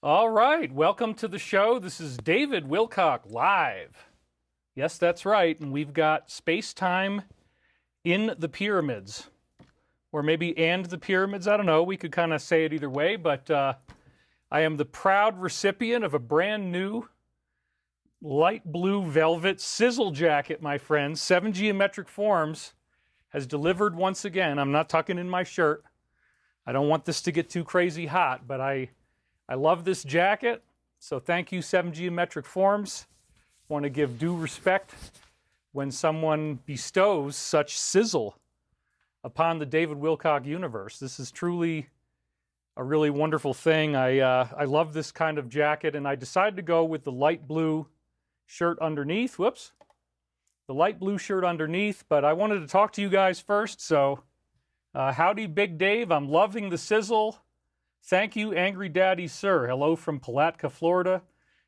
All right, welcome to the show. This is David Wilcock live. Yes, that's right, and we've got space-time in the pyramids. Or maybe and the pyramids, I don't know. We could kind of say it either way, but I am the proud recipient of a brand new light blue velvet sizzle jacket, my friends. 7 Geometric Forms has delivered once again. I'm not tucking in my shirt. I don't want this to get too crazy hot, but I love this jacket, so thank you, 7 Geometric Forms. Want to give due respect when someone bestows such sizzle upon the David Wilcock universe. This is truly a really wonderful thing. I love this kind of jacket, and I decided to go with the light blue shirt underneath. Whoops. The light blue shirt underneath, but I wanted to talk to you guys first, so howdy, Big Dave. I'm loving the sizzle. Thank you, Angry Daddy Sir. Hello from Palatka, Florida.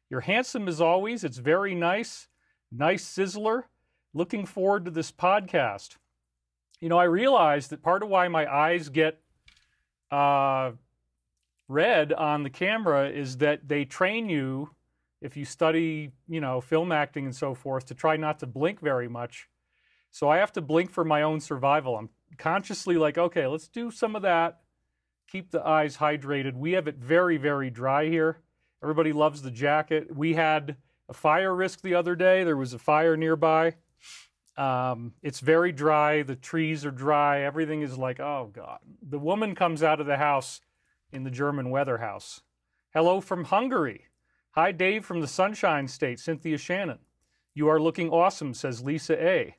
You're handsome as always. It's very nice. Nice sizzler. Looking forward to this podcast. You know, I realized that part of why my eyes get red on the camera is that they train you, if you study, you know, film acting and so forth, to try not to blink very much. So I have to blink for my own survival. I'm consciously like, okay, let's do some of that. Keep the eyes hydrated. We have it very, very dry here. Everybody loves the jacket. We had a fire risk the other day. There was a fire nearby. It's very dry. The trees are dry. Everything is like, oh, God. The woman comes out of the house in the German weather house. Hello from Hungary. Hi, Dave from the Sunshine State, Cynthia Shannon. You are looking awesome, says Lisa A.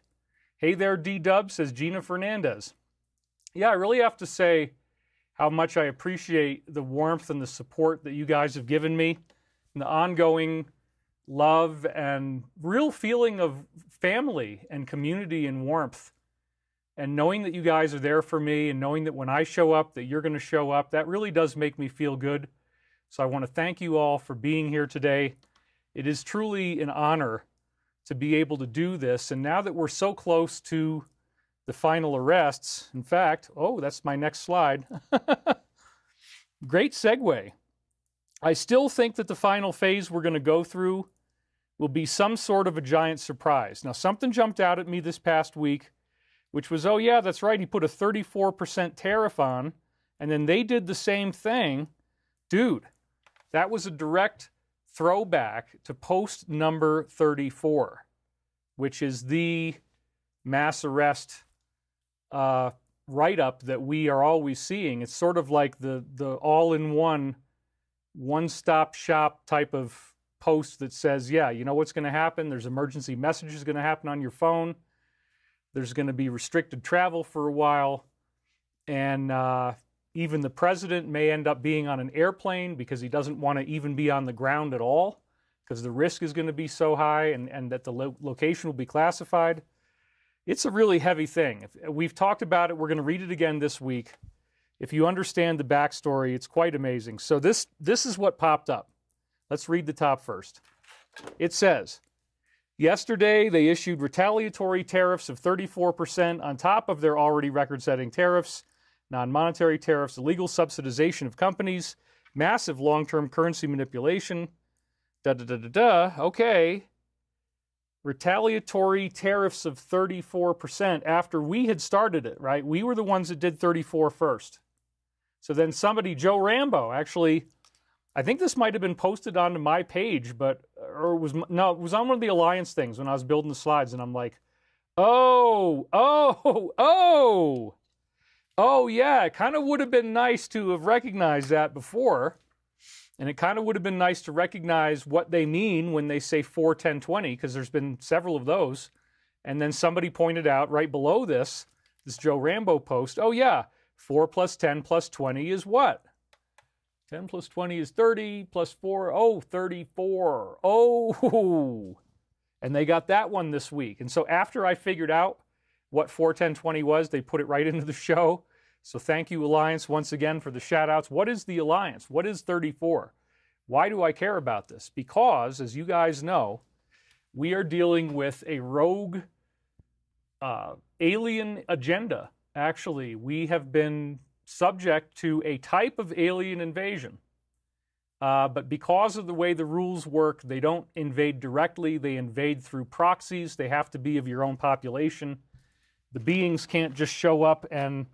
Hey there, D-Dub, says Gina Fernandez. Yeah, I really have to say how much I appreciate the warmth and the support that you guys have given me, and the ongoing love and real feeling of family and community and warmth. And knowing that you guys are there for me, and knowing that when I show up, that you're going to show up, that really does make me feel good. So I want to thank you all for being here today. It is truly an honor to be able to do this. And now that we're so close to the final arrests, in fact, oh, that's my next slide. Great segue. I still think that the final phase we're going to go through will be some sort of a giant surprise. Now, something jumped out at me this past week, which was, oh yeah, that's right, he put a 34% tariff on, and then they did the same thing. Dude, that was a direct throwback to post number 34, which is the mass arrest write-up that we are always seeing. It's sort of like the all-in-one, one-stop shop type of post that says, yeah, you know what's going to happen? There's emergency messages going to happen on your phone. There's going to be restricted travel for a while. And even the president may end up being on an airplane because he doesn't want to even be on the ground at all because the risk is going to be so high, and that the location will be classified. It's a really heavy thing. We've talked about it. We're going to read it again this week. If you understand the backstory, it's quite amazing. So this is what popped up. Let's read the top first. It says, yesterday they issued retaliatory tariffs of 34% on top of their already record-setting tariffs, non-monetary tariffs, illegal subsidization of companies, massive long-term currency manipulation, okay. Retaliatory tariffs of 34% after we had started it, right? We were the ones that did 34 first. So then somebody, Joe Rambo, actually, I think this might have been posted onto my page, it was on one of the Alliance things when I was building the slides, and I'm like, oh, yeah, it kind of would have been nice to have recognized that before. And it kind of would have been nice to recognize what they mean when they say 4, 10, 20, because there's been several of those. And then somebody pointed out right below this Joe Rambo post, oh yeah, 4 plus 10 plus 20 is what? 10 plus 20 is 30, plus 4, 34. Oh, and they got that one this week. And so after I figured out what 4, 10, 20 was, they put it right into the show. So thank you, Alliance, once again for the shout-outs. What is the Alliance? What is 34? Why do I care about this? Because, as you guys know, we are dealing with a rogue alien agenda. Actually, we have been subject to a type of alien invasion But because of the way the rules work, they don't invade directly. They invade through proxies. They have to be of your own population. The beings can't just show up and,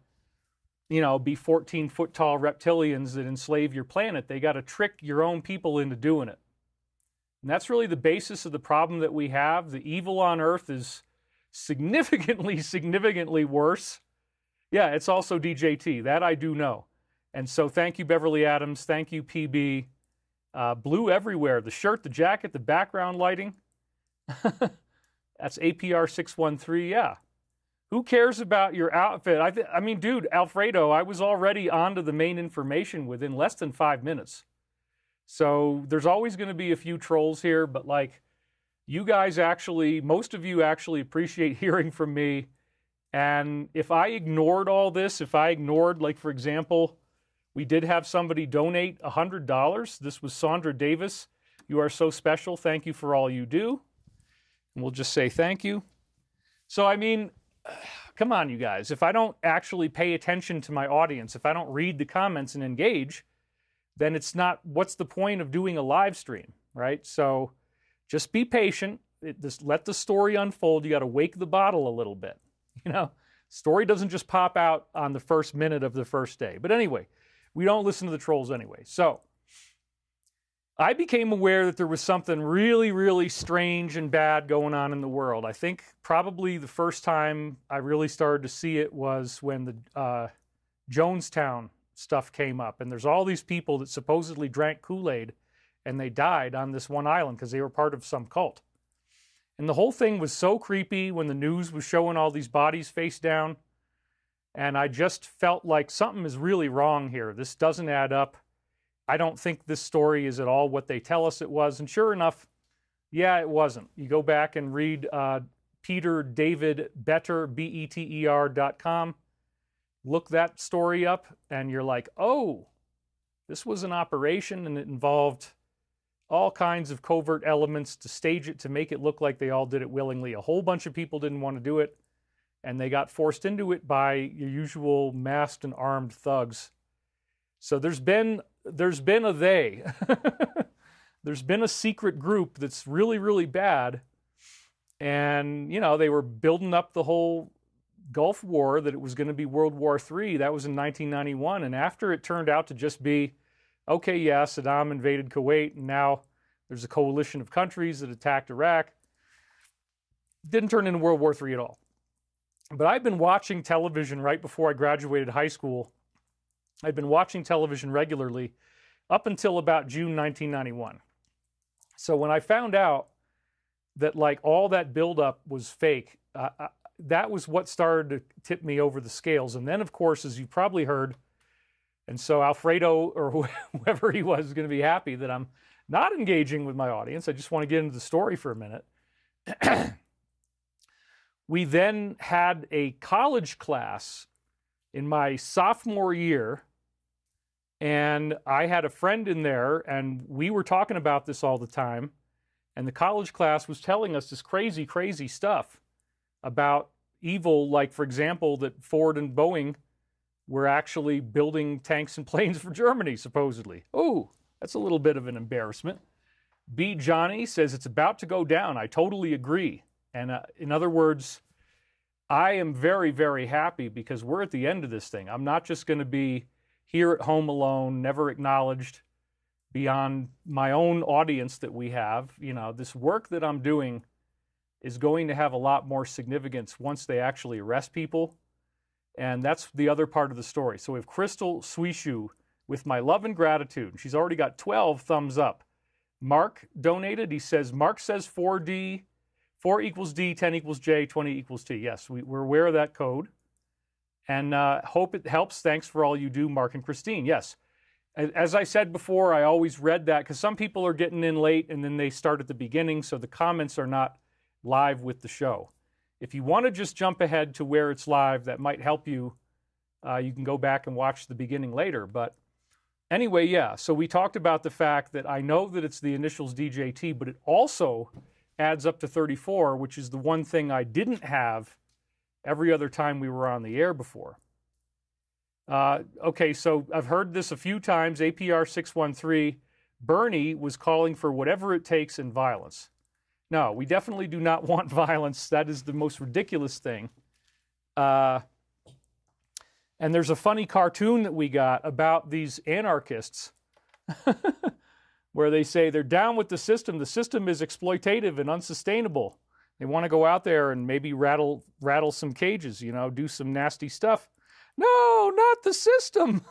you know, be 14-foot tall reptilians that enslave your planet. They got to trick your own people into doing it. And that's really the basis of the problem that we have. The evil on Earth is significantly worse. Yeah, it's also DJT. That I do know. And so thank you, Beverly Adams. Thank you, PB. Blue everywhere. The shirt, the jacket, the background lighting. That's APR 613. Yeah. Who cares about your outfit? I mean, dude, Alfredo, I was already onto the main information within less than 5 minutes. So there's always going to be a few trolls here, but like, you guys actually, most of you actually appreciate hearing from me. And if I ignored all this, if I ignored, like, for example, we did have somebody donate $100. This was Sandra Davis. You are so special. Thank you for all you do. And we'll just say thank you. So, I mean, come on, you guys. If I don't actually pay attention to my audience, if I don't read the comments and engage, then it's not, what's the point of doing a live stream, right? So just be patient. Just let the story unfold. You got to wake the bottle a little bit. You know, story doesn't just pop out on the first minute of the first day. But anyway, we don't listen to the trolls anyway. So I became aware that there was something really strange and bad going on in the world. I think probably the first time I really started to see it was when the Jonestown stuff came up. And there's all these people that supposedly drank Kool-Aid and they died on this one island because they were part of some cult. And the whole thing was so creepy when the news was showing all these bodies face down. And I just felt like something is really wrong here. This doesn't add up. I don't think this story is at all what they tell us it was. And sure enough, yeah, it wasn't. You go back and read Peter David Better, BETER.com. Look that story up and you're like, oh, this was an operation and it involved all kinds of covert elements to stage it, to make it look like they all did it willingly. A whole bunch of people didn't want to do it, and they got forced into it by your usual masked and armed thugs. So there's been a they. There's been a secret group that's really bad, and, you know, they were building up the whole Gulf War, that it was going to be World War III. That was in 1991, and after it turned out to just be, okay, yeah, Saddam invaded Kuwait, and now there's a coalition of countries that attacked Iraq. Didn't turn into World War III at all. But I've been watching television right before I graduated high school. I'd been watching television regularly up until about June 1991. So when I found out that, like, all that buildup was fake, that was what started to tip me over the scales. And then, of course, as you probably heard, and so Alfredo, or whoever he was, is going to be happy that I'm not engaging with my audience. I just want to get into the story for a minute. We then had a college class in my sophomore year, and I had a friend in there, and we were talking about this all the time, and the college class was telling us this crazy stuff about evil, like, for example, that Ford and Boeing were actually building tanks and planes for Germany, supposedly. Oh, that's a little bit of an embarrassment. B. Johnny says it's about to go down. I totally agree. And in other words, I am very happy because we're at the end of this thing. I'm not just going to be here at home alone, never acknowledged beyond my own audience that we have. You know, this work that I'm doing is going to have a lot more significance once they actually arrest people. And that's the other part of the story. So we have Crystal Swishu with my love and gratitude. She's already got 12 thumbs up. Mark donated. He says, Mark says 4D, 4 equals D, 10 equals J, 20 equals T. Yes, we're aware of that code. And hope it helps. Thanks for all you do, Mark and Christine. Yes. As I said before, I always read that because some people are getting in late and then they start at the beginning, so the comments are not live with the show. If you want to just jump ahead to where it's live, that might help you. You can go back and watch the beginning later. But anyway, yeah, so we talked about the fact that I know that it's the initials DJT, but it also adds up to 34, which is the one thing I didn't have every other time we were on the air before. Okay, so I've heard this a few times, APR 613. Bernie was calling for whatever it takes in violence. No, we definitely do not want violence. That is the most ridiculous thing. And there's a funny cartoon that we got about these anarchists where they say they're down with the system. The system is exploitative and unsustainable. They want to go out there and maybe rattle some cages, you know, do some nasty stuff. No, not the system.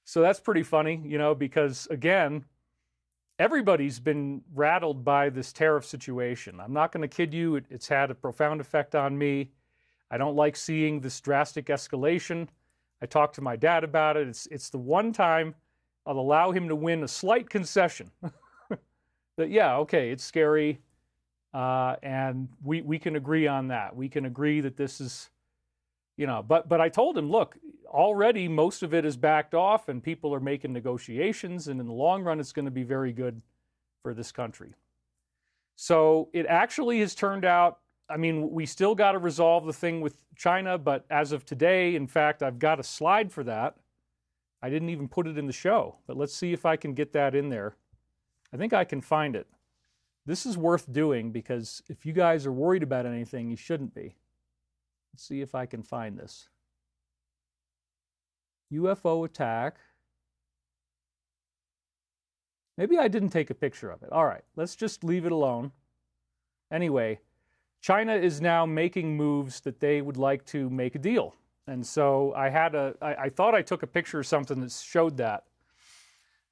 So that's pretty funny, you know, because again, everybody's been rattled by this tariff situation. I'm not going to kid you. It's had a profound effect on me. I don't like seeing this drastic escalation. I talked to my dad about it. It's the one time I'll allow him to win a slight concession. That, yeah, okay, it's scary. And we can agree on that. We can agree that this is, you know, but I told him, look, already most of it is backed off and people are making negotiations, and in the long run, it's going to be very good for this country. So it actually has turned out, I mean, we still got to resolve the thing with China, but as of today, in fact, I've got a slide for that. I didn't even put it in the show, but let's see if I can get that in there. I think I can find it. This is worth doing because if you guys are worried about anything, you shouldn't be. Let's see if I can find this. UFO attack. Maybe I didn't take a picture of it. All right, let's just leave it alone. Anyway, China is now making moves that they would like to make a deal. And so I thought I took a picture or something that showed that.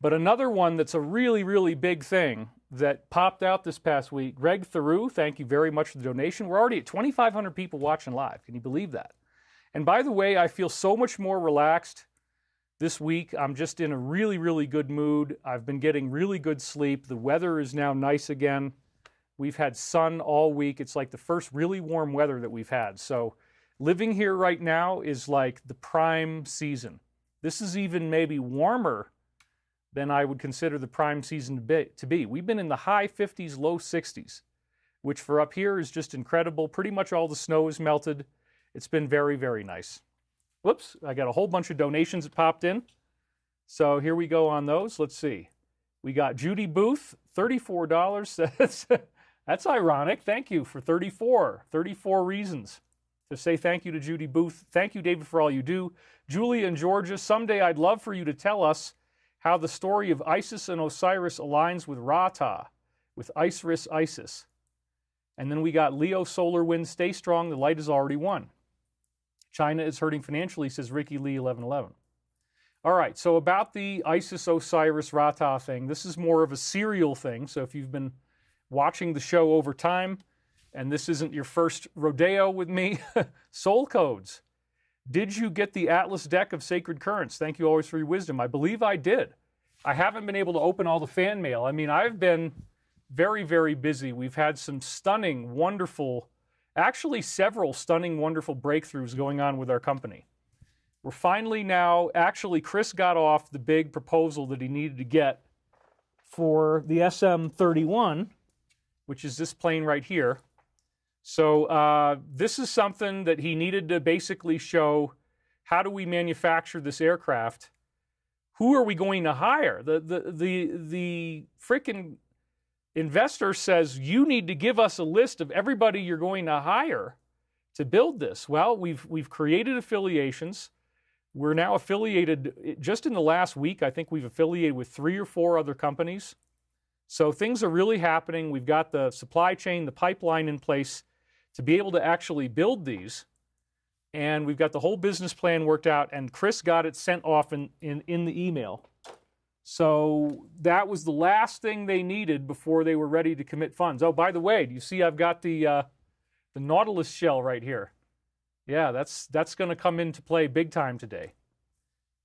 But another one that's a really, really big thing that popped out this past week, Greg Theroux, thank you very much for the donation. We're already at 2,500 people watching live. Can you believe that? And by the way, I feel so much more relaxed this week. I'm just in a really, really good mood. I've been getting really good sleep. The weather is now nice again. We've had sun all week. It's like the first really warm weather that we've had. So living here right now is like the prime season. This is even maybe warmer than I would consider the prime season to be. We've been in the high 50s, low 60s, which for up here is just incredible. Pretty much all the snow is melted. It's been very, very nice. Whoops, I got a whole bunch of donations that popped in. So here we go on those. Let's see. We got Judy Booth, $34. That's ironic. Thank you for 34 reasons to say thank you to Judy Booth. Thank you, David, for all you do. Julia in Georgia, someday I'd love for you to tell us how the story of Isis and Osiris aligns with Ra-Ta, with Isis. And then we got Leo Solar Wind, stay strong, the light has already won. China is hurting financially, says Ricky Lee 1111. All right, so about the Isis, Osiris, Ra-Ta thing, this is more of a serial thing. So if you've been watching the show over time, and this isn't your first rodeo with me, soul codes. Did you get the Atlas deck of Sacred Currents? Thank you always for your wisdom. I believe I did. I haven't been able to open all the fan mail. I mean, I've been very, very busy. We've had some stunning, wonderful, actually several stunning, wonderful breakthroughs going on with our company. We're finally now, actually Chris got off the big proposal that he needed to get for the SM31, which is this plane right here. So this is something that he needed to basically show, how do we manufacture this aircraft? Who are we going to hire? The frickin' investor says, you need to give us a list of everybody you're going to hire to build this. Well, we've created affiliations. We're now affiliated, just in the last week, I think we've affiliated with 3 or 4 other companies. So things are really happening. We've got the supply chain, the pipeline in place to be able to actually build these. And we've got the whole business plan worked out, and Chris got it sent off in the email. So that was the last thing they needed before they were ready to commit funds. Oh, by the way, do you see I've got the Nautilus shell right here? Yeah, that's going to come into play big time today.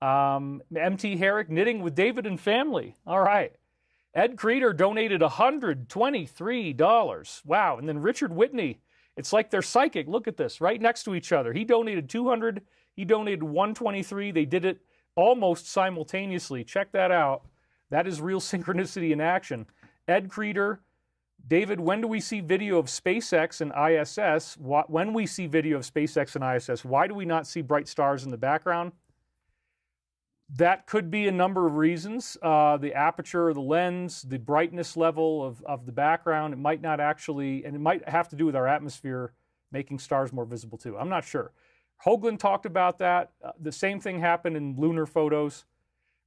MT Herrick, knitting with David and family. All right. Ed Creeder donated $123. Wow. And then Richard Whitney, it's like they're psychic. Look at this, right next to each other. He donated $200. He donated $123. They did it almost simultaneously. Check that out. That is real synchronicity in action. Ed Creeder, David, when do we see video of SpaceX and ISS? When we see video of SpaceX and ISS, why do we not see bright stars in the background? That could be a number of reasons. The aperture of the lens, the brightness level of the background. It might not actually, and it might have to do with our atmosphere making stars more visible too. I'm not sure. Hoagland talked about that. The same thing happened in lunar photos.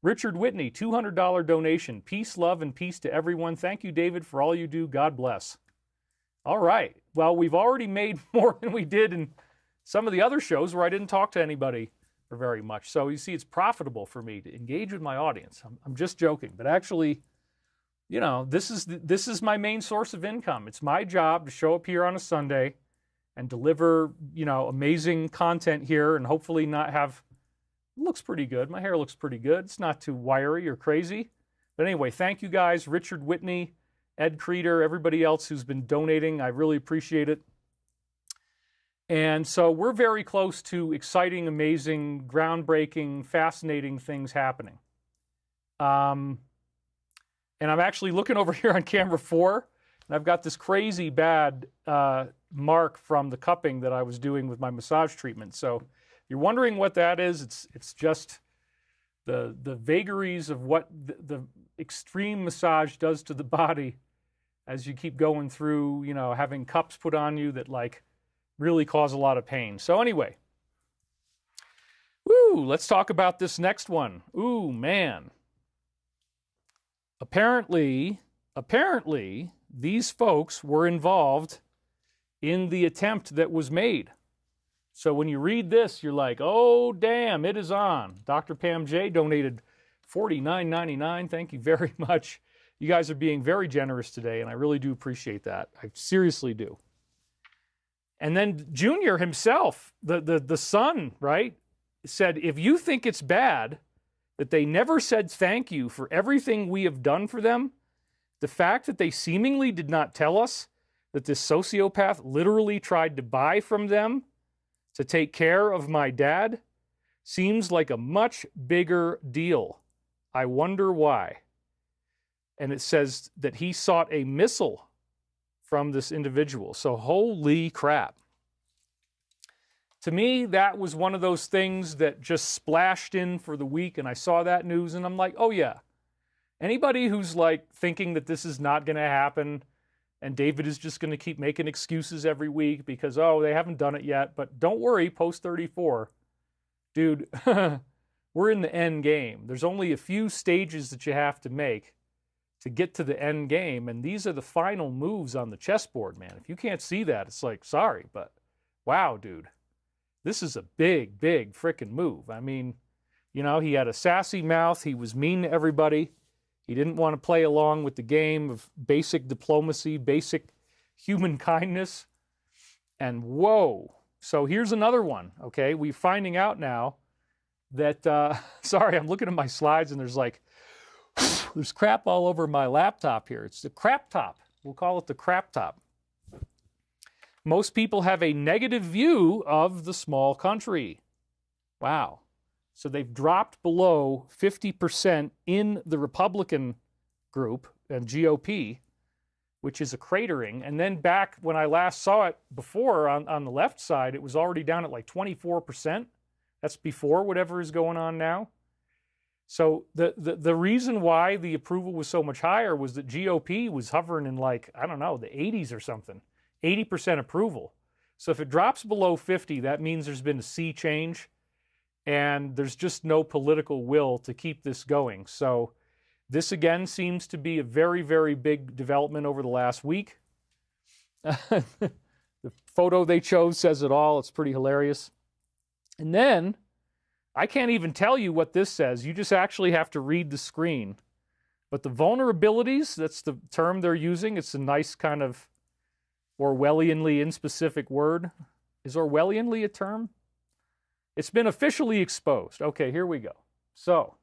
Richard Whitney, $200 donation. Peace, love, and peace to everyone. Thank you, David, for all you do. God bless. All right. Well, we've already made more than we did in some of the other shows where I didn't talk to anybody for very much. So you see, it's profitable for me to engage with my audience. I'm just joking, but actually, you know, this is my main source of income. It's my job to show up here on a Sunday and deliver, you know, amazing content here, and hopefully not have. It looks pretty good. My hair looks pretty good. It's not too wiry or crazy. But anyway, thank you guys, Richard Whitney, Ed Creeder, everybody else who's been donating. I really appreciate it. And so we're very close to exciting, amazing, groundbreaking, fascinating things happening. And I'm actually looking over here on camera 4, and I've got this crazy bad mark from the cupping that I was doing with my massage treatment. So if you're wondering what that is, it's just the vagaries of what the extreme massage does to the body as you keep going through, you know, having cups put on you that like really cause a lot of pain. So anyway, let's talk about this next one. Ooh, man. Apparently, these folks were involved in the attempt that was made. So when you read this, you're like, oh, damn, it is on. Dr. Pam J. donated $49.99. Thank you very much. You guys are being very generous today, and I really do appreciate that. I seriously do. And then Junior himself, the son, right, said, if you think it's bad that they never said thank you for everything we have done for them, the fact that they seemingly did not tell us that this sociopath literally tried to buy from them to take care of my dad seems like a much bigger deal. I wonder why. And it says that he sought a missile from this individual. So holy crap. To me, that was one of those things that just splashed in for the week, and I saw that news, and I'm like, oh yeah. Anybody who's like thinking that this is not going to happen, and David is just going to keep making excuses every week because, oh, they haven't done it yet, but don't worry, post 34. Dude, we're in the end game. There's only a few stages that you have to make to get to the end game, and these are the final moves on the chessboard, man. If you can't see that, it's like, sorry, but wow, dude. This is a big, big frickin' move. I mean, you know, he had a sassy mouth. He was mean to everybody. He didn't want to play along with the game of basic diplomacy, basic human kindness. And whoa. So here's another one, okay? We're finding out now that, sorry, I'm looking at my slides and there's like, there's crap all over my laptop here. It's the crap top. We'll call it the crap top. Most people have a negative view of the small country. Wow. So they've dropped below 50% in the Republican group and GOP, which is a cratering. And then back when I last saw it before on the left side, it was already down at like 24%. That's before whatever is going on now. So the reason why the approval was so much higher was that GOP was hovering in like, I don't know, the 80s or something. 80% approval. So if it drops below 50, that means there's been a sea change and there's just no political will to keep this going. So this again seems to be a very, very big development over the last week. The photo they chose says it all. It's pretty hilarious. And then I can't even tell you what this says. You just actually have to read the screen. But the vulnerabilities, that's the term they're using. It's a nice kind of Orwellianly inspecific word. Is Orwellianly a term? It's been officially exposed. Okay, here we go. So,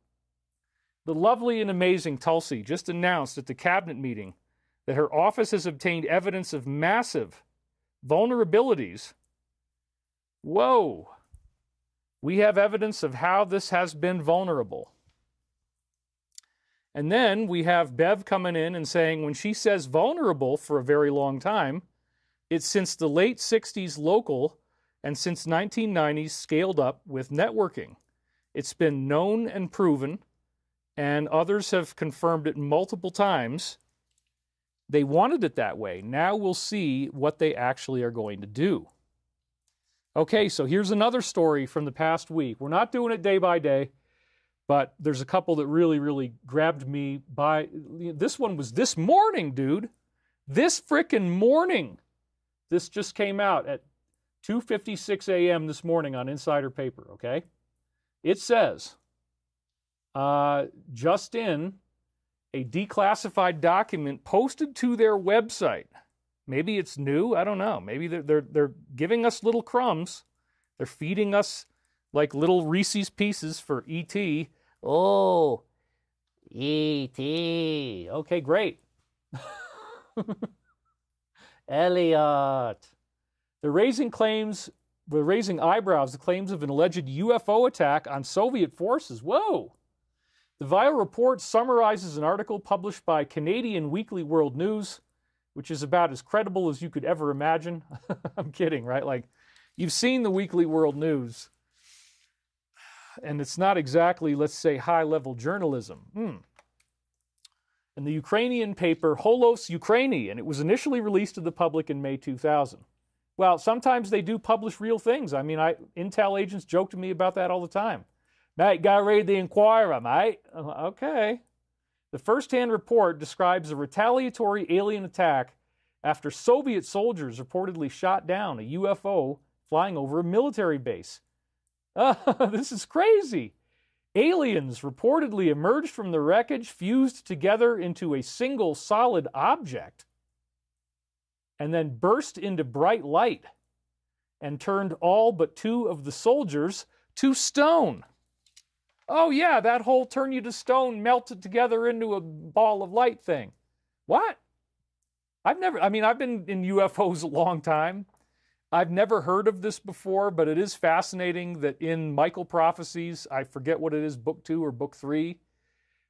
the lovely and amazing Tulsi just announced at the cabinet meeting that her office has obtained evidence of massive vulnerabilities. Whoa. We have evidence of how this has been vulnerable. And then we have Bev coming in and saying when she says vulnerable for a very long time, it's since the late 60s local and since 1990s scaled up with networking. It's been known and proven, and others have confirmed it multiple times. They wanted it that way. Now we'll see what they actually are going to do. Okay, so here's another story from the past week. We're not doing it day by day, but there's a couple that really, really grabbed me by... This one was this morning, dude. This frickin' morning. This just came out at 2:56 a.m. this morning on Insider Paper, okay? It says, just in, a declassified document posted to their website. Maybe it's new, I don't know. Maybe they're giving us little crumbs. They're feeding us like little Reese's Pieces for E.T. Oh, E.T. Okay, great. Elliot. They're raising eyebrows, the claims of an alleged UFO attack on Soviet forces. Whoa! The viral report summarizes an article published by Canadian Weekly World News, which is about as credible as you could ever imagine. I'm kidding, right? Like, you've seen the Weekly World News, and it's not exactly, let's say, high-level journalism. In the Ukrainian paper Holos Ukraini, and it was initially released to the public in May 2000. Well, sometimes they do publish real things. I mean, Intel agents joke to me about that all the time. Mate, gotta read the Inquirer, mate. Okay. The first-hand report describes a retaliatory alien attack after Soviet soldiers reportedly shot down a UFO flying over a military base. This is crazy. Aliens reportedly emerged from the wreckage, fused together into a single solid object, and then burst into bright light and turned all but 2 of the soldiers to stone. Oh yeah, that whole turn you to stone melted together into a ball of light thing. What? I've been in UFOs a long time. I've never heard of this before, but it is fascinating that in Michael Prophecies, I forget what it is, book 2 or book 3,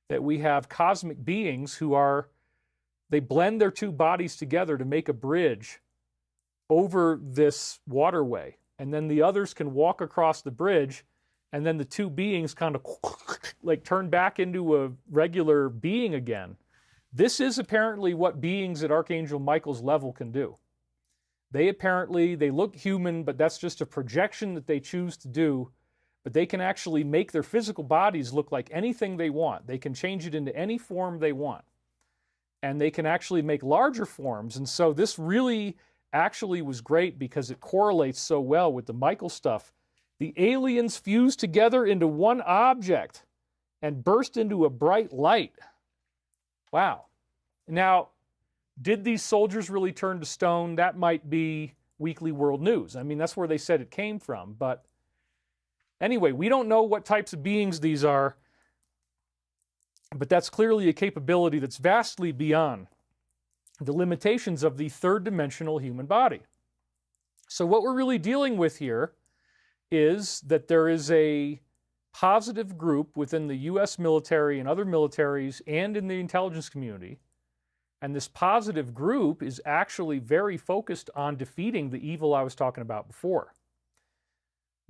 that we have cosmic beings who they blend their 2 bodies together to make a bridge over this waterway. And then the others can walk across the bridge, and then the 2 beings kind of like turn back into a regular being again. This is apparently what beings at Archangel Michael's level can do. They look human, but that's just a projection that they choose to do. But they can actually make their physical bodies look like anything they want. They can change it into any form they want. And they can actually make larger forms. And so this really actually was great because it correlates so well with the Michael stuff. The aliens fused together into one object and burst into a bright light. Wow. Now, did these soldiers really turn to stone? That might be Weekly World News. I mean, that's where they said it came from. But anyway, we don't know what types of beings these are, but that's clearly a capability that's vastly beyond the limitations of the third-dimensional human body. So what we're really dealing with here is that there is a positive group within the U.S. military and other militaries and in the intelligence community. And this positive group is actually very focused on defeating the evil I was talking about before.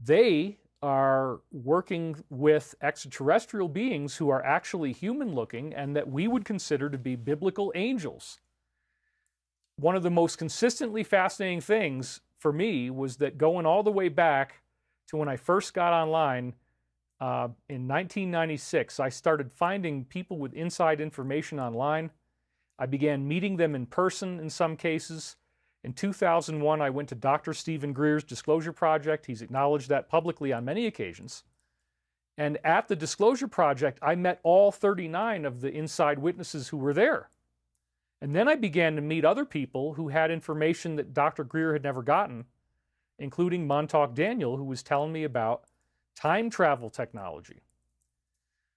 They are working with extraterrestrial beings who are actually human-looking and that we would consider to be biblical angels. One of the most consistently fascinating things for me was that going all the way back to when I first got online in 1996, I started finding people with inside information online. I began meeting them in person in some cases. In 2001, I went to Dr. Stephen Greer's Disclosure Project. He's acknowledged that publicly on many occasions. And at the Disclosure Project, I met all 39 of the inside witnesses who were there. And then I began to meet other people who had information that Dr. Greer had never gotten, including Montauk Daniel, who was telling me about time travel technology.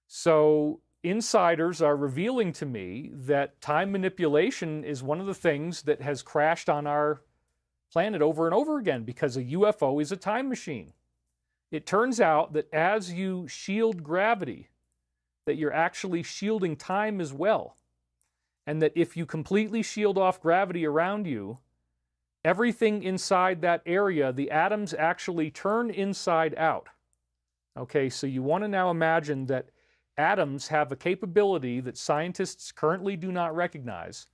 So insiders are revealing to me that time manipulation is one of the things that has crashed on our planet over and over again because a UFO is a time machine. It turns out that as you shield gravity, that you're actually shielding time as well. And that if you completely shield off gravity around you, everything inside that area, the atoms actually turn inside out. Okay, so you want to now imagine that atoms have a capability that scientists currently do not recognize,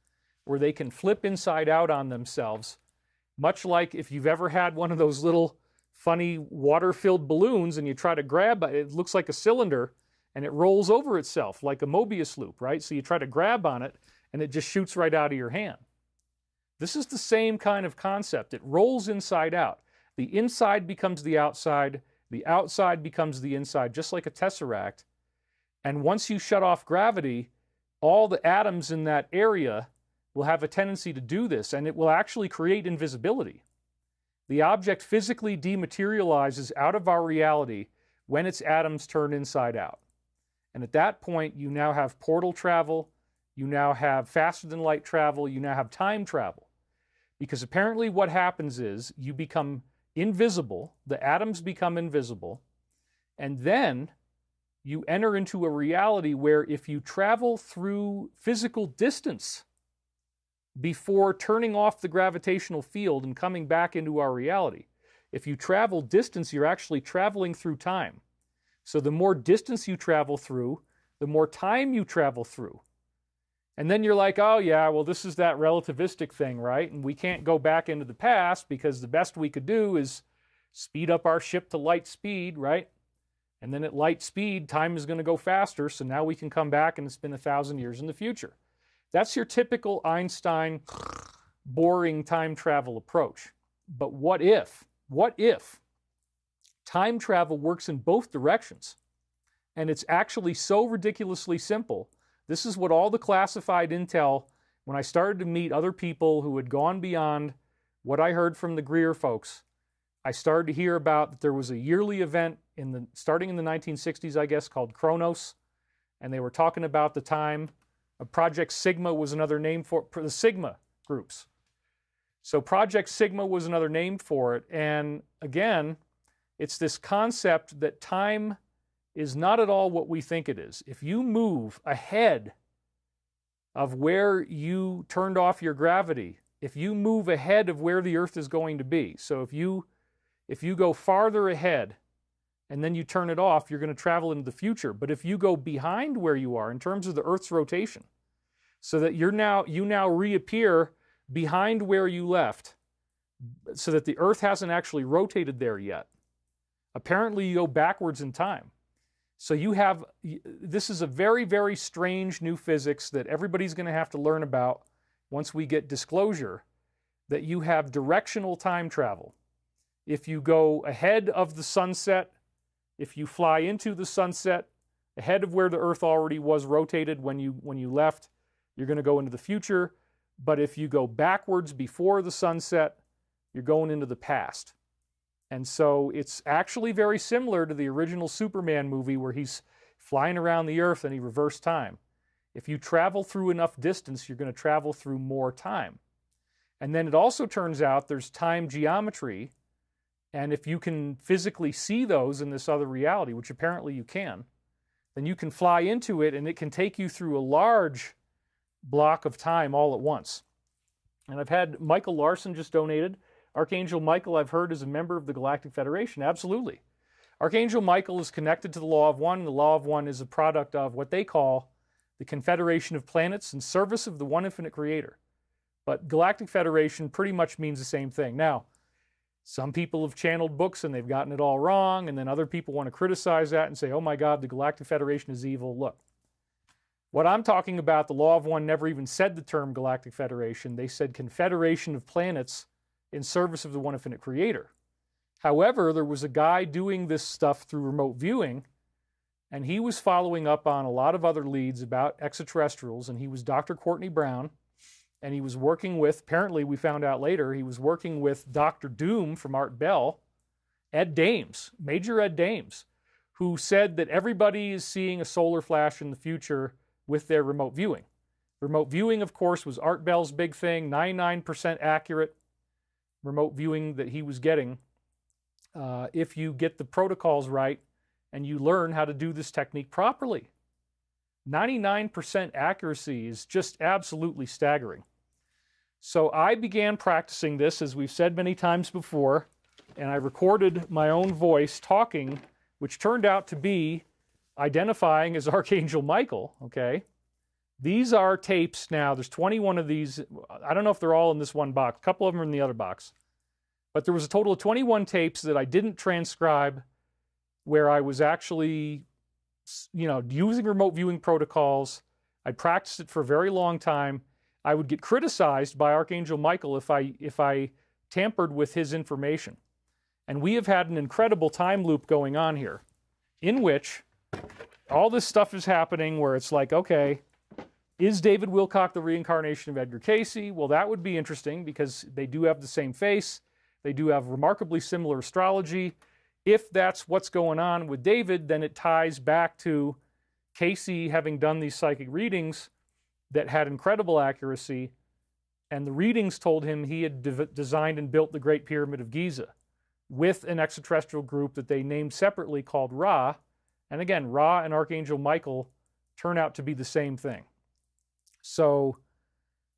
where they can flip inside out on themselves, much like if you've ever had one of those little funny water-filled balloons and you try to grab it, it looks like a cylinder and it rolls over itself like a Mobius loop, right? So you try to grab on it and it just shoots right out of your hand. This is the same kind of concept. It rolls inside out. The inside becomes the outside becomes the inside, just like a tesseract. And once you shut off gravity, all the atoms in that area will have a tendency to do this, and it will actually create invisibility. The object physically dematerializes out of our reality when its atoms turn inside out. And at that point, you now have portal travel, you now have faster than light travel, you now have time travel. Because apparently what happens is you become invisible, the atoms become invisible, and then you enter into a reality where if you travel through physical distance before turning off the gravitational field and coming back into our reality, if you travel distance, you're actually traveling through time. So the more distance you travel through, the more time you travel through. And then you're like, oh yeah, well this is that relativistic thing, right? And we can't go back into the past because the best we could do is speed up our ship to light speed, right? And then at light speed, time is going to go faster, so now we can come back and it's been 1,000 years in the future. That's your typical Einstein boring time travel approach. But what if time travel works in both directions? And it's actually so ridiculously simple. This is what all the classified intel, when I started to meet other people who had gone beyond what I heard from the Greer folks, I started to hear about that there was a yearly event starting in the 1960s, I guess, called Chronos, and they were talking about the time. Project Sigma was another name for the Sigma groups. So Project Sigma was another name for it, and again, it's this concept that time is not at all what we think it is. If you move ahead of where you turned off your gravity, if you move ahead of where the Earth is going to be, so if you go farther ahead and then you turn it off, you're going to travel into the future. But if you go behind where you are in terms of the Earth's rotation, so that you now reappear behind where you left, so that the Earth hasn't actually rotated there yet. Apparently you go backwards in time. So this is a very, very strange new physics that everybody's going to have to learn about once we get disclosure, that you have directional time travel. If you go ahead of the sunset, if you fly into the sunset, ahead of where the Earth already was rotated when you left, you're going to go into the future. But if you go backwards before the sunset, you're going into the past. And so it's actually very similar to the original Superman movie where he's flying around the Earth and he reversed time. If you travel through enough distance, you're going to travel through more time. And then it also turns out there's time geometry, and if you can physically see those in this other reality, which apparently you can, then you can fly into it and it can take you through a large block of time all at once. And I've had Michael Larson just donated. Archangel Michael, I've heard, is a member of the Galactic Federation. Absolutely. Archangel Michael is connected to the Law of One, and the Law of One is a product of what they call the Confederation of Planets in service of the One Infinite Creator. But Galactic Federation pretty much means the same thing. Now, some people have channeled books and they've gotten it all wrong, and then other people want to criticize that and say, oh my God, the Galactic Federation is evil. Look, what I'm talking about, the Law of One never even said the term Galactic Federation. They said Confederation of Planets in service of the One Infinite Creator. However, there was a guy doing this stuff through remote viewing, and he was following up on a lot of other leads about extraterrestrials, and he was Dr. Courtney Brown, and he was working with, apparently we found out later, he was working with Dr. Doom from Art Bell, Ed Dames, Major Ed Dames, who said that everybody is seeing a solar flash in the future with their remote viewing. Remote viewing, of course, was Art Bell's big thing, 99% accurate remote viewing that he was getting if you get the protocols right and you learn how to do this technique properly. 99% accuracy is just absolutely staggering. So I began practicing this, as we've said many times before, and I recorded my own voice talking which turned out to be identifying as Archangel Michael, okay? These are tapes now. There's 21 of these. I don't know if they're all in this one box. A couple of them are in the other box. But there was a total of 21 tapes that I didn't transcribe, where I was actually, using remote viewing protocols. I practiced it for a very long time. I would get criticized by Archangel Michael if I tampered with his information. And we have had an incredible time loop going on here, in which all this stuff is happening where it's like, okay, is David Wilcock the reincarnation of Edgar Cayce? Well, that would be interesting because they do have the same face. They do have remarkably similar astrology. If that's what's going on with David, then it ties back to Cayce having done these psychic readings that had incredible accuracy, and the readings told him he had designed and built the Great Pyramid of Giza with an extraterrestrial group that they named separately called Ra. And again, Ra and Archangel Michael turn out to be the same thing. So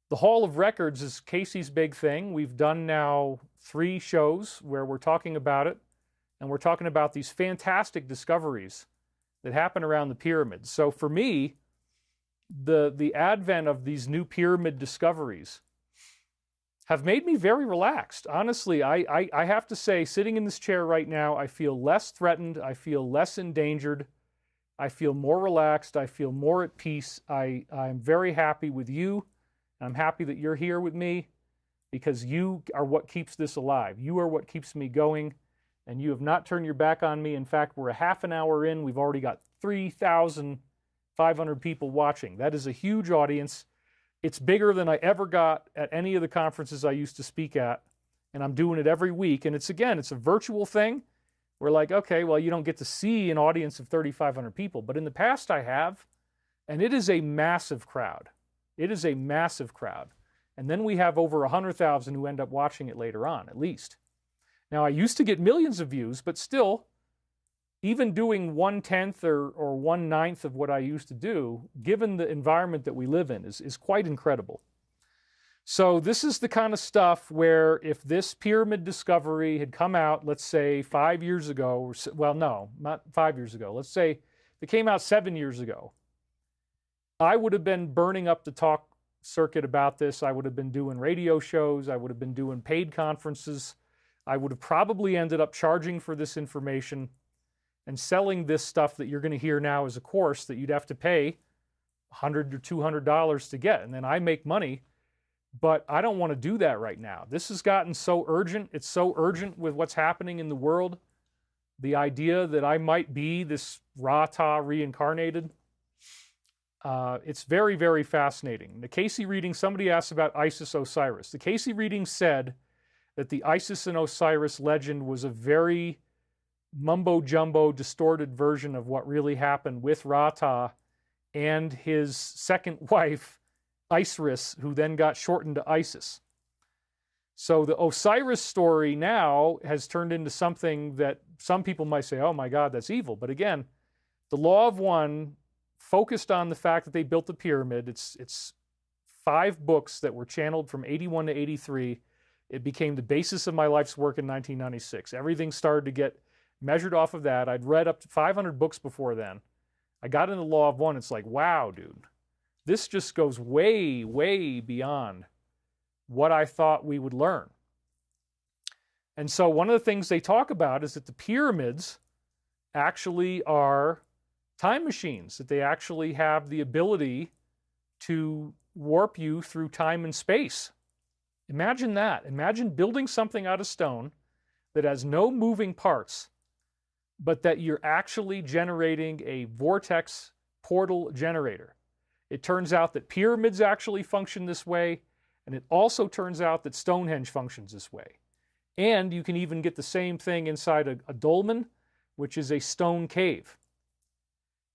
the Hall of Records is Cayce's big thing. We've done now 3 shows where we're talking about it, and we're talking about these fantastic discoveries that happen around the pyramids. So for me, the advent of these new pyramid discoveries have made me very relaxed. Honestly, I have to say, sitting in this chair right now, I feel less threatened. I feel less endangered. I feel more relaxed. I feel more at peace. I'm very happy with you. I'm happy that you're here with me, because you are what keeps this alive. You are what keeps me going, and you have not turned your back on me. In fact, we're a half an hour in. We've already got 3,500 people watching. That is a huge audience. It's bigger than I ever got at any of the conferences I used to speak at, and I'm doing it every week. And it's a virtual thing. We're like, okay, well, you don't get to see an audience of 3,500 people, but in the past I have, and it is a massive crowd. It is a massive crowd. And then we have over 100,000 who end up watching it later on, at least. Now, I used to get millions of views, but still, even doing 1/10 or 1/9 of what I used to do, given the environment that we live in, is quite incredible. So this is the kind of stuff where if this pyramid discovery had come out, let's say 5 years ago, well, no, not 5 years ago. Let's say it came out 7 years ago. I would have been burning up the talk circuit about this. I would have been doing radio shows. I would have been doing paid conferences. I would have probably ended up charging for this information and selling this stuff that you're going to hear now as a course that you'd have to pay $100 or $200 to get. And then I make money, but I don't want to do that right now. This has gotten so urgent. It's so urgent with what's happening in the world. The idea that I might be this Ra-Ta reincarnated. It's very, very fascinating. The Cayce reading, somebody asked about Isis Osiris. The Cayce reading said that the Isis and Osiris legend was a very mumbo-jumbo, distorted version of what really happened with Ra-Ta and his second wife, Isis, who then got shortened to Isis. So the Osiris story now has turned into something that some people might say, oh my God, that's evil. But again, the Law of One focused on the fact that they built the pyramid. It's 5 books that were channeled from 81 to 83. It became the basis of my life's work in 1996. Everything started to get measured off of that. I'd read up to 500 books before then. I got into the Law of One. It's like, wow, dude, this just goes way, way beyond what I thought we would learn. And so one of the things they talk about is that the pyramids actually are time machines, that they actually have the ability to warp you through time and space. Imagine that. Imagine building something out of stone that has no moving parts, but that you're actually generating a vortex portal generator. It turns out that pyramids actually function this way, and it also turns out that Stonehenge functions this way. And you can even get the same thing inside a dolmen, which is a stone cave.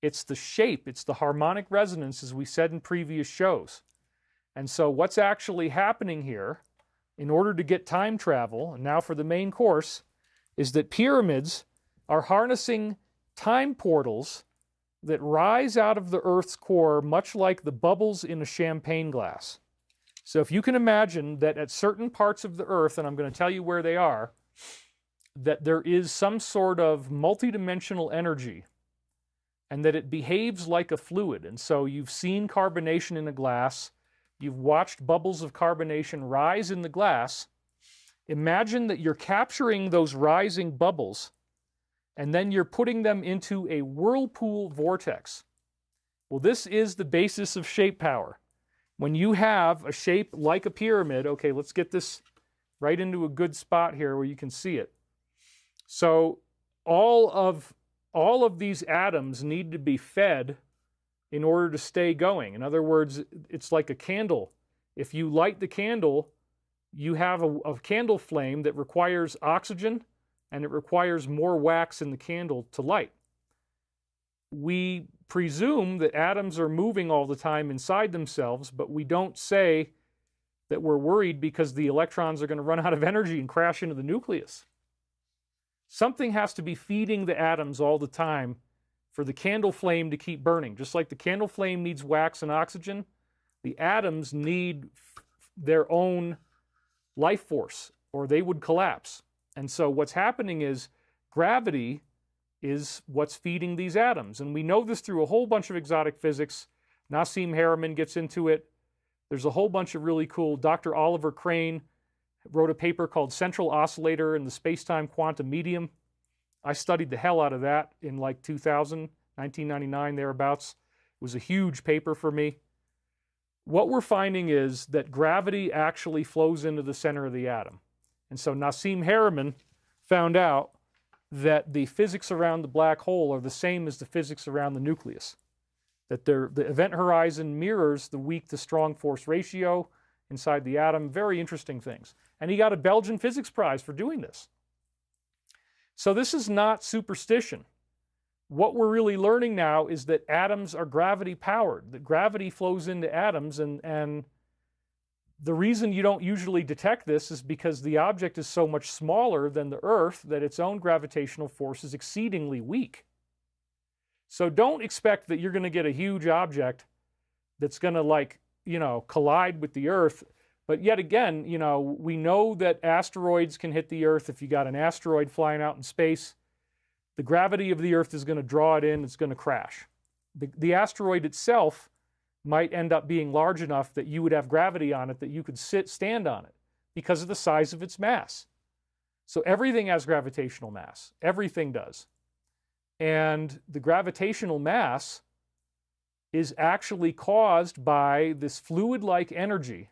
It's the shape, it's the harmonic resonance, as we said in previous shows. And so what's actually happening here, in order to get time travel, and now for the main course, is that pyramids are harnessing time portals that rise out of the Earth's core, much like the bubbles in a champagne glass. So if you can imagine that at certain parts of the Earth, and I'm going to tell you where they are, that there is some sort of multidimensional energy and that it behaves like a fluid. And so you've seen carbonation in a glass, you've watched bubbles of carbonation rise in the glass. Imagine that you're capturing those rising bubbles and then you're putting them into a whirlpool vortex. Well, this is the basis of shape power. When you have a shape like a pyramid, okay, let's get this right into a good spot here where you can see it. So all of these atoms need to be fed in order to stay going. In other words, it's like a candle. If you light the candle, you have a candle flame that requires oxygen and it requires more wax in the candle to light. We presume that atoms are moving all the time inside themselves, but we don't say that we're worried because the electrons are going to run out of energy and crash into the nucleus. Something has to be feeding the atoms all the time for the candle flame to keep burning. Just like the candle flame needs wax and oxygen, the atoms need their own life force or they would collapse. And so what's happening is gravity is what's feeding these atoms. And we know this through a whole bunch of exotic physics. Nassim Haramein gets into it. There's a whole bunch of really cool. Dr. Oliver Crane wrote a paper called Central Oscillator in the Space-Time Quantum Medium. I studied the hell out of that in like 2000, 1999, thereabouts. It was a huge paper for me. What we're finding is that gravity actually flows into the center of the atom. And so Nassim Haramein found out that the physics around the black hole are the same as the physics around the nucleus. That the event horizon mirrors the weak to strong force ratio inside the atom. Very interesting things. And he got a Belgian physics prize for doing this. So this is not superstition. What we're really learning now is that atoms are gravity powered, that gravity flows into atoms, and the reason you don't usually detect this is because the object is so much smaller than the Earth that its own gravitational force is exceedingly weak. So don't expect that you're going to get a huge object that's going to collide with the Earth. But yet again, we know that asteroids can hit the Earth. If you got an asteroid flying out in space, the gravity of the Earth is going to draw it in, it's going to crash. The asteroid itself might end up being large enough that you would have gravity on it, that you could stand on it because of the size of its mass. So everything has gravitational mass. Everything does. And the gravitational mass is actually caused by this fluid-like energy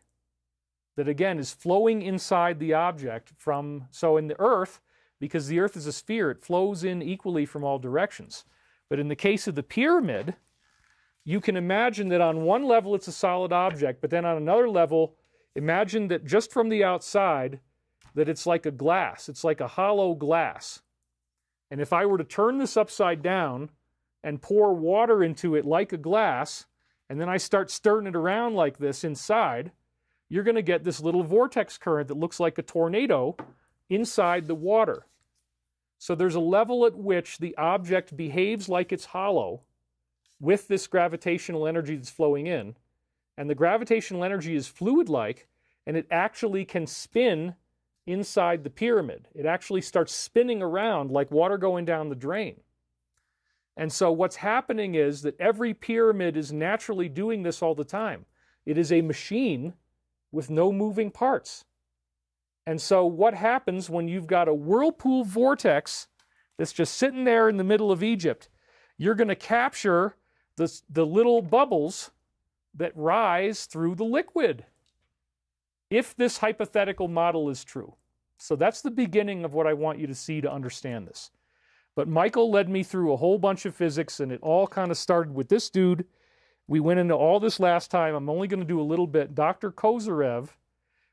that, again, is flowing inside the object so in the Earth, because the Earth is a sphere, it flows in equally from all directions. But in the case of the pyramid, you can imagine that on one level it's a solid object, but then on another level, imagine that just from the outside, that it's like a glass. It's like a hollow glass. And if I were to turn this upside down and pour water into it like a glass, and then I start stirring it around like this inside, you're going to get this little vortex current that looks like a tornado inside the water. So there's a level at which the object behaves like it's hollow with this gravitational energy that's flowing in. And the gravitational energy is fluid-like, and it actually can spin inside the pyramid. It actually starts spinning around like water going down the drain. And so what's happening is that every pyramid is naturally doing this all the time. It is a machine with no moving parts. And so what happens when you've got a whirlpool vortex that's just sitting there in the middle of Egypt? You're going to capture the little bubbles that rise through the liquid, if this hypothetical model is true. So that's the beginning of what I want you to see to understand this. But Michael led me through a whole bunch of physics, and it all kind of started with this dude. We went into all this last time. I'm only going to do a little bit. Dr. Kozyrev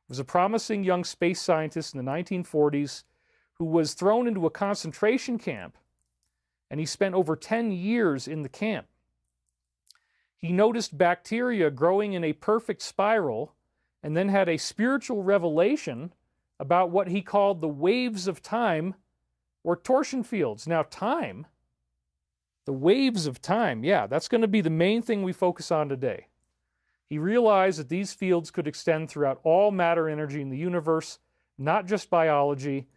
was a promising young space scientist in the 1940s who was thrown into a concentration camp, and he spent over 10 years in the camp. He noticed bacteria growing in a perfect spiral and then had a spiritual revelation about what he called the waves of time or torsion fields. Now, time, the waves of time, yeah, that's going to be the main thing we focus on today. He realized that these fields could extend throughout all matter energy in the universe, not just biology.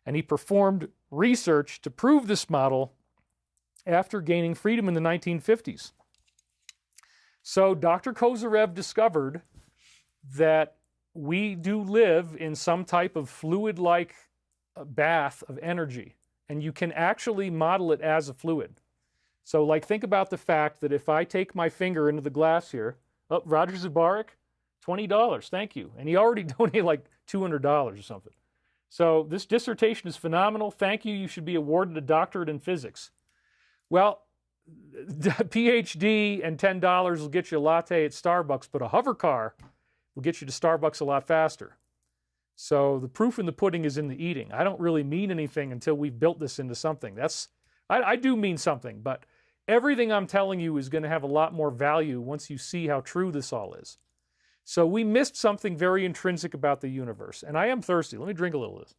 And he performed research to prove this model after gaining freedom in the 1950s. So Dr. Kozyrev discovered that we do live in some type of fluid-like bath of energy, and you can actually model it as a fluid. So like think about the fact that if I take my finger into the glass here, oh, Roger Zabarek, $20, thank you. And he already donated like $200 or something. So this dissertation is phenomenal. Thank you. You should be awarded a doctorate in physics. Well, PhD and $10 will get you a latte at Starbucks, but a hover car will get you to Starbucks a lot faster. So the proof in the pudding is in the eating. I don't really mean anything until we've built this into something. I do mean something, but everything I'm telling you is going to have a lot more value once you see how true this all is. So we missed something very intrinsic about the universe. And I am thirsty. Let me drink a little of this.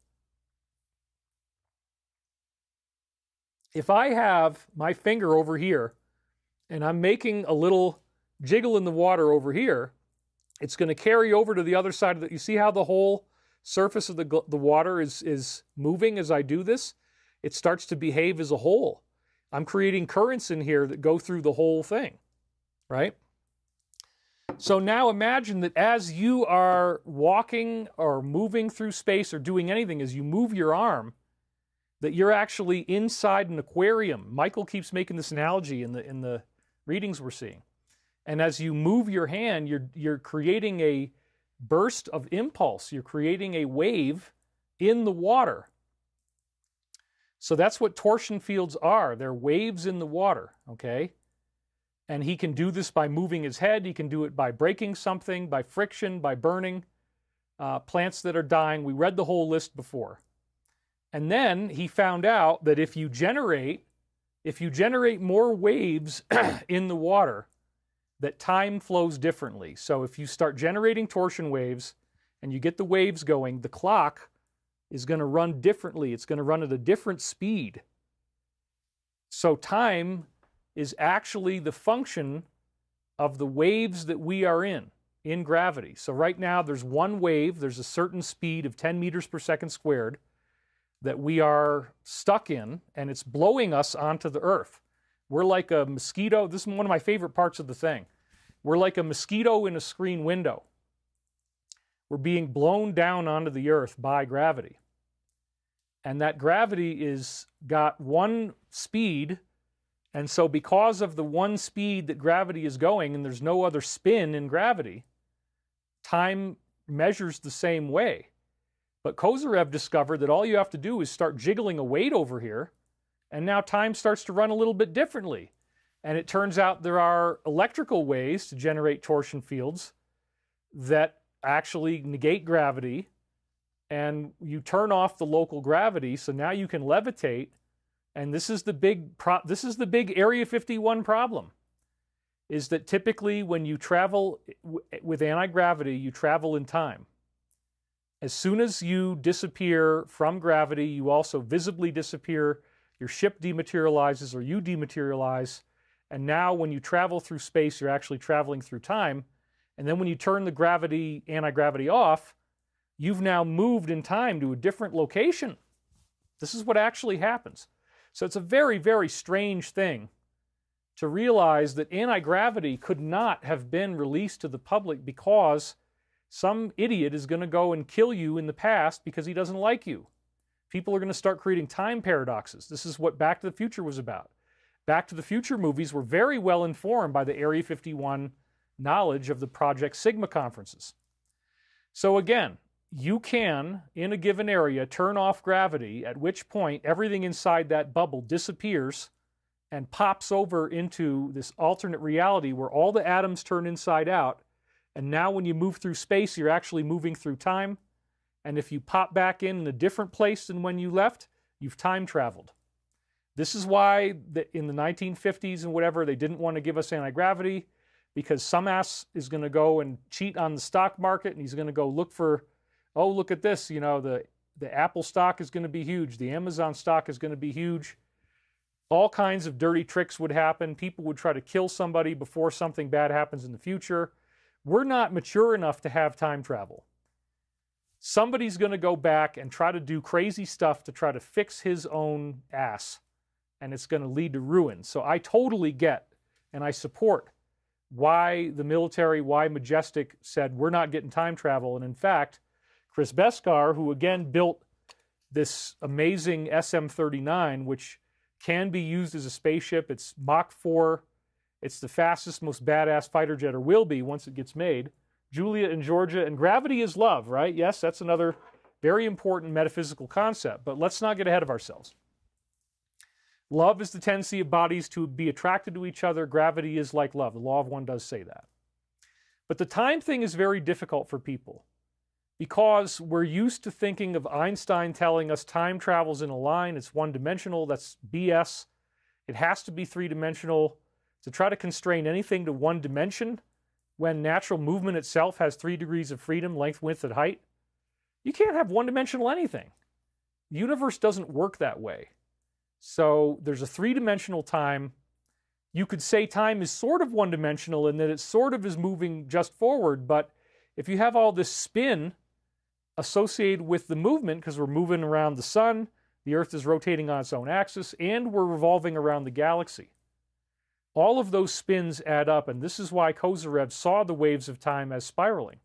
If I have my finger over here and I'm making a little jiggle in the water over here, it's going to carry over to the other side of the... You see how the whole surface of the water is moving as I do this? It starts to behave as a whole. I'm creating currents in here that go through the whole thing, right? So now imagine that as you are walking or moving through space or doing anything, as you move your arm, that you're actually inside an aquarium. Michael keeps making this analogy in the readings we're seeing. And as you move your hand, you're creating a burst of impulse. You're creating a wave in the water. So that's what torsion fields are. They're waves in the water, okay? And he can do this by moving his head. He can do it by breaking something, by friction, by burning plants that are dying. We read the whole list before. And then he found out that if you generate more waves in the water, that time flows differently. So if you start generating torsion waves and you get the waves going, the clock is going to run differently. It's going to run at a different speed. So time is actually the function of the waves that we are in gravity. So right now there's one wave, there's a certain speed of 10 meters per second squared that we are stuck in, and it's blowing us onto the earth. We're like a mosquito. This is one of my favorite parts of the thing. We're like a mosquito in a screen window. We're being blown down onto the earth by gravity. And that gravity is got one speed, and so because of the one speed that gravity is going, and there's no other spin in gravity, time measures the same way. But Kozyrev discovered that all you have to do is start jiggling a weight over here, and now time starts to run a little bit differently. And it turns out there are electrical ways to generate torsion fields that actually negate gravity, and you turn off the local gravity, so now you can levitate. And this is the big Area 51 problem, is that typically when you travel with anti-gravity, you travel in time. As soon as you disappear from gravity, you also visibly disappear. Your ship dematerializes or you dematerialize. And now when you travel through space, you're actually traveling through time. And then when you turn the anti-gravity off, you've now moved in time to a different location. This is what actually happens. So it's a very, very strange thing to realize that anti-gravity could not have been released to the public because some idiot is going to go and kill you in the past because he doesn't like you. People are going to start creating time paradoxes. This is what Back to the Future was about. Back to the Future movies were very well informed by the Area 51 knowledge of the Project Sigma conferences. So again, you can, in a given area, turn off gravity, at which point everything inside that bubble disappears and pops over into this alternate reality where all the atoms turn inside out. And now when you move through space, you're actually moving through time. And if you pop back in a different place than when you left, you've time traveled. This is why in the 1950s and whatever, they didn't want to give us anti-gravity, because some ass is going to go and cheat on the stock market, and he's going to go look for, oh, look at this, you know, the Apple stock is going to be huge, the Amazon stock is going to be huge. All kinds of dirty tricks would happen. People would try to kill somebody before something bad happens in the future. We're not mature enough to have time travel. somebody's going to go back and try to do crazy stuff to try to fix his own ass, and it's going to lead to ruin. So I totally get and I support why the military, why Majestic said we're not getting time travel. And in fact, Chris Beskar, who again built this amazing SM-39, which can be used as a spaceship. It's Mach 4. It's the fastest, most badass fighter jet, or will be once it gets made. Julia and Georgia, and gravity is love, right? Yes, that's another very important metaphysical concept, but let's not get ahead of ourselves. Love is the tendency of bodies to be attracted to each other. Gravity is like love. The law of one does say that. But the time thing is very difficult for people because we're used to thinking of Einstein telling us time travels in a line. It's one-dimensional. That's BS. It has to be three-dimensional. To try to constrain anything to one dimension when natural movement itself has 3 degrees of freedom, length, width, and height, you can't have one-dimensional anything. The universe doesn't work that way. So there's a three-dimensional time. You could say time is sort of one-dimensional in that it sort of is moving just forward, but if you have all this spin associated with the movement, because we're moving around the sun, the Earth is rotating on its own axis, and we're revolving around the galaxy. All of those spins add up, and this is why Kozyrev saw the waves of time as spiraling.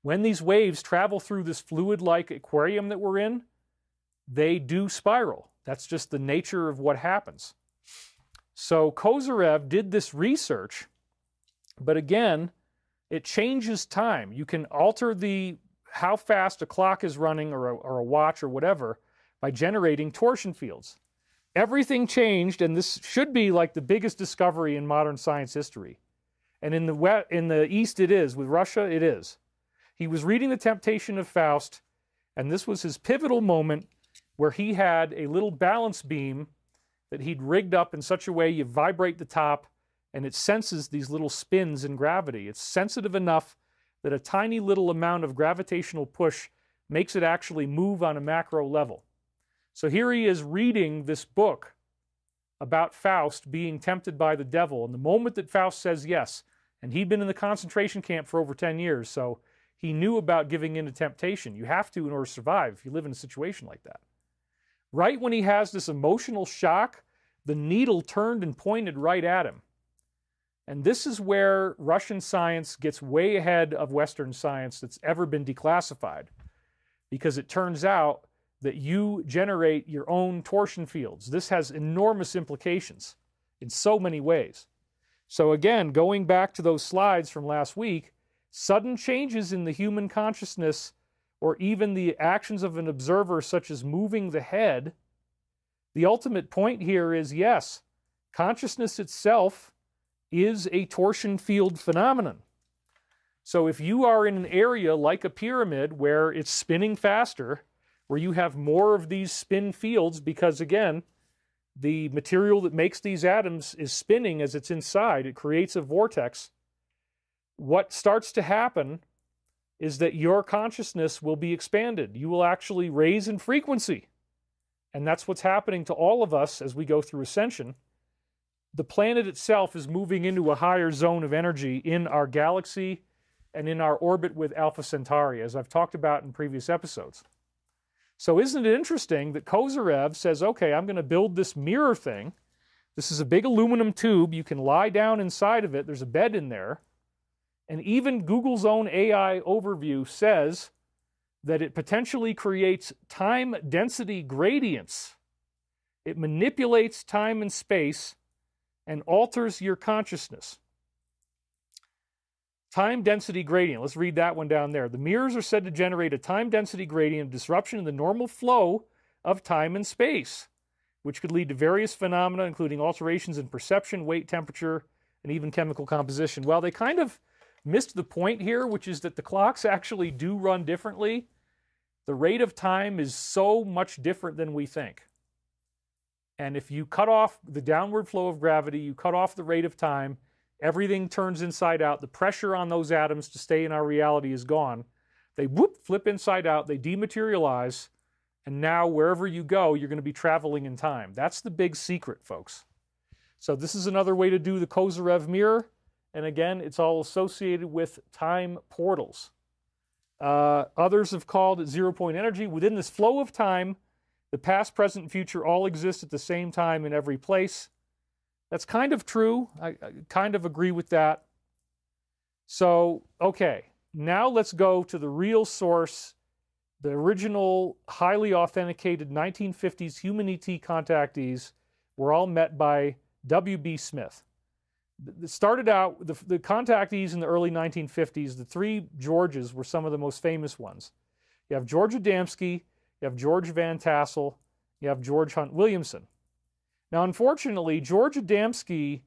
When these waves travel through this fluid-like aquarium that we're in, they do spiral. That's just the nature of what happens. So Kozyrev did this research, but again, it changes time. You can alter how fast a clock is running or a watch or whatever by generating torsion fields. Everything changed, and this should be like the biggest discovery in modern science history. And in the East it is. With Russia, it is. He was reading The Temptation of Faust, and this was his pivotal moment where he had a little balance beam that he'd rigged up in such a way you vibrate the top, and it senses these little spins in gravity. It's sensitive enough that a tiny little amount of gravitational push makes it actually move on a macro level. So here he is reading this book about Faust being tempted by the devil. And the moment that Faust says yes, and he'd been in the concentration camp for over 10 years, so he knew about giving in to temptation. You have to in order to survive if you live in a situation like that. Right when he has this emotional shock, the needle turned and pointed right at him. And this is where Russian science gets way ahead of Western science that's ever been declassified. Because it turns out that you generate your own torsion fields. This has enormous implications in so many ways. So again, going back to those slides from last week, sudden changes in the human consciousness or even the actions of an observer such as moving the head, the ultimate point here is yes, consciousness itself is a torsion field phenomenon. So if you are in an area like a pyramid where it's spinning faster, where you have more of these spin fields because, again, the material that makes these atoms is spinning as it's inside. It creates a vortex. What starts to happen is that your consciousness will be expanded. You will actually raise in frequency. And that's what's happening to all of us as we go through ascension. The planet itself is moving into a higher zone of energy in our galaxy and in our orbit with Alpha Centauri, as I've talked about in previous episodes. So isn't it interesting that Kozyrev says, okay, I'm going to build this mirror thing. This is a big aluminum tube. You can lie down inside of it. There's a bed in there. And even Google's own AI overview says that it potentially creates time density gradients. It manipulates time and space and alters your consciousness. Time density gradient. Let's read that one down there. The mirrors are said to generate a time density gradient of disruption in the normal flow of time and space, which could lead to various phenomena, including alterations in perception, weight, temperature, and even chemical composition. Well, they kind of missed the point here, which is that the clocks actually do run differently. The rate of time is so much different than we think. And if you cut off the downward flow of gravity, you cut off the rate of time, everything turns inside out. The pressure on those atoms to stay in our reality is gone. They flip inside out, they dematerialize, and now wherever you go, you're going to be traveling in time. That's the big secret, folks. So this is another way to do the Kozyrev mirror. And again, it's all associated with time portals. Others have called it zero-point energy. Within this flow of time, the past, present, and future all exist at the same time in every place. That's kind of true. I kind of agree with that. So, okay, now let's go to the real source, the original, highly authenticated 1950s human ET contactees were all met by W.B. Smith. It started out, the contactees in the early 1950s, the three Georges were some of the most famous ones. You have George Adamski, you have George Van Tassel, you have George Hunt Williamson. Now, unfortunately, George Adamski,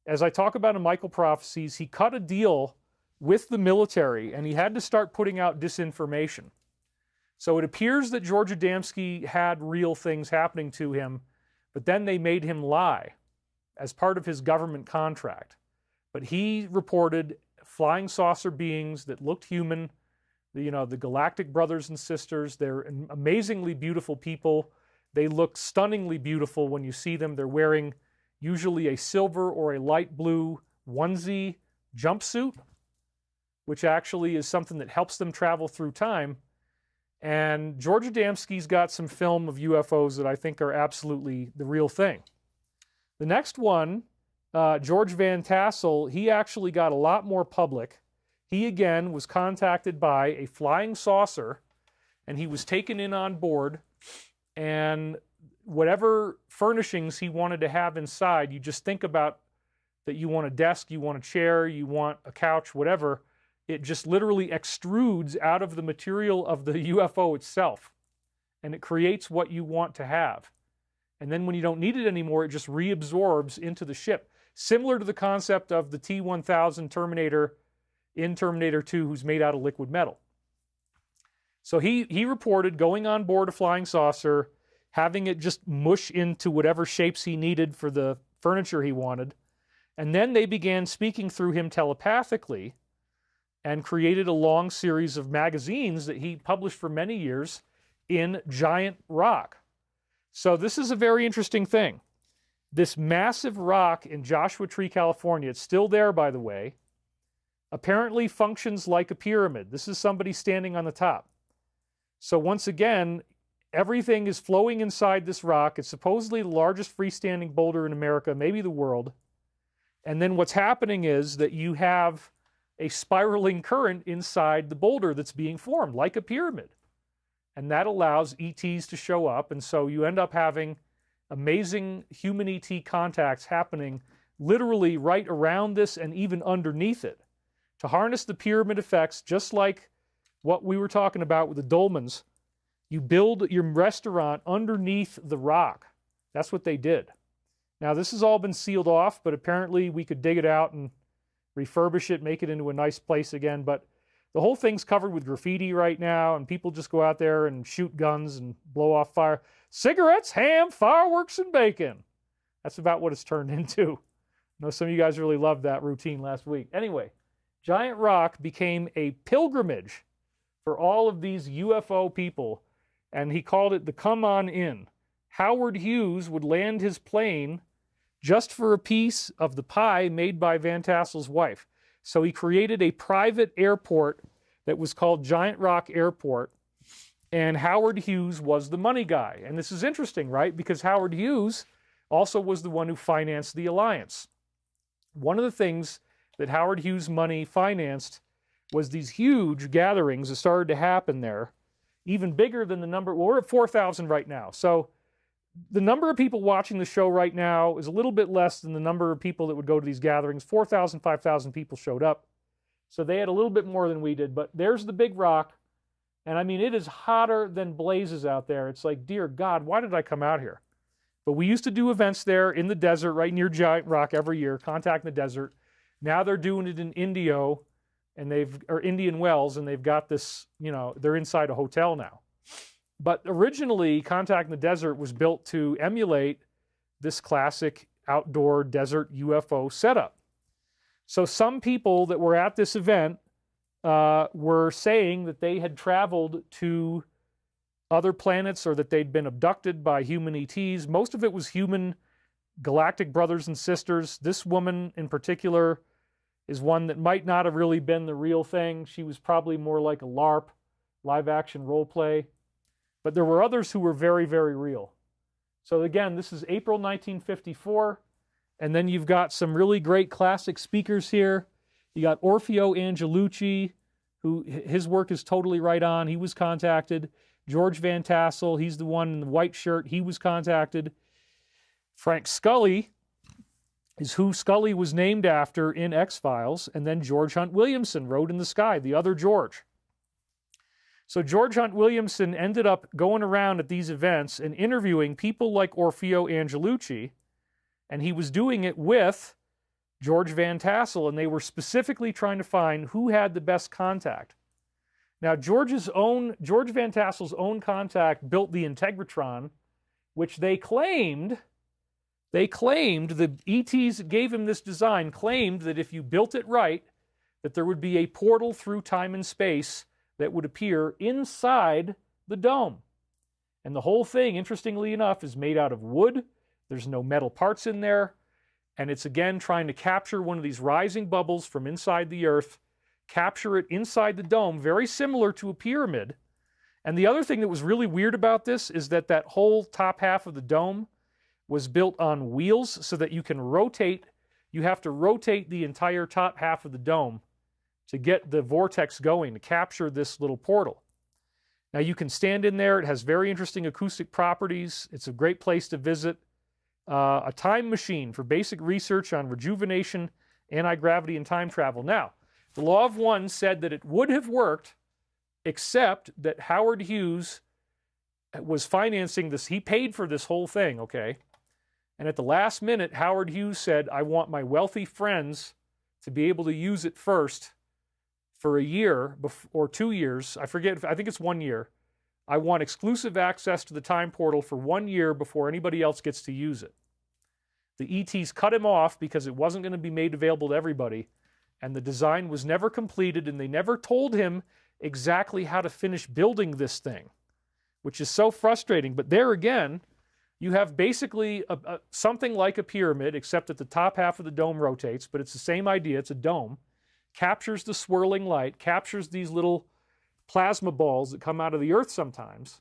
as I talk about in Michael Prophecies, he cut a deal with the military and he had to start putting out disinformation. So it appears that George Adamski had real things happening to him, but then they made him lie as part of his government contract. But he reported flying saucer beings that looked human, the galactic brothers and sisters. They're amazingly beautiful people. They look stunningly beautiful when you see them. They're wearing usually a silver or a light blue onesie jumpsuit, which actually is something that helps them travel through time. And George Adamski's got some film of UFOs that I think are absolutely the real thing. The next one, George Van Tassel, he actually got a lot more public. He, again, was contacted by a flying saucer, and he was taken in on board, and whatever furnishings he wanted to have inside, you just think about that you want a desk, you want a chair, you want a couch, whatever, it just literally extrudes out of the material of the UFO itself, and it creates what you want to have. And then when you don't need it anymore, it just reabsorbs into the ship. Similar to the concept of the T-1000 Terminator in Terminator 2, who's made out of liquid metal. So he reported going on board a flying saucer, having it just mush into whatever shapes he needed for the furniture he wanted. And then they began speaking through him telepathically and created a long series of magazines that he published for many years in giant rock. So this is a very interesting thing. This massive rock in Joshua Tree, California, it's still there, by the way, apparently functions like a pyramid. This is somebody standing on the top. So once again, everything is flowing inside this rock. It's supposedly the largest freestanding boulder in America, maybe the world. And then what's happening is that you have a spiraling current inside the boulder that's being formed, like a pyramid. And that allows ETs to show up, and so you end up having amazing human ET contacts happening literally right around this and even underneath it. To harness the pyramid effects, just like what we were talking about with the dolmens, you build your restaurant underneath the rock. That's what they did. Now, this has all been sealed off, but apparently we could dig it out and refurbish it, make it into a nice place again, but the whole thing's covered with graffiti right now, and people just go out there and shoot guns and blow off fire. Cigarettes, ham, fireworks, and bacon. That's about what it's turned into. I know some of you guys really loved that routine last week. Anyway, Giant Rock became a pilgrimage for all of these UFO people, and he called it the Come On In. Howard Hughes would land his plane just for a piece of the pie made by Van Tassel's wife. So he created a private airport that was called Giant Rock Airport, and Howard Hughes was the money guy. And this is interesting, right? Because Howard Hughes also was the one who financed the alliance. One of the things that Howard Hughes' money financed was these huge gatherings that started to happen there, even bigger than the number. Well, we're at 4,000 right now. So the number of people watching the show right now is a little bit less than the number of people that would go to these gatherings. 4,000, 5,000 people showed up. So they had a little bit more than we did. But there's the big rock. And I mean, it is hotter than blazes out there. It's like, dear God, why did I come out here? But we used to do events there in the desert, right near Giant Rock every year, Contact in the Desert. Now they're doing it in Indio, or Indian Wells, and they've got this, they're inside a hotel now. But originally, Contact in the Desert was built to emulate this classic outdoor desert UFO setup. So some people that were at this event were saying that they had traveled to other planets or that they'd been abducted by human ETs. Most of it was human galactic brothers and sisters. This woman in particular is one that might not have really been the real thing. She was probably more like a LARP, live action role play. But there were others who were very, very real. So again, this is April 1954. And then you've got some really great classic speakers here. You got Orfeo Angelucci, who his work is totally right on. He was contacted. George Van Tassel, he's the one in the white shirt. He was contacted. Frank Scully is who Scully was named after in X-Files. And then George Hunt Williamson, Road in the Sky, the other George. So George Hunt Williamson ended up going around at these events and interviewing people like Orfeo Angelucci, and he was doing it with George Van Tassel, and they were specifically trying to find who had the best contact. Now, George Van Tassel's own contact built the Integratron, which they claimed, the ETs that gave him this design claimed that if you built it right, that there would be a portal through time and space that would appear inside the dome. And the whole thing, interestingly enough, is made out of wood. There's no metal parts in there. And it's, again, trying to capture one of these rising bubbles from inside the Earth, capture it inside the dome, very similar to a pyramid. And the other thing that was really weird about this is that that whole top half of the dome was built on wheels so that you can rotate. You have to rotate the entire top half of the dome to get the vortex going, to capture this little portal. Now you can stand in there. It has very interesting acoustic properties. It's a great place to visit. A time machine for basic research on rejuvenation, anti-gravity, and time travel. Now, the Law of One said that it would have worked, except that Howard Hughes was financing this. He paid for this whole thing, okay? And at the last minute, Howard Hughes said, I want my wealthy friends to be able to use it first for a year or 2 years. I forget, I think it's 1 year. I want exclusive access to the time portal for 1 year before anybody else gets to use it. The ETs cut him off because it wasn't going to be made available to everybody, and the design was never completed, and they never told him exactly how to finish building this thing, which is so frustrating. But there again, you have basically something like a pyramid, except that the top half of the dome rotates, but it's the same idea. It's a dome. Captures the swirling light, captures these little plasma balls that come out of the Earth sometimes.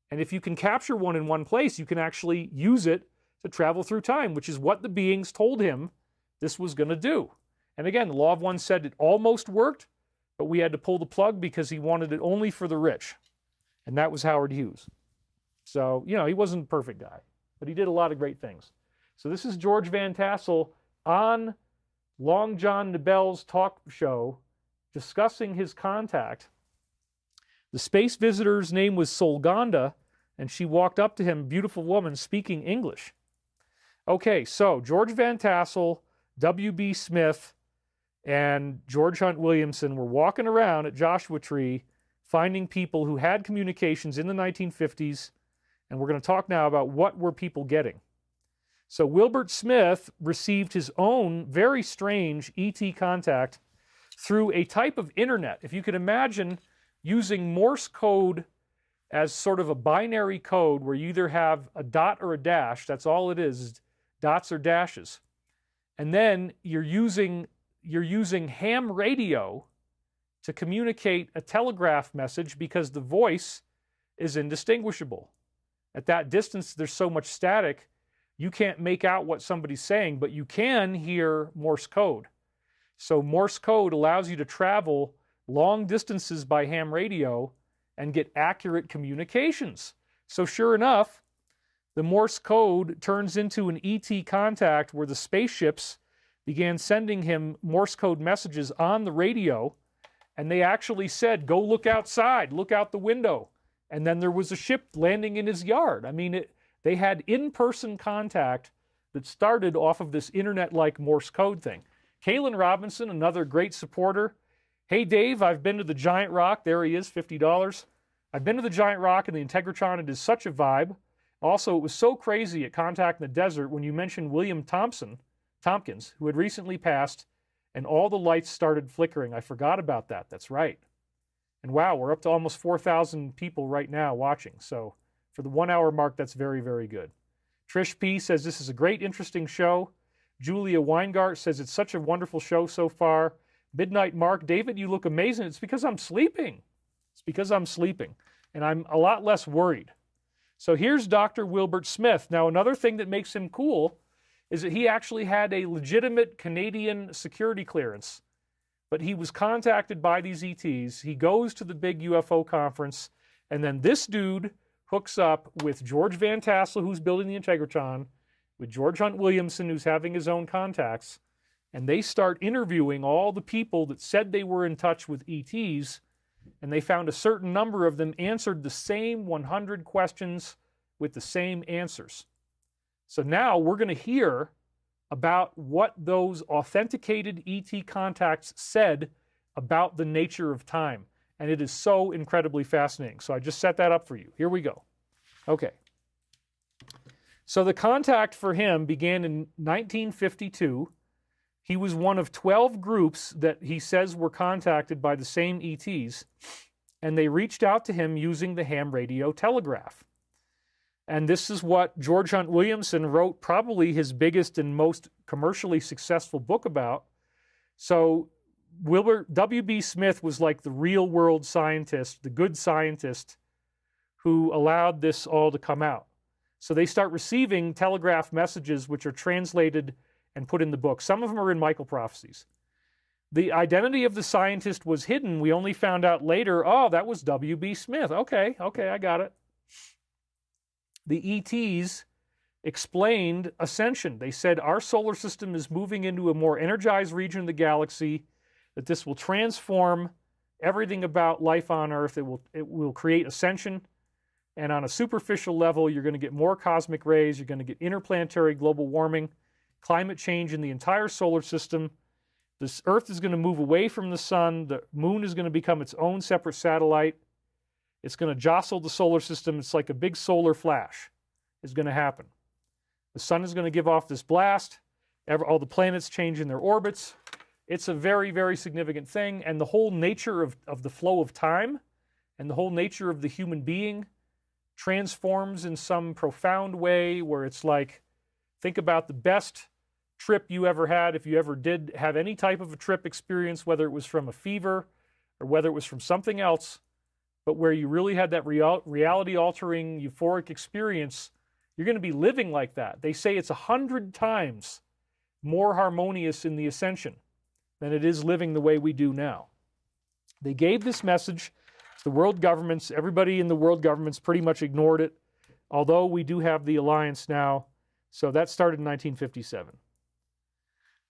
And if you can capture one in one place, you can actually use it to travel through time, which is what the beings told him this was going to do. And again, the Law of One said it almost worked, but we had to pull the plug because he wanted it only for the rich. And that was Howard Hughes. So, you know, he wasn't a perfect guy, but he did a lot of great things. So this is George Van Tassel on Long John Nebel's talk show discussing his contact. The space visitor's name was Solganda, and she walked up to him, beautiful woman, speaking English. Okay, so George Van Tassel, W.B. Smith, and George Hunt Williamson were walking around at Joshua Tree finding people who had communications in the 1950s, and we're going to talk now about what were people getting. So Wilbert Smith received his own very strange ET contact through a type of internet. If you could imagine using Morse code as sort of a binary code where you either have a dot or a dash, that's all it is dots or dashes. And then you're using ham radio to communicate a telegraph message because the voice is indistinguishable. At that distance, there's so much static, you can't make out what somebody's saying, but you can hear Morse code. So Morse code allows you to travel long distances by ham radio and get accurate communications. So sure enough, the Morse code turns into an ET contact where the spaceships began sending him Morse code messages on the radio, and they actually said, go look outside, look out the window. And then there was a ship landing in his yard. I mean, they had in-person contact that started off of this internet-like Morse code thing. Kalen Robinson, another great supporter. Hey, Dave, I've been to the Giant Rock. There he is, $50. I've been to the Giant Rock and the Integratron. It is such a vibe. Also, it was so crazy at Contact in the Desert when you mentioned William Tompkins, who had recently passed, and all the lights started flickering. I forgot about that. That's right. And wow, we're up to almost 4,000 people right now watching. So for the 1 hour mark, that's very, very good. Trish P says, this is a great, interesting show. Julia Weingart says, it's such a wonderful show so far. Midnight Mark, David, you look amazing. It's because I'm sleeping. It's because I'm sleeping. And I'm a lot less worried. So here's Dr. Wilbert Smith. Now, another thing that makes him cool is that he actually had a legitimate Canadian security clearance. But he was contacted by these ETs. He goes to the big UFO conference. And then this dude hooks up with George Van Tassel, who's building the Integratron, with George Hunt Williamson, who's having his own contacts. And they start interviewing all the people that said they were in touch with ETs. And they found a certain number of them answered the same 100 questions with the same answers. So now we're going to hear about what those authenticated ET contacts said about the nature of time. And it is so incredibly fascinating. So I just set that up for you. Here we go. Okay. So the contact for him began in 1952. He was one of 12 groups that he says were contacted by the same ETs, and they reached out to him using the ham radio telegraph. And this is what George Hunt Williamson wrote probably his biggest and most commercially successful book about. So Wilbert W.B. Smith was like the real world scientist, the good scientist who allowed this all to come out. So they start receiving telegraph messages which are translated and put in the book. Some of them are in Michael Prophecies. The identity of the scientist was hidden. We only found out later, oh, that was W.B. Smith. Okay, I got it. The ETs explained ascension. They said our solar system is moving into a more energized region of the galaxy, that this will transform everything about life on Earth. It will create ascension. And on a superficial level, you're going to get more cosmic rays. You're going to get interplanetary global warming, climate change in the entire solar system. This Earth is going to move away from the sun. The moon is going to become its own separate satellite. It's going to jostle the solar system. It's like a big solar flash is going to happen. The sun is going to give off this blast. All the planets change in their orbits. It's a very, very significant thing. And the whole nature of the flow of time and the whole nature of the human being transforms in some profound way where it's like, think about the best trip you ever had, if you ever did have any type of a trip experience, whether it was from a fever or whether it was from something else, but where you really had that reality-altering, euphoric experience, you're going to be living like that. They say it's 100 times more harmonious in the ascension than it is living the way we do now. They gave this message to the world governments. Everybody in the world governments pretty much ignored it, although we do have the alliance now. So that started in 1957.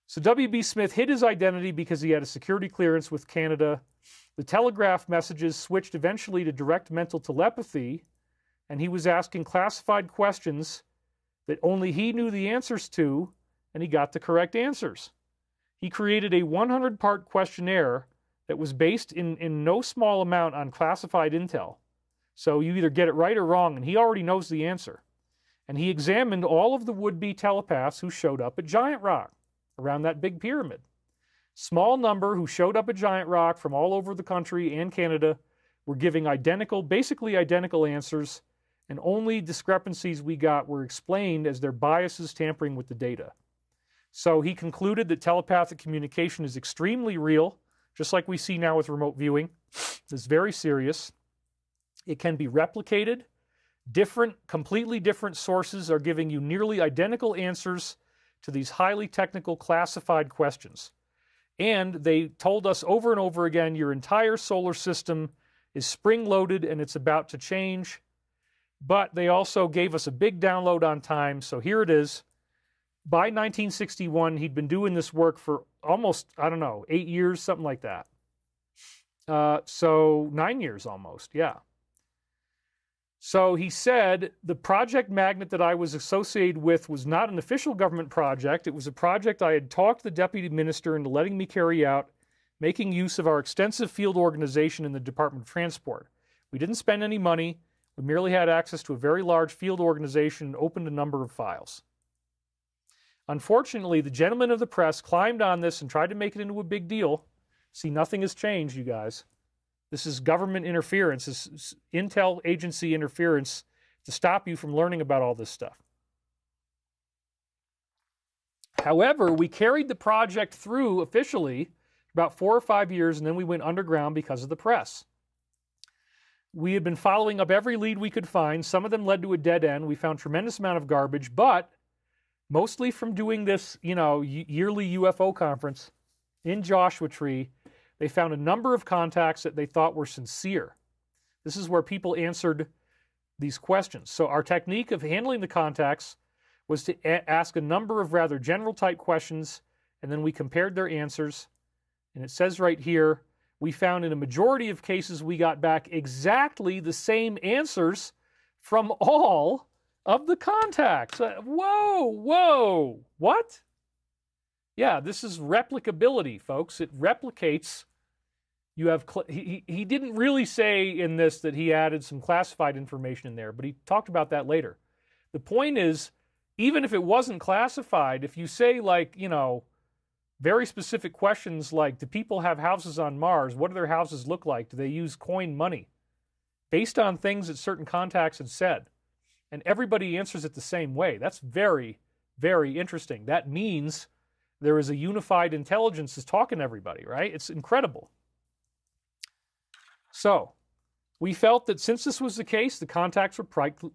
So W.B. Smith hid his identity because he had a security clearance with Canada. The telegraph messages switched eventually to direct mental telepathy, and he was asking classified questions that only he knew the answers to, and he got the correct answers. He created a 100-part questionnaire that was based in no small amount on classified intel. So you either get it right or wrong, and he already knows the answer. And he examined all of the would-be telepaths who showed up at Giant Rock, around that big pyramid. Small number who showed up at Giant Rock from all over the country and Canada were giving basically identical answers, and only discrepancies we got were explained as their biases tampering with the data. So he concluded that telepathic communication is extremely real, just like we see now with remote viewing. It's very serious. It can be replicated. Completely different sources are giving you nearly identical answers to these highly technical classified questions. And they told us over and over again, your entire solar system is spring-loaded and it's about to change. But they also gave us a big download on time. So here it is. By 1961, he'd been doing this work for almost, 8 years, something like that. So 9 years almost, yeah. So he said, the Project Magnet that I was associated with was not an official government project. It was a project I had talked the deputy minister into letting me carry out, making use of our extensive field organization in the Department of Transport. We didn't spend any money. We merely had access to a very large field organization and opened a number of files. Unfortunately, the gentlemen of the press climbed on this and tried to make it into a big deal. See, nothing has changed, you guys. This is government interference. This is intel agency interference to stop you from learning about all this stuff. However, we carried the project through officially about 4 or 5 years, and then we went underground because of the press. We had been following up every lead we could find. Some of them led to a dead end. We found tremendous amount of garbage, but mostly from doing this, yearly UFO conference in Joshua Tree, they found a number of contacts that they thought were sincere. This is where people answered these questions. So our technique of handling the contacts was to ask a number of rather general type questions, and then we compared their answers. And it says right here, we found in a majority of cases we got back exactly the same answers from all of the contacts. Whoa, what? Yeah, this is replicability, folks. It replicates. You have he didn't really say in this that he added some classified information in there, but he talked about that later. The point is, even if it wasn't classified, if you say very specific questions like, do people have houses on Mars? What do their houses look like? Do they use coin money? Based on things that certain contacts had said. And everybody answers it the same way. That's very, very interesting. That means there is a unified intelligence that's talking to everybody, right? It's incredible. So, we felt that since this was the case, the contacts were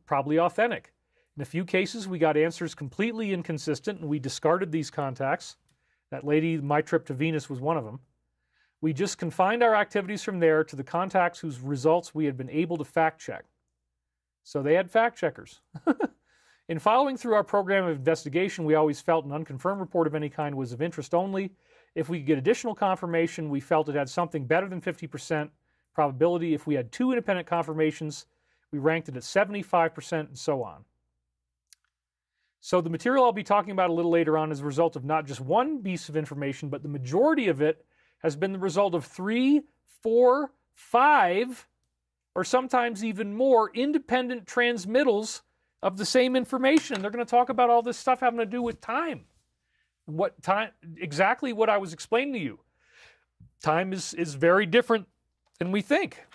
probably authentic. In a few cases, we got answers completely inconsistent, and we discarded these contacts. That lady, my trip to Venus, was one of them. We just confined our activities from there to the contacts whose results we had been able to fact check. So they had fact checkers. In following through our program of investigation, we always felt an unconfirmed report of any kind was of interest only. If we could get additional confirmation, we felt it had something better than 50% probability. If we had 2 independent confirmations, we ranked it at 75% and so on. So the material I'll be talking about a little later on is a result of not just one piece of information, but the majority of it has been the result of 3, 4, 5, or sometimes even more independent transmittals of the same information. They're going to talk about all this stuff having to do with time. Exactly what I was explaining to you. Time is very different than we think.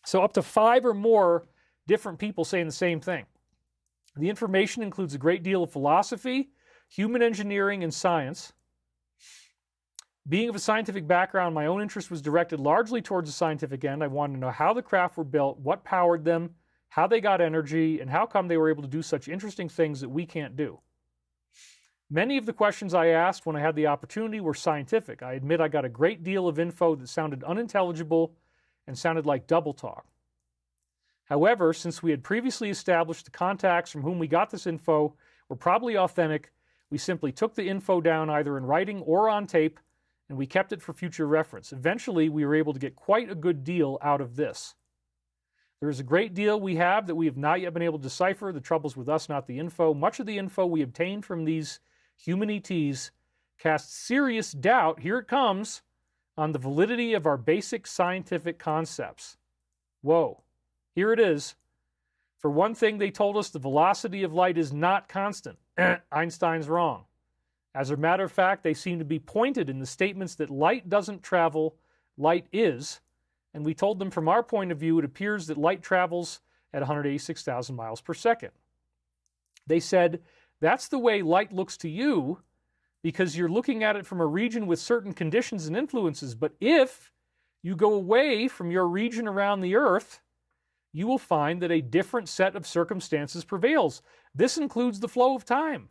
So up to 5 or more different people saying the same thing. The information includes a great deal of philosophy, human engineering, and science. Being of a scientific background, my own interest was directed largely towards the scientific end. I wanted to know how the craft were built, what powered them, how they got energy, and how come they were able to do such interesting things that we can't do. Many of the questions I asked when I had the opportunity were scientific. I admit I got a great deal of info that sounded unintelligible and sounded like double talk. However, since we had previously established the contacts from whom we got this info were probably authentic, we simply took the info down either in writing or on tape, and we kept it for future reference. Eventually, we were able to get quite a good deal out of this. There is a great deal we have that we have not yet been able to decipher. The trouble's with us, not the info. Much of the info we obtained from these human ETs casts serious doubt, here it comes, on the validity of our basic scientific concepts. Whoa. Here it is. For one thing, they told us the velocity of light is not constant. Einstein's wrong. As a matter of fact, they seem to be pointed in the statements that light doesn't travel, light is. And we told them from our point of view, it appears that light travels at 186,000 miles per second. They said, that's the way light looks to you because you're looking at it from a region with certain conditions and influences. But if you go away from your region around the Earth, you will find that a different set of circumstances prevails. This includes the flow of time.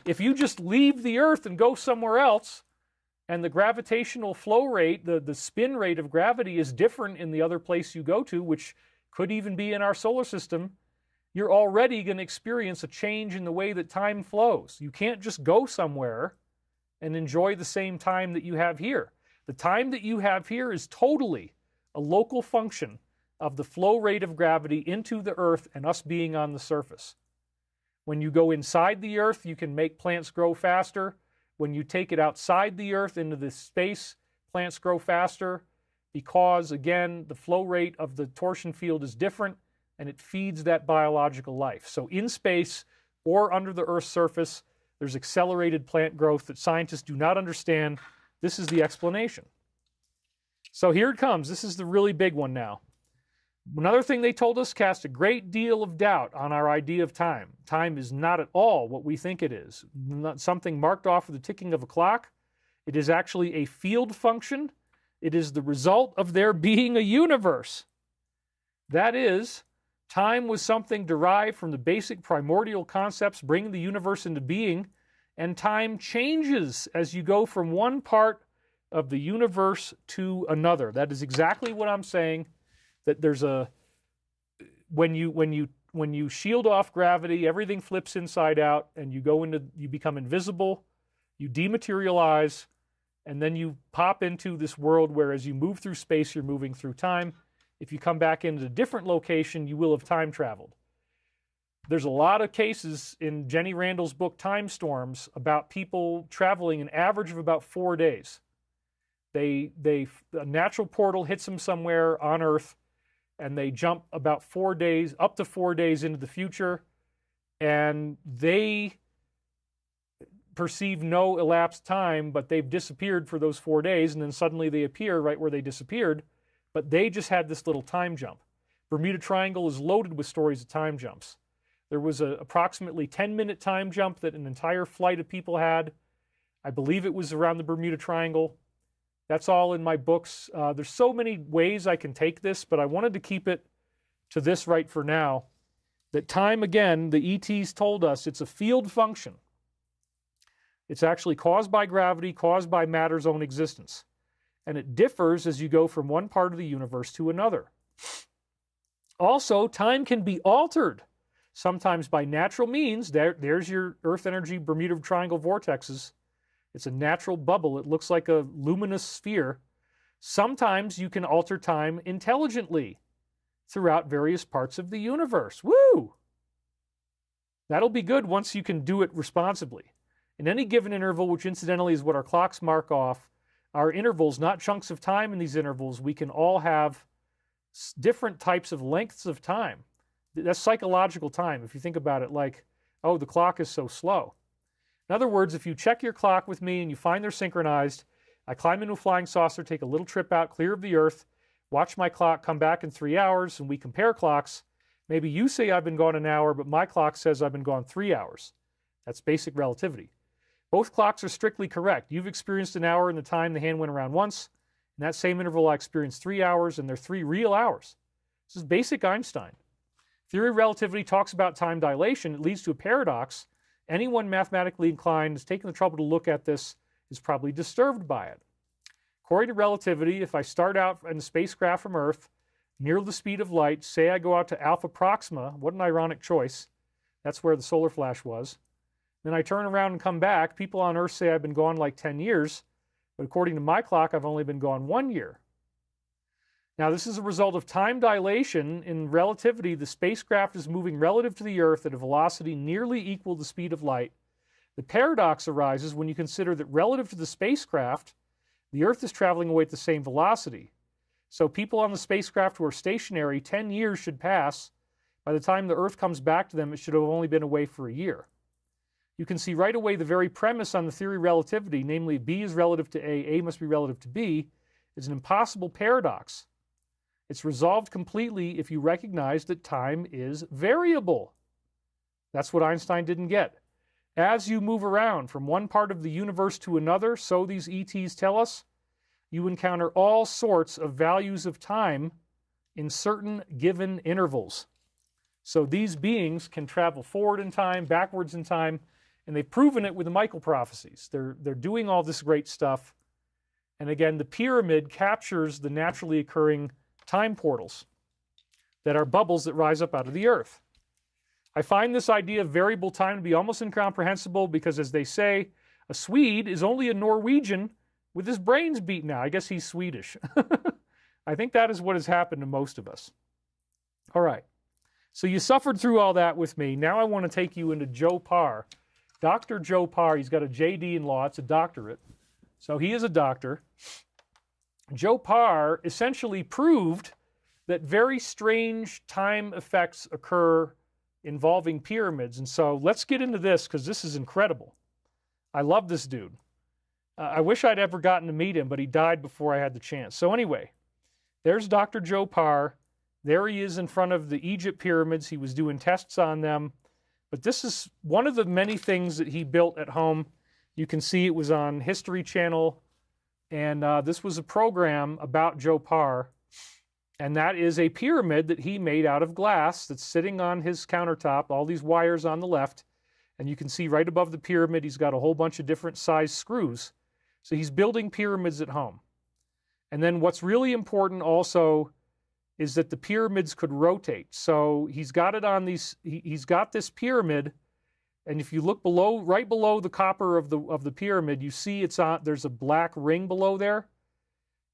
If you just leave the Earth and go somewhere else, and the gravitational flow rate, the spin rate of gravity is different in the other place you go to, which could even be in our solar system, you're already going to experience a change in the way that time flows. You can't just go somewhere and enjoy the same time that you have here. The time that you have here is totally a local function of the flow rate of gravity into the Earth and us being on the surface. When you go inside the Earth, you can make plants grow faster. When you take it outside the Earth into the space, plants grow faster because, again, the flow rate of the torsion field is different and it feeds that biological life. So in space or under the Earth's surface, there's accelerated plant growth that scientists do not understand. This is the explanation. So here it comes. This is the really big one now. Another thing they told us cast a great deal of doubt on our idea of time. Time is not at all what we think it is. Not something marked off with the ticking of a clock. It is actually a field function. It is the result of there being a universe. That is, time was something derived from the basic primordial concepts bringing the universe into being, and time changes as you go from one part of the universe to another. That is exactly what I'm saying. That there's when you shield off gravity, everything flips inside out, and you become invisible, you dematerialize, and then you pop into this world where as you move through space, you're moving through time. If you come back into a different location, you will have time traveled. There's a lot of cases in Jenny Randall's book, Time Storms, about people traveling an average of about 4 days. A natural portal hits them somewhere on Earth, and they jump about 4 days, up to 4 days into the future, and they perceive no elapsed time, but they've disappeared for those 4 days, and then suddenly they appear right where they disappeared, but they just had this little time jump. Bermuda Triangle is loaded with stories of time jumps. There was an approximately 10-minute time jump that an entire flight of people had. I believe it was around the Bermuda Triangle. That's all in my books. There's so many ways I can take this, but I wanted to keep it to this right for now. That time, again, the ETs told us it's a field function. It's actually caused by gravity, caused by matter's own existence. And it differs as you go from one part of the universe to another. Also, time can be altered, sometimes by natural means. There's your Earth energy Bermuda Triangle vortexes. It's a natural bubble. It looks like a luminous sphere. Sometimes you can alter time intelligently throughout various parts of the universe. Woo! That'll be good once you can do it responsibly. In any given interval, which incidentally is what our clocks mark off, our intervals, not chunks of time in these intervals, we can all have different types of lengths of time. That's psychological time. If you think about it like, oh, the clock is so slow. In other words, if you check your clock with me and you find they're synchronized, I climb into a flying saucer, take a little trip out, clear of the Earth, watch my clock, come back in 3 hours, and we compare clocks. Maybe you say I've been gone an hour, but my clock says I've been gone 3 hours. That's basic relativity. Both clocks are strictly correct. You've experienced an hour in the time the hand went around once. In that same interval, I experienced 3 hours, and they're 3 real hours. This is basic Einstein. Theory of relativity talks about time dilation. It leads to a paradox. Anyone mathematically inclined who's taken the trouble to look at this is probably disturbed by it. According to relativity, if I start out in a spacecraft from Earth, near the speed of light, say I go out to Alpha Proxima, what an ironic choice. That's where the solar flash was. Then I turn around and come back. People on Earth say I've been gone like 10 years, but according to my clock, I've only been gone 1 year. Now, this is a result of time dilation. In relativity, the spacecraft is moving relative to the Earth at a velocity nearly equal to the speed of light. The paradox arises when you consider that relative to the spacecraft, the Earth is traveling away at the same velocity. So people on the spacecraft who are stationary, 10 years should pass. By the time the Earth comes back to them, it should have only been away for a year. You can see right away the very premise on the theory of relativity, namely B is relative to A must be relative to B, is an impossible paradox. It's resolved completely if you recognize that time is variable. That's what Einstein didn't get. As you move around from one part of the universe to another, so these ETs tell us, you encounter all sorts of values of time in certain given intervals. So these beings can travel forward in time, backwards in time, and they've proven it with the Michael prophecies. They're doing all this great stuff. And again, the pyramid captures the naturally occurring time portals that are bubbles that rise up out of the Earth. I find this idea of variable time to be almost incomprehensible because, as they say, a Swede is only a Norwegian with his brains beaten out. I guess he's Swedish. I think that is what has happened to most of us. All right. So you suffered through all that with me. Now I want to take you into Joe Parr. Dr. Joe Parr, he's got a JD in law. It's a doctorate. So he is a doctor. Joe Parr essentially proved that very strange time effects occur involving pyramids. And so let's get into this because this is incredible. I love this dude. I wish I'd ever gotten to meet him, but he died before I had the chance. So anyway, there's Dr. Joe Parr. There he is in front of the Egypt pyramids. He was doing tests on them. But this is one of the many things that he built at home. You can see it was on History Channel. And this was a program about Joe Parr. And that is a pyramid that he made out of glass that's sitting on his countertop, all these wires on the left. And you can see right above the pyramid, he's got a whole bunch of different size screws. So he's building pyramids at home. And then what's really important also is that the pyramids could rotate. So he's got it on these, he's got this pyramid, and if you look below, right below the copper of the pyramid, you see it's on, there's a black ring below there.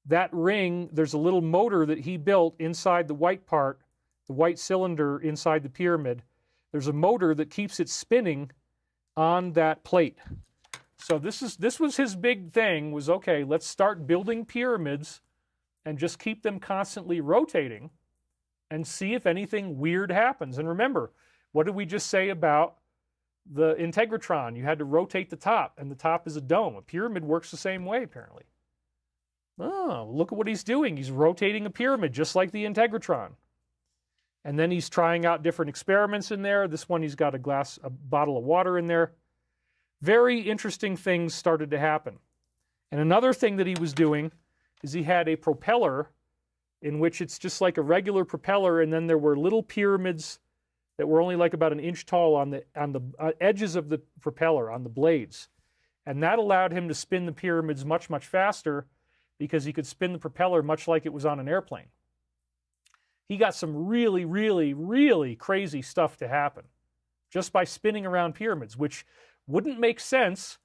That ring, there's a little motor that he built inside the white part, the white cylinder inside the pyramid. There's a motor that keeps it spinning on that plate. So this was his big thing, was okay, let's start building pyramids and just keep them constantly rotating and see if anything weird happens. And remember, what did we just say about the integratron? You had to rotate the top, and the top is a dome. A pyramid works the same way, apparently. Oh, look at what he's doing. He's rotating a pyramid just like the integratron. And then he's trying out different experiments in there. This one, he's got a bottle of water in there. Very interesting things started to happen. And another thing that he was doing is he had a propeller in which it's just like a regular propeller, and then there were little pyramids that were only like about an inch tall on the edges of the propeller, on the blades. And that allowed him to spin the pyramids much, much faster because he could spin the propeller much like it was on an airplane. He got some really, really, really crazy stuff to happen just by spinning around pyramids, which wouldn't make sense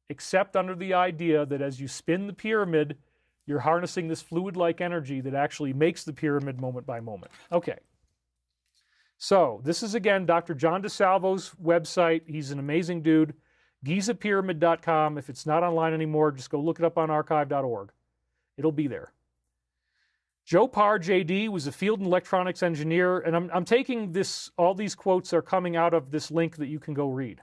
except under the idea that as you spin the pyramid, you're harnessing this fluid-like energy that actually makes the pyramid moment by moment. Okay. So this is, again, Dr. John DeSalvo's website. He's an amazing dude. GizaPyramid.com. If it's not online anymore, just go look it up on archive.org. It'll be there. Joe Parr, JD, was a field and electronics engineer, and I'm taking this, all these quotes are coming out of this link that you can go read.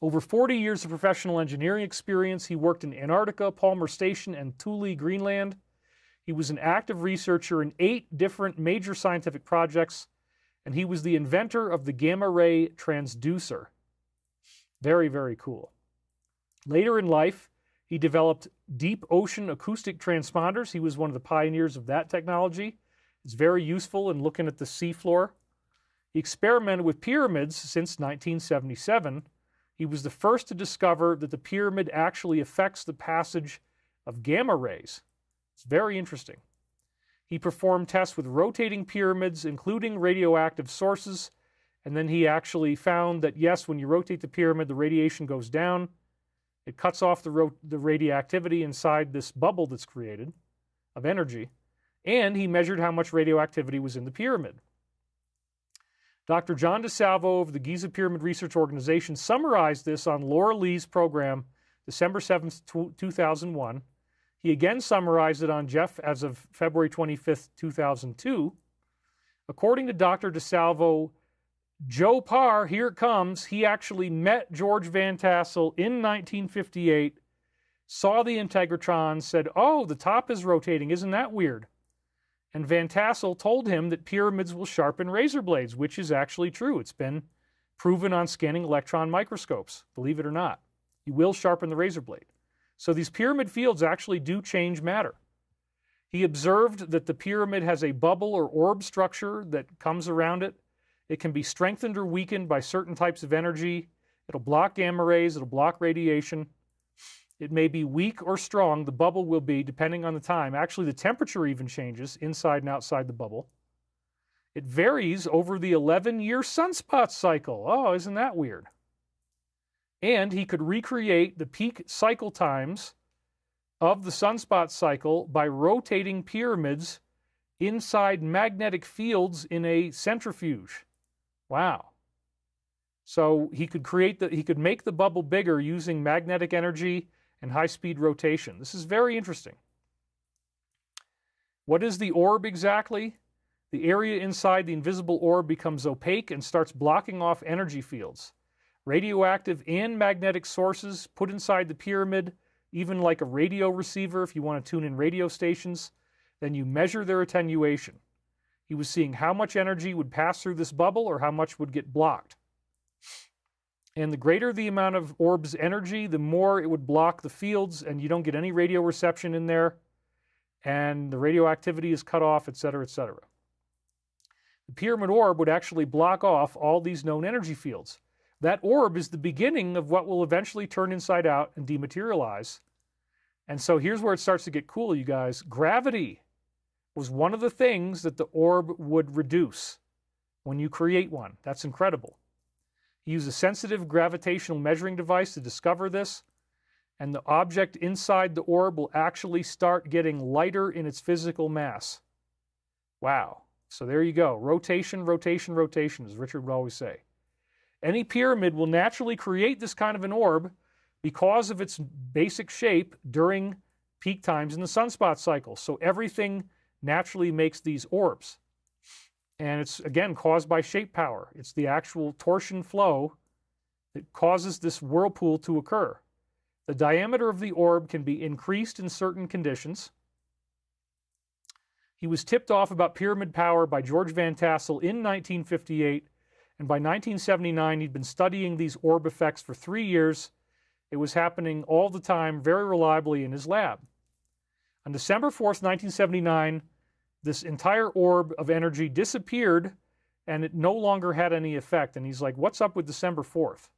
Over 40 years of professional engineering experience, he worked in Antarctica, Palmer Station, and Thule, Greenland. He was an active researcher in 8 different major scientific projects, and he was the inventor of the gamma-ray transducer. Very, very cool. Later in life, he developed deep ocean acoustic transponders. He was one of the pioneers of that technology. It's very useful in looking at the seafloor. He experimented with pyramids since 1977. He was the first to discover that the pyramid actually affects the passage of gamma rays. It's very interesting. He performed tests with rotating pyramids, including radioactive sources, and then he actually found that, yes, when you rotate the pyramid, the radiation goes down. It cuts off the radioactivity inside this bubble that's created of energy, and he measured how much radioactivity was in the pyramid. Dr. John DeSalvo of the Giza Pyramid Research Organization summarized this on Laura Lee's program, December 7th, 2001. He again summarized it on Jeff as of February 25th, 2002. According to Dr. DeSalvo, Joe Parr, here it comes, he actually met George Van Tassel in 1958, saw the integratron, said, oh, the top is rotating, isn't that weird? And Van Tassel told him that pyramids will sharpen razor blades, which is actually true. It's been proven on scanning electron microscopes, believe it or not. You will sharpen the razor blade. So these pyramid fields actually do change matter. He observed that the pyramid has a bubble or orb structure that comes around it. It can be strengthened or weakened by certain types of energy. It'll block gamma rays, it'll block radiation. It may be weak or strong, the bubble will be, depending on the time. Actually, the temperature even changes inside and outside the bubble. It varies over the 11-year sunspot cycle. Oh, isn't that weird? And he could recreate the peak cycle times of the sunspot cycle by rotating pyramids inside magnetic fields in a centrifuge. Wow. So he could make the bubble bigger using magnetic energy and high-speed rotation. This is very interesting. What is the orb exactly? The area inside the invisible orb becomes opaque and starts blocking off energy fields. Radioactive and magnetic sources put inside the pyramid, even like a radio receiver if you want to tune in radio stations, then you measure their attenuation. He was seeing how much energy would pass through this bubble or how much would get blocked. And the greater the amount of orb's energy, the more it would block the fields, and you don't get any radio reception in there, and the radioactivity is cut off, etc., etc. The pyramid orb would actually block off all these known energy fields. That orb is the beginning of what will eventually turn inside out and dematerialize. And so here's where it starts to get cool, you guys. Gravity was one of the things that the orb would reduce when you create one. That's incredible. He used a sensitive gravitational measuring device to discover this, and the object inside the orb will actually start getting lighter in its physical mass. Wow. So there you go. Rotation, rotation, rotation, as Richard would always say. Any pyramid will naturally create this kind of an orb because of its basic shape during peak times in the sunspot cycle. So everything naturally makes these orbs. And it's, again, caused by shape power. It's the actual torsion flow that causes this whirlpool to occur. The diameter of the orb can be increased in certain conditions. He was tipped off about pyramid power by George Van Tassel in 1958, and by 1979 he'd been studying these orb effects for 3 years. It was happening all the time, very reliably in his lab. On December 4th, 1979, this entire orb of energy disappeared, and it no longer had any effect. And he's like, what's up with December 4th?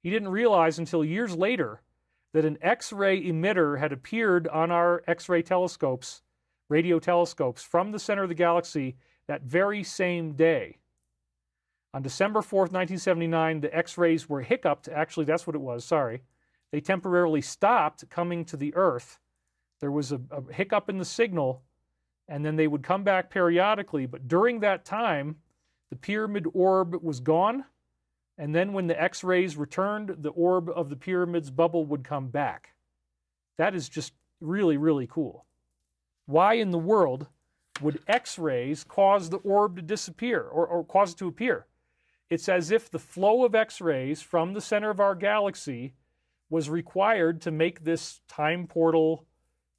He didn't realize until years later that an X-ray emitter had appeared on our X-ray telescopes, radio telescopes, from the center of the galaxy that very same day. On December 4th, 1979, the X-rays were hiccuped. Actually, that's what it was, sorry. They temporarily stopped coming to the Earth. There was a hiccup in the signal, and then they would come back periodically. But during that time, the pyramid orb was gone, and then when the X-rays returned, the orb of the pyramid's bubble would come back. That is just really, really cool. Why in the world would X-rays cause the orb to disappear or cause it to appear? It's as if the flow of X-rays from the center of our galaxy was required to make this time portal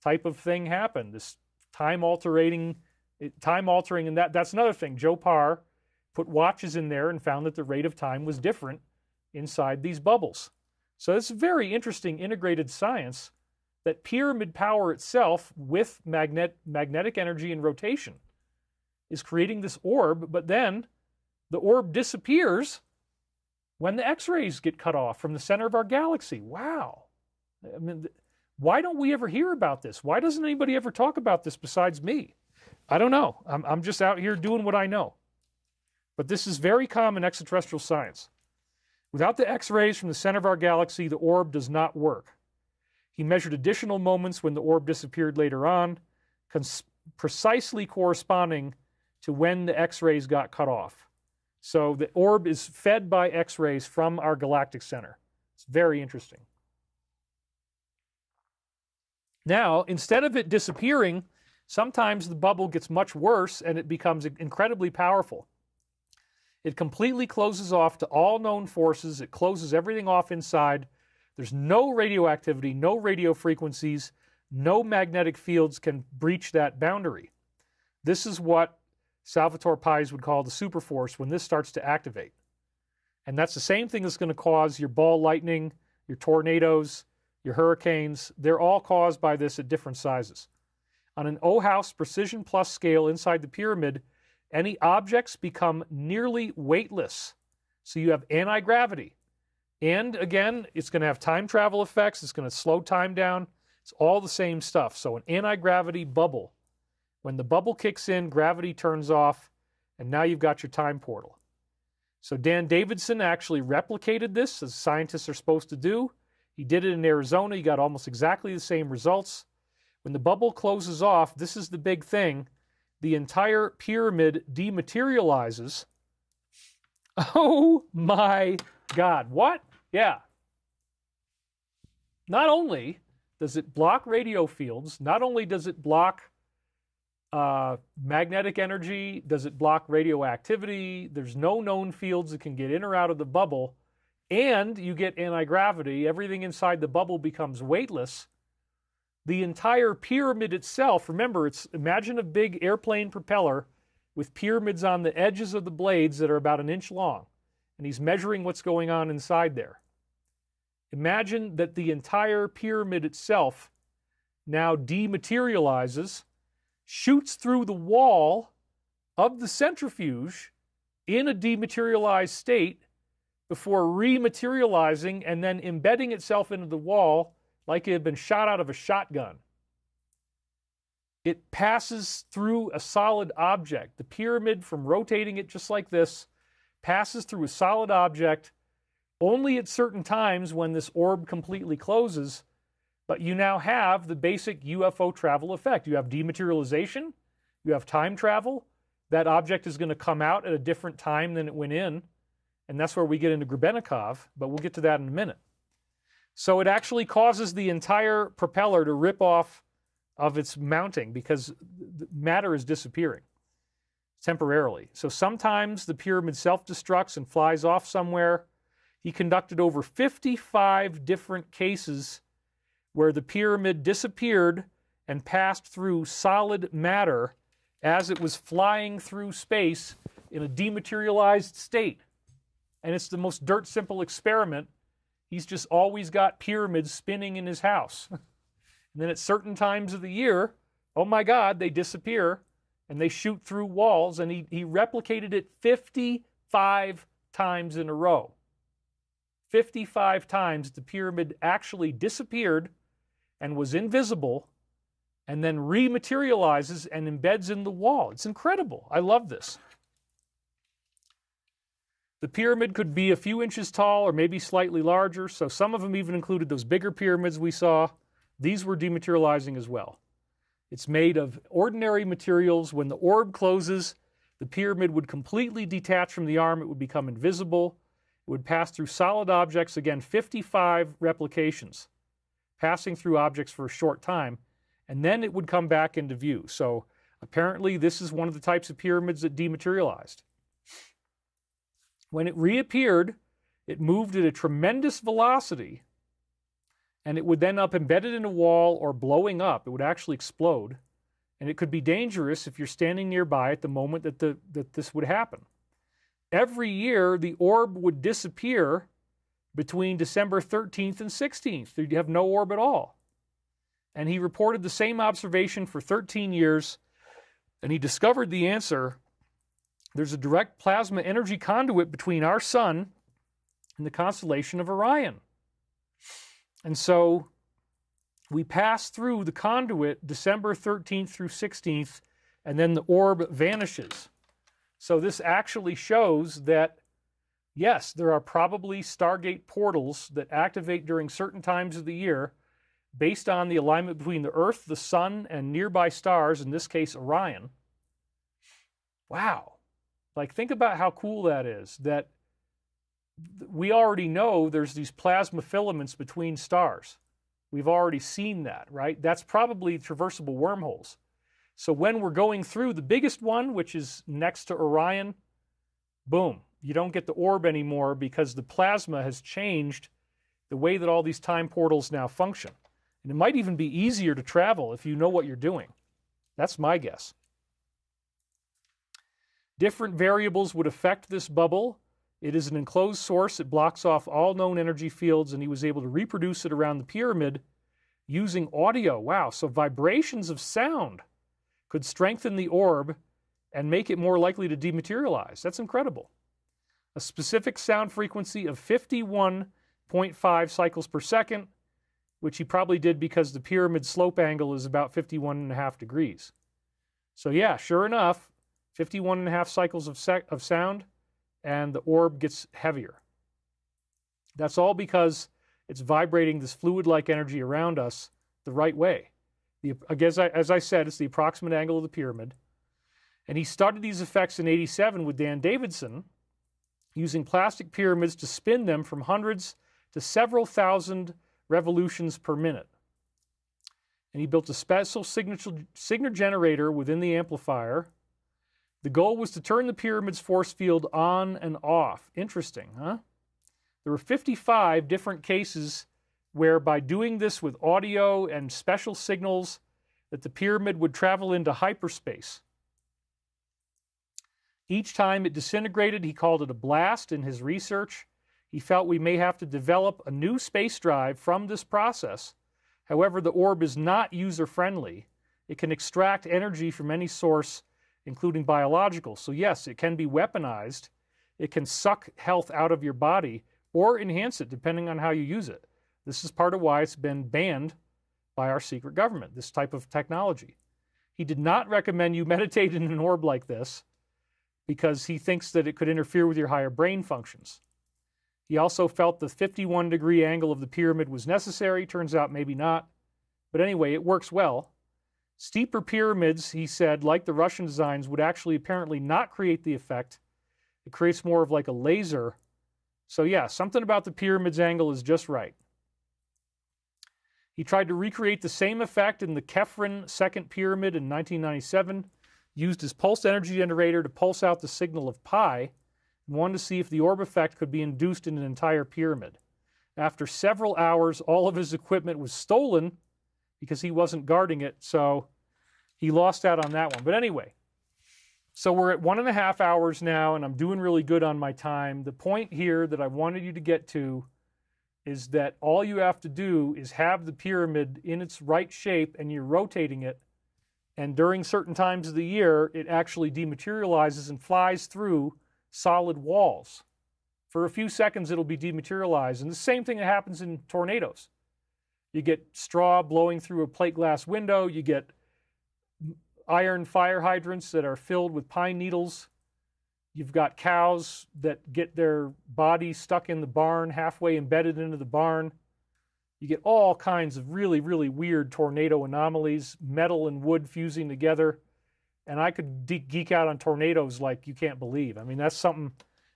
type of thing happen, this time altering, and that's another thing. Joe Parr put watches in there and found that the rate of time was different inside these bubbles. So it's very interesting integrated science that pyramid power itself with magnetic energy and rotation is creating this orb, but then the orb disappears when the X-rays get cut off from the center of our galaxy. Wow. I mean, why don't we ever hear about this? Why doesn't anybody ever talk about this besides me? I don't know. I'm just out here doing what I know. But this is very common extraterrestrial science. Without the X-rays from the center of our galaxy, the orb does not work. He measured additional moments when the orb disappeared later on, precisely corresponding to when the X-rays got cut off. So the orb is fed by X-rays from our galactic center. It's very interesting. Now, instead of it disappearing, sometimes the bubble gets much worse and it becomes incredibly powerful. It completely closes off to all known forces. It closes everything off inside. There's no radioactivity, no radio frequencies, no magnetic fields can breach that boundary. This is what Salvatore Pais would call the superforce when this starts to activate. And that's the same thing that's going to cause your ball lightning, your tornadoes, your hurricanes. They're all caused by this at different sizes. On an O-House Precision Plus scale inside the pyramid, any objects become nearly weightless. So you have anti-gravity. And again, it's going to have time travel effects. It's going to slow time down. It's all the same stuff. So an anti-gravity bubble. When the bubble kicks in, gravity turns off, and now you've got your time portal. So Dan Davidson actually replicated this, as scientists are supposed to do. He did it in Arizona. He got almost exactly the same results. When the bubble closes off, this is the big thing. The entire pyramid dematerializes. Oh my God. What? Yeah. Not only does it block radio fields, not only does it block magnetic energy, does it block radioactivity, there's no known fields that can get in or out of the bubble, and you get anti-gravity, everything inside the bubble becomes weightless. The entire pyramid itself, remember, imagine a big airplane propeller with pyramids on the edges of the blades that are about an inch long, and he's measuring what's going on inside there. Imagine that the entire pyramid itself now dematerializes, shoots through the wall of the centrifuge in a dematerialized state before rematerializing and then embedding itself into the wall like it had been shot out of a shotgun. It passes through a solid object. The pyramid, from rotating it just like this, passes through a solid object only at certain times when this orb completely closes, but you now have the basic UFO travel effect. You have dematerialization, you have time travel. That object is going to come out at a different time than it went in, and that's where we get into Grebennikov, but we'll get to that in a minute. So it actually causes the entire propeller to rip off of its mounting because matter is disappearing temporarily. So sometimes the pyramid self-destructs and flies off somewhere. He conducted over 55 different cases where the pyramid disappeared and passed through solid matter as it was flying through space in a dematerialized state. And it's the most dirt simple experiment. He's just always got pyramids spinning in his house. And then at certain times of the year, oh my God, they disappear and they shoot through walls, and he replicated it 55 times in a row. 55 times the pyramid actually disappeared and was invisible and then rematerializes and embeds in the wall. It's incredible. I love this. The pyramid could be a few inches tall or maybe slightly larger, so some of them even included those bigger pyramids we saw. These were dematerializing as well. It's made of ordinary materials. When the orb closes, the pyramid would completely detach from the arm. It would become invisible. It would pass through solid objects, again, 55 replications, passing through objects for a short time, and then it would come back into view. So apparently this is one of the types of pyramids that dematerialized. When it reappeared, it moved at a tremendous velocity, and it would then up embedded in a wall or blowing up. It would actually explode, and it could be dangerous if you're standing nearby at the moment that this would happen. Every year, the orb would disappear between December 13th and 16th. You'd have no orb at all. And he reported the same observation for 13 years, and he discovered the answer. There's a direct plasma energy conduit between our sun and the constellation of Orion. And so we pass through the conduit December 13th through 16th, and then the orb vanishes. So this actually shows that, yes, there are probably Stargate portals that activate during certain times of the year based on the alignment between the Earth, the Sun, and nearby stars, in this case Orion. Wow. Like, think about how cool that is, that we already know there's these plasma filaments between stars. We've already seen that, right? That's probably traversable wormholes. So when we're going through the biggest one, which is next to Orion, boom, you don't get the orb anymore because the plasma has changed the way that all these time portals now function. And it might even be easier to travel if you know what you're doing. That's my guess. Different variables would affect this bubble. It is an enclosed source. It blocks off all known energy fields, and he was able to reproduce it around the pyramid using audio. Wow, so vibrations of sound could strengthen the orb and make it more likely to dematerialize. That's incredible. A specific sound frequency of 51.5 cycles per second, which he probably did because the pyramid slope angle is about 51.5 degrees. So yeah, sure enough, 51.5 cycles of sound, and the orb gets heavier. That's all because it's vibrating this fluid-like energy around us the right way. As I said, it's the approximate angle of the pyramid. And he studied these effects in '87 with Dan Davidson, using plastic pyramids to spin them from hundreds to several thousand revolutions per minute. And he built a special signal generator within the amplifier. The goal was to turn the pyramid's force field on and off. Interesting, huh? There were 55 different cases where, by doing this with audio and special signals, that the pyramid would travel into hyperspace. Each time it disintegrated, he called it a blast in his research. He felt we may have to develop a new space drive from this process. However, the orb is not user-friendly. It can extract energy from any source, including biological. So yes, it can be weaponized. It can suck health out of your body or enhance it, depending on how you use it. This is part of why it's been banned by our secret government, this type of technology. He did not recommend you meditate in an orb like this because he thinks that it could interfere with your higher brain functions. He also felt the 51-degree angle of the pyramid was necessary. Turns out maybe not. But anyway, it works well. Steeper pyramids, he said, like the Russian designs, would actually apparently not create the effect. It creates more of like a laser. So yeah, something about the pyramid's angle is just right. He tried to recreate the same effect in the Kefren second pyramid in 1997, used his pulse energy generator to pulse out the signal of pi, and wanted to see if the orb effect could be induced in an entire pyramid. After several hours, all of his equipment was stolen because he wasn't guarding it, so he lost out on that one. But anyway, so we're at 1.5 hours now, and I'm doing really good on my time. The point here that I wanted you to get to is that all you have to do is have the pyramid in its right shape, and you're rotating it, and during certain times of the year, it actually dematerializes and flies through solid walls. For a few seconds, it'll be dematerialized. And the same thing that happens in tornadoes. You get straw blowing through a plate glass window. You get iron fire hydrants that are filled with pine needles. You've got cows that get their bodies stuck in the barn, halfway embedded into the barn. You get all kinds of really, really weird tornado anomalies, metal and wood fusing together. And I could geek out on tornadoes like you can't believe. I mean, that's something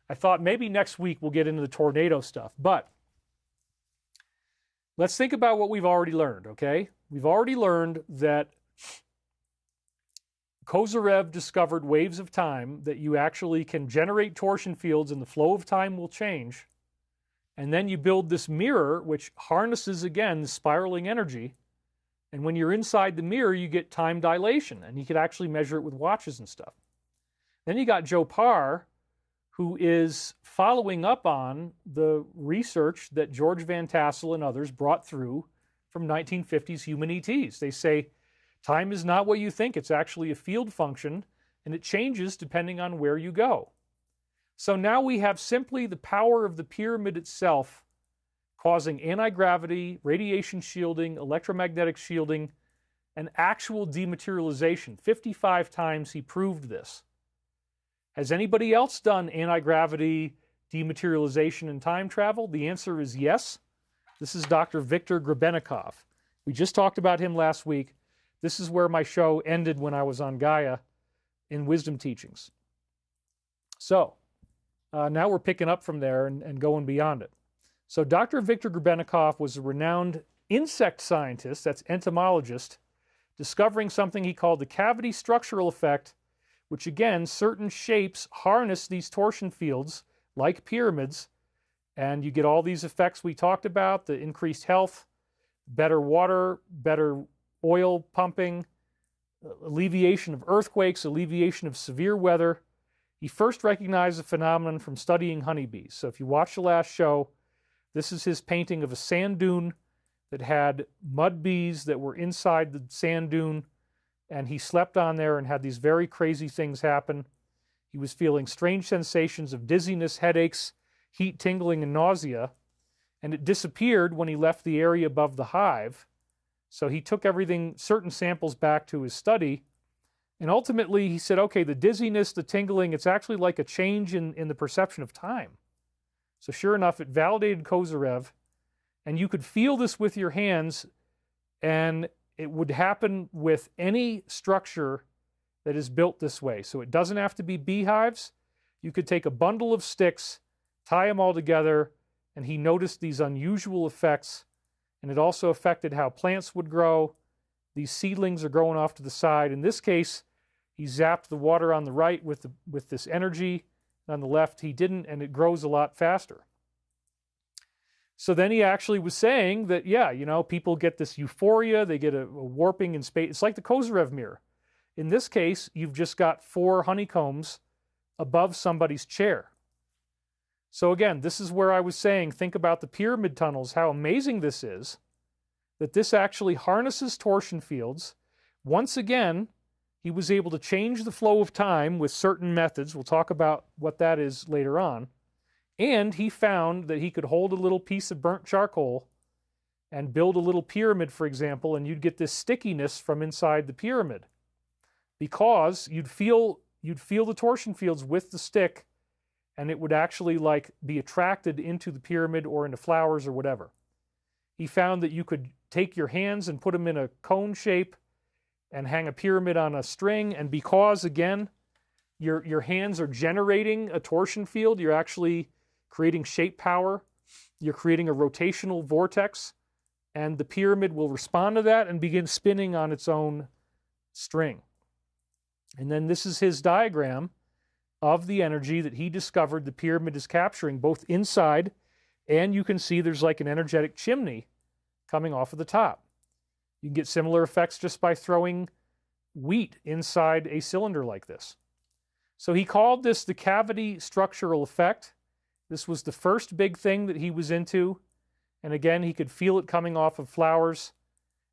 I thought maybe next week we'll get into the tornado stuff. But let's think about what we've already learned, okay? We've already learned that Kozyrev discovered waves of time, that you actually can generate torsion fields and the flow of time will change. And then you build this mirror, which harnesses, again, the spiraling energy. And when you're inside the mirror, you get time dilation, and you could actually measure it with watches and stuff. Then you got Joe Parr, who is following up on the research that George Van Tassel and others brought through from 1950s human ETs. They say time is not what you think. It's actually a field function, and it changes depending on where you go. So now we have simply the power of the pyramid itself causing anti-gravity, radiation shielding, electromagnetic shielding, and actual dematerialization. 55 times he proved this. Has anybody else done anti-gravity, dematerialization, and time travel? The answer is yes. This is Dr. Viktor Grebennikov. We just talked about him last week. This is where my show ended when I was on Gaia in Wisdom Teachings. So, now we're picking up from there and going beyond it. So Dr. Viktor Grebennikov was a renowned insect scientist, that's entomologist, discovering something he called the cavity structural effect, which again, certain shapes harness these torsion fields like pyramids, and you get all these effects we talked about, the increased health, better water, better oil pumping, alleviation of earthquakes, alleviation of severe weather. He first recognized the phenomenon from studying honeybees. So if you watch the last show, this is his painting of a sand dune that had mud bees that were inside the sand dune, and he slept on there and had these very crazy things happen. He was feeling strange sensations of dizziness, headaches, heat, tingling, and nausea, and it disappeared when he left the area above the hive. So he took certain samples back to his study, and ultimately he said, okay, the dizziness, the tingling, it's actually like a change in the perception of time. So sure enough, it validated Kozyrev, and you could feel this with your hands, and it would happen with any structure that is built this way. So it doesn't have to be beehives. You could take a bundle of sticks, tie them all together, and he noticed these unusual effects, and it also affected how plants would grow. These seedlings are growing off to the side. In this case, he zapped the water on the right with this energy. On the left, he didn't, and it grows a lot faster. So then he actually was saying that, yeah, people get this euphoria, they get a warping in space. It's like the Kozyrev mirror. In this case, you've just got 4 honeycombs above somebody's chair. So again, this is where I was saying, think about the pyramid tunnels, how amazing this is, that this actually harnesses torsion fields. Once again, he was able to change the flow of time with certain methods. We'll talk about what that is later on. And he found that he could hold a little piece of burnt charcoal and build a little pyramid, for example, and you'd get this stickiness from inside the pyramid because you'd feel the torsion fields with the stick, and it would actually like be attracted into the pyramid or into flowers or whatever. He found that you could take your hands and put them in a cone shape and hang a pyramid on a string, and because, again, your hands are generating a torsion field, you're actually creating shape power, you're creating a rotational vortex, and the pyramid will respond to that and begin spinning on its own string. And then this is his diagram of the energy that he discovered the pyramid is capturing, both inside, and you can see there's like an energetic chimney coming off of the top. You can get similar effects just by throwing wheat inside a cylinder like this. So he called this the cavity structural effect. This was the first big thing that he was into. And again, he could feel it coming off of flowers.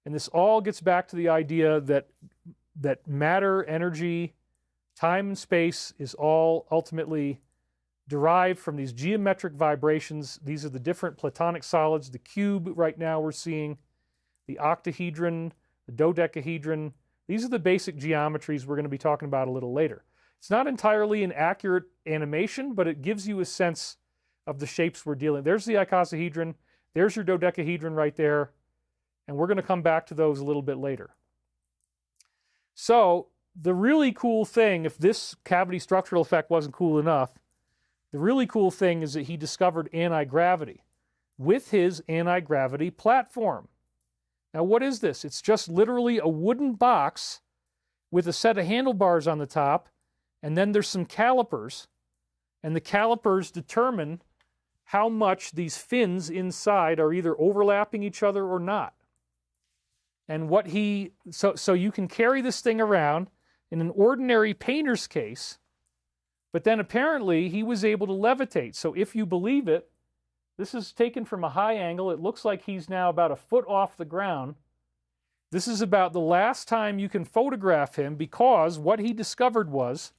And this all gets back to the idea that matter, energy, time and space is all ultimately derived from these geometric vibrations. These are the different platonic solids. The cube right now we're seeing, the octahedron, the dodecahedron. These are the basic geometries we're going to be talking about a little later. It's not entirely an accurate animation, but it gives you a sense of the shapes we're dealing. There's the icosahedron. There's your dodecahedron right there. And we're going to come back to those a little bit later. So the really cool thing, if this cavity structural effect wasn't cool enough, the really cool thing is that he discovered anti-gravity with his anti-gravity platform. Now what is this? It's just literally a wooden box with a set of handlebars on the top, and then there's some calipers, and the calipers determine how much these fins inside are either overlapping each other or not. And so you can carry this thing around in an ordinary painter's case, but then apparently he was able to levitate. So if you believe it, this is taken from a high angle. It looks like he's now about a foot off the ground. This is about the last time you can photograph him, because what he discovered was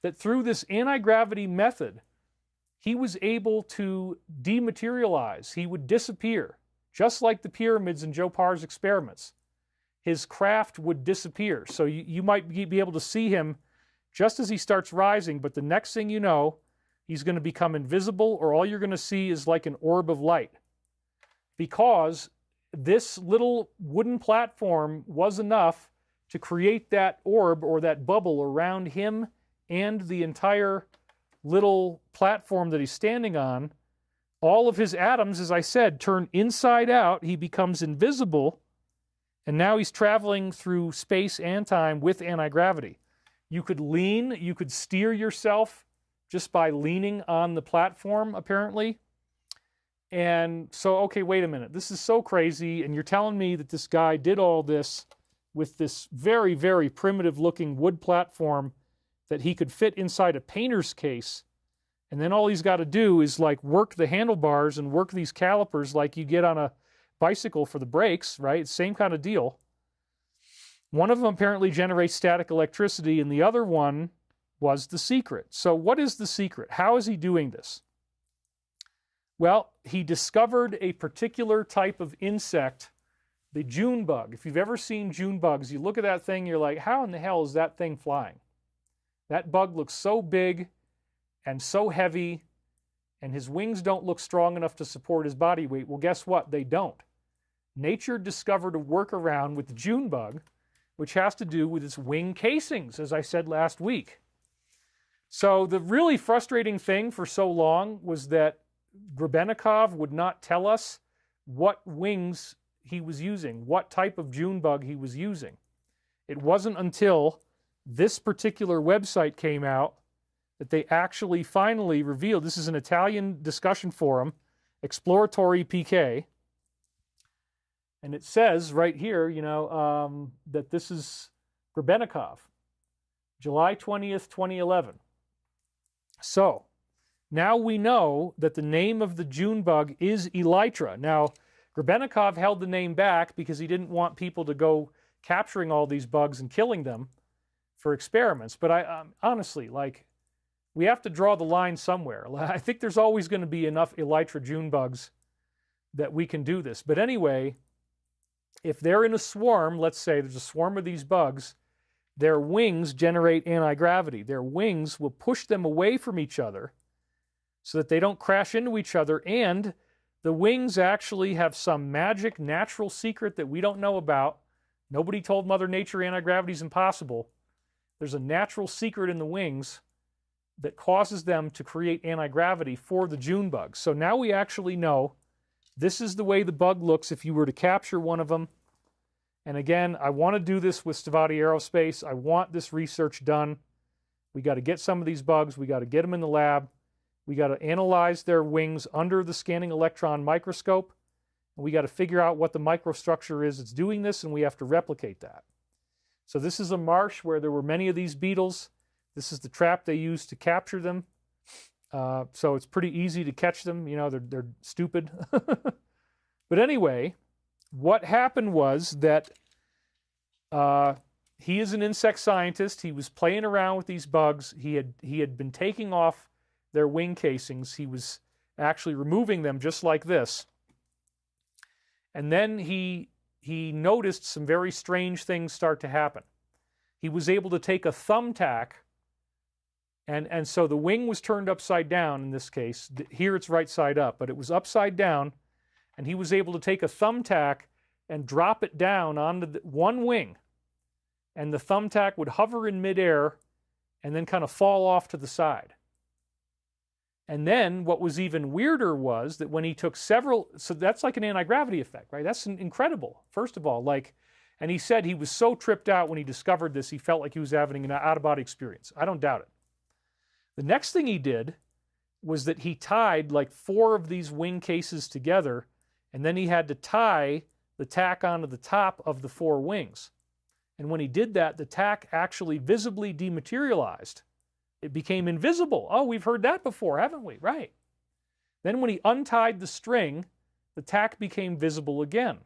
that through this anti-gravity method, he was able to dematerialize. He would disappear, just like the pyramids in Joe Parr's experiments. His craft would disappear. So you might be able to see him just as he starts rising, but the next thing you know, he's going to become invisible, or all you're going to see is like an orb of light. Because this little wooden platform was enough to create that orb or that bubble around him and the entire little platform that he's standing on. All of his atoms, as I said, turn inside out. He becomes invisible, and now he's traveling through space and time with anti-gravity. You could lean, you could steer yourself just by leaning on the platform, apparently. And so, okay, wait a minute. This is so crazy, and you're telling me that this guy did all this with this very, very primitive-looking wood platform that he could fit inside a painter's case, and then all he's got to do is like work the handlebars and work these calipers like you get on a bicycle for the brakes, right? Same kind of deal. One of them apparently generates static electricity, and the other one was the secret. So what is the secret? How is he doing this? Well, he discovered a particular type of insect, the June bug. If you've ever seen June bugs, you look at that thing, you're like, how in the hell is that thing flying? That bug looks so big and so heavy, and his wings don't look strong enough to support his body weight. Well, guess what? They don't. Nature discovered a workaround with the June bug, which has to do with its wing casings, as I said last week. So the really frustrating thing for so long was that Grebennikov would not tell us what wings he was using, what type of June bug he was using. It wasn't until this particular website came out that they actually finally revealed. This is an Italian discussion forum, Exploratory PK, and it says right here, that this is Grebennikov, July 20th, 2011. So now we know that the name of the June bug is elytra. Now, Grebennikov held the name back because he didn't want people to go capturing all these bugs and killing them for experiments. But I honestly, like, we have to draw the line somewhere. I think there's always going to be enough elytra June bugs that we can do this. But anyway, if they're in a swarm, let's say there's a swarm of these bugs, their wings generate anti-gravity. Their wings will push them away from each other so that they don't crash into each other, and the wings actually have some magic natural secret that we don't know about. Nobody told Mother Nature anti-gravity is impossible. There's a natural secret in the wings that causes them to create anti-gravity for the June bugs. So now we actually know this is the way the bug looks if you were to capture one of them. And again, I want to do this with Stavati Aerospace. I want this research done. We got to get some of these bugs. We got to get them in the lab. We got to analyze their wings under the scanning electron microscope. And we got to figure out what the microstructure is that's doing this, and we have to replicate that. So this is a marsh where there were many of these beetles. This is the trap they used to capture them. So it's pretty easy to catch them. You know, they're stupid. But anyway, what happened was that he is an insect scientist. He was playing around with these bugs. He had been taking off their wing casings. He was actually removing them just like this. And then he noticed some very strange things start to happen. He was able to take a thumbtack, and so the wing was turned upside down in this case. Here it's right side up, but it was upside down, and he was able to take a thumbtack and drop it down onto one wing, and the thumbtack would hover in midair and then kind of fall off to the side. And then what was even weirder was that when he took several, so that's like an anti-gravity effect, right? That's incredible, first of all. And he said he was so tripped out when he discovered this, he felt like he was having an out-of-body experience. I don't doubt it. The next thing he did was that he tied like 4 of these wing cases together, and then he had to tie the tack onto the top of the 4 wings. And when he did that, the tack actually visibly dematerialized. It became invisible. Oh, we've heard that before, haven't we? Right. Then when he untied the string, the tack became visible again.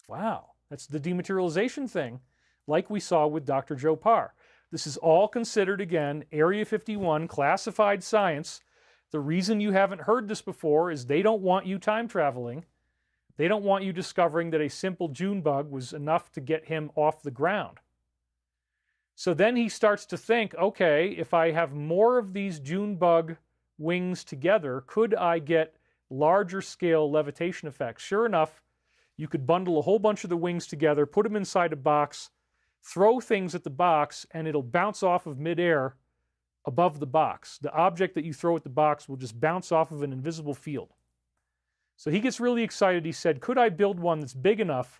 Wow, that's the dematerialization thing, like we saw with Dr. Joe Parr. This is all considered, again, Area 51 classified science. The reason you haven't heard this before is they don't want you time traveling. They don't want you discovering that a simple June bug was enough to get him off the ground. So then he starts to think, okay, if I have more of these June bug wings together, could I get larger scale levitation effects? Sure enough, you could bundle a whole bunch of the wings together, put them inside a box, throw things at the box, and it'll bounce off of midair above the box. The object that you throw at the box will just bounce off of an invisible field. So he gets really excited. He said, could I build one that's big enough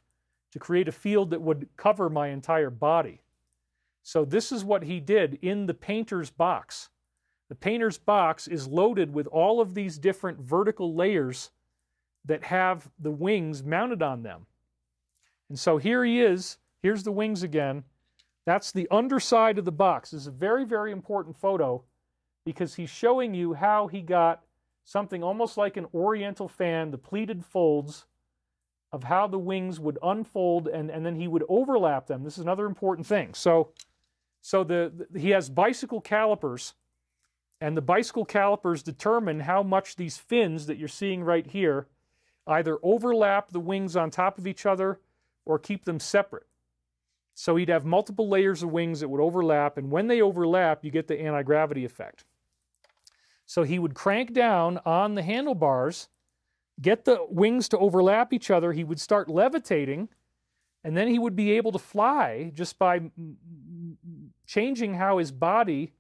to create a field that would cover my entire body? So this is what he did in the painter's box. The painter's box is loaded with all of these different vertical layers that have the wings mounted on them. And so here he is. Here's the wings again. That's the underside of the box. This is a very, very important photo because he's showing you how he got something almost like an oriental fan, the pleated folds of how the wings would unfold, and then he would overlap them. This is another important thing. So he has bicycle calipers, and the bicycle calipers determine how much these fins that you're seeing right here either overlap the wings on top of each other or keep them separate. So he'd have multiple layers of wings that would overlap, and when they overlap, you get the anti-gravity effect. So he would crank down on the handlebars, get the wings to overlap each other, he would start levitating, and then he would be able to fly just by changing how his body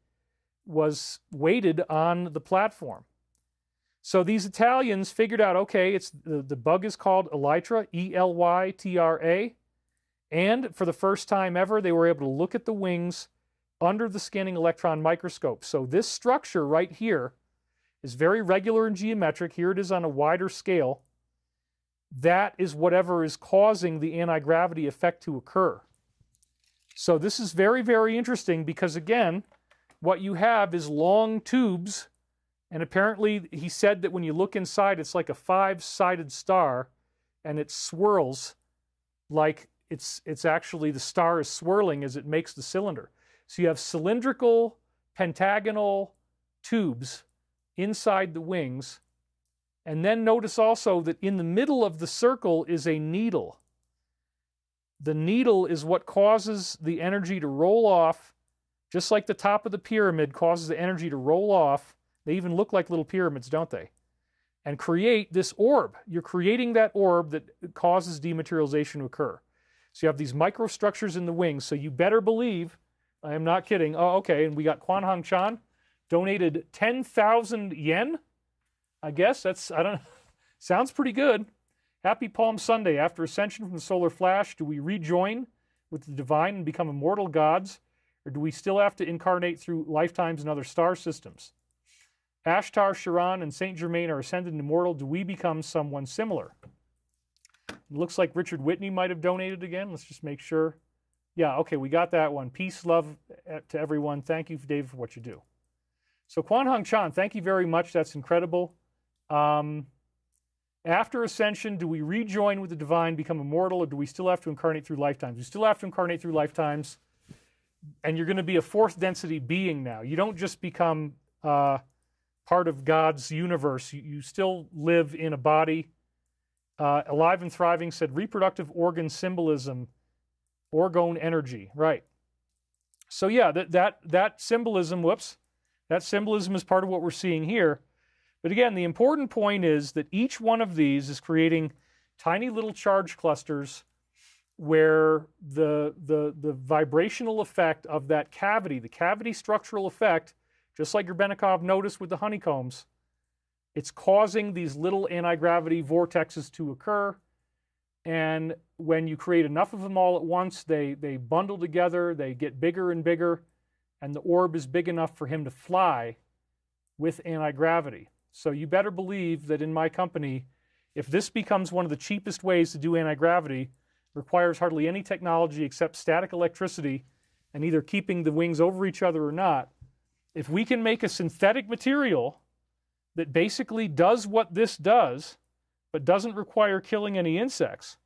was weighted on the platform. So these Italians figured out, okay, the bug is called elytra, E-L-Y-T-R-A, and for the first time ever, they were able to look at the wings under the scanning electron microscope. So this structure right here is very regular and geometric. Here it is on a wider scale. That is whatever is causing the anti-gravity effect to occur. So this is very, very interesting because, again, what you have is long tubes, and apparently he said that when you look inside, it's like a 5-sided star, and it swirls like it's actually the star is swirling as it makes the cylinder. So you have cylindrical, pentagonal tubes inside the wings. And then notice also that in the middle of the circle is a needle. The needle is what causes the energy to roll off, just like the top of the pyramid causes the energy to roll off. They even look like little pyramids, don't they? And create this orb. You're creating that orb that causes dematerialization to occur. So you have these microstructures in the wings, so you better believe, I am not kidding. Oh, okay, and we got Kwan Hong Chan, donated 10,000 yen. I guess that's, I don't know, sounds pretty good. Happy Palm Sunday. After ascension from the solar flash, do we rejoin with the divine and become immortal gods, or do we still have to incarnate through lifetimes in other star systems? Ashtar, Charon, and Saint Germain are ascended and immortal. Do we become someone similar? It looks like Richard Whitney might have donated again. Let's just make sure. Yeah, okay, we got that one. Peace, love to everyone. Thank you, David, for what you do. So Kwan Hong Chan, thank you very much. That's incredible. After ascension, do we rejoin with the divine, become immortal, or do we still have to incarnate through lifetimes? We still have to incarnate through lifetimes, and you're going to be a fourth density being now. You don't just become part of God's universe. You still live in a body. Alive and Thriving said reproductive organ symbolism, orgone energy. Right. So yeah, that symbolism, that symbolism is part of what we're seeing here. But again, the important point is that each one of these is creating tiny little charge clusters where the vibrational effect of that cavity, the cavity structural effect, just like Grebennikov noticed with the honeycombs, it's causing these little anti-gravity vortexes to occur. And when you create enough of them all at once, they bundle together, they get bigger and bigger, and the orb is big enough for him to fly with anti-gravity. So you better believe that in my company, if this becomes one of the cheapest ways to do anti-gravity, requires hardly any technology except static electricity and either keeping the wings over each other or not, if we can make a synthetic material that basically does what this does, but doesn't require killing any insects,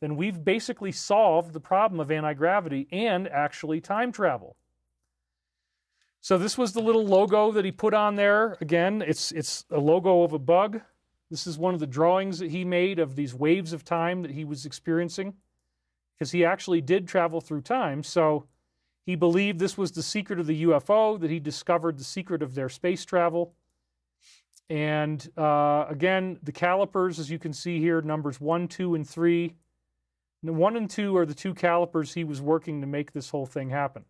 then we've basically solved the problem of anti-gravity and actually time travel. So this was the little logo that he put on there. Again, it's a logo of a bug. This is one of the drawings that he made of these waves of time that he was experiencing, because he actually did travel through time. So he believed this was the secret of the UFO, that he discovered the secret of their space travel. And again, the calipers, as you can see here, numbers 1, 2, and 3. 1 and 2 are the two calipers he was working to make this whole thing happen.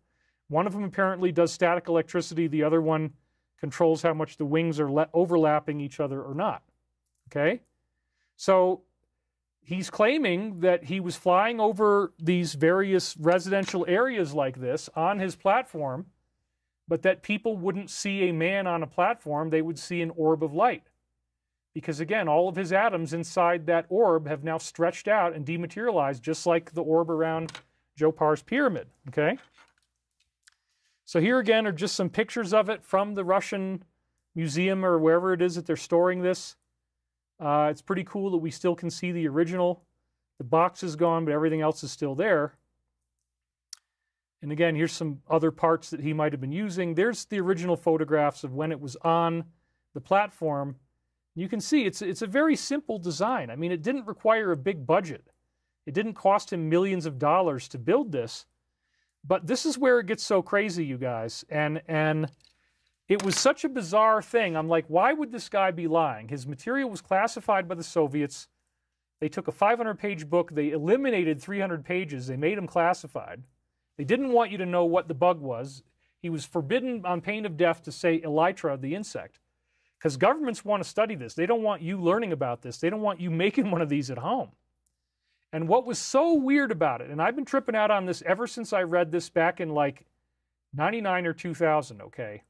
One of them apparently does static electricity. The other one controls how much the wings are overlapping each other or not. Okay? So he's claiming that he was flying over these various residential areas like this on his platform, but that people wouldn't see a man on a platform. They would see an orb of light. Because again, all of his atoms inside that orb have now stretched out and dematerialized, just like the orb around Joe Parr's pyramid. Okay? So here again are just some pictures of it from the Russian museum or wherever it is that they're storing this. It's pretty cool that we still can see the original. The box is gone, but everything else is still there. And again, here's some other parts that he might have been using. There's the original photographs of when it was on the platform. You can see it's a very simple design. I mean, it didn't require a big budget. It didn't cost him millions of dollars to build this. But this is where it gets so crazy, you guys. And it was such a bizarre thing. I'm like, why would this guy be lying? His material was classified by the Soviets. They took a 500-page book. They eliminated 300 pages. They made them classified. They didn't want you to know what the bug was. He was forbidden on pain of death to say elytra, the insect. Because governments want to study this. They don't want you learning about this. They don't want you making one of these at home. And what was so weird about it, and I've been tripping out on this ever since I read this back in like 99 or 2000, okay,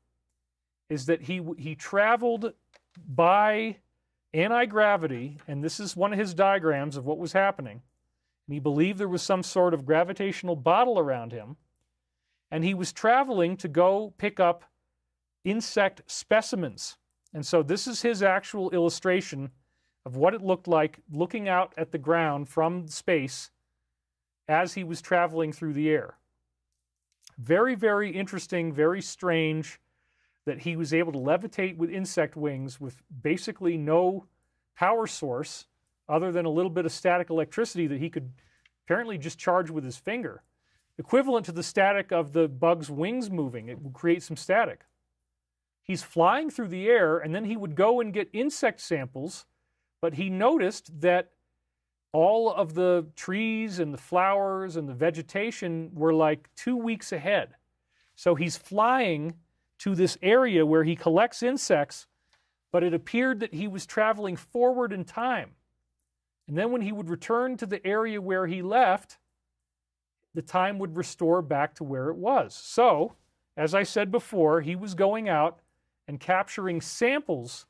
is that he traveled by anti-gravity, and this is one of his diagrams of what was happening, and he believed there was some sort of gravitational bottle around him, and he was traveling to go pick up insect specimens. And so this is his actual illustration of what it looked like looking out at the ground from space as he was traveling through the air. Very, very interesting, very strange that he was able to levitate with insect wings with basically no power source other than a little bit of static electricity that he could apparently just charge with his finger. Equivalent to the static of the bug's wings moving. It would create some static. He's flying through the air, and then he would go and get insect samples, but he noticed that all of the trees and the flowers and the vegetation were like 2 weeks ahead. So he's flying to this area where he collects insects, but it appeared that he was traveling forward in time. And then when he would return to the area where he left, the time would restore back to where it was. So, as I said before, he was going out and capturing samples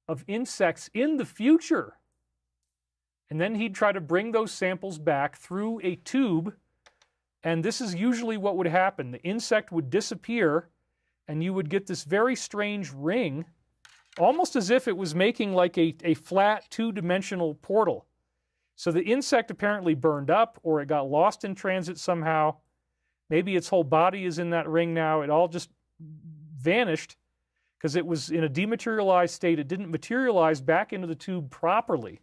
of insects in the future. And then he'd try to bring those samples back through a tube, and this is usually what would happen. The insect would disappear, and you would get this very strange ring, almost as if it was making like a flat two-dimensional portal. So the insect apparently burned up, or it got lost in transit somehow. Maybe its whole body is in that ring now. It all just vanished because it was in a dematerialized state. It didn't materialize back into the tube properly.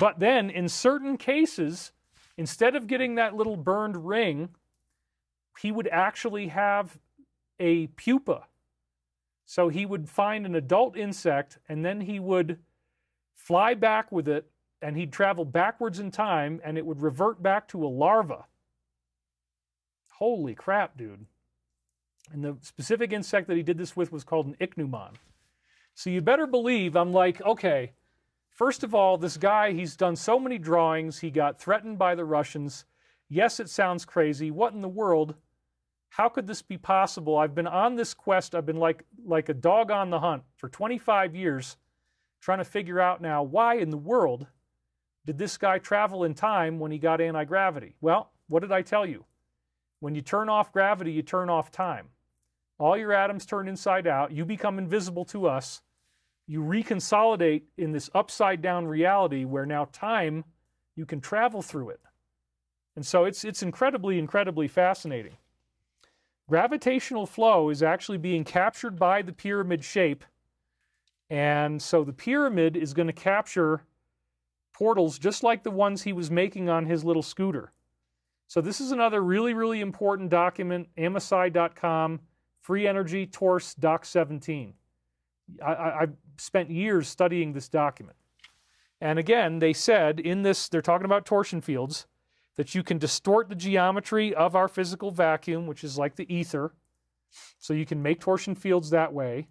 But then, in certain cases, instead of getting that little burned ring, he would actually have a pupa. So he would find an adult insect, and then he would fly back with it, and he'd travel backwards in time, and it would revert back to a larva. Holy crap, dude. And the specific insect that he did this with was called an ichneumon. So you better believe, I'm like, okay, first of all, this guy, he's done so many drawings. He got threatened by the Russians. Yes, it sounds crazy. What in the world? How could this be possible? I've been on this quest. I've been like a dog on the hunt for 25 years, trying to figure out now, why in the world did this guy travel in time when he got anti-gravity? Well, what did I tell you? When you turn off gravity, you turn off time. All your atoms turn inside out. You become invisible to us. You reconsolidate in this upside-down reality where now time, you can travel through it. And so it's incredibly, incredibly fascinating. Gravitational flow is actually being captured by the pyramid shape. And so the pyramid is going to capture portals just like the ones he was making on his little scooter. So this is another really, really important document, amosci.com, Free Energy Torse Doc 17. I spent years studying this document. And again, they said in this, they're talking about torsion fields, that you can distort the geometry of our physical vacuum, which is like the ether. So you can make torsion fields that way.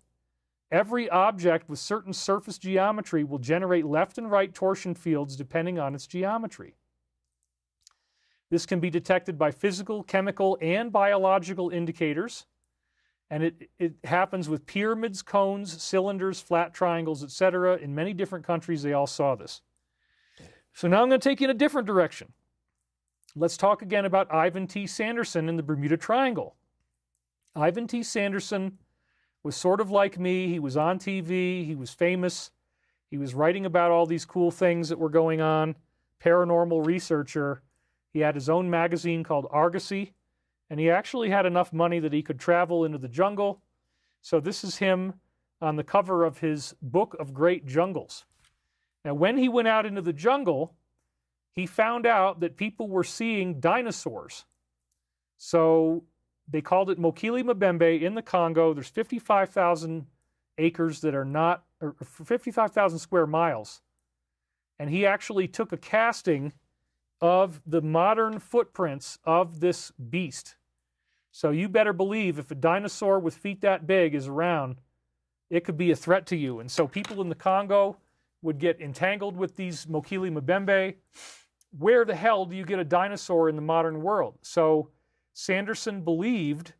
Every object with certain surface geometry will generate left and right torsion fields depending on its geometry. This can be detected by physical, chemical, and biological indicators. And it happens with pyramids, cones, cylinders, flat triangles, etc. In many different countries, they all saw this. So now I'm going to take you in a different direction. Let's talk again about Ivan T. Sanderson in the Bermuda Triangle. Ivan T. Sanderson was sort of like me. He was on TV. He was famous. He was writing about all these cool things that were going on. Paranormal researcher. He had his own magazine called Argosy. And he actually had enough money that he could travel into the jungle. So this is him on the cover of his Book of Great Jungles. Now, when he went out into the jungle, he found out that people were seeing dinosaurs. So they called it Mokele Mbembe in the Congo. There's 55,000 acres that are not, or 55,000 square miles. And he actually took a casting of the modern footprints of this beast. So you better believe if a dinosaur with feet that big is around, it could be a threat to you. And so people in the Congo would get entangled with these Mokele Mbembe. Where the hell do you get a dinosaur in the modern world? So Sanderson believed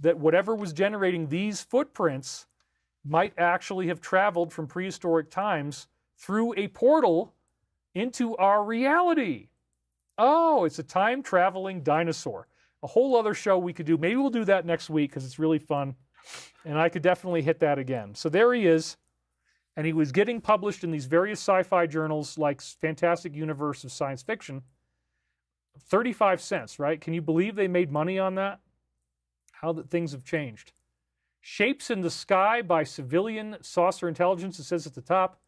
that whatever was generating these footprints might actually have traveled from prehistoric times through a portal into our reality. Oh, it's a time-traveling dinosaur. a whole other show we could do. Maybe we'll do that next week because it's really fun. And I could definitely hit that again. So there he is. And he was getting published in these various sci-fi journals like Fantastic Universe of Science Fiction. 35 cents, right? Can you believe they made money on that? How that things have changed. Shapes in the Sky by Civilian Saucer Intelligence, it says at the top.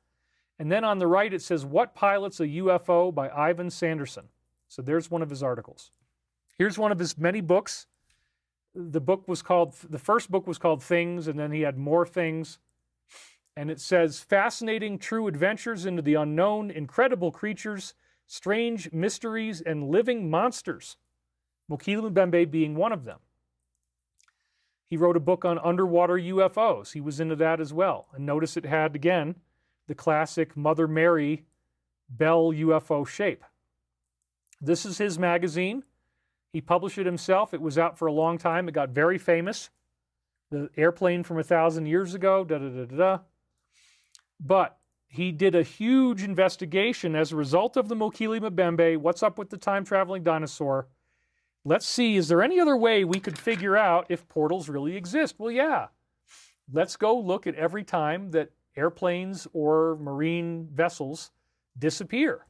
And then on the right, it says, What Pilots a UFO by Ivan Sanderson. So there's one of his articles. Here's one of his many books. The first book was called Things, and then he had More Things. And it says, Fascinating True Adventures into the Unknown, Incredible Creatures, Strange Mysteries, and Living Monsters. Mokele Mbembe being one of them. He wrote a book on underwater UFOs. He was into that as well. And notice it had, again, the classic Mother Mary Bell UFO shape. This is his magazine. He published it himself. It was out for a long time. It got very famous. The Airplane from 1,000 Years Ago, da-da-da-da-da. But he did a huge investigation as a result of the Mokele Mbembe. What's up with the time-traveling dinosaur? Let's see, is there any other way we could figure out if portals really exist? Well, yeah. Let's go look at every time that airplanes or marine vessels disappear.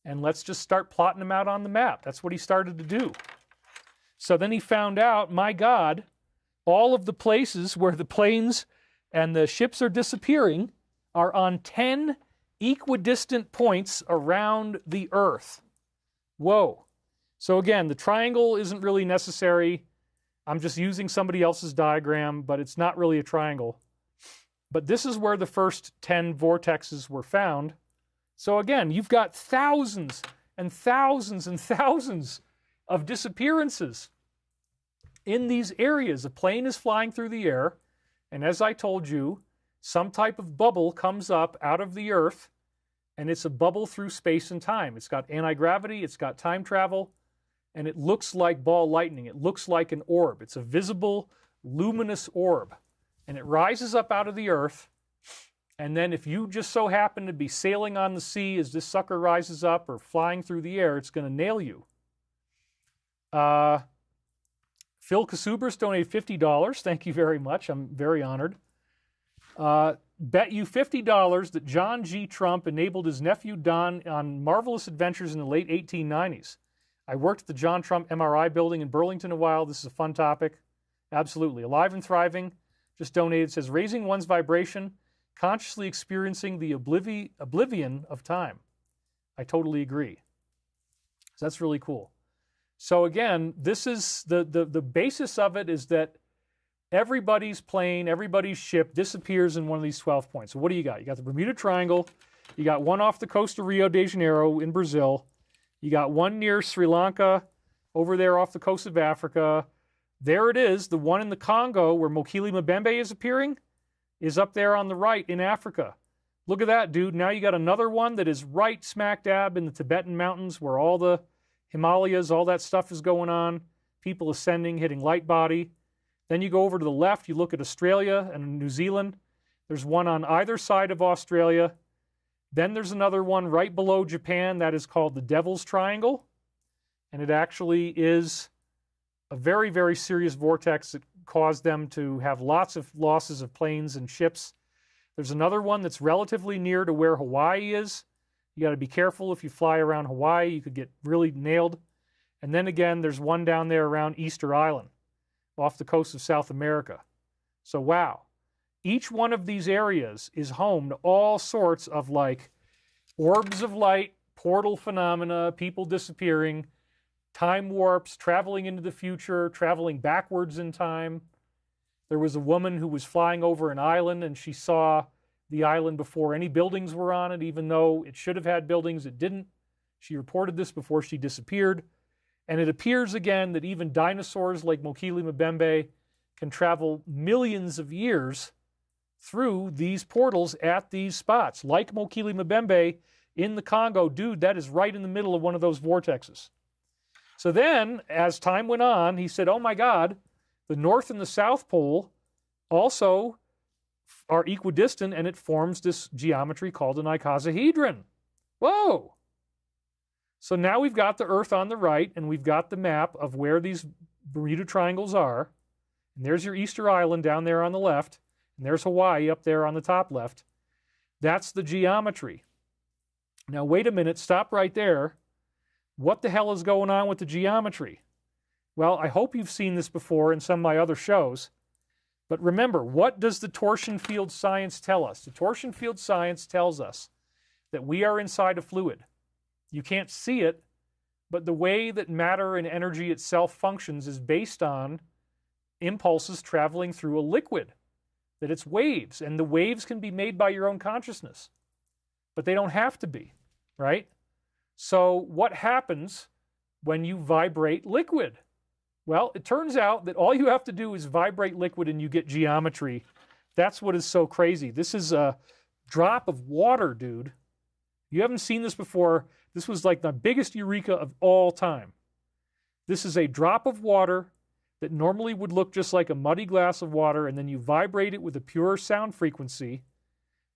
And let's just start plotting them out on the map. That's what he started to do. So then he found out, my God, all of the places where the planes and the ships are disappearing are on 10 equidistant points around the Earth. Whoa. So again, the triangle isn't really necessary. I'm just using somebody else's diagram, but it's not really a triangle. But this is where the first 10 vortexes were found. So again, you've got thousands and thousands and thousands of disappearances in these areas. A plane is flying through the air, and as I told you, some type of bubble comes up out of the Earth, and it's a bubble through space and time. It's got anti-gravity, it's got time travel, and it looks like ball lightning. It looks like an orb. It's a visible, luminous orb. And it rises up out of the Earth, and then if you just so happen to be sailing on the sea as this sucker rises up or flying through the air, it's going to nail you. Phil Kasubers donated $50. Thank you very much. I'm very honored. Bet you $50 that John G. Trump enabled his nephew Don on marvelous adventures in the late 1890s. I worked at the John Trump MRI building in Burlington a while. This is a fun topic. Absolutely. Alive and Thriving just donated. Says, raising one's vibration, consciously experiencing the oblivion of time. I totally agree. So that's really cool. So again, this is the basis of it is that everybody's plane, everybody's ship disappears in one of these 12 points. So what do you got? You got the Bermuda Triangle. You got one off the coast of Rio de Janeiro in Brazil. You got one near Sri Lanka, over there off the coast of Africa. There it is, the one in the Congo where Mokele Mbembe is appearing, is up there on the right in Africa. Look at that, dude. Now you got another one that is right smack dab in the Tibetan mountains where all the Himalayas, all that stuff is going on. People ascending, hitting light body. Then you go over to the left, you look at Australia and New Zealand. There's one on either side of Australia. Then there's another one right below Japan that is called the Devil's Triangle. And it actually is a very, very serious vortex that caused them to have lots of losses of planes and ships. There's another one that's relatively near to where Hawaii is. You got to be careful if you fly around Hawaii. You could get really nailed. And then again, there's one down there around Easter Island off the coast of South America. So wow. Each one of these areas is home to all sorts of like orbs of light, portal phenomena, people disappearing, time warps, traveling into the future, traveling backwards in time. There was a woman who was flying over an island and she saw the island before any buildings were on it, even though it should have had buildings, it didn't. She reported this before she disappeared. And it appears again that even dinosaurs like Mokele Mbembe can travel millions of years through these portals at these spots. Like Mokele Mbembe in the Congo, dude, that is right in the middle of one of those vortexes. So then, as time went on, he said, oh my God, the North and the South Pole also are equidistant, and it forms this geometry called an icosahedron. Whoa! So now we've got the Earth on the right, and we've got the map of where these Bermuda Triangles are. And there's your Easter Island down there on the left, and there's Hawaii up there on the top left. That's the geometry. Now, wait a minute, stop right there. What the hell is going on with the geometry? Well, I hope you've seen this before in some of my other shows. But remember, what does the torsion field science tell us? The torsion field science tells us that we are inside a fluid. You can't see it, but the way that matter and energy itself functions is based on impulses traveling through a liquid, that it's waves, and the waves can be made by your own consciousness, but they don't have to be, right? So what happens when you vibrate liquid? Well, it turns out that all you have to do is vibrate liquid and you get geometry. That's what is so crazy. This is a drop of water, dude. You haven't seen this before. This was like the biggest eureka of all time. This is a drop of water that normally would look just like a muddy glass of water, and then you vibrate it with a pure sound frequency,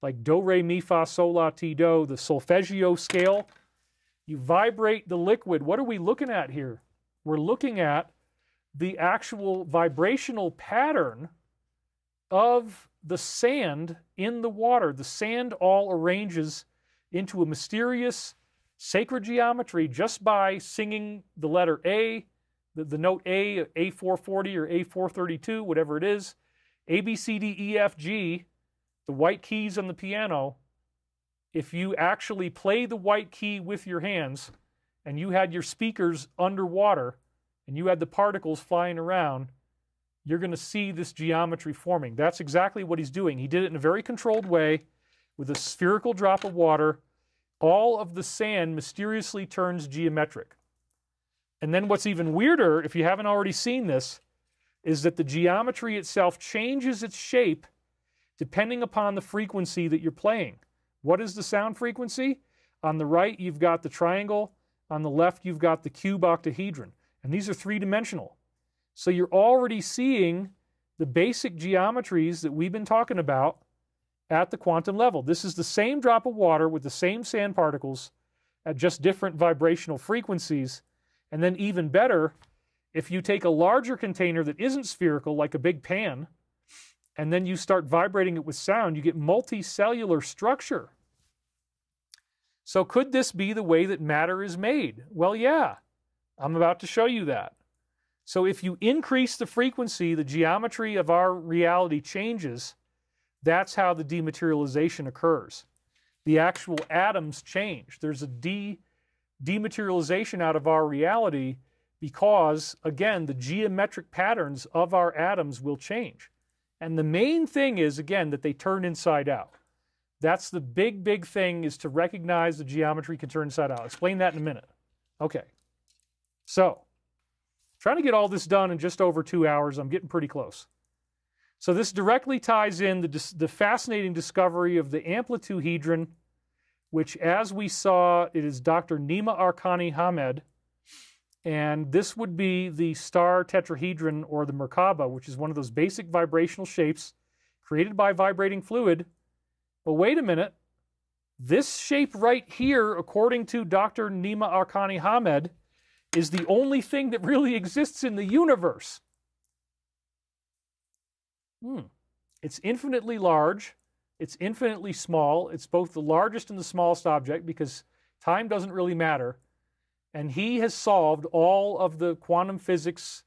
like do, re, mi, fa, sol, la, ti, do, the solfeggio scale. You vibrate the liquid. What are we looking at here? We're looking at the actual vibrational pattern of the sand in the water. The sand all arranges into a mysterious sacred geometry just by singing the letter A, the note A, A440 or A432, whatever it is, A, B, C, D, E, F, G, the white keys on the piano. If you actually play the white key with your hands and you had your speakers underwater and you had the particles flying around, you're going to see this geometry forming. That's exactly what he's doing. He did it in a very controlled way with a spherical drop of water. All of the sand mysteriously turns geometric. And then what's even weirder, if you haven't already seen this, is that the geometry itself changes its shape depending upon the frequency that you're playing. What is the sound frequency? On the right, you've got the triangle. On the left, you've got the cube octahedron. And these are three-dimensional. So you're already seeing the basic geometries that we've been talking about at the quantum level. This is the same drop of water with the same sand particles at just different vibrational frequencies. And then even better, if you take a larger container that isn't spherical, like a big pan, and then you start vibrating it with sound, you get multicellular structure. So could this be the way that matter is made? Well, yeah. I'm about to show you that. So if you increase the frequency, the geometry of our reality changes. That's how the dematerialization occurs. The actual atoms change. There's a dematerialization out of our reality because, again, the geometric patterns of our atoms will change. And the main thing is, again, that they turn inside out. That's the big, big thing, is to recognize the geometry can turn inside out. I'll explain that in a minute. Okay. So, trying to get all this done in just over 2 hours. I'm getting pretty close. So this directly ties in the fascinating discovery of the amplituhedron, which, as we saw, it is Dr. Nima Arkani Hamed. And this would be the star tetrahedron, or the Merkaba, which is one of those basic vibrational shapes created by vibrating fluid. But wait a minute. This shape right here, according to Dr. Nima Arkani Hamed, is the only thing that really exists in the universe. It's infinitely large. It's infinitely small. It's both the largest and the smallest object because time doesn't really matter. And he has solved all of the quantum physics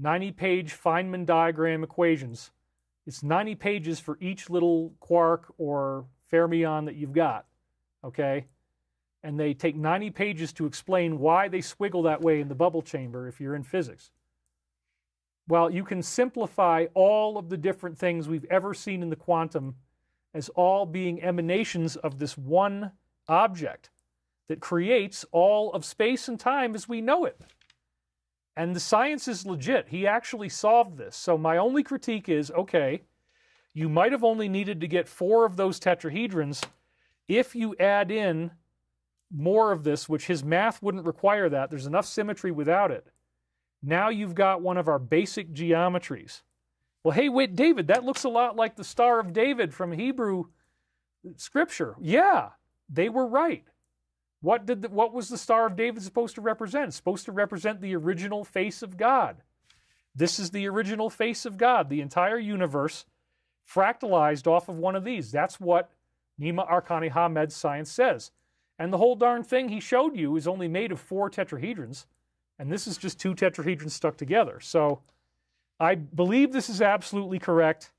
90-page Feynman diagram equations. It's 90 pages for each little quark or fermion that you've got, okay? And they take 90 pages to explain why they swiggle that way in the bubble chamber if you're in physics. Well, you can simplify all of the different things we've ever seen in the quantum as all being emanations of this one object that creates all of space and time as we know it. And the science is legit. He actually solved this. So my only critique is, okay, you might have only needed to get 4 of those tetrahedrons. If you add in more of this, which his math wouldn't require that, there's enough symmetry without it. Now you've got one of our basic geometries. Well, hey, wait, David, that looks a lot like the Star of David from Hebrew scripture. Yeah, they were right. What was the Star of David supposed to represent? It's supposed to represent the original face of God. This is the original face of God, the entire universe fractalized off of one of these. That's what Nima Arkani Hamed's science says. And the whole darn thing he showed you is only made of 4 tetrahedrons, and this is just 2 tetrahedrons stuck together. So I believe this is absolutely correct.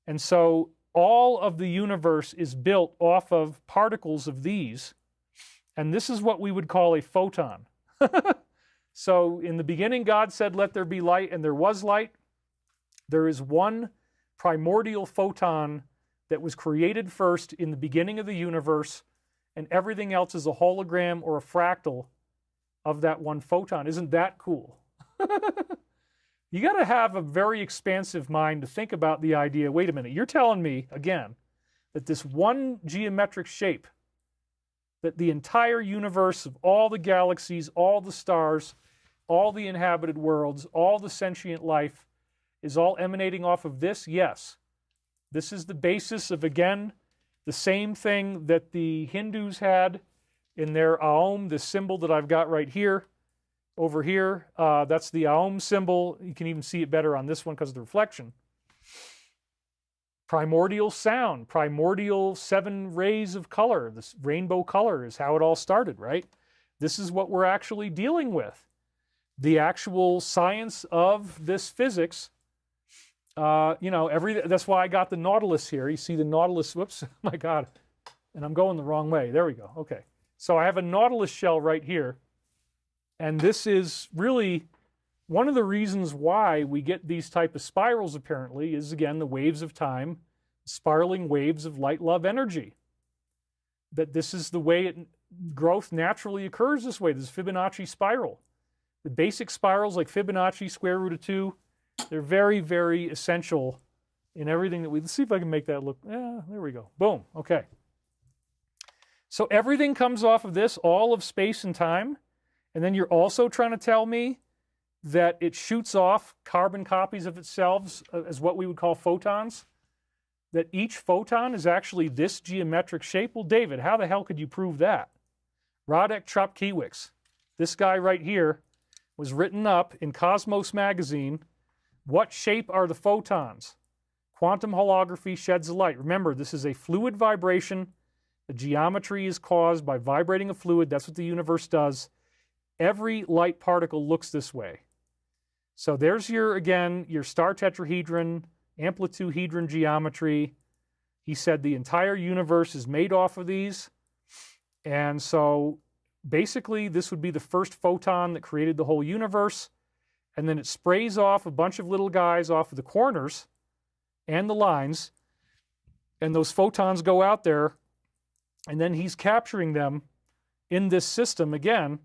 And so all of the universe is built off of particles of these, and this is what we would call a photon. So in the beginning, God said, let there be light, and there was light. There is one primordial photon that was created first in the beginning of the universe, and everything else is a hologram or a fractal of that one photon. Isn't that cool? You got to have a very expansive mind to think about the idea, wait a minute, you're telling me, again, that this one geometric shape, that the entire universe of all the galaxies, all the stars, all the inhabited worlds, all the sentient life is all emanating off of this? Yes. This is the basis of, again, the same thing that the Hindus had in their Aum, this symbol that I've got right here, over here. That's the Aum symbol. You can even see it better on this one because of the reflection. Primordial sound, primordial 7 rays of color. This rainbow color is how it all started, right? This is what we're actually dealing with. The actual science of this physics, that's why I got the Nautilus here. You see the Nautilus, whoops, my God, and I'm going the wrong way. There we go, okay. So I have a Nautilus shell right here, and this is really one of the reasons why we get these type of spirals, apparently, is, again, the waves of time, spiraling waves of light, love, energy. That this is the way growth naturally occurs this way, this Fibonacci spiral. The basic spirals like Fibonacci, square root of 2, they're very, very essential in everything that let's see if I can make that look, yeah, there we go. Boom, okay. So everything comes off of this, all of space and time, and then you're also trying to tell me that it shoots off carbon copies of itself as what we would call photons, that each photon is actually this geometric shape? Well, David, how the hell could you prove that? Radek Chopkiewicz, this guy right here, was written up in Cosmos magazine. What shape are the photons? Quantum holography sheds a light. Remember, this is a fluid vibration. The geometry is caused by vibrating a fluid. That's what the universe does. Every light particle looks this way. So there's again, your star tetrahedron, amplituhedron geometry. He said the entire universe is made off of these. And so basically, this would be the first photon that created the whole universe, and then it sprays off a bunch of little guys off of the corners and the lines, and those photons go out there, and then he's capturing them in this system again.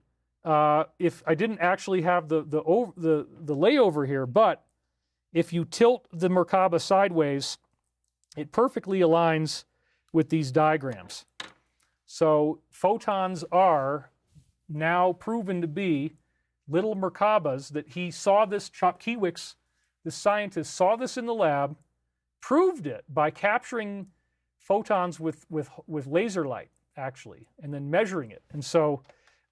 If I didn't actually have the layover here, but if you tilt the Merkaba sideways, it perfectly aligns with these diagrams. So photons are now proven to be little Merkabas that he saw this, Chopkiewicz, the scientist, saw this in the lab, proved it by capturing photons with laser light, actually, and then measuring it. And so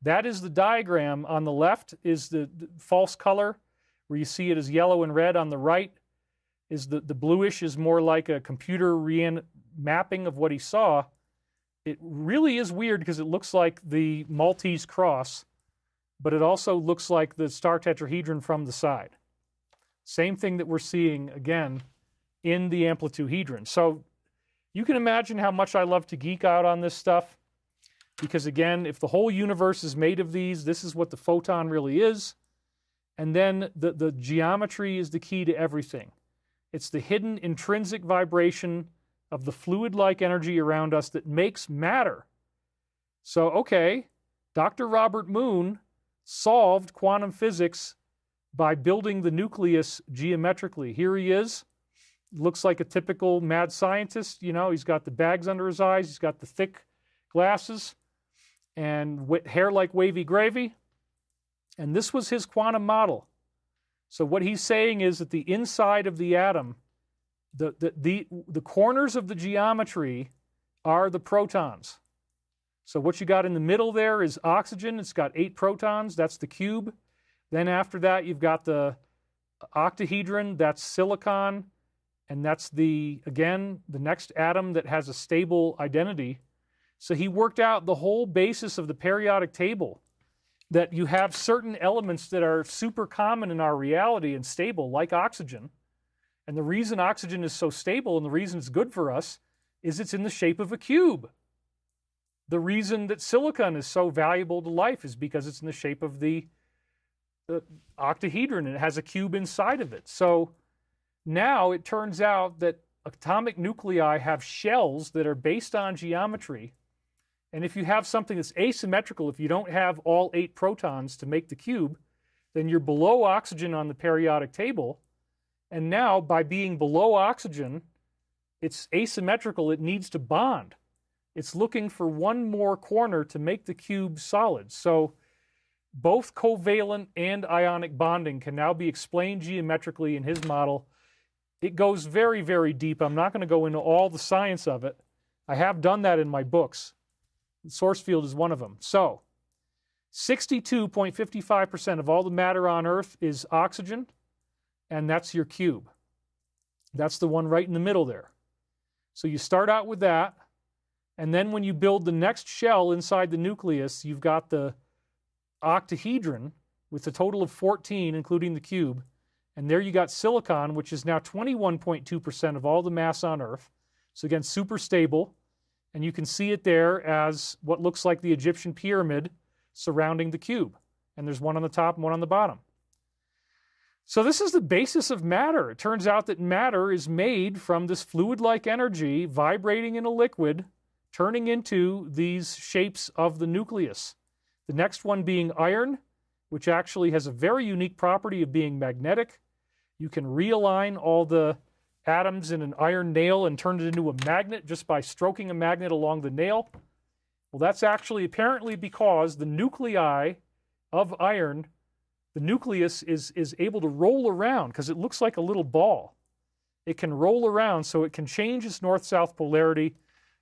that is the diagram. On the left is the false color, where you see it as yellow and red. On the right is the bluish is more like a computer mapping of what he saw. It really is weird because it looks like the Maltese cross, but it also looks like the star tetrahedron from the side. Same thing that we're seeing, again, in the amplituhedron. So you can imagine how much I love to geek out on this stuff because, again, if the whole universe is made of these, this is what the photon really is. And then the geometry is the key to everything. It's the hidden intrinsic vibration of the fluid-like energy around us that makes matter. So, okay, Dr. Robert Moon solved quantum physics by building the nucleus geometrically. Here he is. Looks like a typical mad scientist. You know, he's got the bags under his eyes. He's got the thick glasses and hair like wavy gravy. And this was his quantum model. So what he's saying is that the inside of the atom, the corners of the geometry are the protons. So what you got in the middle there is oxygen. It's got 8 protons. That's the cube. Then after that, you've got the octahedron. That's silicon. And that's again, the next atom that has a stable identity. So he worked out the whole basis of the periodic table, that you have certain elements that are super common in our reality and stable, like oxygen. And the reason oxygen is so stable and the reason it's good for us is it's in the shape of a cube. The reason that silicon is so valuable to life is because it's in the shape of the octahedron, and it has a cube inside of it. So now it turns out that atomic nuclei have shells that are based on geometry. And if you have something that's asymmetrical, if you don't have all 8 protons to make the cube, then you're below oxygen on the periodic table. And now, by being below oxygen, it's asymmetrical. It needs to bond. It's looking for one more corner to make the cube solid. So both covalent and ionic bonding can now be explained geometrically in his model. It goes very, very deep. I'm not going to go into all the science of it. I have done that in my books. The source field is one of them. So 62.55% of all the matter on Earth is oxygen, and that's your cube. That's the one right in the middle there. So you start out with that, and then when you build the next shell inside the nucleus, you've got the octahedron with a total of 14, including the cube. And there you got silicon, which is now 21.2% of all the mass on Earth. So again, super stable. And you can see it there as what looks like the Egyptian pyramid surrounding the cube. And there's one on the top and one on the bottom. So this is the basis of matter. It turns out that matter is made from this fluid-like energy vibrating in a liquid, turning into these shapes of the nucleus. The next one being iron, which actually has a very unique property of being magnetic. You can realign all the atoms in an iron nail and turn it into a magnet just by stroking a magnet along the nail. Well, that's actually apparently because the nuclei of iron, the nucleus is able to roll around because it looks like a little ball. It can roll around, so it can change its north-south polarity.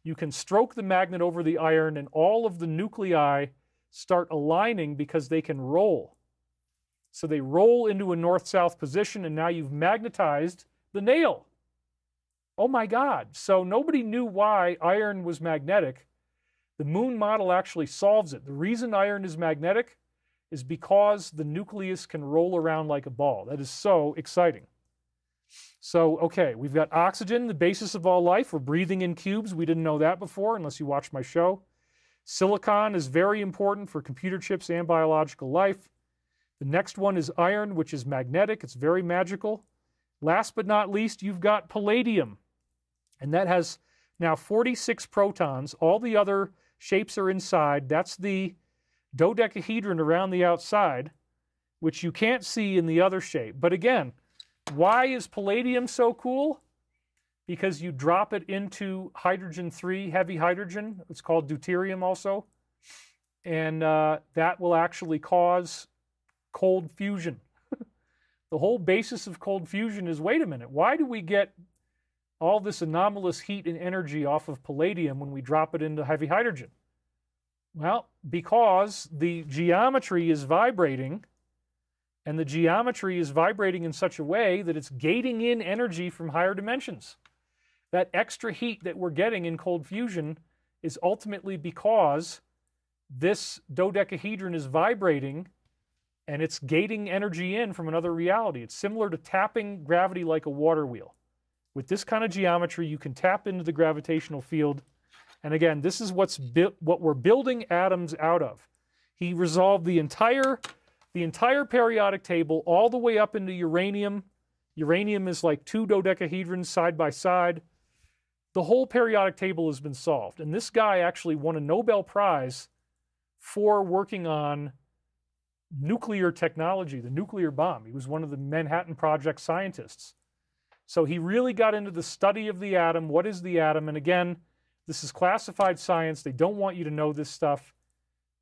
You can stroke the magnet over the iron, and all of the nuclei start aligning because they can roll. So they roll into a north-south position, and now you've magnetized the nail. Oh my God. So nobody knew why iron was magnetic. The moon model actually solves it. The reason iron is magnetic is because the nucleus can roll around like a ball. That is so exciting. So, okay, we've got oxygen, the basis of all life. We're breathing in cubes. We didn't know that before unless you watched my show. Silicon is very important for computer chips and biological life. The next one is iron, which is magnetic. It's very magical. Last but not least, you've got palladium. And that has now 46 protons. All the other shapes are inside. That's the dodecahedron around the outside, which you can't see in the other shape. But again, why is palladium so cool? Because you drop it into hydrogen-3, heavy hydrogen. It's called deuterium also. And that will actually cause cold fusion. The whole basis of cold fusion is, wait a minute, why do we get all this anomalous heat and energy off of palladium when we drop it into heavy hydrogen? Well, because the geometry is vibrating, and the geometry is vibrating in such a way that it's gating in energy from higher dimensions. That extra heat that we're getting in cold fusion is ultimately because this dodecahedron is vibrating and it's gating energy in from another reality. It's similar to tapping gravity like a water wheel. With this kind of geometry, you can tap into the gravitational field. And again, this is what we're building atoms out of. He resolved the entire periodic table all the way up into uranium. Uranium is like 2 dodecahedrons side by side. The whole periodic table has been solved. And this guy actually won a Nobel Prize for working on nuclear technology, the nuclear bomb. He was one of the Manhattan Project scientists. So he really got into the study of the atom. What is the atom? And again, this is classified science. They don't want you to know this stuff.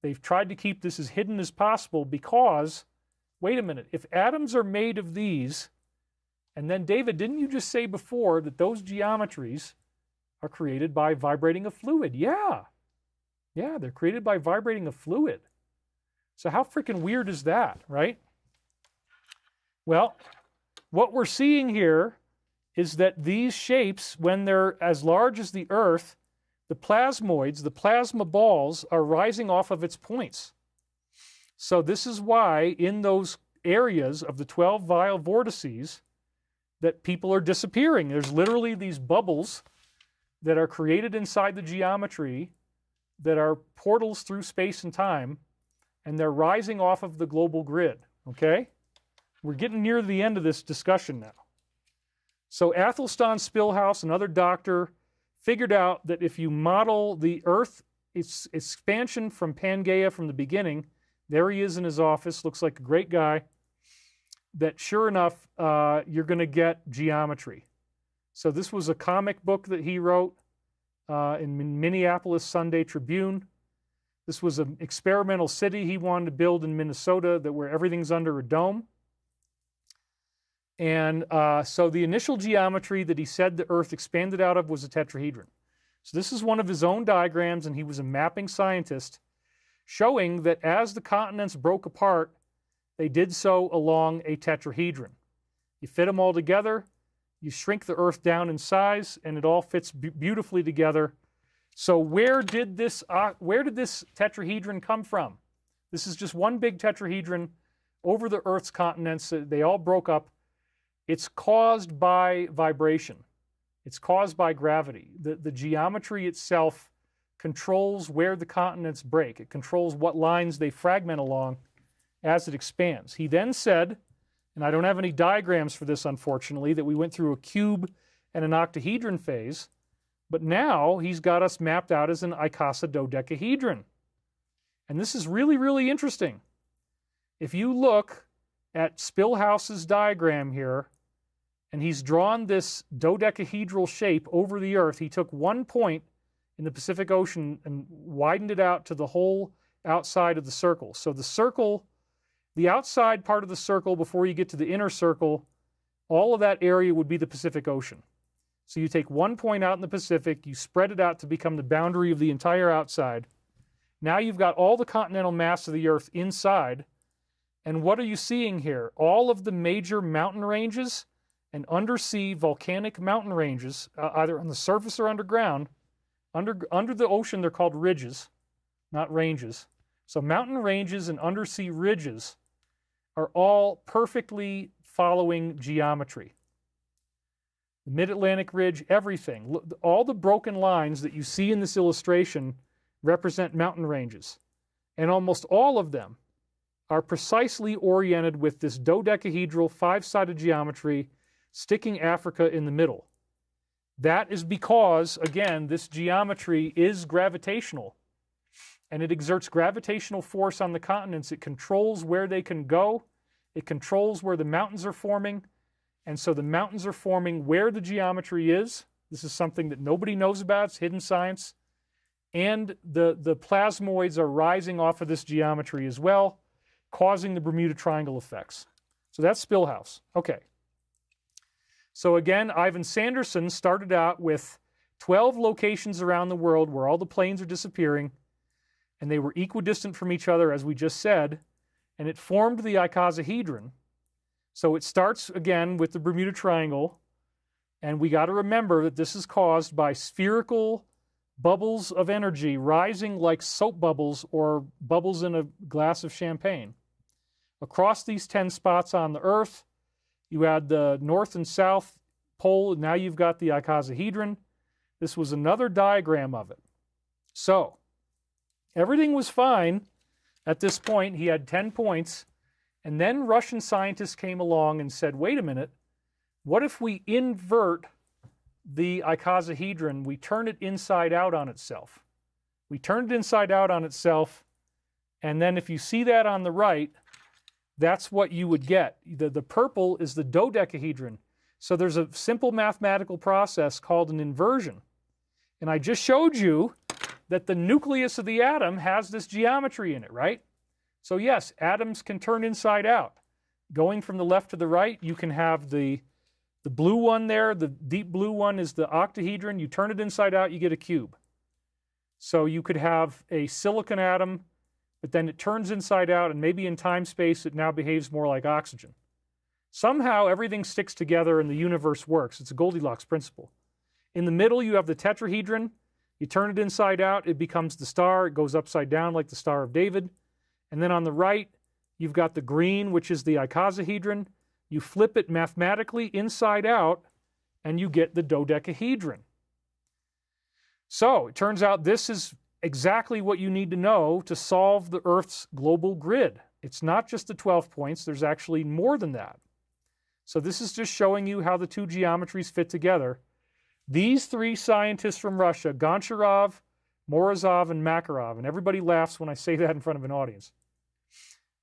They've tried to keep this as hidden as possible because, wait a minute, if atoms are made of these, and then David, didn't you just say before that those geometries are created by vibrating a fluid? Yeah. Yeah, they're created by vibrating a fluid. So how freaking weird is that, right? Well, what we're seeing here is that these shapes, when they're as large as the Earth, the plasmoids, the plasma balls, are rising off of its points. So this is why in those areas of the 12 vial vortices that people are disappearing. There's literally these bubbles that are created inside the geometry that are portals through space and time, and they're rising off of the global grid, okay? We're getting near the end of this discussion now. So Athelstan Spilhaus, another doctor, figured out that if you model the Earth, its expansion from Pangaea from the beginning, there he is in his office, looks like a great guy, that sure enough, you're going to get geometry. So this was a comic book that he wrote in Minneapolis Sunday Tribune. This was an experimental city he wanted to build in Minnesota where everything's under a dome. And so the initial geometry that he said the Earth expanded out of was a tetrahedron. So this is one of his own diagrams, and he was a mapping scientist, showing that as the continents broke apart, they did so along a tetrahedron. You fit them all together, you shrink the Earth down in size, and it all fits beautifully together. So where did this tetrahedron come from? This is just one big tetrahedron over the Earth's continents. They all broke up. It's caused by vibration. It's caused by gravity. The geometry itself controls where the continents break. It controls what lines they fragment along as it expands. He then said, and I don't have any diagrams for this, unfortunately, that we went through a cube and an octahedron phase, but now he's got us mapped out as an icosahedodecahedron. And this is really, really interesting. If you look at Spilhaus's diagram here, and he's drawn this dodecahedral shape over the Earth. He took one point in the Pacific Ocean and widened it out to the whole outside of the circle. So the circle, the outside part of the circle before you get to the inner circle, all of that area would be the Pacific Ocean. So you take one point out in the Pacific, you spread it out to become the boundary of the entire outside. Now you've got all the continental mass of the Earth inside. And what are you seeing here? All of the major mountain ranges and undersea volcanic mountain ranges, either on the surface or underground. Under the ocean, they're called ridges, not ranges. So mountain ranges and undersea ridges are all perfectly following geometry. The Mid-Atlantic Ridge, everything. All the broken lines that you see in this illustration represent mountain ranges. And almost all of them are precisely oriented with this dodecahedral, five-sided geometry, sticking Africa in the middle. That is because, again, this geometry is gravitational, and it exerts gravitational force on the continents. It controls where they can go. It controls where the mountains are forming, and so the mountains are forming where the geometry is. This is something that nobody knows about. It's hidden science. And the plasmoids are rising off of this geometry as well, causing the Bermuda Triangle effects. So that's Spilhaus. Okay. So again, Ivan Sanderson started out with 12 locations around the world where all the planes are disappearing, and they were equidistant from each other, as we just said, and it formed the icosahedron. So it starts, again, with the Bermuda Triangle, and we got to remember that this is caused by spherical bubbles of energy rising like soap bubbles or bubbles in a glass of champagne. Across these 10 spots on the Earth, you had the north and south pole. Now you've got the icosahedron. This was another diagram of it. So everything was fine at this point. He had 10 points. And then Russian scientists came along and said, wait a minute, what if we invert the icosahedron? We turn it inside out on itself. We turn it inside out on itself. And then if you see that on the right, that's what you would get. The purple is the dodecahedron. So there's a simple mathematical process called an inversion. And I just showed you that the nucleus of the atom has this geometry in it, right? So yes, atoms can turn inside out. Going from the left to the right, you can have the blue one there. The deep blue one is the octahedron. You turn it inside out, you get a cube. So you could have a silicon atom, but then it turns inside out, and maybe in time-space it now behaves more like oxygen. Somehow everything sticks together and the universe works. It's a Goldilocks principle. In the middle, you have the tetrahedron. You turn it inside out, it becomes the star. It goes upside down like the Star of David. And then on the right, you've got the green, which is the icosahedron. You flip it mathematically inside out, and you get the dodecahedron. So it turns out this is exactly what you need to know to solve the Earth's global grid. It's not just the 12 points. There's actually more than that. So this is just showing you how the two geometries fit together. These three scientists from Russia, Goncharov, Morozov, and Makarov, and everybody laughs when I say that in front of an audience,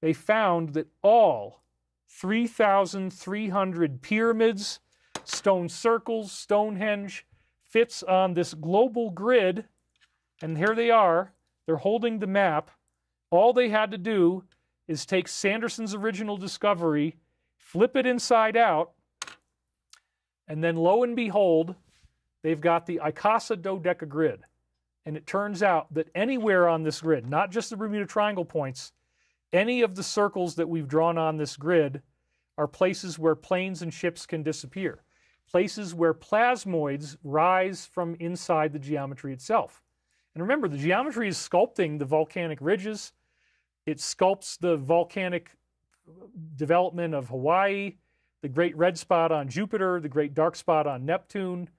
they found that all 3,300 pyramids, stone circles, Stonehenge, fits on this global grid, and here they are. They're holding the map. All they had to do is take Sanderson's original discovery, flip it inside out, and then lo and behold, they've got the icosadodeca grid. And it turns out that anywhere on this grid, not just the Bermuda Triangle points, any of the circles that we've drawn on this grid are places where planes and ships can disappear, places where plasmoids rise from inside the geometry itself. And remember, the geometry is sculpting the volcanic ridges. It sculpts the volcanic development of Hawaii, the great red spot on Jupiter, the great dark spot on Neptune.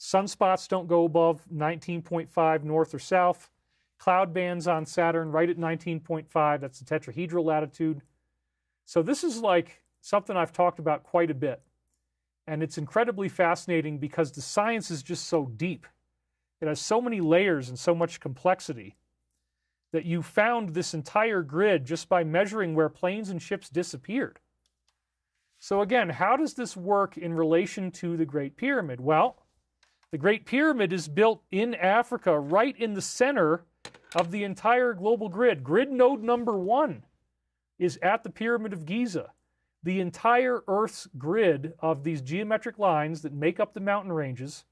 Sunspots don't go above 19.5 north or south. Cloud bands on Saturn right at 19.5. That's the tetrahedral latitude. So this is like something I've talked about quite a bit. And it's incredibly fascinating because the science is just so deep. It has so many layers and so much complexity that you found this entire grid just by measuring where planes and ships disappeared. So again, how does this work in relation to the Great Pyramid? Well, the Great Pyramid is built in Africa, right in the center of the entire global grid. Grid node number 1 is at the Pyramid of Giza. The entire Earth's grid of these geometric lines that make up the mountain ranges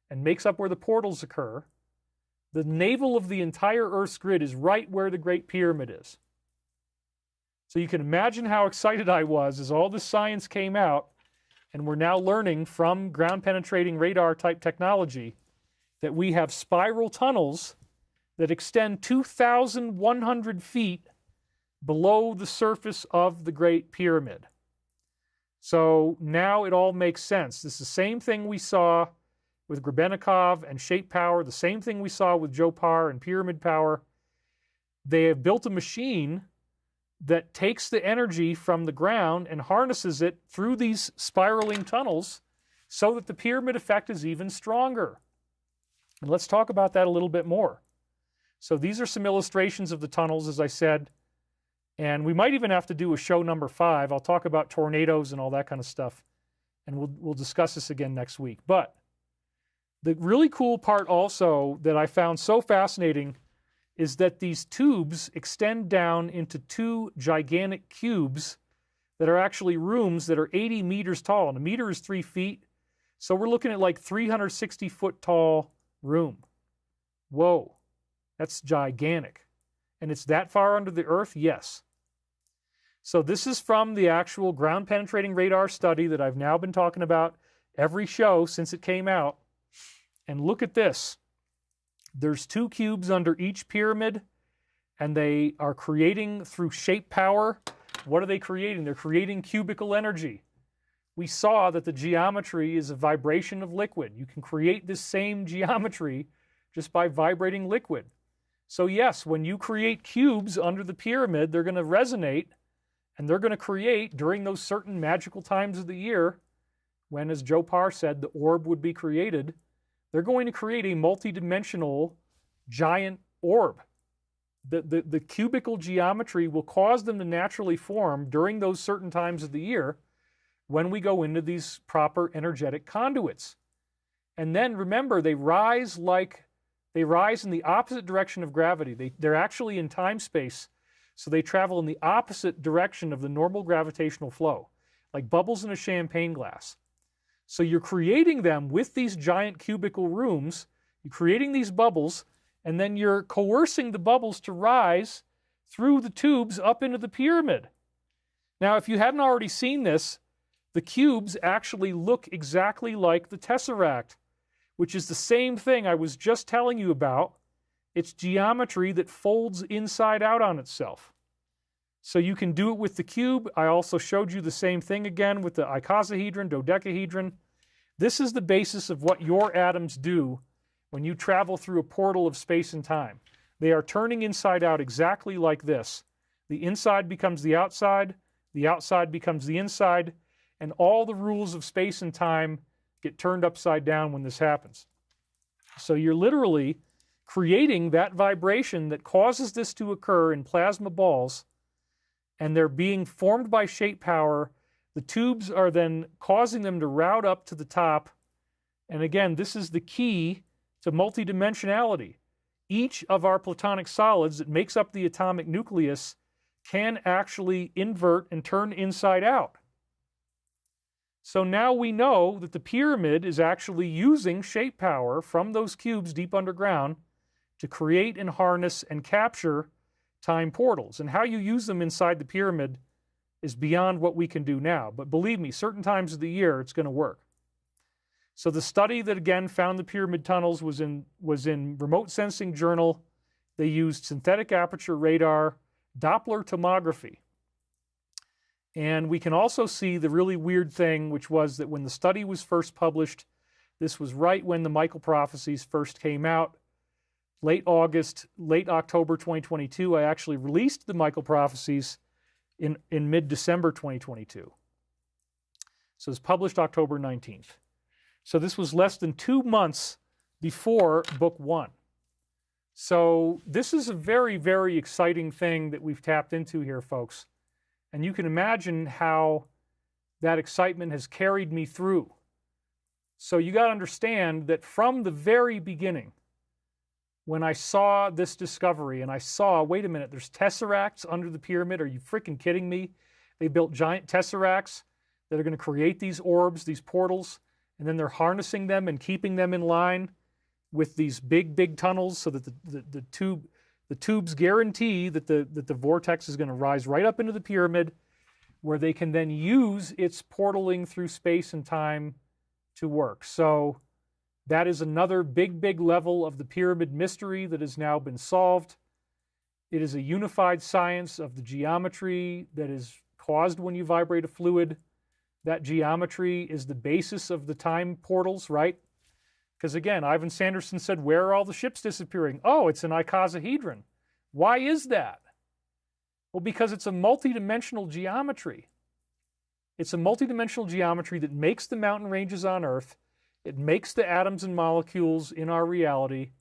and makes up where the portals occur, the navel of the entire Earth's grid is right where the Great Pyramid is. So you can imagine how excited I was as all this science came out, and we're now learning from ground-penetrating radar-type technology that we have spiral tunnels that extend 2,100 feet below the surface of the Great Pyramid. So now it all makes sense. This is the same thing we saw with Grebennikov and shape power, the same thing we saw with Joe Parr and pyramid power. They have built a machine that takes the energy from the ground and harnesses it through these spiraling tunnels so that the pyramid effect is even stronger. And let's talk about that a little bit more. So these are some illustrations of the tunnels, as I said, and we might even have to do a show number 5. I'll talk about tornadoes and all that kind of stuff, and we'll discuss this again next week. But the really cool part also that I found so fascinating is that these tubes extend down into 2 gigantic cubes that are actually rooms that are 80 meters tall, and a meter is 3 feet. So we're looking at like 360-foot tall room. Whoa, that's gigantic. And it's that far under the Earth? Yes. So this is from the actual ground-penetrating radar study that I've now been talking about every show since it came out. And look at this. There's 2 cubes under each pyramid, and they are creating through shape power. What are they creating? They're creating cubical energy. We saw that the geometry is a vibration of liquid. You can create this same geometry just by vibrating liquid. So yes, when you create cubes under the pyramid, they're going to resonate, and they're going to create, during those certain magical times of the year, when, as Joe Parr said, the orb would be created, they're going to create a multidimensional giant orb. The cubical geometry will cause them to naturally form during those certain times of the year when we go into these proper energetic conduits. And then remember, they rise in the opposite direction of gravity. They're actually in time-space, so they travel in the opposite direction of the normal gravitational flow, like bubbles in a champagne glass. So you're creating them with these giant cubical rooms, you're creating these bubbles, and then you're coercing the bubbles to rise through the tubes up into the pyramid. Now, if you hadn't already seen this, the cubes actually look exactly like the tesseract, which is the same thing I was just telling you about. It's geometry that folds inside out on itself. So you can do it with the cube. I also showed you the same thing again with the icosahedron, dodecahedron. This is the basis of what your atoms do when you travel through a portal of space and time. They are turning inside out exactly like this. The inside becomes the outside becomes the inside, and all the rules of space and time get turned upside down when this happens. So you're literally creating that vibration that causes this to occur in plasma balls, and they're being formed by shape power. The tubes are then causing them to route up to the top. And again, this is the key to multidimensionality. Each of our platonic solids that makes up the atomic nucleus can actually invert and turn inside out. So now we know that the pyramid is actually using shape power from those cubes deep underground to create and harness and capture time portals. And how you use them inside the pyramid is beyond what we can do now. But believe me, certain times of the year, it's going to work. So the study that, again, found the pyramid tunnels was in Remote Sensing Journal. They used synthetic aperture radar, Doppler tomography. And we can also see the really weird thing, which was that when the study was first published, this was right when the Michael Prophecies first came out, late October 2022. I actually released the Michael Prophecies in mid-December 2022. So it was published October 19th. So this was less than 2 months before book 1. So this is a very, very exciting thing that we've tapped into here, folks. And you can imagine how that excitement has carried me through. So you got to understand that from the very beginning, when I saw this discovery and I saw, wait a minute, there's tesseracts under the pyramid. Are you freaking kidding me? They built giant tesseracts that are going to create these orbs, these portals, and then they're harnessing them and keeping them in line with these big, big tunnels so that the tubes guarantee that the vortex is going to rise right up into the pyramid, where they can then use its portaling through space and time to work. So that is another big, big level of the pyramid mystery that has now been solved. It is a unified science of the geometry that is caused when you vibrate a fluid. That geometry is the basis of the time portals, right? Because again, Ivan Sanderson said, where are all the ships disappearing? Oh, it's an icosahedron. Why is that? Well, because it's a multidimensional geometry. It's a multidimensional geometry that makes the mountain ranges on Earth. It makes the atoms and molecules in our reality.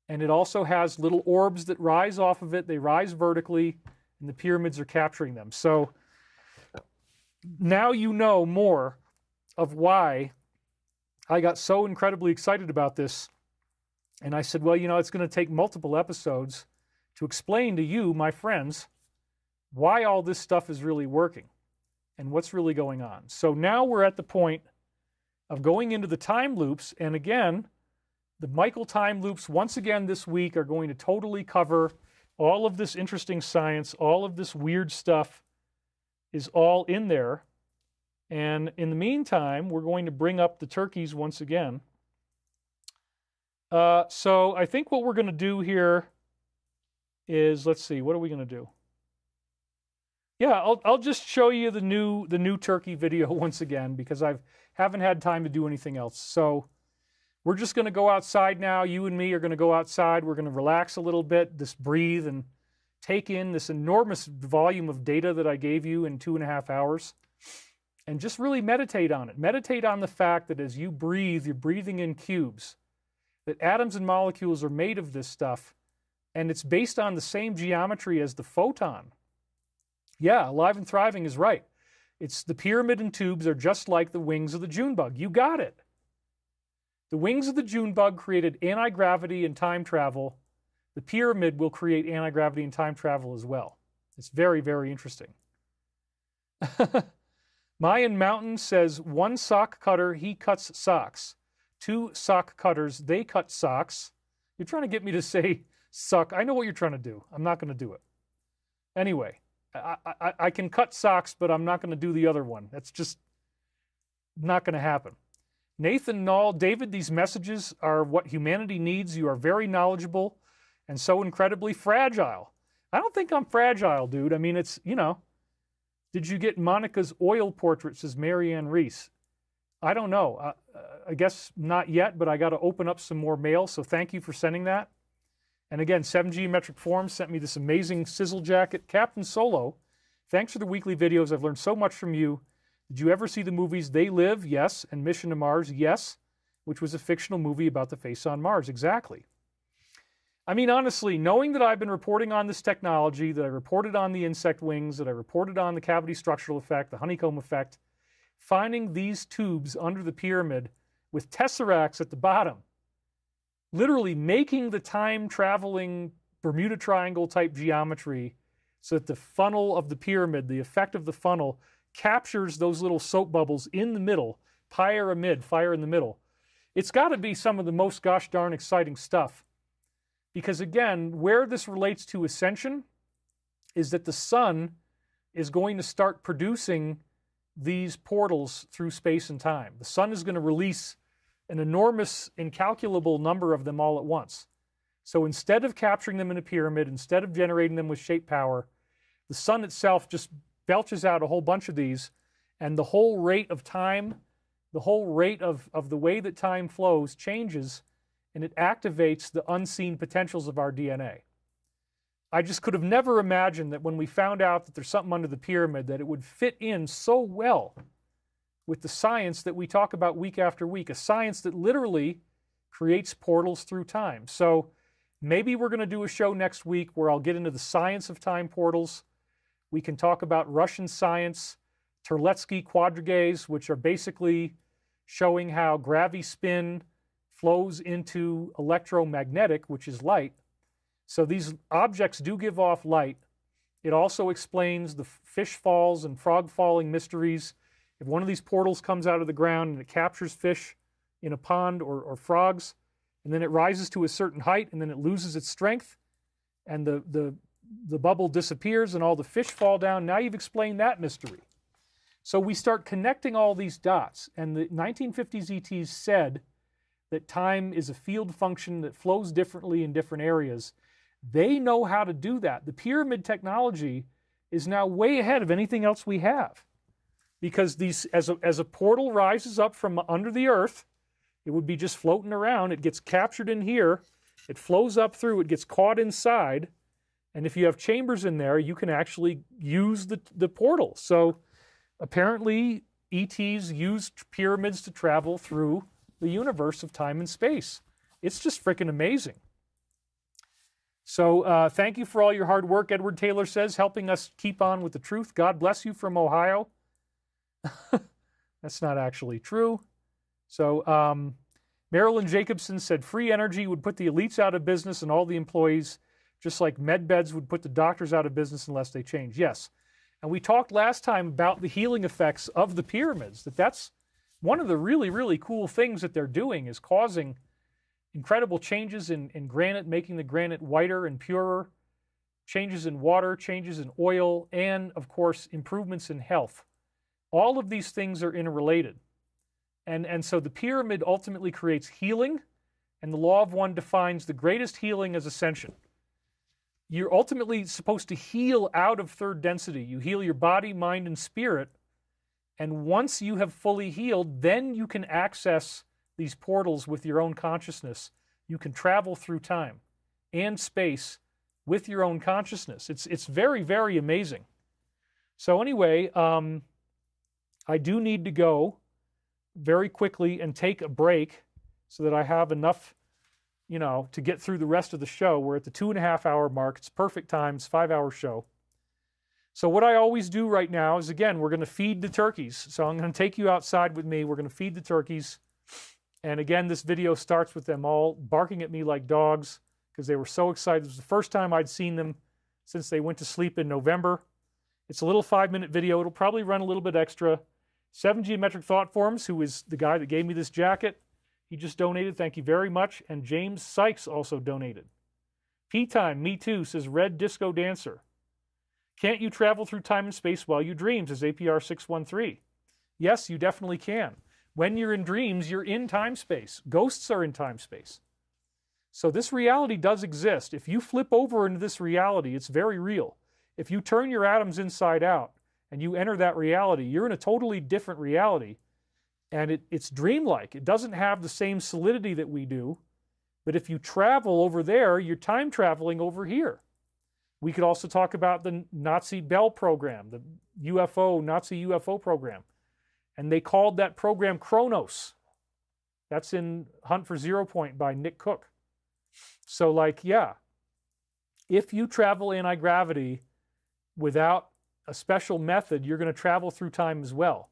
And it also has little orbs that rise off of it. They rise vertically, and the pyramids are capturing them. So now you know more of why I got so incredibly excited about this. And I said, well, you know, it's going to take multiple episodes to explain to you, my friends, why all this stuff is really working and what's really going on. So now we're at the point of going into the time loops. And again, the Michael time loops, once again this week, are going to totally cover all of this interesting science. All of this weird stuff is all in there. And in the meantime, we're going to bring up the turkeys once again. So I think what we're going to do here is, let's see, what are we going to do? Yeah, I'll just show you the new turkey video once again, because I haven't had time to do anything else. So we're just going to go outside now. You and me are going to go outside. We're going to relax a little bit, just breathe and take in this enormous volume of data that I gave you in 2.5 hours. And just really meditate on it. Meditate on the fact that as you breathe, you're breathing in cubes. That atoms and molecules are made of this stuff. And it's based on the same geometry as the photon. Yeah, Alive and Thriving is right. It's the pyramid and tubes are just like the wings of the June bug. You got it. The wings of the June bug created anti-gravity and time travel. The pyramid will create anti-gravity and time travel as well. It's very, very interesting. Mayan Mountain says, 1 sock cutter, he cuts socks. 2 sock cutters, they cut socks. You're trying to get me to say suck. I know what you're trying to do. I'm not going to do it. Anyway, I can cut socks, but I'm not going to do the other one. That's just not going to happen. Nathan Nall, David, these messages are what humanity needs. You are very knowledgeable and so incredibly fragile. I don't think I'm fragile, dude. I mean, it's, you know, did you get Monica's oil portrait, says Marianne Reese? I don't know. I guess not yet, but I got to open up some more mail, so thank you for sending that. And again, 7 Geometric Forms sent me this amazing sizzle jacket. Captain Solo, thanks for the weekly videos. I've learned so much from you. Did you ever see the movies They Live? Yes. And Mission to Mars? Yes. Which was a fictional movie about the face on Mars. Exactly. I mean, honestly, knowing that I've been reporting on this technology, that I reported on the insect wings, that I reported on the cavity structural effect, the honeycomb effect, finding these tubes under the pyramid with tesseracts at the bottom, literally making the time-traveling Bermuda Triangle type geometry so that the funnel of the pyramid, the effect of the funnel, captures those little soap bubbles in the middle, pyramid, fire in the middle. It's got to be some of the most gosh darn exciting stuff. Because again, where this relates to ascension is that the sun is going to start producing these portals through space and time. The sun is going to release an enormous, incalculable number of them all at once. So instead of capturing them in a pyramid, instead of generating them with shape power, the sun itself just belches out a whole bunch of these, and the whole rate of time, the whole rate of the way that time flows changes, and it activates the unseen potentials of our DNA. I just could have never imagined that when we found out that there's something under the pyramid, that it would fit in so well with the science that we talk about week after week, a science that literally creates portals through time. So maybe we're going to do a show next week where I'll get into the science of time portals. We can talk about Russian science, Terletsky quadrigates, which are basically showing how gravispin flows into electromagnetic, which is light. So these objects do give off light. It also explains the fish falls and frog falling mysteries. If one of these portals comes out of the ground and it captures fish in a pond or frogs, and then it rises to a certain height and then it loses its strength, and the bubble disappears and all the fish fall down, now you've explained that mystery. So we start connecting all these dots, and the 1950s ETs said that time is a field function that flows differently in different areas. They know how to do that. The pyramid technology is now way ahead of anything else we have. Because these, as a portal rises up from under the earth, it would be just floating around. It gets captured in here. It flows up through. It gets caught inside. And if you have chambers in there, you can actually use the portal. So apparently ETs used pyramids to travel through the universe of time and space. It's just freaking amazing. So thank you for all your hard work, Edward Taylor says, helping us keep on with the truth. God bless you from Ohio. That's not actually true. So Marilyn Jacobson said free energy would put the elites out of business and all the employees, just like med beds would put the doctors out of business unless they change. Yes. And we talked last time about the healing effects of the pyramids, that's one of the really, really cool things that they're doing is causing incredible changes in granite, making the granite whiter and purer, changes in water, changes in oil, and, of course, improvements in health. All of these things are interrelated. And so the pyramid ultimately creates healing, and the law of one defines the greatest healing as ascension. You're ultimately supposed to heal out of third density. You heal your body, mind, and spirit. And once you have fully healed, then you can access these portals with your own consciousness. You can travel through time and space with your own consciousness. It's very, very amazing. So anyway, I do need to go very quickly and take a break so that I have enough, to get through the rest of the show. We're at the 2.5 hour mark. It's perfect time. It's a 5-hour show. So what I always do right now is, again, we're going to feed the turkeys. So I'm going to take you outside with me. We're going to feed the turkeys. And again, this video starts with them all barking at me like dogs because they were so excited. It was the first time I'd seen them since they went to sleep in November. It's a little 5-minute video. It'll probably run a little bit extra. 7 Geometric Thought Forms, who is the guy that gave me this jacket, He just donated. Thank you very much. And James Sykes also donated. P-Time, me too, says Red Disco Dancer. Can't you travel through time and space while you dream, says APR 613. Yes, you definitely can. When you're in dreams, you're in time-space. Ghosts are in time-space. So this reality does exist. If you flip over into this reality, it's very real. If you turn your atoms inside out and you enter that reality, you're in a totally different reality. And it's dreamlike. It doesn't have the same solidity that we do. But if you travel over there, you're time traveling over here. We could also talk about the Nazi Bell program, the Nazi UFO program. And they called that program Kronos. That's in Hunt for Zero Point by Nick Cook. So like, yeah, if you travel anti-gravity without a special method, you're going to travel through time as well.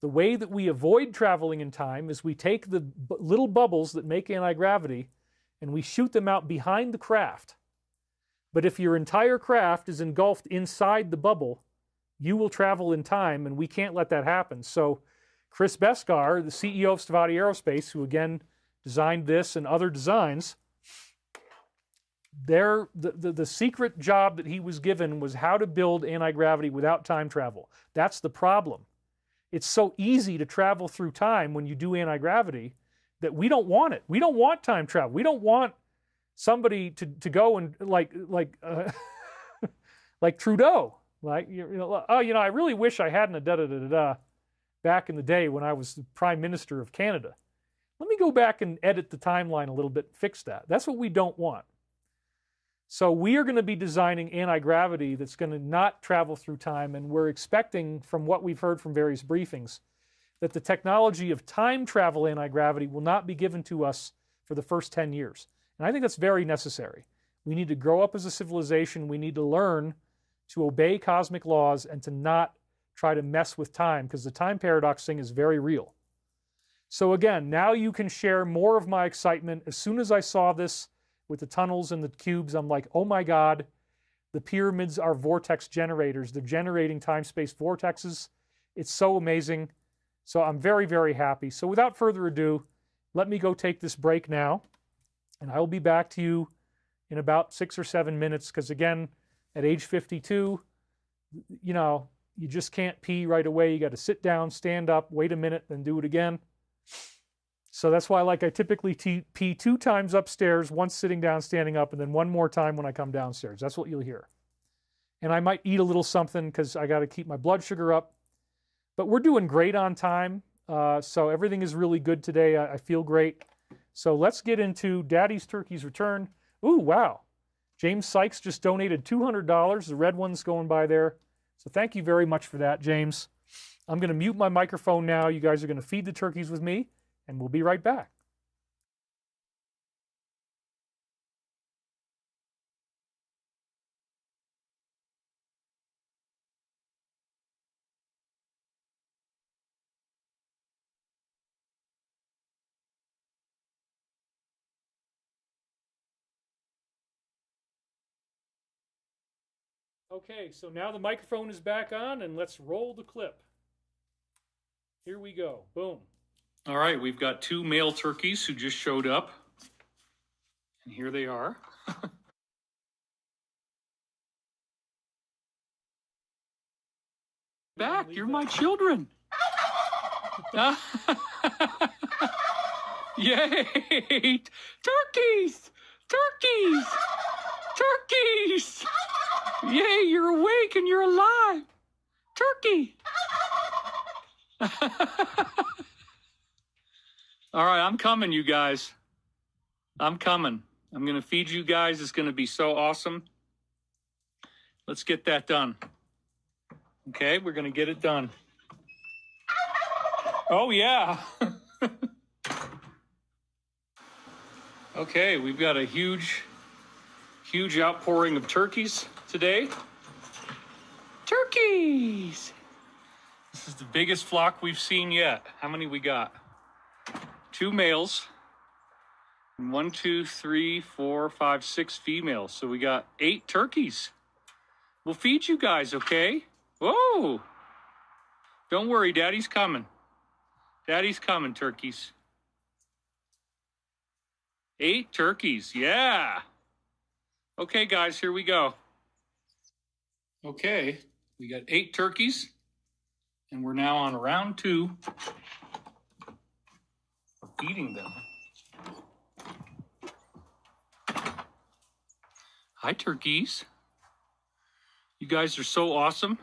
The way that we avoid traveling in time is we take the little bubbles that make anti-gravity and we shoot them out behind the craft. But if your entire craft is engulfed inside the bubble, you will travel in time, and we can't let that happen. So Chris Beskar, the CEO of Stavati Aerospace, who again designed this and other designs, the secret job that he was given was how to build anti-gravity without time travel. That's the problem. It's so easy to travel through time when you do anti-gravity that we don't want it. We don't want time travel. We don't want somebody to go and like Trudeau. Like, I really wish I hadn't a da-da-da-da-da back in the day when I was the Prime Minister of Canada. Let me go back and edit the timeline a little bit and fix that. That's what we don't want. So we are going to be designing anti-gravity that's going to not travel through time, and we're expecting, from what we've heard from various briefings, that the technology of time travel anti-gravity will not be given to us for the first 10 years. And I think that's very necessary. We need to grow up as a civilization. We need to learn to obey cosmic laws and to not try to mess with time, because the time paradox thing is very real. So again, now you can share more of my excitement. As soon as I saw this with the tunnels and the cubes, I'm like, oh my God, the pyramids are vortex generators. They're generating time-space vortexes. It's so amazing. So I'm very, very happy. So without further ado, let me go take this break now, and I will be back to you in about 6 or 7 minutes, because again, at age 52, you just can't pee right away. You got to sit down, stand up, wait a minute, then do it again. So that's why I typically pee 2 times upstairs, once sitting down, standing up, and then 1 more time when I come downstairs. That's what you'll hear. And I might eat a little something because I got to keep my blood sugar up. But we're doing great on time. So everything is really good today. I feel great. So let's get into Daddy's Turkey's Return. Ooh, wow. James Sykes just donated $200. The red one's going by there. So thank you very much for that, James. I'm going to mute my microphone now. You guys are going to feed the turkeys with me, and we'll be right back. Okay, so now the microphone is back on, and let's roll the clip. Here we go. Boom. All right, we've got 2 male turkeys who just showed up. And here they are. Back, you're my children. Yay! Turkeys! Turkeys! Turkeys! Yay, you're awake and you're alive. Turkey. All right, I'm coming, you guys. I'm coming. I'm going to feed you guys. It's going to be so awesome. Let's get that done. Okay, we're going to get it done. Oh, yeah. Okay, we've got a huge outpouring of turkeys today. Turkeys! This is the biggest flock we've seen yet. How many we got? 2 males. 1, 2, 3, 4, 5, 6 females. So we got 8 turkeys. We'll feed you guys, okay? Whoa! Don't worry, Daddy's coming. Daddy's coming, turkeys. 8 turkeys, yeah. Okay, guys, here we go. Okay, we got 8 turkeys, and we're now on round 2 of feeding them. Hi, turkeys. You guys are so awesome.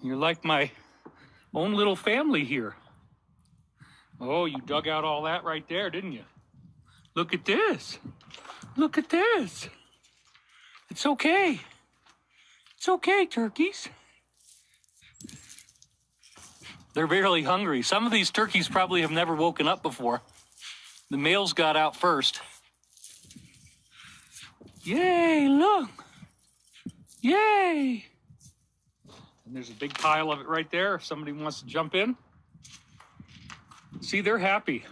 You're like my own little family here. Oh, you dug out all that right there, didn't you? Look at this. Look at this. It's okay. It's okay, turkeys. They're barely hungry. Some of these turkeys probably have never woken up before. The males got out first. Yay, look. Yay. And there's a big pile of it right there if somebody wants to jump in. See, they're happy.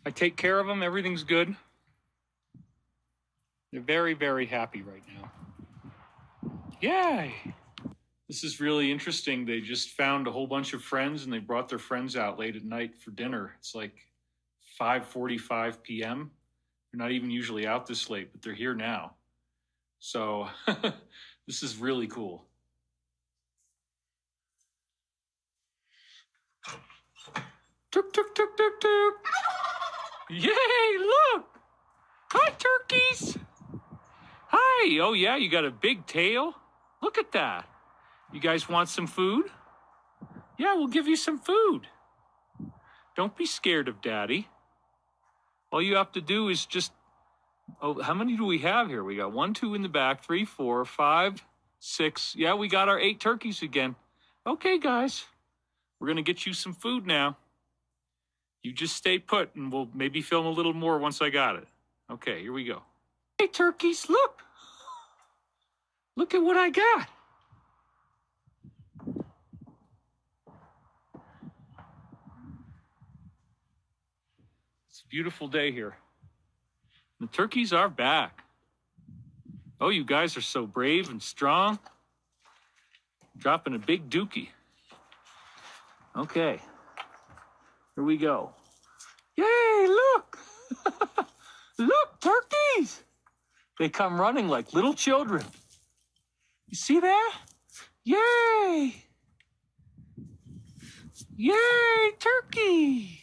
I take care of them. Everything's good. They're very, very happy right now. Yay! This is really interesting. They just found a whole bunch of friends and they brought their friends out late at night for dinner. It's like 5:45 p.m. They're not even usually out this late, but they're here now. So this is really cool. Tuk, tuk, tuk, tuk, tuk. Yay, look! Hi, turkeys! Hi! Oh, yeah, you got a big tail? Look at that. You guys want some food? Yeah, we'll give you some food. Don't be scared of Daddy. All you have to do is just... Oh, how many do we have here? We got 1, 2 in the back, 3, 4, 5, 6. Yeah, we got our 8 turkeys again. Okay, guys. We're going to get you some food now. You just stay put, and we'll maybe film a little more once I got it. Okay, here we go. Hey, turkeys, look. Look at what I got. It's a beautiful day here. The turkeys are back. Oh, you guys are so brave and strong. Dropping a big dookie. Okay. Here we go. Yay, look! Look, turkeys! They come running like little children. You see that? Yay! Yay, turkey!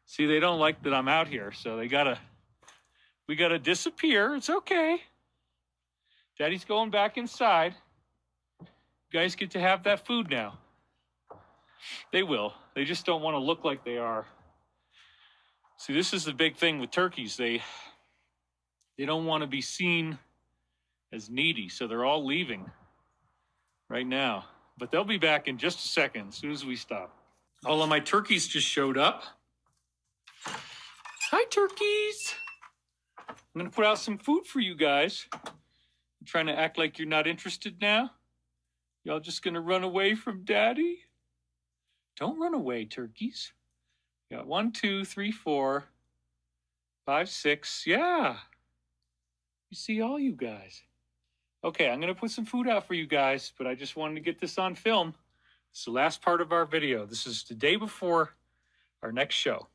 See, they don't like that I'm out here, so we gotta disappear. It's okay. Daddy's going back inside. You guys get to have that food now. They will. They just don't want to look like they are. See, this is the big thing with turkeys. They don't want to be seen as needy, so they're all leaving right now. But they'll be back in just a second, as soon as we stop. All of my turkeys just showed up. Hi, turkeys. I'm going to put out some food for you guys. I'm trying to act like you're not interested now. Y'all just gonna run away from Daddy? Don't run away, turkeys. Got 1, 2, 3, 4, 5, 6. Yeah. You see all you guys. Okay, I'm gonna put some food out for you guys, but I just wanted to get this on film. It's the last part of our video. This is the day before our next show.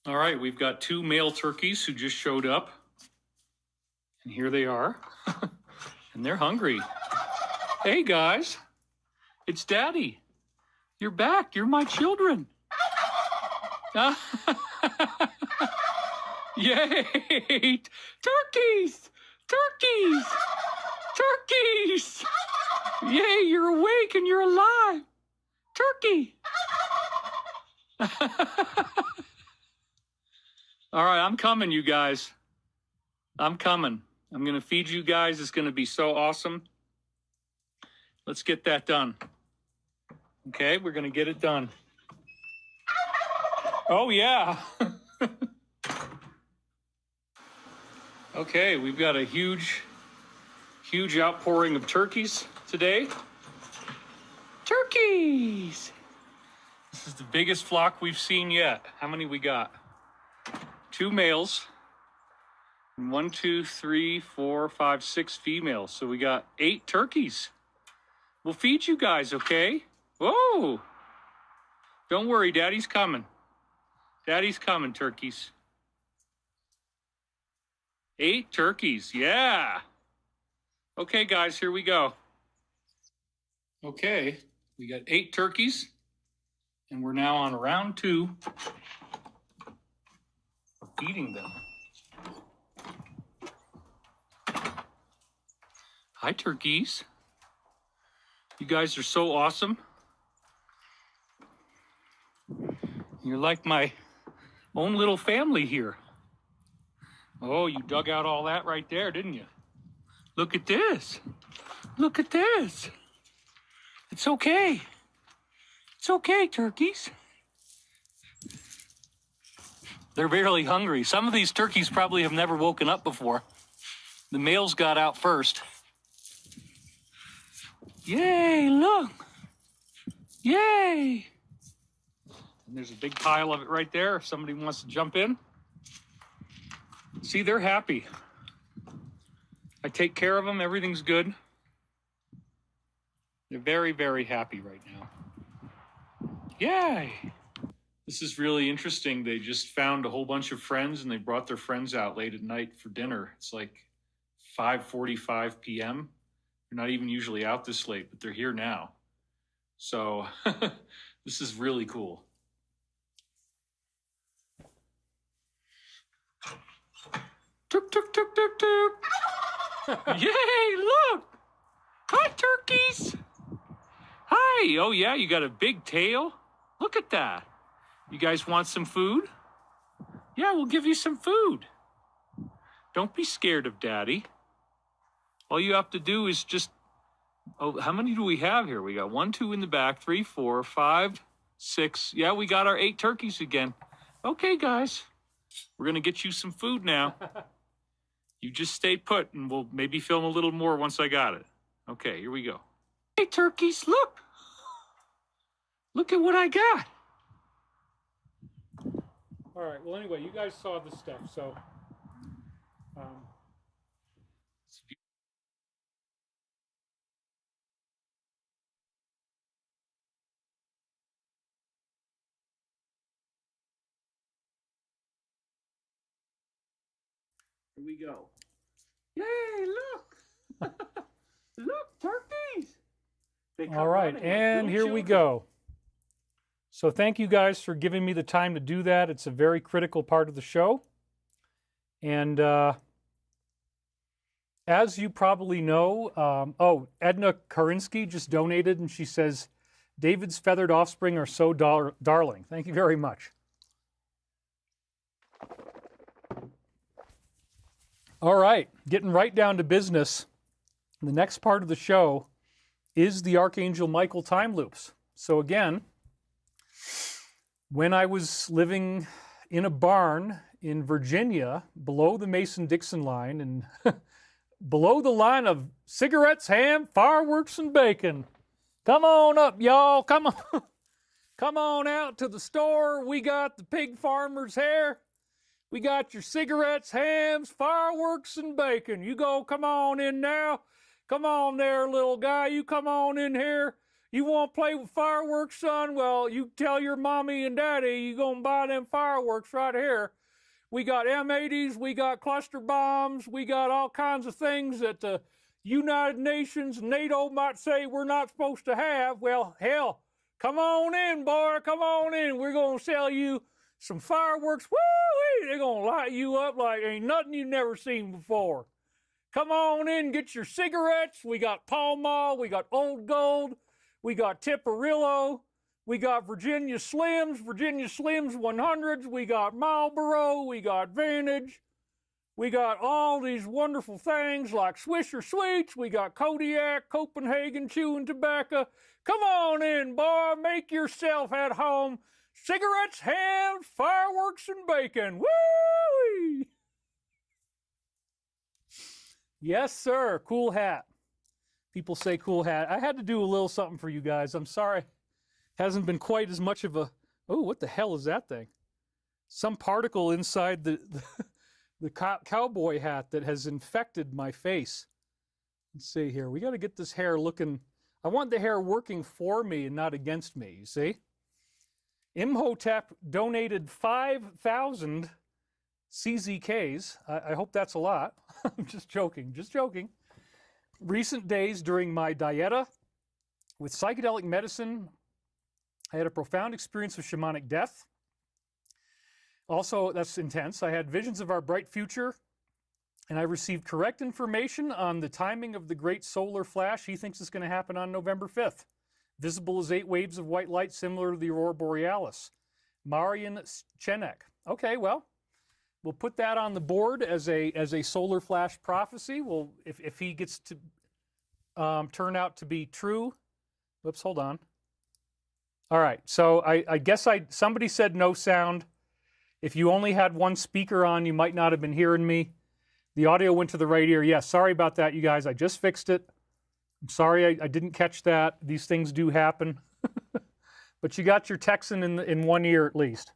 All right, we've got 2 male turkeys who just showed up. And here they are. And they're hungry. Hey, guys. It's Daddy. You're back. You're my children. Yay! Turkeys! Turkeys! Turkeys! Yay, you're awake and you're alive. Turkey! All right, I'm coming, you guys. I'm coming. I'm going to feed you guys. It's going to be so awesome. Let's get that done. Okay, we're going to get it done. Oh, yeah. Okay, we've got a huge outpouring of turkeys today. Turkeys! This is the biggest flock we've seen yet. How many we got? 2 males. 1, 2, 3, 4, 5, 6 females. So we got 8 turkeys. We'll feed you guys, okay? Whoa! Don't worry, Daddy's coming. Daddy's coming, turkeys. 8 turkeys, yeah! Okay, guys, here we go. Okay, we got 8 turkeys, and we're now on round 2 of feeding them. Hi, turkeys. You guys are so awesome. You're like my own little family here. Oh, you dug out all that right there, didn't you? Look at this. Look at this. It's okay. It's okay, turkeys. They're really hungry. Some of these turkeys probably have never woken up before. The males got out first. Yay, look. Yay. And there's a big pile of it right there if somebody wants to jump in. See, they're happy. I take care of them. Everything's good. They're very, very happy right now. Yay. This is really interesting. They just found a whole bunch of friends and they brought their friends out late at night for dinner. It's like 5:45 p.m. They're not even usually out this late, but they're here now. So this is really cool. Tuk, tuk, tuk, tuk, tuk. Yay, look. Hi, turkeys. Hi. Oh, yeah, you got a big tail. Look at that. You guys want some food? Yeah, we'll give you some food. Don't be scared of Daddy. All you have to do is just, oh, how many do we have here? We got 1, 2 in the back, 3, 4, 5, 6. Yeah, we got our 8 turkeys again. Okay, guys, we're going to get you some food now. You just stay put and we'll maybe film a little more once I got it. Okay, here we go. Hey, turkeys, look. Look at what I got. All right, well, anyway, you guys saw this stuff, so... Here we go. Yay, look! Look, turkeys! All right, and here we go. So thank you guys for giving me the time to do that. It's a very critical part of the show. And as you probably know, Edna Karinsky just donated, and she says, David's feathered offspring are so darling. Thank you very much. All right, getting right down to business. The next part of the show is the Archangel Michael time loops. So again, when I was living in a barn in Virginia, below the Mason-Dixon line, and below the line of cigarettes, ham, fireworks, and bacon. Come on up, y'all. Come on. Come on out to the store. We got the pig farmer's hair. We got your cigarettes, hams, fireworks, and bacon. You go, come on in now. Come on there, little guy. You come on in here. You want to play with fireworks, son? Well, you tell your mommy and daddy you going to buy them fireworks right here. We got M80s. We got cluster bombs. We got all kinds of things that the United Nations, NATO might say we're not supposed to have. Well, hell, come on in, boy. Come on in. We're going to sell you some fireworks. Woo! They're going to light you up like ain't nothing you've never seen before. Come on in, get your cigarettes. We got Pall Mall. We got Old Gold. We got Tipperillo. We got Virginia Slims 100s. We got Marlboro. We got Vantage. We got all these wonderful things like Swisher Sweets. We got Kodiak, Copenhagen chewing tobacco. Come on in, boy. Make yourself at home. Cigarettes, hams, fireworks, and bacon. Woo! Yes, sir. Cool hat. People say cool hat. I had to do a little something for you guys. I'm sorry. Hasn't been quite as much of a... Oh, what the hell is that thing? Some particle inside the cowboy hat that has infected my face. Let's see here. We got to get this hair looking... I want the hair working for me and not against me, you see? Imhotep donated 5,000 CZKs. I hope that's a lot. I'm just joking, just joking. Recent days during my dieta with psychedelic medicine, I had a profound experience of shamanic death. Also, that's intense. I had visions of our bright future, and I received correct information on the timing of the great solar flash. He thinks it's going to happen on November 5th. Visible as 8 waves of white light similar to the aurora borealis. Marian Chenek. Okay, well, we'll put that on the board as a solar flash prophecy. Well, if he gets to turn out to be true. Whoops, hold on. All right, so I guess somebody said no sound. If you only had one speaker on, you might not have been hearing me. The audio went to the right ear. Yeah, sorry about that, you guys. I just fixed it. I'm sorry I didn't catch that. These things do happen. But you got your Texan in one ear at least.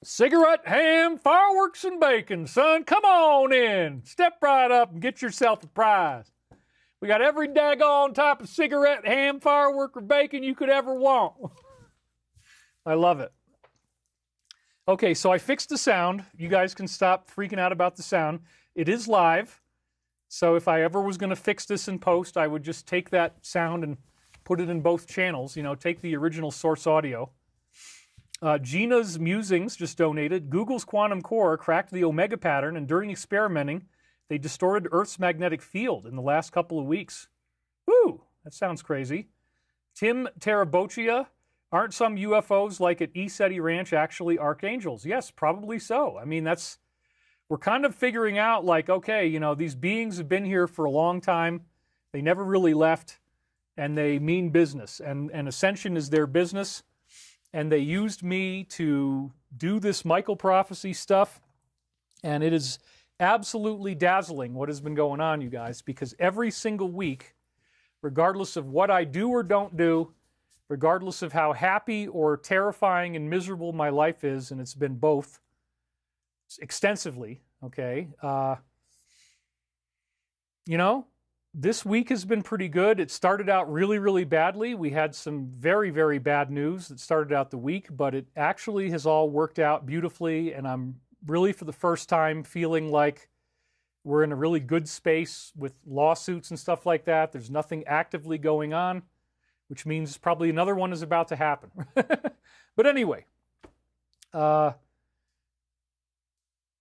Cigarette, ham, fireworks, and bacon, son. Come on in. Step right up and get yourself a prize. We got every daggone type of cigarette, ham, firework, or bacon you could ever want. I love it. Okay, so I fixed the sound. You guys can stop freaking out about the sound. It is live, so if I ever was going to fix this in post, I would just take that sound and put it in both channels, you know, take the original source audio. Gina's Musings just donated. Google's quantum core cracked the omega pattern, and during experimenting, they distorted Earth's magnetic field in the last couple of weeks. Woo! That sounds crazy. Tim Tarabochia, aren't some UFOs like at ESETI Ranch actually archangels? Yes, probably so. I mean, we're kind of figuring out like, okay, you know, these beings have been here for a long time. They never really left, and they mean business. And ascension is their business. And they used me to do this Michael prophecy stuff. And it is absolutely dazzling what has been going on, you guys, because every single week, regardless of what I do or don't do, regardless of how happy or terrifying and miserable my life is, and it's been both extensively, okay, you know, this week has been pretty good. It started out really, really badly. We had some very, very bad news that started out the week, but it actually has all worked out beautifully, and I'm really, for the first time, feeling like we're in a really good space with lawsuits and stuff like that. There's nothing actively going on, which means probably another one is about to happen. But anyway,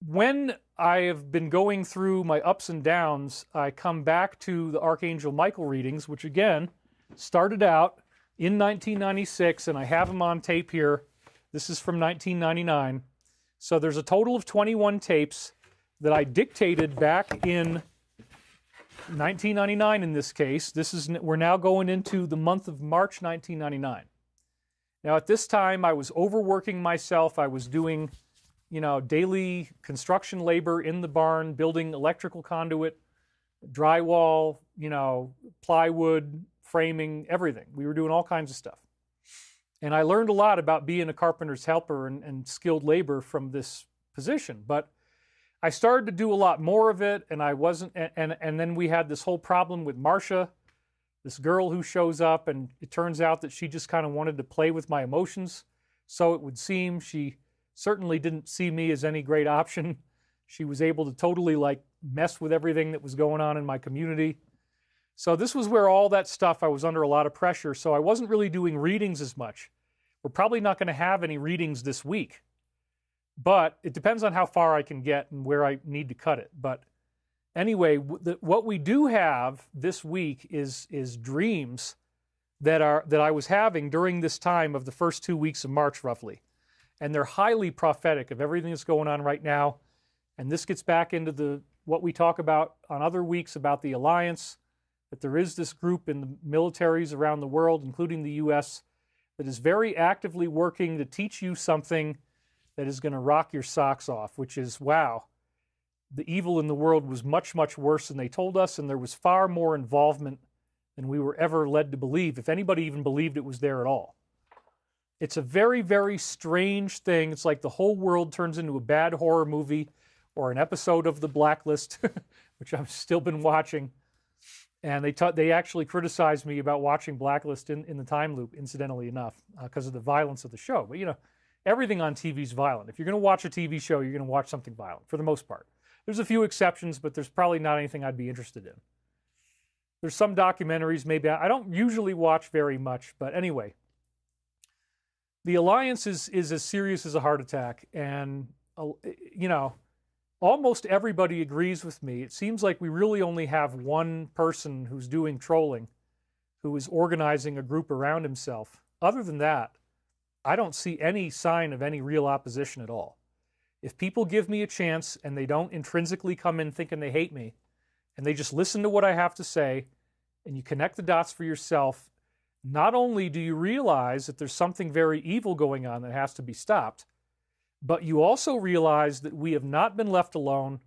when I have been going through my ups and downs, I come back to the Archangel Michael readings, which again started out in 1996, and I have them on tape here. This is from 1999. So there's a total of 21 tapes that I dictated back in 1999 in this case. We're now going into the month of March 1999. Now at this time I was overworking myself. I was doing, you know, daily construction labor in the barn, building electrical conduit, drywall, you know, plywood, framing, everything. We were doing all kinds of stuff. And I learned a lot about being a carpenter's helper and skilled labor from this position. But I started to do a lot more of it, and I wasn't, and then we had this whole problem with Marcia, this girl who shows up, and it turns out that she just kind of wanted to play with my emotions. So it would seem. She certainly didn't see me as any great option. She was able to totally like mess with everything that was going on in my community. So this was where all that stuff, I was under a lot of pressure, so I wasn't really doing readings as much. We're probably not going to have any readings this week, but it depends on how far I can get and where I need to cut it. But anyway, what we do have this week is dreams that I was having during this time of the first 2 weeks of March, roughly. And they're highly prophetic of everything that's going on right now. And this gets back into what we talk about on other weeks about the alliance, that there is this group in the militaries around the world, including the U.S., that is very actively working to teach you something that is going to rock your socks off, which is, wow, the evil in the world was much, much worse than they told us, and there was far more involvement than we were ever led to believe, if anybody even believed it was there at all. It's a very, very strange thing. It's like the whole world turns into a bad horror movie or an episode of The Blacklist which I've still been watching. And they actually criticized me about watching Blacklist in the time loop, incidentally enough, because of the violence of the show. But, you know, everything on TV is violent. If you're going to watch a TV show, you're going to watch something violent, for the most part. There's a few exceptions, but there's probably not anything I'd be interested in. There's some documentaries, maybe. I don't usually watch very much, but anyway. The Alliance is as serious as a heart attack, and, you know, almost everybody agrees with me. It seems like we really only have one person who's doing trolling, who is organizing a group around himself. Other than that, I don't see any sign of any real opposition at all. If people give me a chance and they don't intrinsically come in thinking they hate me, and they just listen to what I have to say, and you connect the dots for yourself, not only do you realize that there's something very evil going on that has to be stopped, but you also realize that we have not been left alone.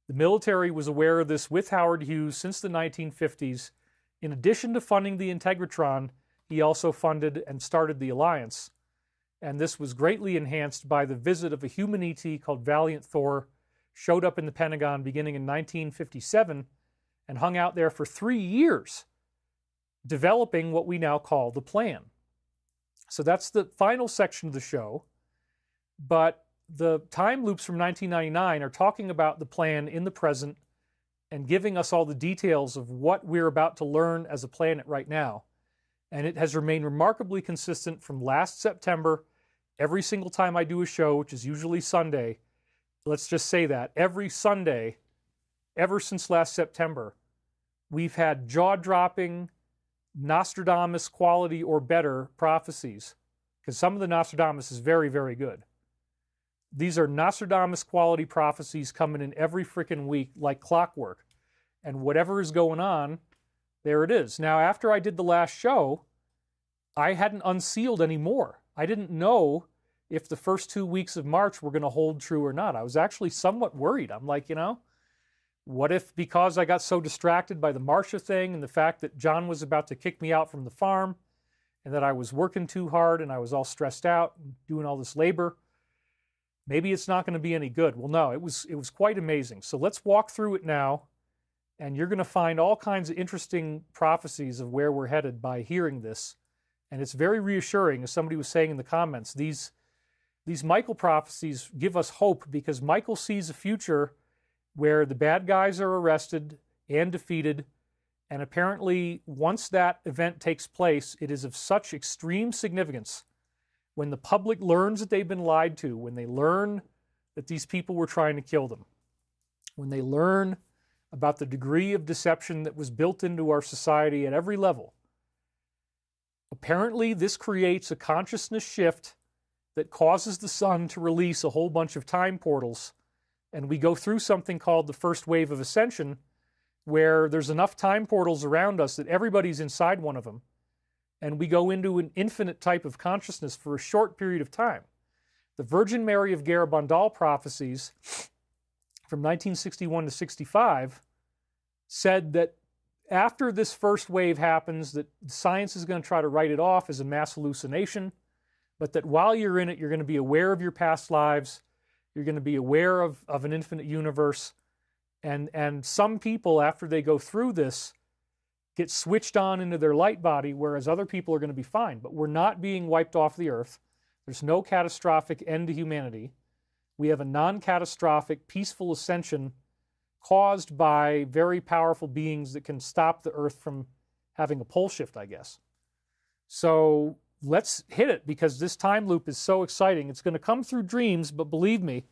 The military was aware of this with Howard Hughes since the 1950s. In addition to funding the Integratron, he also funded and started the Alliance. And this was greatly enhanced by the visit of a human ET called Valiant Thor, showed up in the Pentagon beginning in 1957 and hung out there for 3 years, developing what we now call the plan. So that's the final section of the show. But the time loops from 1999 are talking about the plan in the present and giving us all the details of what we're about to learn as a planet right now. And it has remained remarkably consistent from last September. Every single time I do a show, which is usually Sunday, let's just say that, every Sunday, ever since last September, we've had jaw-dropping, Nostradamus quality or better prophecies, because some of the Nostradamus is very, very good. These are Nostradamus quality prophecies coming in every freaking week like clockwork. And whatever is going on, there it is. Now, after I did the last show, I hadn't unsealed any more. I didn't know if the first 2 weeks of March were going to hold true or not. I was actually somewhat worried. I'm like, you know, what if because I got so distracted by the Marcia thing and the fact that John was about to kick me out from the farm and that I was working too hard and I was all stressed out and doing all this labor, maybe it's not going to be any good. Well, no, it was quite amazing. So let's walk through it now, and you're going to find all kinds of interesting prophecies of where we're headed by hearing this. And it's very reassuring, as somebody was saying in the comments. These Michael prophecies give us hope because Michael sees a future where the bad guys are arrested and defeated, and apparently once that event takes place, it is of such extreme significance. When the public learns that they've been lied to, when they learn that these people were trying to kill them, when they learn about the degree of deception that was built into our society at every level, apparently this creates a consciousness shift that causes the sun to release a whole bunch of time portals, and we go through something called the first wave of ascension, where there's enough time portals around us that everybody's inside one of them, and we go into an infinite type of consciousness for a short period of time. The Virgin Mary of Garabandal prophecies from 1961 to 65 said that after this first wave happens, that science is going to try to write it off as a mass hallucination, but that while you're in it, you're going to be aware of your past lives, you're going to be aware of an infinite universe, and some people, after they go through this, get switched on into their light body, whereas other people are going to be fine. But we're not being wiped off the earth. There's no catastrophic end to humanity. We have a non-catastrophic, peaceful ascension caused by very powerful beings that can stop the earth from having a pole shift, I guess. So let's hit it, because this time loop is so exciting. It's going to come through dreams, but believe me,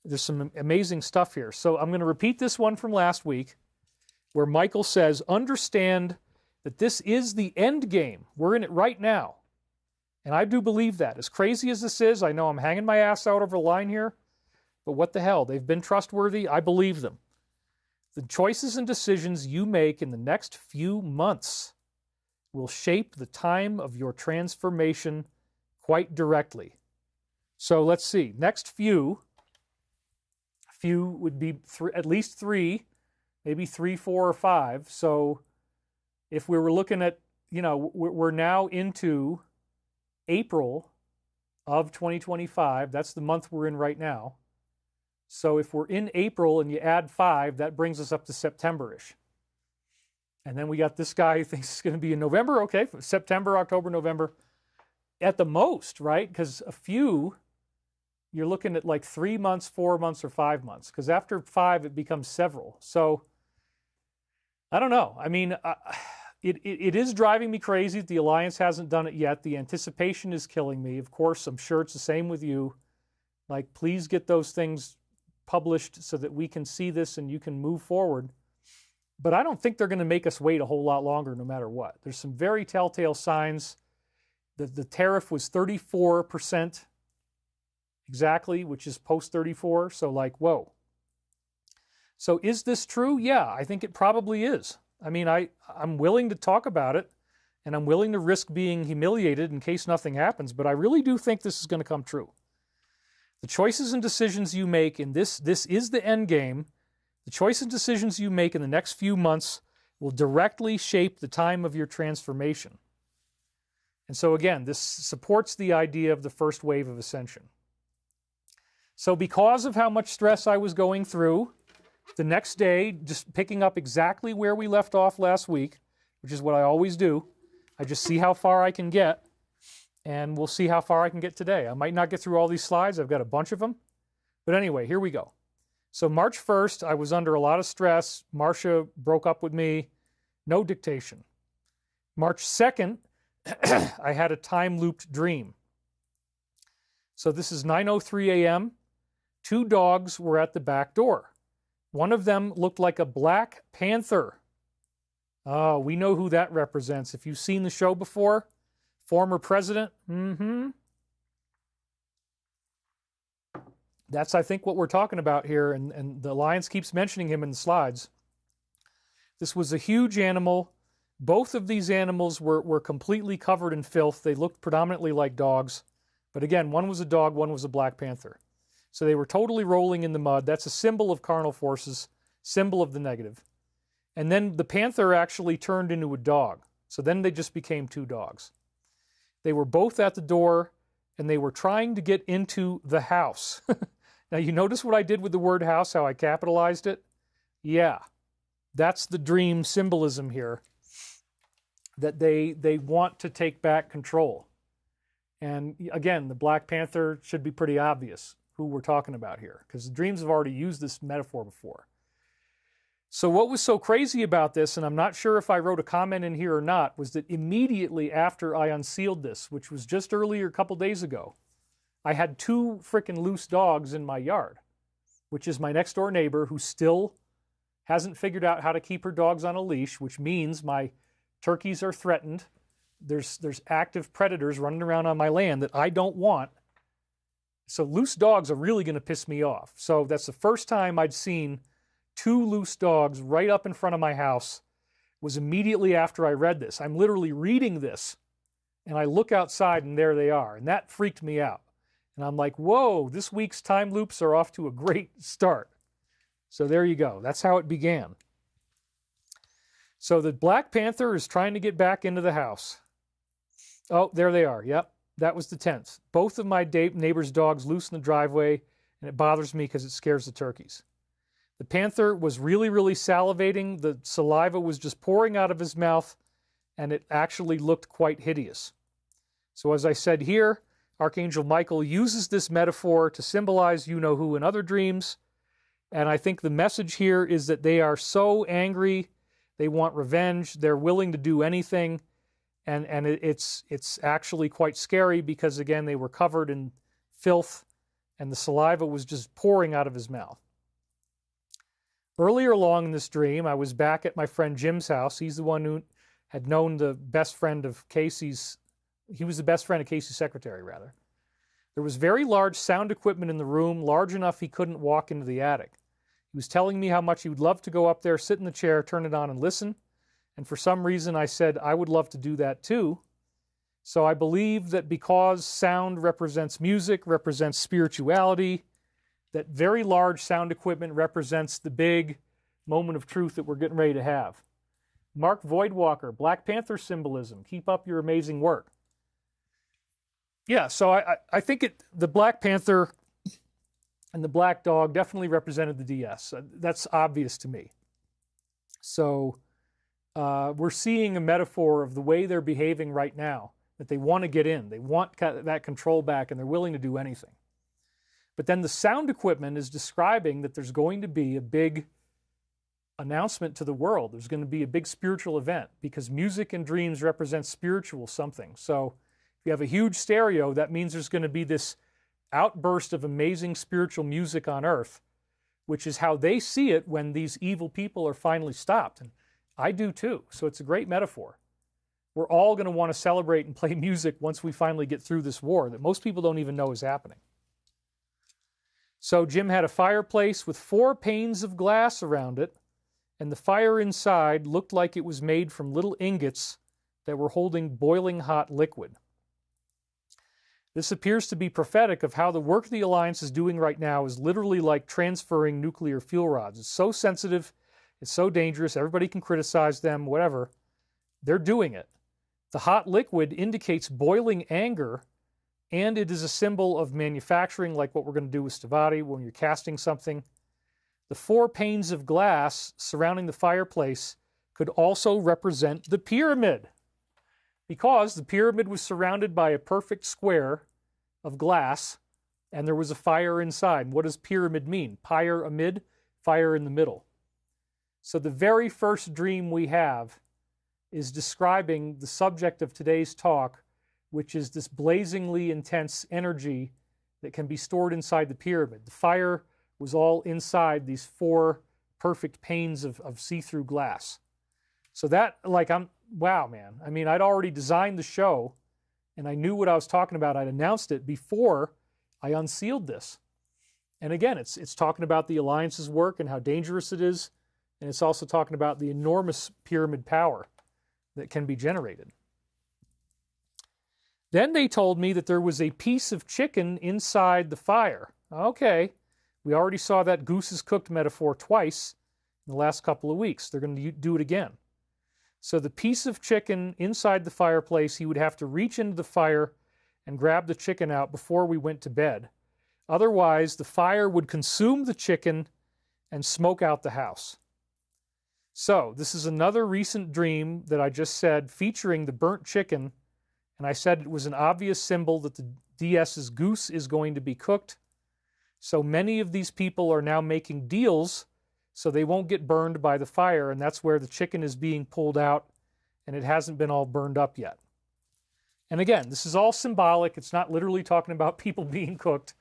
there's some amazing stuff here. So I'm going to repeat this one from last week, where Michael says, understand that this is the end game. We're in it right now. And I do believe that. As crazy as this is, I know I'm hanging my ass out over the line here, but what the hell? They've been trustworthy. I believe them. The choices and decisions you make in the next few months will shape the time of your transformation quite directly. So let's see. Next few would be at least 3, maybe 3, 4, or 5. So if we were looking at, you know, we're now into April of 2025. That's the month we're in right now. So if we're in April and you add 5, that brings us up to September-ish. And then we got this guy who thinks it's going to be in November. Okay, September, October, November. At the most, right? Because a few, you're looking at like 3 months, 4 months, or 5 months. Because after 5, it becomes several. So I don't know. I mean, it is driving me crazy that the Alliance hasn't done it yet. The anticipation is killing me. Of course, I'm sure it's the same with you. Like, please get those things published so that we can see this and you can move forward. But I don't think they're going to make us wait a whole lot longer no matter what. There's some very telltale signs that the tariff was 34% exactly, which is post 34. So like, whoa. So is this true? Yeah, I think it probably is. I mean, I'm willing to talk about it, and I'm willing to risk being humiliated in case nothing happens, but I really do think this is going to come true. The choices and decisions you make in this is the end game. The choices and decisions you make in the next few months will directly shape the time of your transformation. And so again, this supports the idea of the first wave of ascension. So because of how much stress I was going through, the next day, just picking up exactly where we left off last week, which is what I always do, I just see how far I can get, and we'll see how far I can get today. I might not get through all these slides. I've got a bunch of them. But anyway, here we go. So March 1st, I was under a lot of stress. Marcia broke up with me. No dictation. March 2nd, I had a time-looped dream. So this is 9:03 a.m. 2 dogs were at the back door. One of them looked like a black panther. Oh, we know who that represents. If you've seen the show before, former president. That's, I think, what we're talking about here, and the Alliance keeps mentioning him in the slides. This was a huge animal. Both of these animals were completely covered in filth. They looked predominantly like dogs. But again, one was a dog, one was a black panther. So they were totally rolling in the mud. That's a symbol of carnal forces, symbol of the negative. And then the panther actually turned into a dog. So then they just became 2 dogs. They were both at the door, and they were trying to get into the house. Now, you notice what I did with the word house, how I capitalized it? Yeah, that's the dream symbolism here, that they want to take back control. And again, the Black Panther should be pretty obvious who we're talking about here, because the dreams have already used this metaphor before. So what was so crazy about this, and I'm not sure if I wrote a comment in here or not, was that immediately after I unsealed this, which was just earlier, a couple days ago, I had 2 frickin' loose dogs in my yard, which is my next door neighbor who still hasn't figured out how to keep her dogs on a leash, which means my turkeys are threatened. There's active predators running around on my land that I don't want. So loose dogs are really going to piss me off. So that's the first time I'd seen 2 loose dogs right up in front of my house. Was immediately after I read this. I'm literally reading this, and I look outside, and there they are. And that freaked me out. And I'm like, whoa, this week's time loops are off to a great start. So there you go. That's how it began. So the Black Panther is trying to get back into the house. Oh, there they are. Yep. That was the 10th. Both of my neighbor's dogs loose in the driveway, and it bothers me because it scares the turkeys. The panther was really, really salivating. The saliva was just pouring out of his mouth, and it actually looked quite hideous. So as I said here, Archangel Michael uses this metaphor to symbolize you-know-who in other dreams, and I think the message here is that they are so angry, they want revenge, they're willing to do anything. And it's actually quite scary because, again, they were covered in filth and the saliva was just pouring out of his mouth. Earlier along in this dream, I was back at my friend Jim's house. He's the one who had known the best friend of Casey's. He was the best friend of Casey's secretary, rather. There was very large sound equipment in the room, large enough he couldn't walk into the attic. He was telling me how much he would love to go up there, sit in the chair, turn it on, and listen. And for some reason, I said, I would love to do that too. So I believe that because sound represents music, represents spirituality, that very large sound equipment represents the big moment of truth that we're getting ready to have. Mark Voidwalker, Black Panther symbolism. Keep up your amazing work. Yeah, so I think the Black Panther And the black dog definitely represented the DS. That's obvious to me. So we're seeing a metaphor of the way they're behaving right now, that they want to get in. They want that control back, and they're willing to do anything. But then the sound equipment is describing that there's going to be a big announcement to the world. There's going to be a big spiritual event, because music and dreams represent spiritual something. So if you have a huge stereo, that means there's going to be this outburst of amazing spiritual music on earth, which is how they see it when these evil people are finally stopped. And I do too. So it's a great metaphor. We're all going to want to celebrate and play music once we finally get through this war that most people don't even know is happening. So Jim had a fireplace with 4 panes of glass around it, and the fire inside looked like it was made from little ingots that were holding boiling hot liquid. This appears to be prophetic of how the work the Alliance is doing right now is literally like transferring nuclear fuel rods. It's so sensitive, it's so dangerous, everybody can criticize them, whatever. They're doing it. The hot liquid indicates boiling anger, and it is a symbol of manufacturing, like what we're going to do with Stavati when you're casting something. The 4 panes of glass surrounding the fireplace could also represent the pyramid, because the pyramid was surrounded by a perfect square of glass, and there was a fire inside. What does pyramid mean? Pyre amid, fire in the middle. So the very first dream we have is describing the subject of today's talk, which is this blazingly intense energy that can be stored inside the pyramid. The fire was all inside these 4 perfect panes of see-through glass. So that, wow, man. I mean, I'd already designed the show, and I knew what I was talking about. I'd announced it before I unsealed this. And again, it's talking about the Alliance's work and how dangerous it is, and it's also talking about the enormous pyramid power that can be generated. Then they told me that there was a piece of chicken inside the fire. Okay, we already saw that goose is cooked metaphor twice in the last couple of weeks. They're going to do it again. So the piece of chicken inside the fireplace, he would have to reach into the fire and grab the chicken out before we went to bed. Otherwise, the fire would consume the chicken and smoke out the house. So this is another recent dream that I just said featuring the burnt chicken, and I said it was an obvious symbol that the DS's goose is going to be cooked. So many of these people are now making deals so they won't get burned by the fire, and that's where the chicken is being pulled out, and it hasn't been all burned up yet. And again, this is all symbolic. It's not literally talking about people being cooked.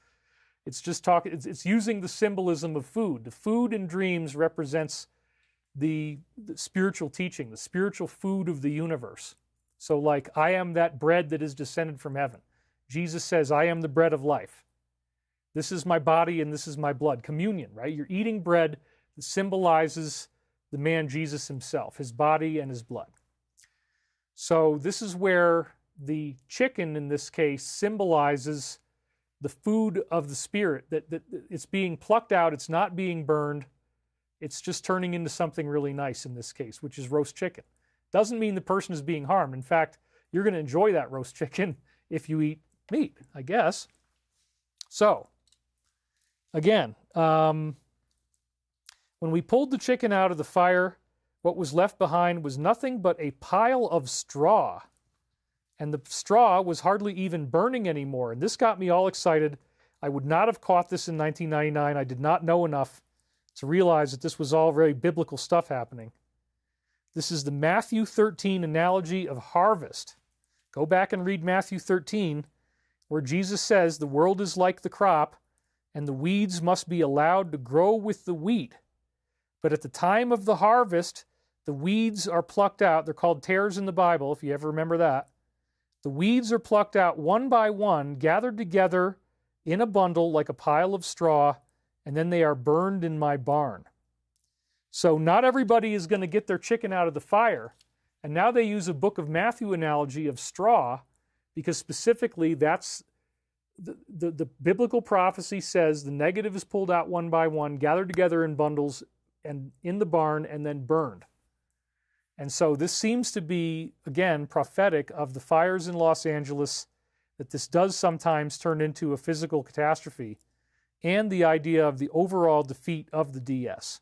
It's just it's using the symbolism of food. The food in dreams represents the spiritual teaching, the spiritual food of the universe. So like, I am that bread that is descended from heaven. Jesus says, I am the bread of life. This is my body and this is my blood. Communion, right? You're eating bread that symbolizes the man Jesus himself, his body and his blood. So this is where the chicken in this case symbolizes the food of the spirit, that it's being plucked out, it's not being burned, it's just turning into something really nice in this case, which is roast chicken. Doesn't mean the person is being harmed. In fact, you're going to enjoy that roast chicken if you eat meat, I guess. So, again, when we pulled the chicken out of the fire, what was left behind was nothing but a pile of straw. And the straw was hardly even burning anymore. And this got me all excited. I would not have caught this in 1999. I did not know enough to realize that this was all very biblical stuff happening. This is the Matthew 13 analogy of harvest. Go back and read Matthew 13, where Jesus says the world is like the crop, and the weeds must be allowed to grow with the wheat. But at the time of the harvest, the weeds are plucked out. They're called tares in the Bible, if you ever remember that. The weeds are plucked out one by one, gathered together in a bundle like a pile of straw, and then they are burned in my barn. So not everybody is going to get their chicken out of the fire. And now they use a book of Matthew analogy of straw, because specifically that's the biblical prophecy says the negative is pulled out one by one, gathered together in bundles and in the barn, and then burned. And so this seems to be, again, prophetic of the fires in Los Angeles, that this does sometimes turn into a physical catastrophe. and the idea of the overall defeat of the DS.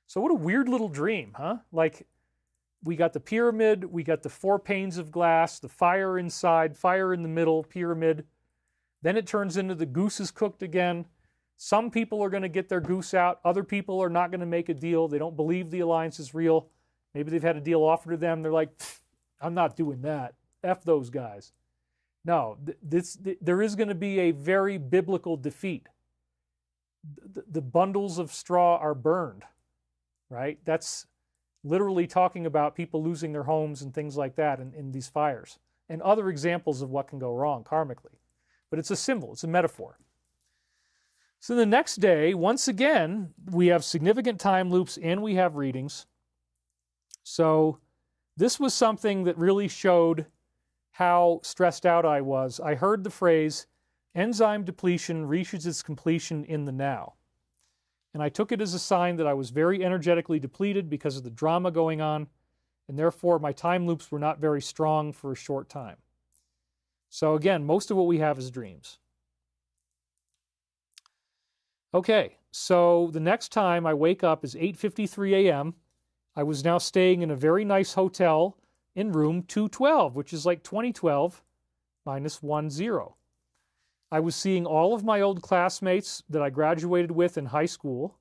So what a weird little dream, huh? Like, we got the pyramid, we got the 4 panes of glass, the fire inside, fire in the middle, pyramid. Then it turns into the goose is cooked again. Some people are going to get their goose out. Other people are not going to make a deal. They don't believe the alliance is real. Maybe they've had a deal offered to them. They're like, I'm not doing that. F those guys. No, there is going to be a very biblical defeat. The bundles of straw are burned, right? That's literally talking about people losing their homes and things like that in these fires, and other examples of what can go wrong karmically. But it's a symbol, it's a metaphor. So the next day, once again, we have significant time loops and we have readings. So this was something that really showed how stressed out I was. I heard the phrase, enzyme depletion reaches its completion in the now. And I took it as a sign that I was very energetically depleted because of the drama going on, and therefore my time loops were not very strong for a short time. So again, most of what we have is dreams. Okay, so the next time I wake up is 8:53 a.m. I was now staying in a very nice hotel in room 212, which is like 2012 minus 10. I was seeing all of my old classmates that I graduated with in high school.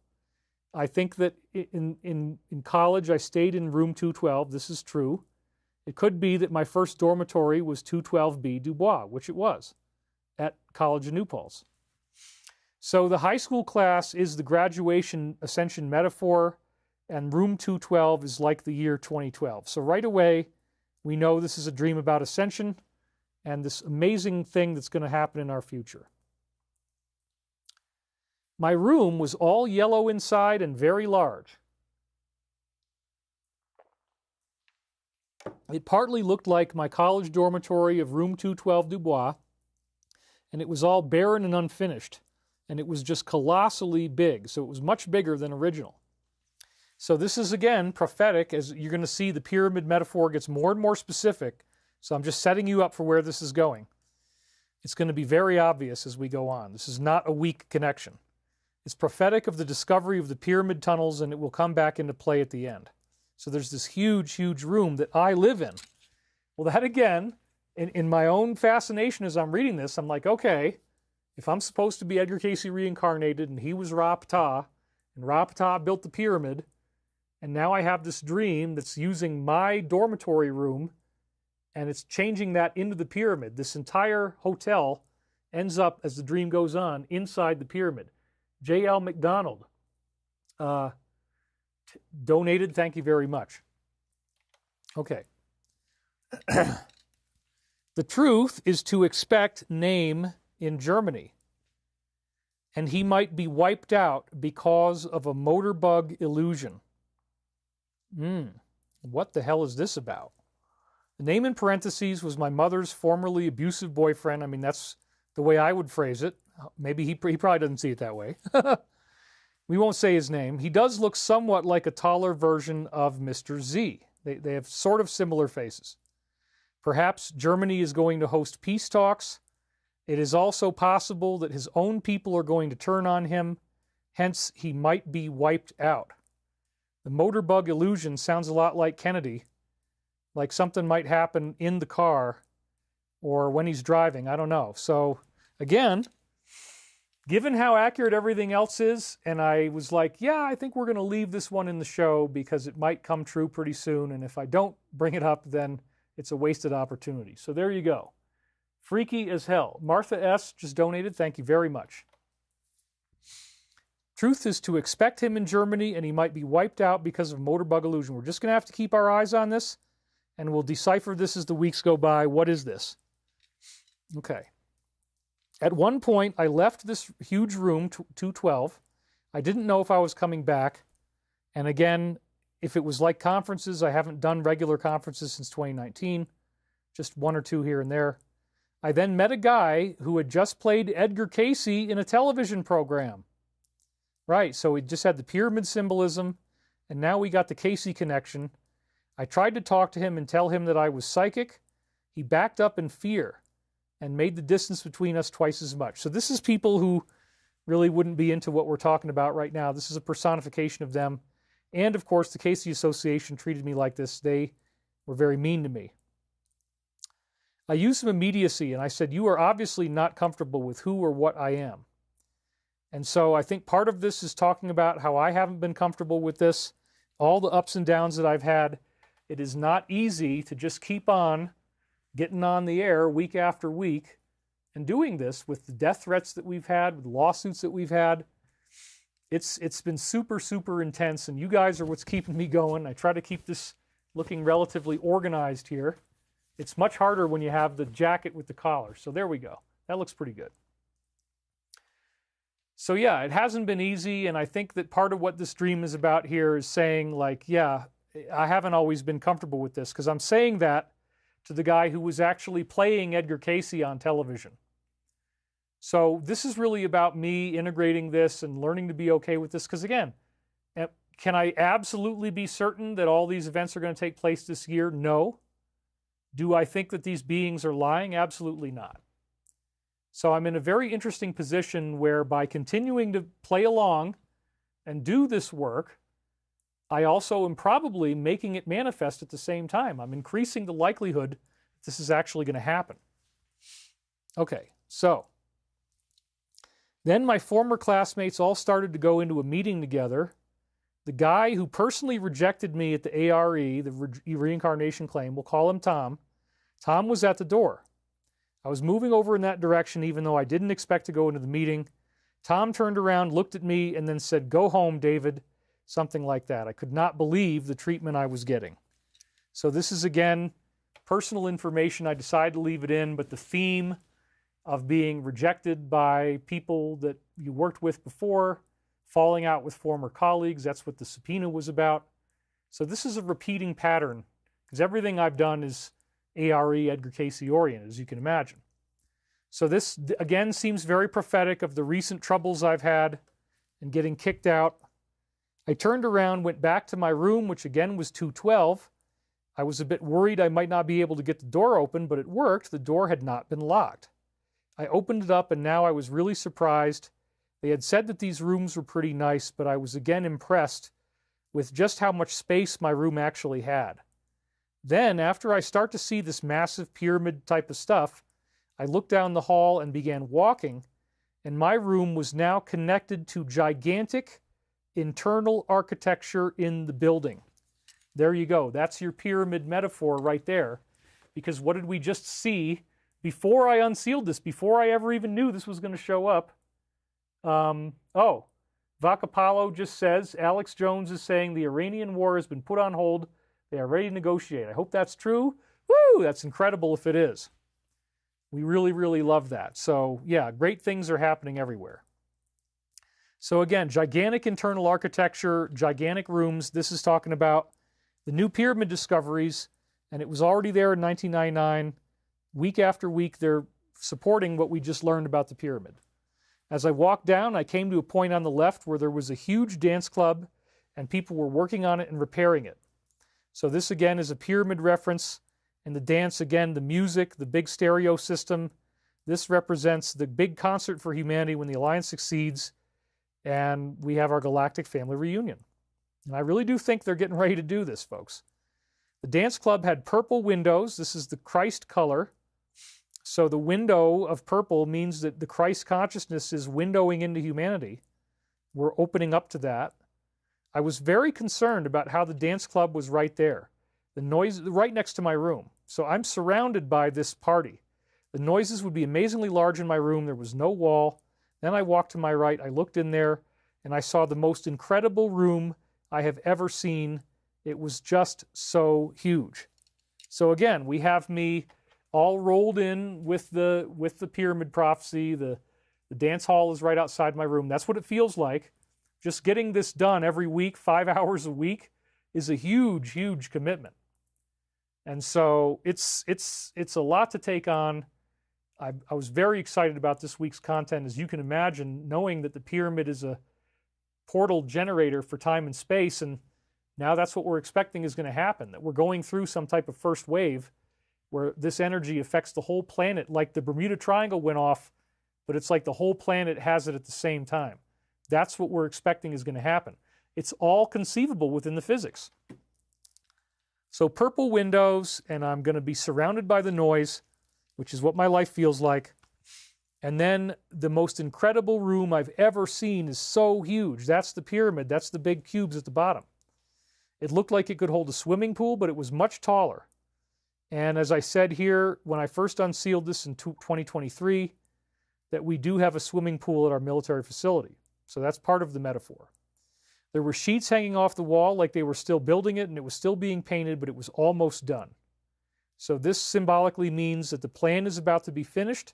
I think that in college I stayed in room 212. This is true. It could be that my first dormitory was 212B Dubois, which it was, at College of New Paltz. So the high school class is the graduation ascension metaphor, and room 212 is like the year 2012. So right away, we know this is a dream about ascension and this amazing thing that's going to happen in our future. My room was all yellow inside and very large. It partly looked like my college dormitory of room 212 Dubois, and it was all barren and unfinished, and it was just colossally big, so it was much bigger than original. So this is, again, prophetic. As you're going to see, the pyramid metaphor gets more and more specific, so I'm just setting you up for where this is going. It's going to be very obvious as we go on. This is not a weak connection. It's prophetic of the discovery of the pyramid tunnels, and it will come back into play at the end. So there's this huge, huge room that I live in. Well, that again, in my own fascination as I'm reading this, I'm like, okay, if I'm supposed to be Edgar Cayce reincarnated, and he was Ra-Ptah, and Ra-Ptah built the pyramid, and now I have this dream that's using my dormitory room, and it's changing that into the pyramid. This entire hotel ends up, as the dream goes on, inside the pyramid. J.L. McDonald donated. Thank you very much. Okay. The truth is to expect name in Germany, and he might be wiped out because of a motor bug illusion. What the hell is this about? The name in parentheses was my mother's formerly abusive boyfriend. I mean, that's the way I would phrase it. Maybe he probably doesn't see it that way. We won't say his name. He does look somewhat like a taller version of Mr. Z. They have sort of similar faces. Perhaps Germany is going to host peace talks. It is also possible that his own people are going to turn on him. Hence, he might be wiped out. The motor bug illusion sounds a lot like Kennedy, like something might happen in the car or when he's driving. I don't know. So, again, given how accurate everything else is, and I was like, yeah, I think we're going to leave this one in the show because it might come true pretty soon, and if I don't bring it up, then it's a wasted opportunity. So there you go. Freaky as hell. Martha S. just donated. Thank you very much. Truth is to expect him in Germany, and he might be wiped out because of motor bug illusion. We're just going to have to keep our eyes on this, and we'll decipher this as the weeks go by. What is this? Okay. At one point, I left this huge room, 212. I didn't know if I was coming back. And again, if it was like conferences, I haven't done regular conferences since 2019, just one or two here and there. I then met a guy who had just played Edgar Cayce in a television program. Right, so we just had the pyramid symbolism, and now we got the Cayce connection. I tried to talk to him and tell him that I was psychic. He backed up in fear and made the distance between us twice as much. So this is people who really wouldn't be into what we're talking about right now. This is a personification of them. And of course, the Casey Association treated me like this. They were very mean to me. I used some immediacy and I said, you are obviously not comfortable with who or what I am. And so I think part of this is talking about how I haven't been comfortable with this, all the ups and downs that I've had. It is not easy to just keep on getting on the air week after week and doing this with the death threats that we've had, with lawsuits that we've had. It's been super, super intense, and you guys are what's keeping me going. I try to keep this looking relatively organized here. It's much harder when you have the jacket with the collar. So there we go. That looks pretty good. So yeah, it hasn't been easy, and I think that part of what this dream is about here is saying, like, yeah, I haven't always been comfortable with this, because I'm saying that to the guy who was actually playing Edgar Casey on television. So this is really about me integrating this and learning to be okay with this, because again, can I absolutely be certain that all these events are going to take place this year? No. Do I think that these beings are lying? Absolutely not. So I'm in a very interesting position where by continuing to play along and do this work, I also am probably making it manifest at the same time. I'm increasing the likelihood that this is actually going to happen. Okay, so then my former classmates all started to go into a meeting together. The guy who personally rejected me at the ARE, the reincarnation claim, we'll call him Tom. Tom was at the door. I was moving over in that direction even though I didn't expect to go into the meeting. Tom turned around, looked at me, and then said, "Go home, David," something like that. I could not believe the treatment I was getting. So this is, again, personal information. I decided to leave it in, but the theme of being rejected by people that you worked with before, falling out with former colleagues, that's what the subpoena was about. So this is a repeating pattern, because everything I've done is ARE, Edgar Casey oriented, as you can imagine. So this, again, seems very prophetic of the recent troubles I've had and getting kicked out. I turned around, went back to my room, which again was 212. I was a bit worried I might not be able to get the door open, but it worked. The door had not been locked. I opened it up, and now I was really surprised. They had said that these rooms were pretty nice, but I was again impressed with just how much space my room actually had. Then, after I start to see this massive pyramid type of stuff, I looked down the hall and began walking, and my room was now connected to gigantic internal architecture in the building. There you go. That's your pyramid metaphor right there. Because what did we just see before I unsealed this, before I ever even knew this was going to show up? Vakapalo just says, Alex Jones is saying the Iranian war has been put on hold. They are ready to negotiate. I hope that's true. Woo! That's incredible if it is. We really, really love that. So, yeah, great things are happening everywhere. So again, gigantic internal architecture, gigantic rooms. This is talking about the new pyramid discoveries, and it was already there in 1999. Week after week, they're supporting what we just learned about the pyramid. As I walked down, I came to a point on the left where there was a huge dance club, and people were working on it and repairing it. So this, again, is a pyramid reference. And the dance, again, the music, the big stereo system. This represents the big concert for humanity when the Alliance succeeds, and we have our galactic family reunion. And I really do think they're getting ready to do this, folks. The dance club had purple windows. This is the Christ color. So the window of purple means that the Christ consciousness is windowing into humanity. We're opening up to that. I was very concerned about how the dance club was right there. The noise right next to my room. So I'm surrounded by this party. The noises would be amazingly large in my room. There was no wall. Then I walked to my right. I looked in there, and I saw the most incredible room I have ever seen. It was just so huge. So again, we have me all rolled in with the pyramid prophecy. The dance hall is right outside my room. That's what it feels like. Just getting this done every week, 5 hours a week, is a huge, huge commitment. And so it's a lot to take on. I was very excited about this week's content, as you can imagine, knowing that the pyramid is a portal generator for time and space, and now that's what we're expecting is going to happen, that we're going through some type of first wave where this energy affects the whole planet, like the Bermuda Triangle went off but it's like the whole planet has it at the same time. That's what we're expecting is going to happen. It's all conceivable within the physics. So purple windows, and I'm going to be surrounded by the noise, which is what my life feels like. And then the most incredible room I've ever seen is so huge. That's the pyramid. That's the big cubes at the bottom. It looked like it could hold a swimming pool, but it was much taller. And as I said here, when I first unsealed this in 2023, that we do have a swimming pool at our military facility. So that's part of the metaphor. There were sheets hanging off the wall like they were still building it, and it was still being painted, but it was almost done. So this symbolically means that the plan is about to be finished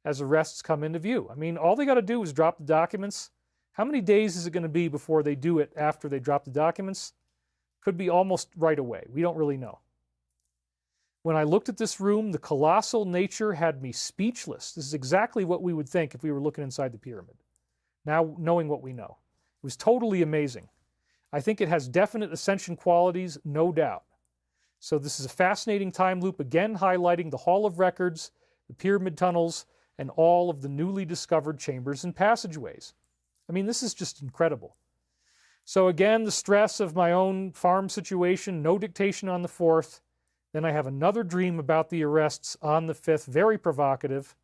as arrests come into view. I mean, all they got to do is drop the documents. How many days is it going to be before they do it after they drop the documents? Could be almost right away. We don't really know. When I looked at this room, the colossal nature had me speechless. This is exactly what we would think if we were looking inside the pyramid. Now, knowing what we know. It was totally amazing. I think it has definite ascension qualities, no doubt. So this is a fascinating time loop, again highlighting the Hall of Records, the pyramid tunnels, and all of the newly discovered chambers and passageways. I mean, this is just incredible. So again, the stress of my own farm situation, no dictation on the 4th. Then I have another dream about the arrests on the 5th, very provocative.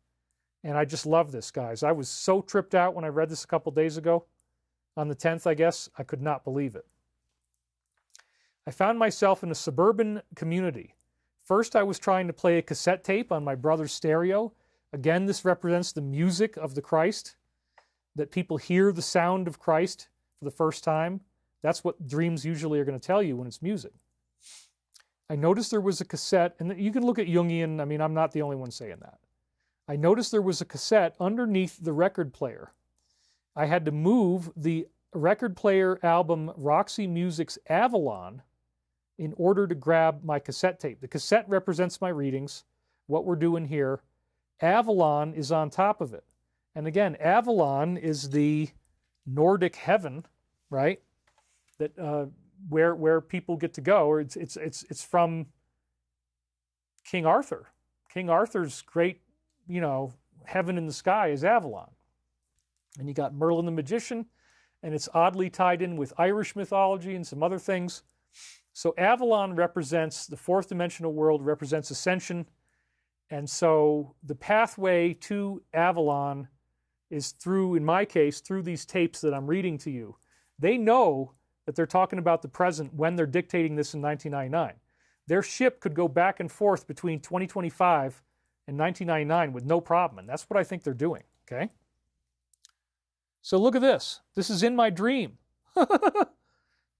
And I just love this, guys. I was so tripped out when I read this a couple days ago. On the 10th, I guess, I could not believe it. I found myself in a suburban community. First, I was trying to play a cassette tape on my brother's stereo. Again, this represents the music of the Christ, that people hear the sound of Christ for the first time. That's what dreams usually are going to tell you when it's music. I noticed there was a cassette, and you can look at Jungian. I mean, I'm not the only one saying that. I noticed there was a cassette underneath the record player. I had to move the record player album Roxy Music's Avalon in order to grab my cassette tape. The cassette represents my readings, what we're doing here. Avalon is on top of it. And again, Avalon is the Nordic heaven, right? That where people get to go. Or it's from King Arthur. King Arthur's great, heaven in the sky is Avalon. And you got Merlin the Magician, and it's oddly tied in with Irish mythology and some other things. So Avalon represents the 4th dimensional world, represents ascension. And so the pathway to Avalon is through, in my case, through these tapes that I'm reading to you. They know that they're talking about the present when they're dictating this in 1999. Their ship could go back and forth between 2025 and 1999 with no problem. And that's what I think they're doing, okay? So look at this. This is in my dream.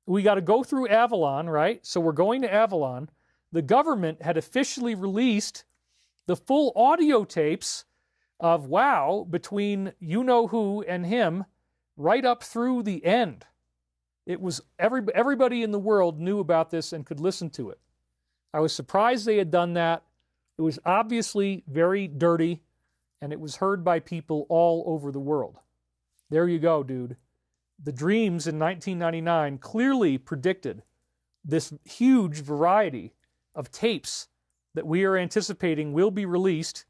We got to go through Avalon, right? So we're going to Avalon. The government had officially released the full audio tapes of wow between you-know-who and him right up through the end. It was everybody in the world knew about this and could listen to it. I was surprised they had done that. It was obviously very dirty, and it was heard by people all over the world. There you go, dude. The dreams in 1999 clearly predicted this huge variety of tapes that we are anticipating will be released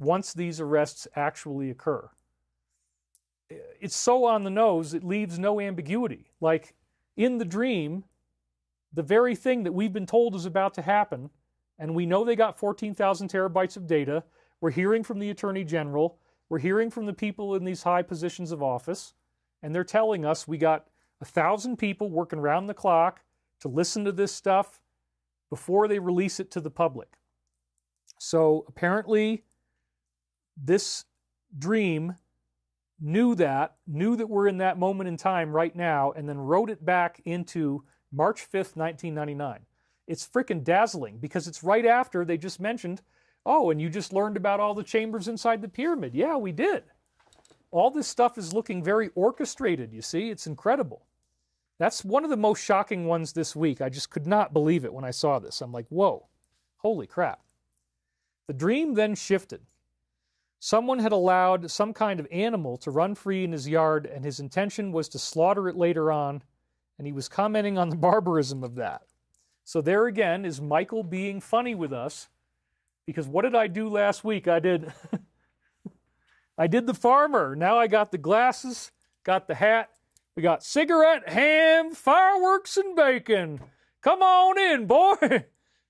once these arrests actually occur. It's so on the nose, it leaves no ambiguity. Like, in the dream, the very thing that we've been told is about to happen, and we know they got 14,000 terabytes of data. We're hearing from the Attorney General. We're hearing from the people in these high positions of office, and they're telling us we got 1,000 people working around the clock to listen to this stuff before they release it to the public. So apparently this dream knew that we're in that moment in time right now, and then wrote it back into March 5th, 1999. It's freaking dazzling because it's right after they just mentioned, oh, and you just learned about all the chambers inside the pyramid. Yeah, we did. All this stuff is looking very orchestrated, you see? It's incredible. That's one of the most shocking ones this week. I just could not believe it when I saw this. I'm like, whoa, holy crap. The dream then shifted. Someone had allowed some kind of animal to run free in his yard, and his intention was to slaughter it later on, and he was commenting on the barbarism of that. So there again is Michael being funny with us, because what did I do last week? I I did the farmer. Now I got the glasses, got the hat. We got cigarette, ham, fireworks, and bacon. Come on in, boy.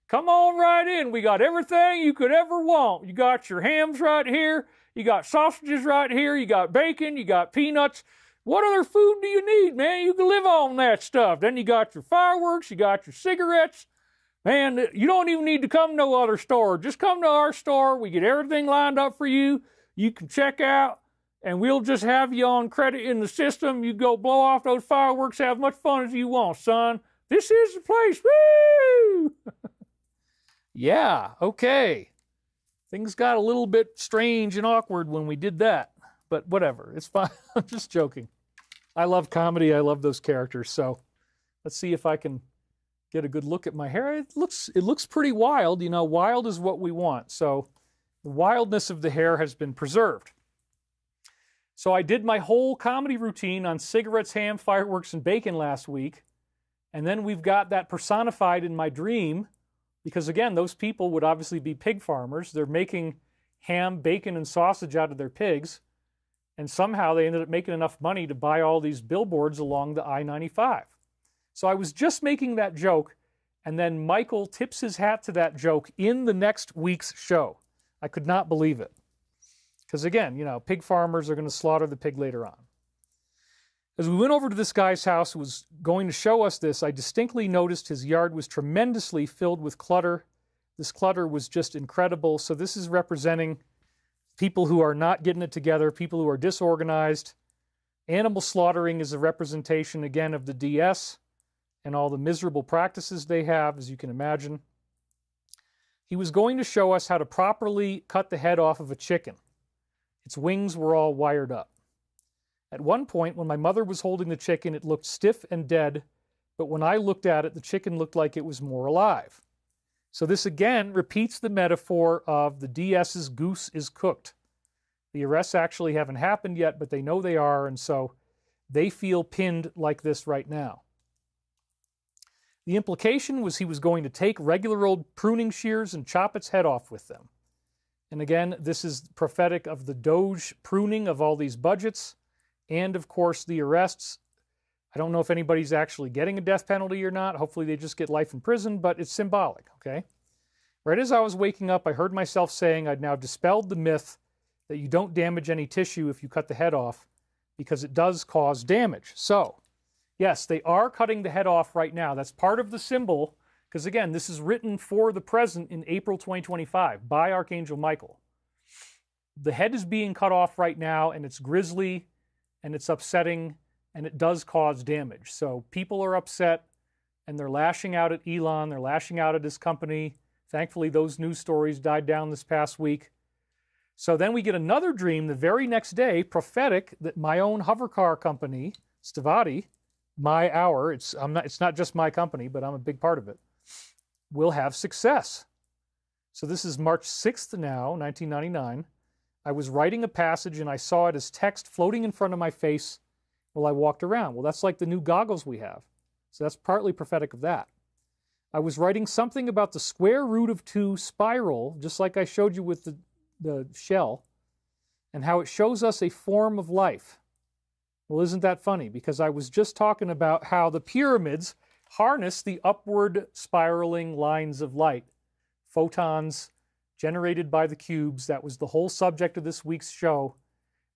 Come on right in. We got everything you could ever want. You got your hams right here. You got sausages right here. You got bacon. You got peanuts. What other food do you need, man? You can live on that stuff. Then you got your fireworks. You got your cigarettes. Man, you don't even need to come to no other store. Just come to our store. We get everything lined up for you. You can check out, and we'll just have you on credit in the system. You go blow off those fireworks, have as much fun as you want, son. This is the place. Woo! Yeah, okay. Things got a little bit strange and awkward when we did that, but whatever. It's fine. I'm just joking. I love comedy. I love those characters. So let's see if I can get a good look at my hair. It looks pretty wild. You know, wild is what we want. So the wildness of the hair has been preserved. So I did my whole comedy routine on cigarettes, ham, fireworks, and bacon last week. And then we've got that personified in my dream. Because again, those people would obviously be pig farmers. They're making ham, bacon, and sausage out of their pigs. And somehow they ended up making enough money to buy all these billboards along the I-95. So I was just making that joke, and then Michael tips his hat to that joke in the next week's show. I could not believe it. Because again, you know, pig farmers are going to slaughter the pig later on. As we went over to this guy's house who was going to show us this, I distinctly noticed his yard was tremendously filled with clutter. This clutter was just incredible. So this is representing people who are not getting it together, people who are disorganized. Animal slaughtering is a representation, again, of the DS and all the miserable practices they have, as you can imagine. He was going to show us how to properly cut the head off of a chicken. Its wings were all wired up. At one point, when my mother was holding the chicken, it looked stiff and dead, but when I looked at it, the chicken looked like it was more alive. So this again repeats the metaphor of the DS's goose is cooked. The arrests actually haven't happened yet, but they know they are, and so they feel pinned like this right now. The implication was he was going to take regular old pruning shears and chop its head off with them. And again, this is prophetic of the Doge pruning of all these budgets, and of course the arrests. I don't know if anybody's actually getting a death penalty or not. Hopefully they just get life in prison, but it's symbolic, okay? Right as I was waking up, I heard myself saying I'd now dispelled the myth that you don't damage any tissue if you cut the head off, because it does cause damage. So, yes, they are cutting the head off right now. That's part of the symbol, because again, this is written for the present in April 2025 by Archangel Michael. The head is being cut off right now, and it's grisly, and it's upsetting, and it does cause damage. So people are upset, and they're lashing out at Elon. They're lashing out at his company. Thankfully, those news stories died down this past week. So then we get another dream the very next day, prophetic, that my own hovercar company, Stavati, my hour, it's not just my company, but I'm a big part of it, will have success. So this is March 6th now, 1999. I was writing a passage and I saw it as text floating in front of my face while I walked around. Well, that's like the new goggles we have. So that's partly prophetic of that. I was writing something about the square root of 2 spiral, just like I showed you with the shell, and how it shows us a form of life. Well, isn't that funny? Because I was just talking about how the pyramids harness the upward spiraling lines of light, photons generated by the cubes. That was the whole subject of this week's show,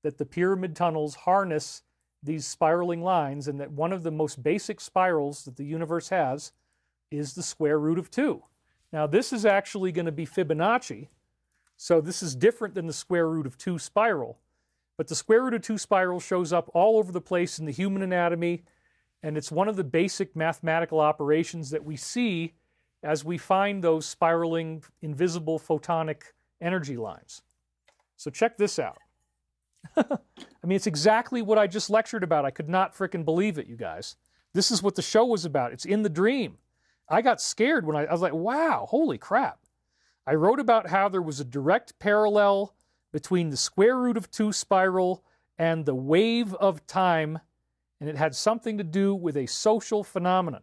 that the pyramid tunnels harness these spiraling lines, and that one of the most basic spirals that the universe has is the square root of 2. Now, this is actually going to be Fibonacci, so this is different than the square root of 2 spiral. But the square root of 2 spiral shows up all over the place in the human anatomy, and it's one of the basic mathematical operations that we see as we find those spiraling, invisible photonic energy lines. So check this out. I mean, it's exactly what I just lectured about. I could not frickin' believe it, you guys. This is what the show was about. It's in the dream. I got scared when I was like, wow, holy crap. I wrote about how there was a direct parallel between the square root of 2 spiral and the wave of time, and it had something to do with a social phenomenon.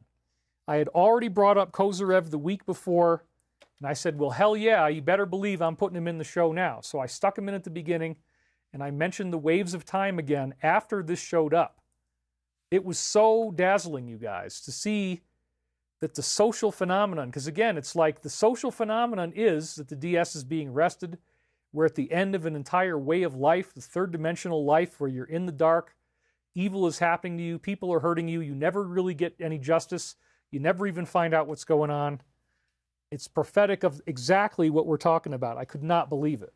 I had already brought up Kozyrev the week before, and I said, well, hell yeah, you better believe I'm putting him in the show now. So I stuck him in at the beginning, And I mentioned the waves of time again after this showed up. It was so dazzling, you guys, to see that the social phenomenon, because again, it's like the social phenomenon is that the DS is being arrested. We're at the end of an entire way of life, the third dimensional life where you're in the dark. Evil is happening to you. People are hurting you. You never really get any justice. You never even find out what's going on. It's prophetic of exactly what we're talking about. I could not believe it.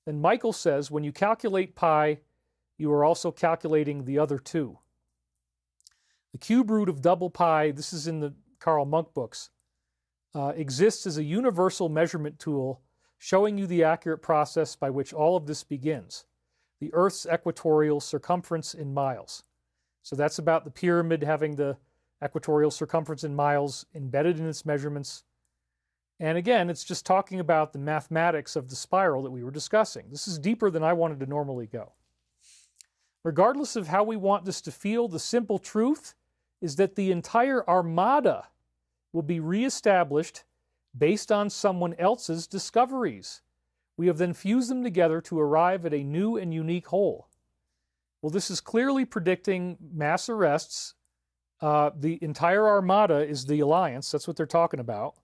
Then Michael says, when you calculate pi, you are also calculating the other two. The cube root of double pi, this is in the Karl Monk books, exists as a universal measurement tool showing you the accurate process by which all of this begins. The Earth's equatorial circumference in miles. So that's about the pyramid having the equatorial circumference in miles embedded in its measurements. And again, it's just talking about the mathematics of the spiral that we were discussing. This is deeper than I wanted to normally go. Regardless of how we want this to feel, the simple truth is that the entire armada will be reestablished based on someone else's discoveries. We have then fused them together to arrive at a new and unique whole. Well, this is clearly predicting mass arrests. The entire armada is the alliance. That's what they're talking about.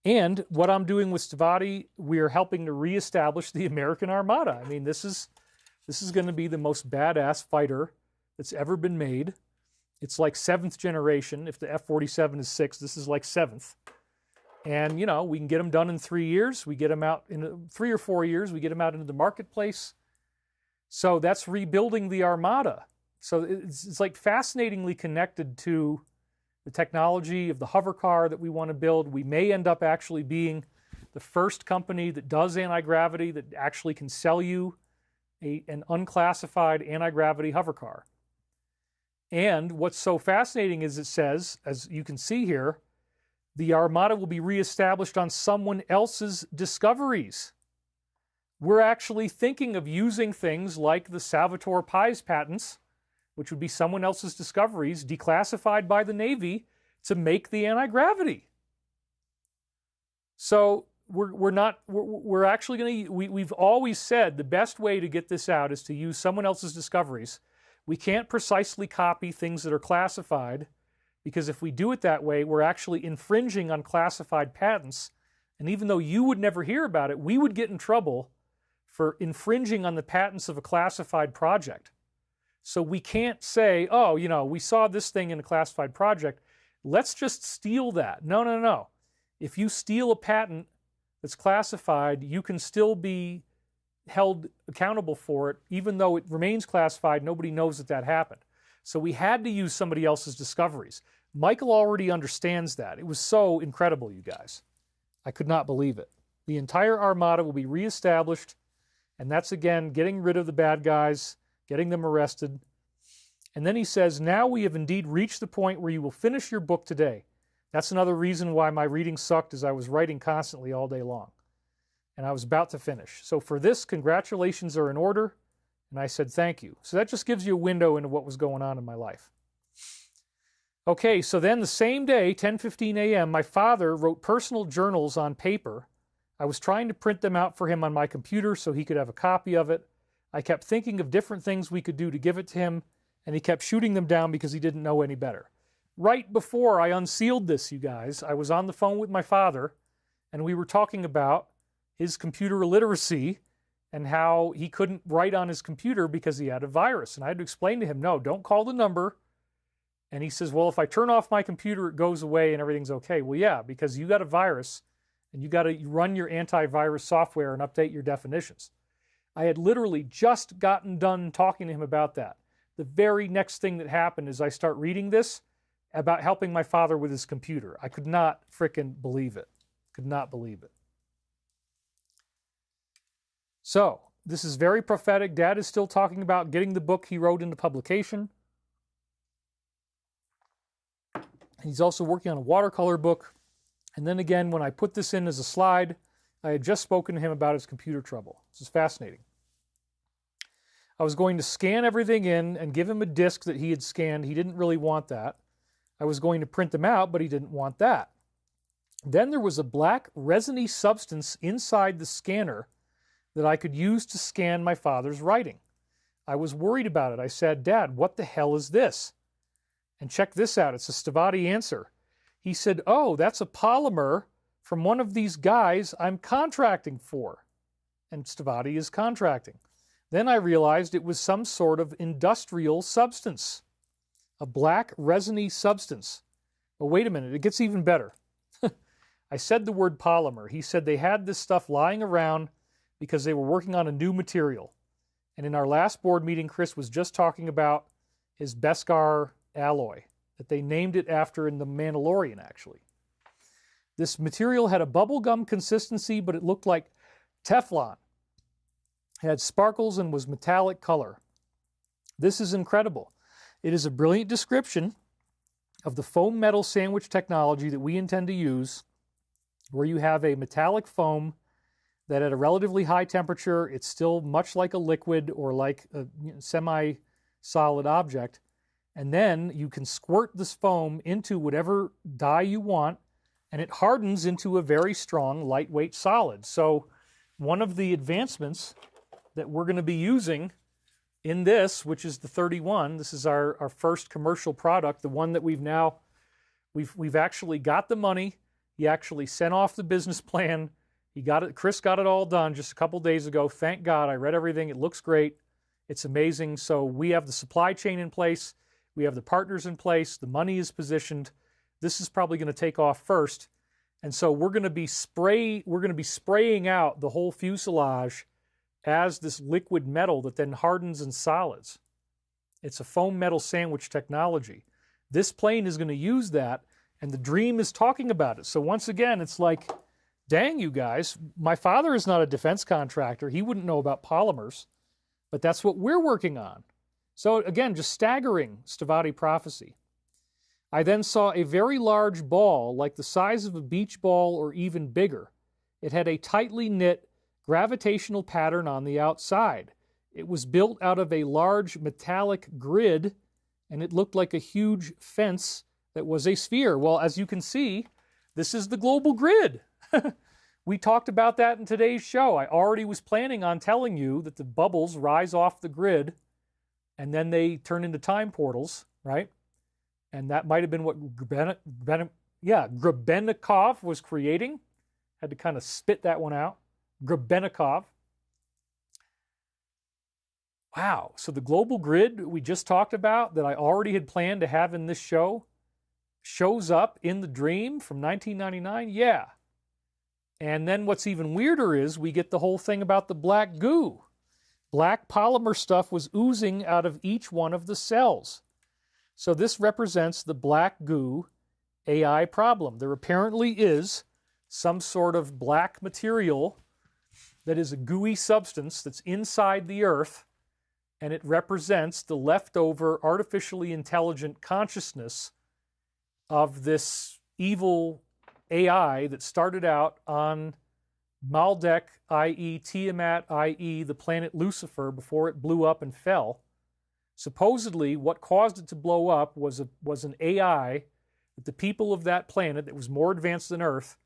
And what I'm doing with Stavati, we're helping to reestablish the American armada. I mean, this is going to be the most badass fighter that's ever been made. It's like 7th generation. If the F-47 is 6th, this is like 7th. And, you know, we can get them done in 3 years. We get them out in 3 or 4 years. We get them out into the marketplace. So that's rebuilding the armada. So it's like fascinatingly connected to the technology of the hover car that we want to build. We may end up actually being the first company that does anti-gravity that actually can sell you an unclassified anti-gravity hover car. And what's so fascinating is it says, as you can see here, the armada will be reestablished on someone else's discoveries. We're actually thinking of using things like the Salvatore Pais patents, which would be someone else's discoveries, declassified by the Navy, to make the anti-gravity. So we're actually going to, we've always said the best way to get this out is to use someone else's discoveries. We can't precisely copy things that are classified, because if we do it that way, we're actually infringing on classified patents. And even though you would never hear about it, we would get in trouble for infringing on the patents of a classified project. So we can't say, oh, you know, we saw this thing in a classified project. Let's just steal that. No, no, no. If you steal a patent that's classified, you can still be held accountable for it, even though it remains classified. Nobody knows that happened. So we had to use somebody else's discoveries. Michael already understands that. It was so incredible, you guys. I could not believe it. The entire armada will be reestablished, and that's, again, getting rid of the bad guys, getting them arrested. And then he says, now we have indeed reached the point where you will finish your book today. That's another reason why my reading sucked, is I was writing constantly all day long. And I was about to finish. So for this, congratulations are in order. And I said, thank you. So that just gives you a window into what was going on in my life. Okay, so then the same day, 10:15 a.m., my father wrote personal journals on paper. I was trying to print them out for him on my computer so he could have a copy of it. I kept thinking of different things we could do to give it to him, and he kept shooting them down because he didn't know any better. Right before I unsealed this, you guys, I was on the phone with my father, and we were talking about his computer illiteracy and how he couldn't write on his computer because he had a virus. And I had to explain to him, no, don't call the number. And he says, well, if I turn off my computer, it goes away and everything's okay. Well, yeah, because you got a virus, and you got to run your antivirus software and update your definitions. I had literally just gotten done talking to him about that. The very next thing that happened is I start reading this about helping my father with his computer. I could not frickin' believe it. Could not believe it. So, this is very prophetic. Dad is still talking about getting the book he wrote into publication. He's also working on a watercolor book. And then again, when I put this in as a slide, I had just spoken to him about his computer trouble. This is fascinating. I was going to scan everything in and give him a disk that he had scanned. He didn't really want that. I was going to print them out, but he didn't want that. Then there was a black resiny substance inside the scanner that I could use to scan my father's writing. I was worried about it. I said, Dad, what the hell is this? And check this out. It's a Stavati answer. He said, oh, that's a polymer from one of these guys I'm contracting for. And Stavati is contracting. Then I realized it was some sort of industrial substance, a black resiny substance. But wait a minute, it gets even better. I said the word polymer. He said they had this stuff lying around because they were working on a new material. And in our last board meeting, Chris was just talking about his Beskar alloy, that they named it after in The Mandalorian, actually. This material had a bubblegum consistency, but it looked like Teflon. It had sparkles and was metallic color. This is incredible. It is a brilliant description of the foam metal sandwich technology that we intend to use, where you have a metallic foam that at a relatively high temperature, it's still much like a liquid or like a semi-solid object. And then you can squirt this foam into whatever dye you want, and it hardens into a very strong, lightweight solid. So one of the advancements that we're going to be using in this, which is the 31, this is our first commercial product, the one that we've actually got the money. He actually sent off the business plan. He got it. Chris got it all done just a couple days ago. Thank God. I read everything. It looks great. It's amazing. So we have the supply chain in place. We have the partners in place. The money is positioned. This is probably going to take off first. And so we're going to be spraying out the whole fuselage as this liquid metal that then hardens in solids. It's a foam metal sandwich technology. This plane is going to use that, and the Dream is talking about it. So once again, it's like, dang, you guys, my father is not a defense contractor. He wouldn't know about polymers, but that's what we're working on. So again, just staggering Stavati prophecy. I then saw a very large ball, like the size of a beach ball or even bigger. It had a tightly knit gravitational pattern on the outside. It was built out of a large metallic grid, and it looked like a huge fence that was a sphere. Well, as you can see, this is the global grid. We talked about that in today's show. I already was planning on telling you that the bubbles rise off the grid, and then they turn into time portals, right? And that might have been what Grebennikov was creating. Had to kind of spit that one out. Grebennikov. Wow. So the global grid we just talked about that I already had planned to have in this show shows up in the Dream from 1999? Yeah. And then what's even weirder is we get the whole thing about the black goo. Black polymer stuff was oozing out of each one of the cells. So this represents the black goo AI problem. There apparently is some sort of black material that is a gooey substance that's inside the Earth, and it represents the leftover artificially intelligent consciousness of this evil AI that started out on Maldek, i.e. Tiamat, i.e. the planet Lucifer, before it blew up and fell. Supposedly, what caused it to blow up was an AI that the people of that planet that was more advanced than Earth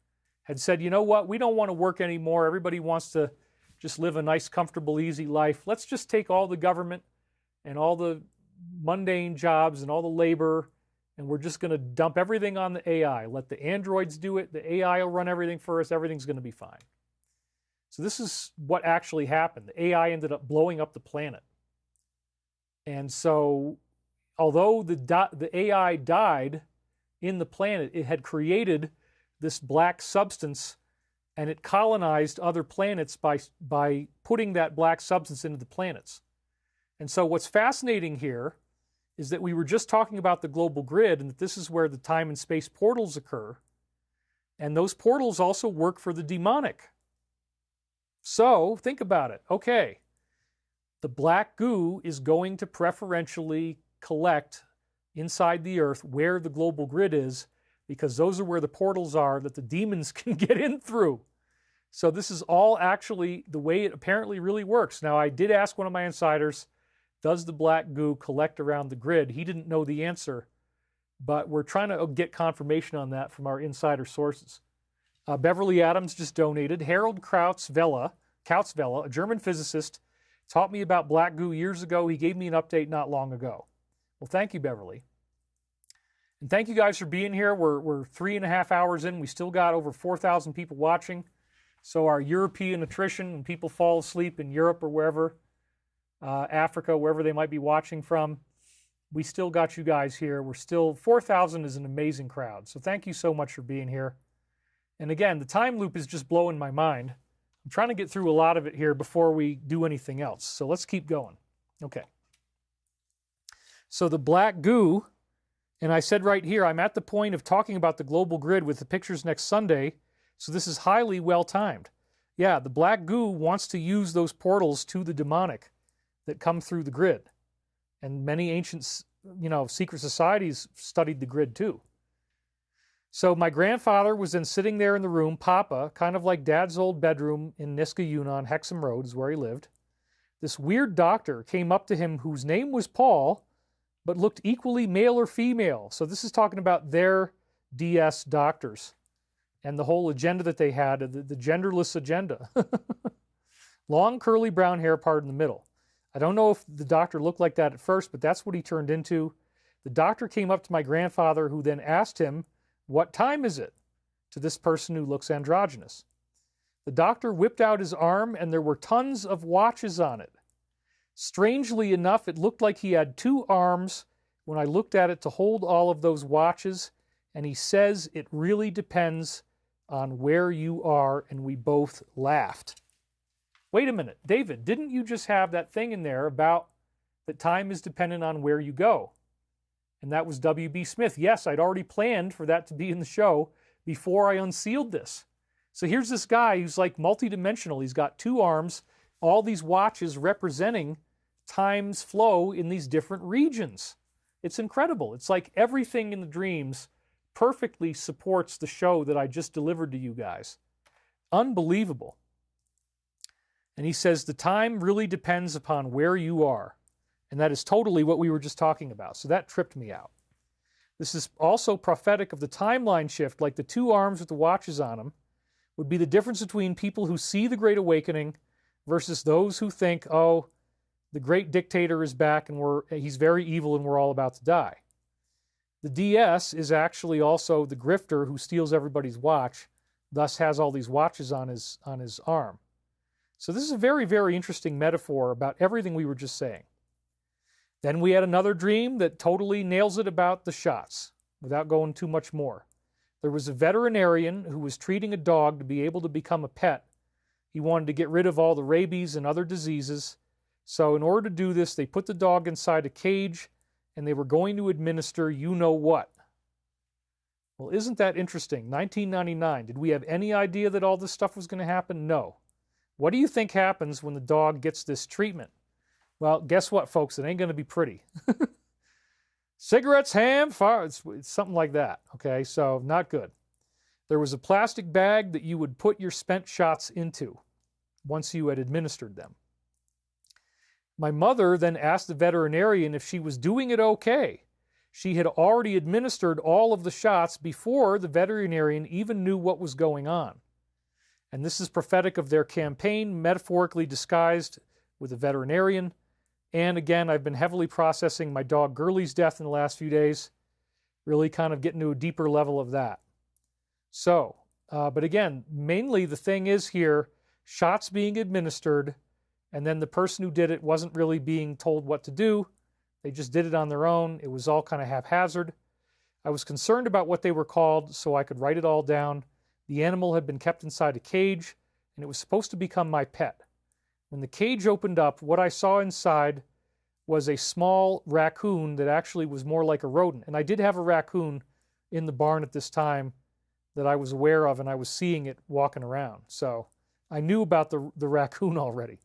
had said, you know what, we don't want to work anymore. Everybody wants to just live a nice, comfortable, easy life. Let's just take all the government and all the mundane jobs and all the labor, and we're just going to dump everything on the AI. Let the androids do it. The AI will run everything for us. Everything's going to be fine. So this is what actually happened. The AI ended up blowing up the planet. And so although the AI died in the planet, it had created this black substance, and it colonized other planets by putting that black substance into the planets. And so what's fascinating here is that we were just talking about the global grid, and that this is where the time and space portals occur. And those portals also work for the demonic. So think about it. Okay, the black goo is going to preferentially collect inside the Earth where the global grid is, because those are where the portals are that the demons can get in through. So this is all actually the way it apparently really works. Now, I did ask one of my insiders, does the black goo collect around the grid? He didn't know the answer, but we're trying to get confirmation on that from our insider sources. Beverly Adams just donated. Harold Krauts Vela, Kautzwelle, a German physicist, taught me about black goo years ago. He gave me an update not long ago. Well, thank you, Beverly. And thank you guys for being here. We're 3.5 hours in. We still got over 4,000 people watching. So our European attrition, when people fall asleep in Europe or wherever, Africa, wherever they might be watching from, we still got you guys here. We're still, 4,000 is an amazing crowd. So thank you so much for being here. And again, the time loop is just blowing my mind. I'm trying to get through a lot of it here before we do anything else. So let's keep going. Okay. So the black goo, and I said right here, I'm at the point of talking about the global grid with the pictures next Sunday. So this is highly well timed. Yeah, the black goo wants to use those portals to the demonic that come through the grid. And many ancient, secret societies studied the grid too. So my grandfather was then sitting there in the room, Papa, kind of like Dad's old bedroom in Niskayuna on Hexham Road is where he lived. This weird doctor came up to him whose name was Paul, but looked equally male or female. So this is talking about their DS doctors and the whole agenda that they had, the genderless agenda. Long, curly brown hair part in the middle. I don't know if the doctor looked like that at first, but that's what he turned into. The doctor came up to my grandfather, who then asked him, "What time is it?" to this person who looks androgynous. The doctor whipped out his arm, and there were tons of watches on it. Strangely enough, it looked like he had 2 arms when I looked at it to hold all of those watches, and he says it really depends on where you are, and we both laughed. Wait a minute, David, didn't you just have that thing in there about that time is dependent on where you go? And that was W.B. Smith. Yes, I'd already planned for that to be in the show before I unsealed this. So here's this guy who's like multidimensional. He's got 2 arms, all these watches representing time's flow in these different regions. It's incredible. It's like everything in the dreams perfectly supports the show that I just delivered to you guys. Unbelievable. And he says the time really depends upon where you are. And that is totally what we were just talking about. So that tripped me out. This is also prophetic of the timeline shift, like the 2 arms with the watches on them would be the difference between people who see the Great Awakening versus those who think, oh, the great dictator is back and he's very evil and we're all about to die. The DS is actually also the grifter who steals everybody's watch, thus has all these watches on his arm. So this is a very, very interesting metaphor about everything we were just saying. Then we had another dream that totally nails it about the shots, without going too much more. There was a veterinarian who was treating a dog to be able to become a pet. He wanted to get rid of all the rabies and other diseases. So in order to do this, they put the dog inside a cage, and they were going to administer you-know-what. Well, isn't that interesting? 1999. Did we have any idea that all this stuff was going to happen? No. What do you think happens when the dog gets this treatment? Well, guess what, folks? It ain't going to be pretty. Cigarettes, ham, fire, it's something like that, okay? So not good. There was a plastic bag that you would put your spent shots into once you had administered them. My mother then asked the veterinarian if she was doing it okay. She had already administered all of the shots before the veterinarian even knew what was going on. And this is prophetic of their campaign, metaphorically disguised with a veterinarian. And again, I've been heavily processing my dog Gurley's death in the last few days, really kind of getting to a deeper level of that. So, but again, mainly the thing is here, shots being administered, and then the person who did it wasn't really being told what to do. They just did it on their own. It was all kind of haphazard. I was concerned about what they were called, so I could write it all down. The animal had been kept inside a cage, and it was supposed to become my pet. When the cage opened up, what I saw inside was a small raccoon that actually was more like a rodent. And I did have a raccoon in the barn at this time that I was aware of, and I was seeing it walking around. So I knew about the raccoon already.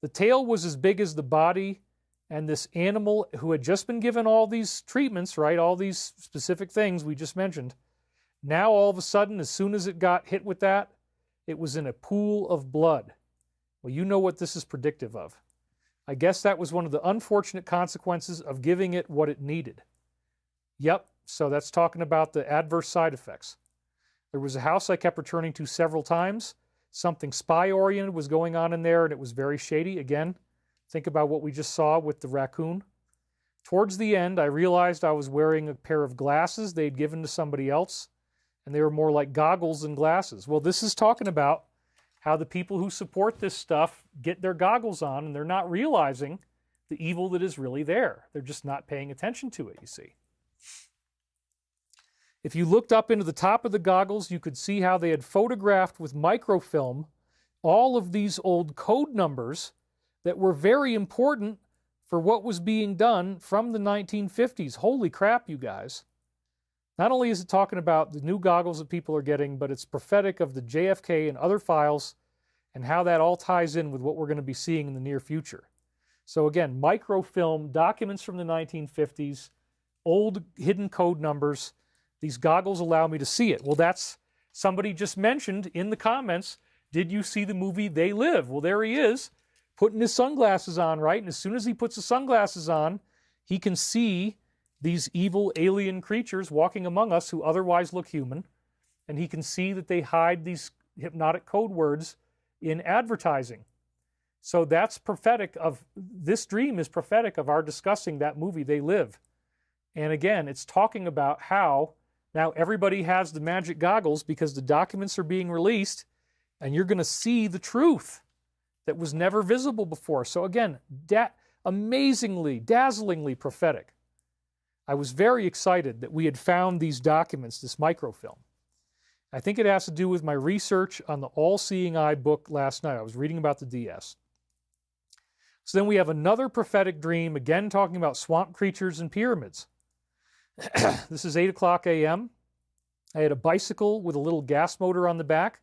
The tail was as big as the body, and this animal who had just been given all these treatments, right, all these specific things we just mentioned, now all of a sudden, as soon as it got hit with that, it was in a pool of blood. Well, you know what this is predictive of. I guess that was one of the unfortunate consequences of giving it what it needed. Yep, so that's talking about the adverse side effects. There was a house I kept returning to several times. something spy-oriented was going on in there, and it was very shady. Again, think about what we just saw with the raccoon. Towards the end, I realized I was wearing a pair of glasses they'd given to somebody else, and they were more like goggles than glasses. Well, this is talking about how the people who support this stuff get their goggles on, and they're not realizing the evil that is really there. They're just not paying attention to it, you see. If you looked up into the top of the goggles, you could see how they had photographed with microfilm all of these old code numbers that were very important for what was being done from the 1950s. Holy crap, you guys. Not only is it talking about the new goggles that people are getting, but it's prophetic of the JFK and other files and how that all ties in with what we're going to be seeing in the near future. So again, microfilm, documents from the 1950s, old hidden code numbers. These goggles allow me to see it. Well, that's, somebody just mentioned in the comments, did you see the movie They Live? Well, there he is, putting his sunglasses on, right? And as soon as he puts the sunglasses on, he can see these evil alien creatures walking among us who otherwise look human. And he can see that they hide these hypnotic code words in advertising. So that's prophetic of, this dream is prophetic of our discussing that movie, They Live. And again, it's talking about how now everybody has the magic goggles because the documents are being released, and you're going to see the truth that was never visible before. So again, amazingly, dazzlingly prophetic. I was very excited that we had found these documents, this microfilm. I think it has to do with my research on the All-Seeing Eye book last night. I was reading about the DS. So then we have another prophetic dream, again talking about swamp creatures and pyramids. This is 8 o'clock a.m. I had a bicycle with a little gas motor on the back.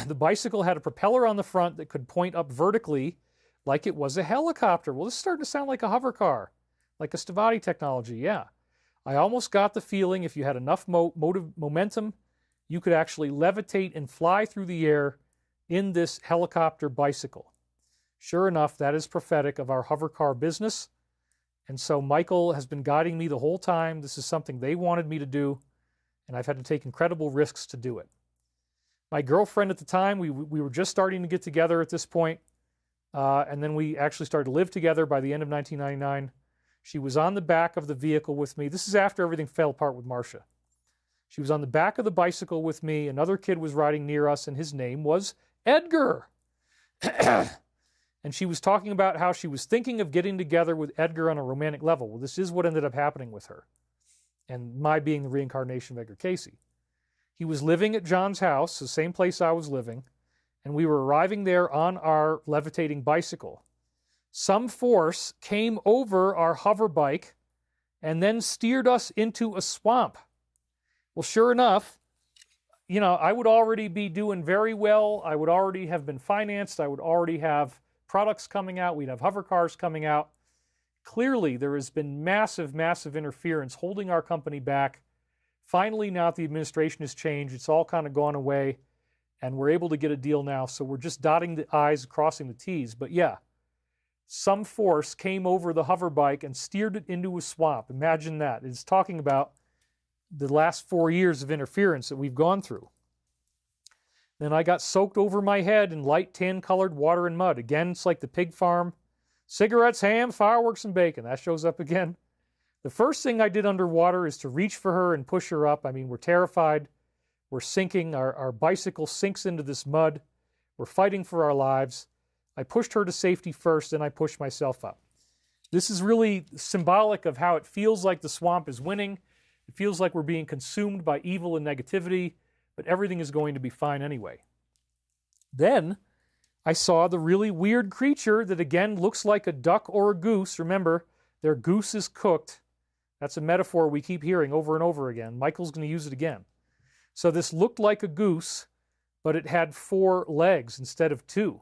The bicycle had a propeller on the front that could point up vertically like it was a helicopter. Well, this is starting to sound like a hover car, like a Stavati technology, yeah. I almost got the feeling if you had enough momentum, you could actually levitate and fly through the air in this helicopter bicycle. Sure enough, that is prophetic of our hover car business. And so Michael has been guiding me the whole time. This is something they wanted me to do, and I've had to take incredible risks to do it. My girlfriend at the time, we were just starting to get together at this point, and then we actually started to live together by the end of 1999. She was on the back of the vehicle with me. This is after everything fell apart with Marcia. She was on the back of the bicycle with me. Another kid was riding near us, and his name was Edgar. And she was talking about how she was thinking of getting together with Edgar on a romantic level. Well, this is what ended up happening with her, and my being the reincarnation of Edgar Casey. He was living at John's house, the same place I was living, and we were arriving there on our levitating bicycle. Some force came over our hover bike and then steered us into a swamp. Well, sure enough, you know, I would already be doing very well. I would already have been financed. I would already have products coming out. We'd have hover cars coming out. Clearly, there has been massive, massive interference holding our company back. Finally, now that the administration has changed, it's all kind of gone away, and we're able to get a deal now. So we're just dotting the I's, crossing the T's. But yeah, some force came over the hover bike and steered it into a swamp. Imagine that. It's talking about the last 4 years of interference that we've gone through. Then I got soaked over my head in light tan-colored water and mud. Again, it's like the pig farm. Cigarettes, ham, fireworks, and bacon. That shows up again. The first thing I did underwater is to reach for her and push her up. I mean, we're terrified. We're sinking. Our bicycle sinks into this mud. We're fighting for our lives. I pushed her to safety first, then I pushed myself up. This is really symbolic of how it feels like the swamp is winning. It feels like we're being consumed by evil and negativity, but everything is going to be fine anyway. Then I saw the really weird creature that again looks like a duck or a goose. Remember, their goose is cooked. That's a metaphor we keep hearing over and over again. Michael's going to use it again. So this looked like a goose, but it had 4 legs instead of 2.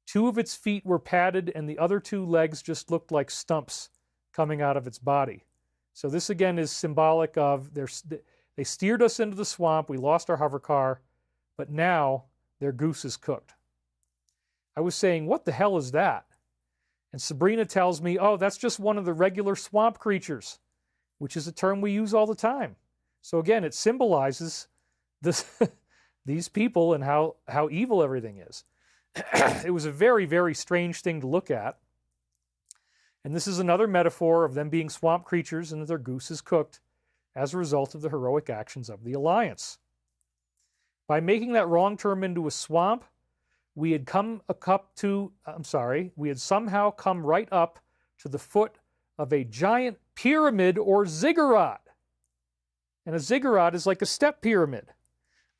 2 of its feet were padded, and the other 2 legs just looked like stumps coming out of its body. So this again is symbolic of they steered us into the swamp, we lost our hover car, but now their goose is cooked. I was saying, what the hell is that? And Sabrina tells me, oh, that's just one of the regular swamp creatures, which is a term we use all the time. So again, it symbolizes this, these people and how evil everything is. It was a very, very strange thing to look at. And this is another metaphor of them being swamp creatures and that their goose is cooked as a result of the heroic actions of the Alliance. By making that wrong turn into a swamp, we had somehow come right up to the foot of a giant pyramid or ziggurat. And a ziggurat is like a step pyramid.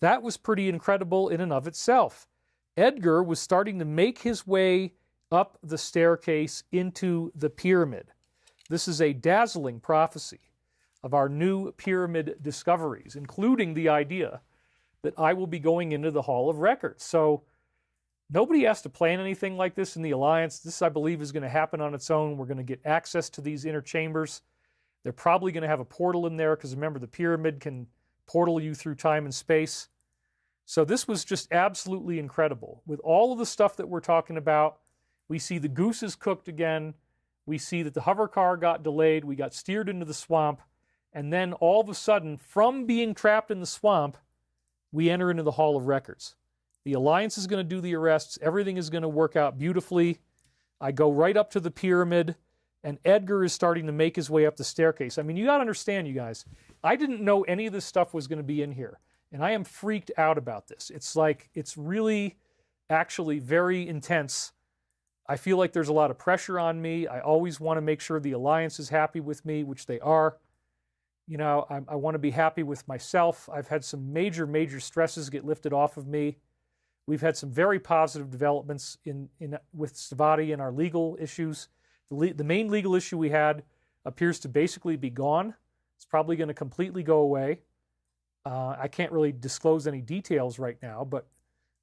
That was pretty incredible in and of itself. Edgar was starting to make his way up the staircase into the pyramid. This is a dazzling prophecy of our new pyramid discoveries, including the idea that I will be going into the Hall of Records. So nobody has to plan anything like this in the Alliance. This, I believe, is going to happen on its own. We're going to get access to these inner chambers. They're probably going to have a portal in there because, remember, the pyramid can portal you through time and space. So this was just absolutely incredible. With all of the stuff that we're talking about, we see the goose is cooked again. We see that the hover car got delayed. We got steered into the swamp. And then all of a sudden, from being trapped in the swamp, we enter into the Hall of Records. The Alliance is going to do the arrests. Everything is going to work out beautifully. I go right up to the pyramid, and Edgar is starting to make his way up the staircase. I mean, you got to understand, you guys, I didn't know any of this stuff was going to be in here, and I am freaked out about this. It's really actually very intense. I feel like there's a lot of pressure on me. I always want to make sure the Alliance is happy with me, which they are. You know, I want to be happy with myself. I've had some major, major stresses get lifted off of me. We've had some very positive developments with Stavati and our legal issues. The main legal issue we had appears to basically be gone. It's probably going to completely go away. I can't really disclose any details right now, but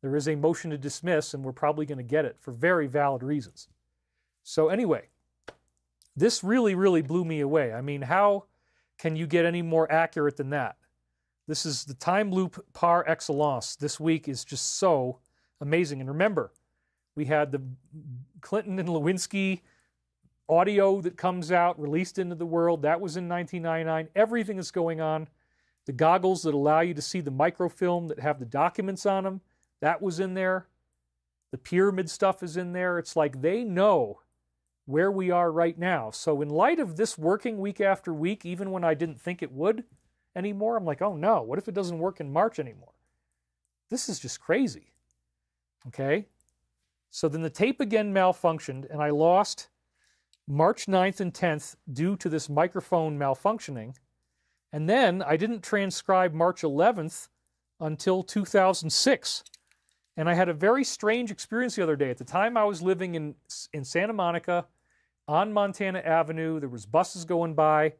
there is a motion to dismiss, and we're probably going to get it for very valid reasons. So anyway, this really, really blew me away. I mean, how can you get any more accurate than that? This is the time loop par excellence. This week is just so amazing. And remember, we had the Clinton and Lewinsky audio that comes out, released into the world. That was in 1999. Everything is going on. The goggles that allow you to see the microfilm that have the documents on them, that was in there. The pyramid stuff is in there. It's like they know where we are right now. So in light of this working week after week, even when I didn't think it would anymore, I'm like, oh no, what if it doesn't work in March anymore? This is just crazy. Okay? So then the tape again malfunctioned, and I lost March 9th and 10th due to this microphone malfunctioning. And then I didn't transcribe March 11th until 2006. And I had a very strange experience the other day. At the time, I was living in Santa Monica on Montana Avenue. There was buses going by.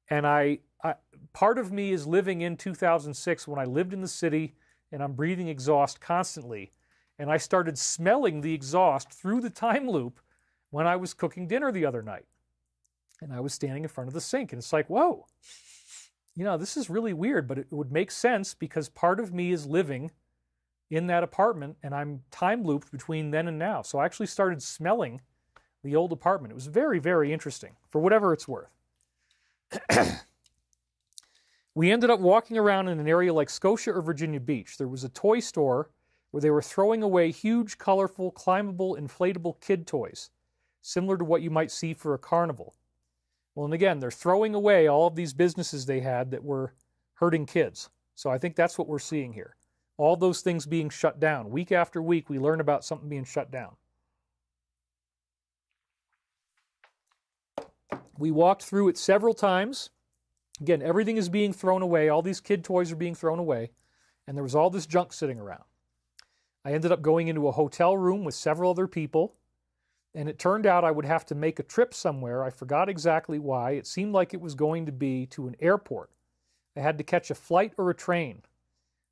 And part of me is living in 2006 when I lived in the city and I'm breathing exhaust constantly. And I started smelling the exhaust through the time loop when I was cooking dinner the other night. And I was standing in front of the sink. And it's like, whoa, you know, this is really weird, but it would make sense because part of me is living in that apartment, and I'm time looped between then and now. So I actually started smelling the old apartment. It was very, very interesting, for whatever it's worth. We ended up walking around in an area like Scotia or Virginia Beach. There was a toy store where they were throwing away huge, colorful, climbable, inflatable kid toys, similar to what you might see for a carnival. Well, and again, they're throwing away all of these businesses they had that were hurting kids. So I think that's what we're seeing here. All those things being shut down. Week after week, we learn about something being shut down. We walked through it several times. Again, everything is being thrown away. All these kid toys are being thrown away. And there was all this junk sitting around. I ended up going into a hotel room with several other people. And it turned out I would have to make a trip somewhere. I forgot exactly why. It seemed like it was going to be to an airport. I had to catch a flight or a train.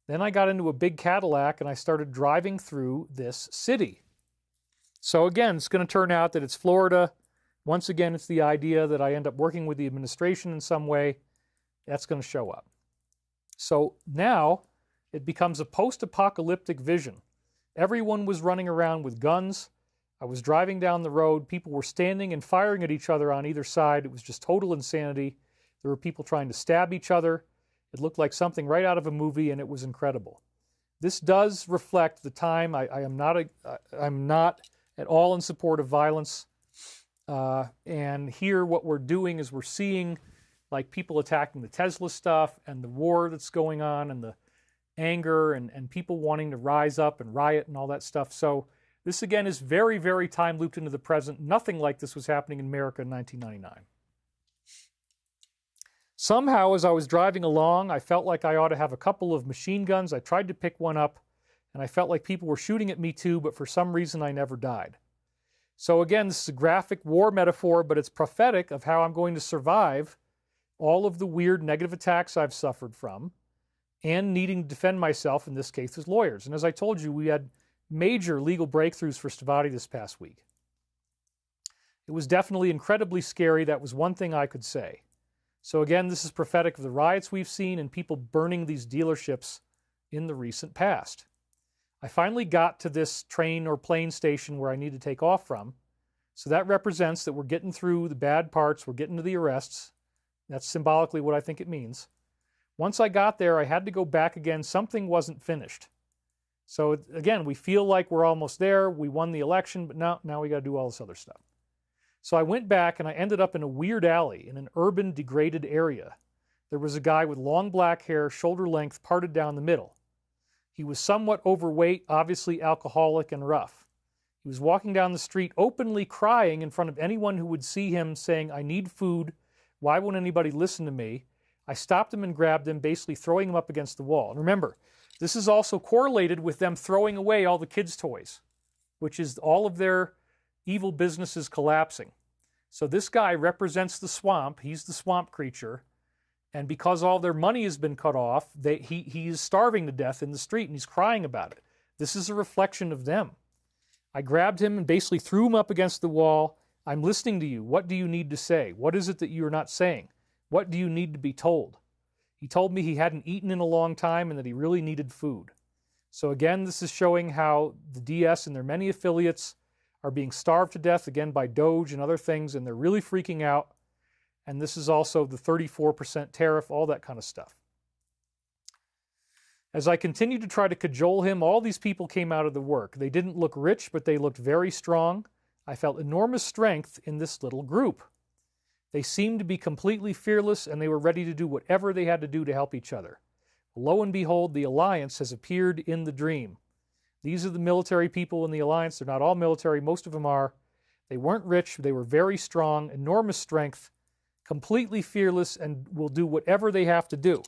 Then I got into a big Cadillac and I started driving through this city. So again, it's going to turn out that it's Florida. Once again, it's the idea that I end up working with the administration in some way. That's going to show up. So now it becomes a post-apocalyptic vision. Everyone was running around with guns. I was driving down the road. People were standing and firing at each other on either side. It was just total insanity. There were people trying to stab each other. It looked like something right out of a movie, and it was incredible. This does reflect the time. I'm not at all in support of violence. And here what we're doing is we're seeing like people attacking the Tesla stuff and the war that's going on and the anger and people wanting to rise up and riot and all that stuff. So this again is very, very time looped into the present. Nothing like this was happening in America in 1999. Somehow, as I was driving along, I felt like I ought to have a couple of machine guns. I tried to pick one up, and I felt like people were shooting at me too, but for some reason I never died. So again, this is a graphic war metaphor, but it's prophetic of how I'm going to survive all of the weird negative attacks I've suffered from and needing to defend myself, in this case, as lawyers. And as I told you, we had major legal breakthroughs for Stavati this past week. It was definitely incredibly scary. That was one thing I could say. So again, this is prophetic of the riots we've seen and people burning these dealerships in the recent past. I finally got to this train or plane station where I need to take off from. So that represents that we're getting through the bad parts, we're getting to the arrests. That's symbolically what I think it means. Once I got there, I had to go back again. Something wasn't finished. So again, we feel like we're almost there. We won the election, but now we got to do all this other stuff. So I went back and I ended up in a weird alley in an urban degraded area. There was a guy with long black hair, shoulder length, parted down the middle. He was somewhat overweight, obviously alcoholic and rough. He was walking down the street openly crying in front of anyone who would see him, saying, "I need food. Why won't anybody listen to me?" I stopped him and grabbed him, basically throwing him up against the wall. And remember, this is also correlated with them throwing away all the kids' toys, which is all of their evil businesses collapsing. So this guy represents the swamp. He's the swamp creature. And because all their money has been cut off, he is starving to death in the street, and he's crying about it. This is a reflection of them. I grabbed him and basically threw him up against the wall. "I'm listening to you. What do you need to say? What is it that you're not saying? What do you need to be told?" He told me he hadn't eaten in a long time and that he really needed food. So again, this is showing how the DS and their many affiliates are being starved to death, again, by Doge and other things, and they're really freaking out. And this is also the 34% tariff, all that kind of stuff. As I continued to try to cajole him, all these people came out of the work. They didn't look rich, but they looked very strong. I felt enormous strength in this little group. They seemed to be completely fearless, and they were ready to do whatever they had to do to help each other. Lo and behold, the Alliance has appeared in the dream. These are the military people in the Alliance. They're not all military. Most of them are. They weren't rich. They were very strong, enormous strength, completely fearless, and will do whatever they have to do.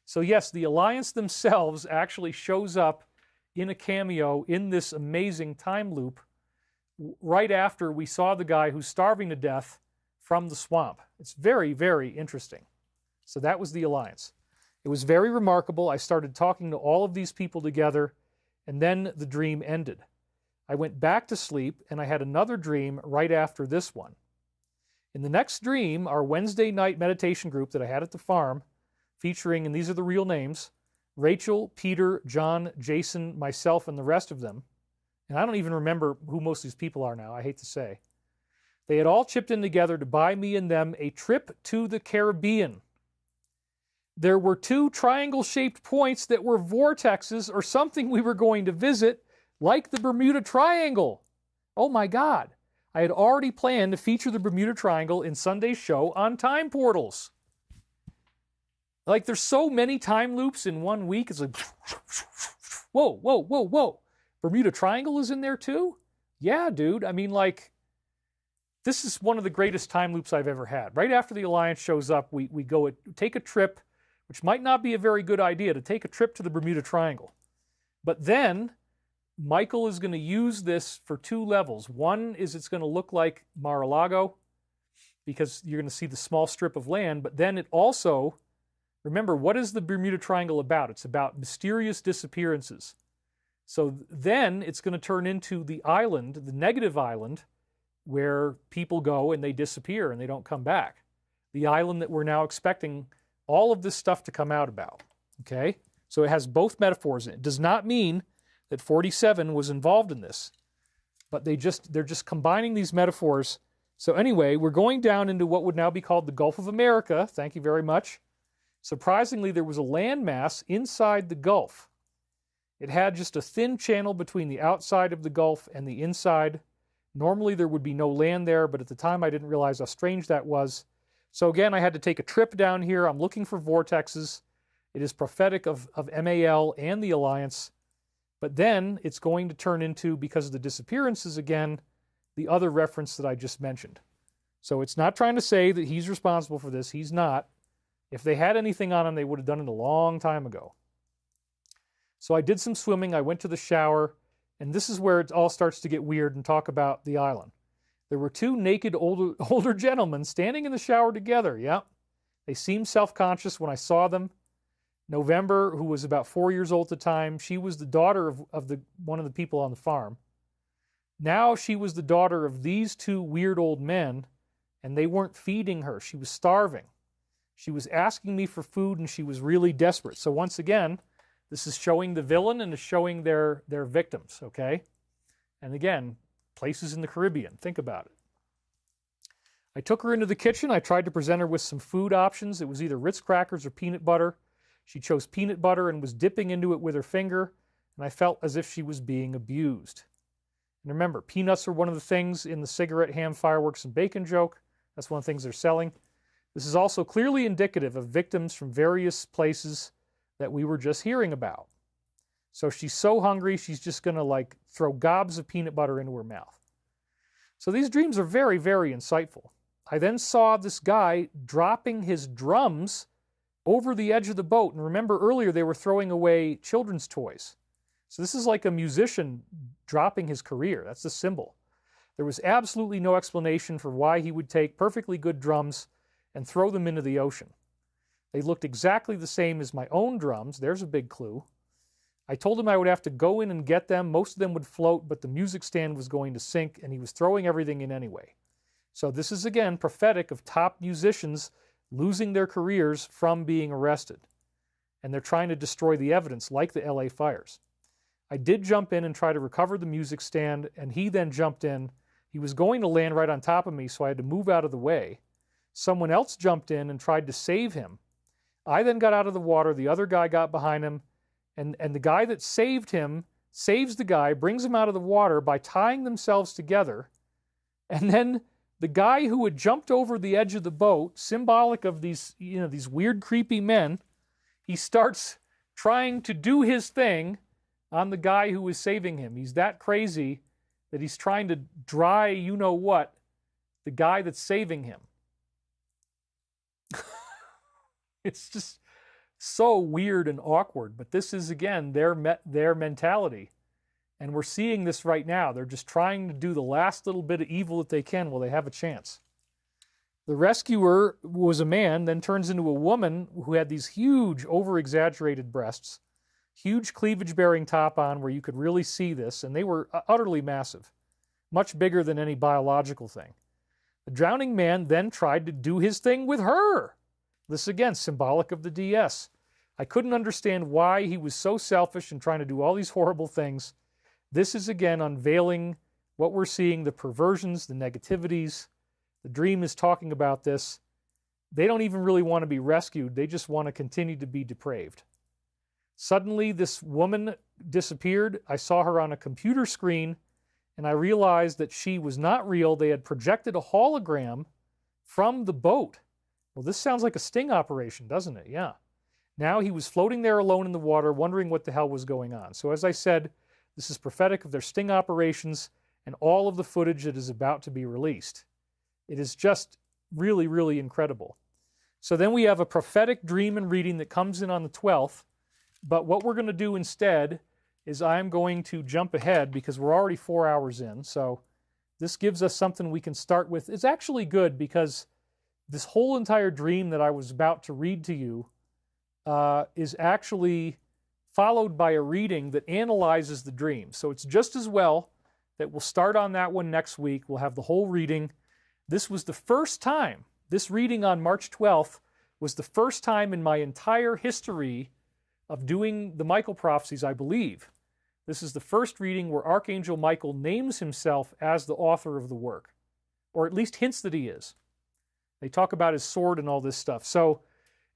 So yes, the Alliance themselves actually shows up in a cameo in this amazing time loop right after we saw the guy who's starving to death from the swamp. It's very, very interesting. So that was the Alliance. It was very remarkable. I started talking to all of these people together, and then the dream ended. I went back to sleep, and I had another dream right after this one. In the next dream, our Wednesday night meditation group that I had at the farm, featuring, and these are the real names, Rachel, Peter, John, Jason, myself, and the rest of them, and I don't even remember who most of these people are now, I hate to say. They had all chipped in together to buy me and them a trip to the Caribbean. There were 2 triangle-shaped points that were vortexes or something we were going to visit, like the Bermuda Triangle. Oh my God. I had already planned to feature the Bermuda Triangle in Sunday's show on time portals. Like, there's so many time loops in 1 week. It's like, whoa, whoa, whoa, whoa. Bermuda Triangle is in there too? Yeah, dude. I mean, like, this is one of the greatest time loops I've ever had. Right after the Alliance shows up, we go take a trip, which might not be a very good idea, to take a trip to the Bermuda Triangle. But then Michael is going to use this for 2 levels. One is it's going to look like Mar-a-Lago because you're going to see the small strip of land, but then it also, remember, what is the Bermuda Triangle about? It's about mysterious disappearances. So then it's going to turn into the island, the negative island, where people go and they disappear and they don't come back. The island that we're now expecting all of this stuff to come out about. Okay? So it has both metaphors in it. It does not mean that 47 was involved in this, but they're just combining these metaphors. So anyway, we're going down into what would now be called the Gulf of America. Thank you very much. Surprisingly, there was a landmass inside the Gulf. It had just a thin channel between the outside of the Gulf and the inside. Normally there would be no land there, but at the time I didn't realize how strange that was. So again, I had to take a trip down here. I'm looking for vortexes. It is prophetic of MAL and the Alliance. But then it's going to turn into, because of the disappearances again, the other reference that I just mentioned. So it's not trying to say that he's responsible for this. He's not. If they had anything on him, they would have done it a long time ago. So I did some swimming. I went to the shower. And this is where it all starts to get weird and talk about the island. There were two naked older gentlemen standing in the shower together. Yep. They seemed self-conscious when I saw them. November, who was about 4 years old at the time, she was the daughter of one of the people on the farm. Now she was the daughter of these two weird old men, and they weren't feeding her. She was starving. She was asking me for food, and she was really desperate. So once again, this is showing the villain and is showing their victims, okay? And again, places in the Caribbean. Think about it. I took her into the kitchen. I tried to present her with some food options. It was either Ritz crackers or peanut butter. She chose peanut butter and was dipping into it with her finger, and I felt as if she was being abused. And remember, peanuts are one of the things in the cigarette, ham, fireworks, and bacon joke. That's one of the things they're selling. This is also clearly indicative of victims from various places that we were just hearing about. So she's so hungry, she's just going to like throw gobs of peanut butter into her mouth. So these dreams are very, very insightful. I then saw this guy dropping his drums over the edge of the boat. And remember earlier they were throwing away children's toys. So this is like a musician dropping his career. That's the symbol. There was absolutely no explanation for why he would take perfectly good drums and throw them into the ocean. They looked exactly the same as my own drums. There's a big clue. I told him I would have to go in and get them. Most of them would float, but the music stand was going to sink, and he was throwing everything in anyway. So this is, again, prophetic of top musicians losing their careers from being arrested. And they're trying to destroy the evidence, like the LA fires. I did jump in and try to recover the music stand, and he then jumped in. He was going to land right on top of me, so I had to move out of the way. Someone else jumped in and tried to save him. I then got out of the water. The other guy got behind him, and the guy that saved him saves the guy, brings him out of the water by tying themselves together. And then the guy who had jumped over the edge of the boat, symbolic of these weird, creepy men, he starts trying to do his thing on the guy who was saving him. He's that crazy that he's trying to dry you-know-what the guy that's saving him. It's just so weird and awkward, but this is, again, their mentality. And we're seeing this right now. They're just trying to do the last little bit of evil that they can while they have a chance. The rescuer was a man, then turns into a woman who had these huge, over-exaggerated breasts, huge cleavage-bearing top on where you could really see this, and they were utterly massive, much bigger than any biological thing. The drowning man then tried to do his thing with her. This, again, symbolic of the DS. I couldn't understand why he was so selfish and trying to do all these horrible things. This is, again, unveiling what we're seeing, the perversions, the negativities. The dream is talking about this. They don't even really want to be rescued. They just want to continue to be depraved. Suddenly, this woman disappeared. I saw her on a computer screen, and I realized that she was not real. They had projected a hologram from the boat. Well, this sounds like a sting operation, doesn't it? Yeah. Now he was floating there alone in the water, wondering what the hell was going on. So as I said, this is prophetic of their sting operations and all of the footage that is about to be released. It is just really, really incredible. So then we have a prophetic dream and reading that comes in on the 12th. But what we're going to do instead is I'm going to jump ahead because we're already 4 hours in. So this gives us something we can start with. It's actually good because this whole entire dream that I was about to read to you is actually followed by a reading that analyzes the dream. So it's just as well that we'll start on that one next week. We'll have the whole reading. This was the first time, this reading on March 12th was the first time in my entire history of doing the Michael prophecies, I believe. This is the first reading where Archangel Michael names himself as the author of the work, or at least hints that he is. They talk about his sword and all this stuff. So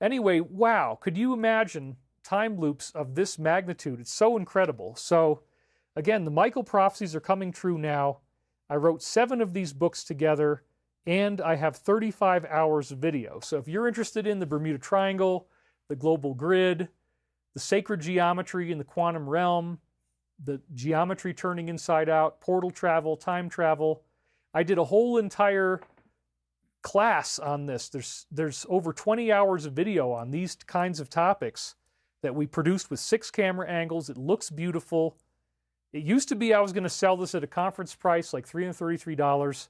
anyway, wow, could you imagine time loops of this magnitude. It's so incredible. So again, the Michael prophecies are coming true now. I wrote 7 of these books together, and I have 35 hours of video. So if you're interested in the Bermuda Triangle, the global grid, the sacred geometry in the quantum realm, the geometry turning inside out, portal travel, time travel, I did a whole entire class on this. There's over 20 hours of video on these kinds of topics that we produced with 6 camera angles. It looks beautiful. It used to be I was going to sell this at a conference price, like $333.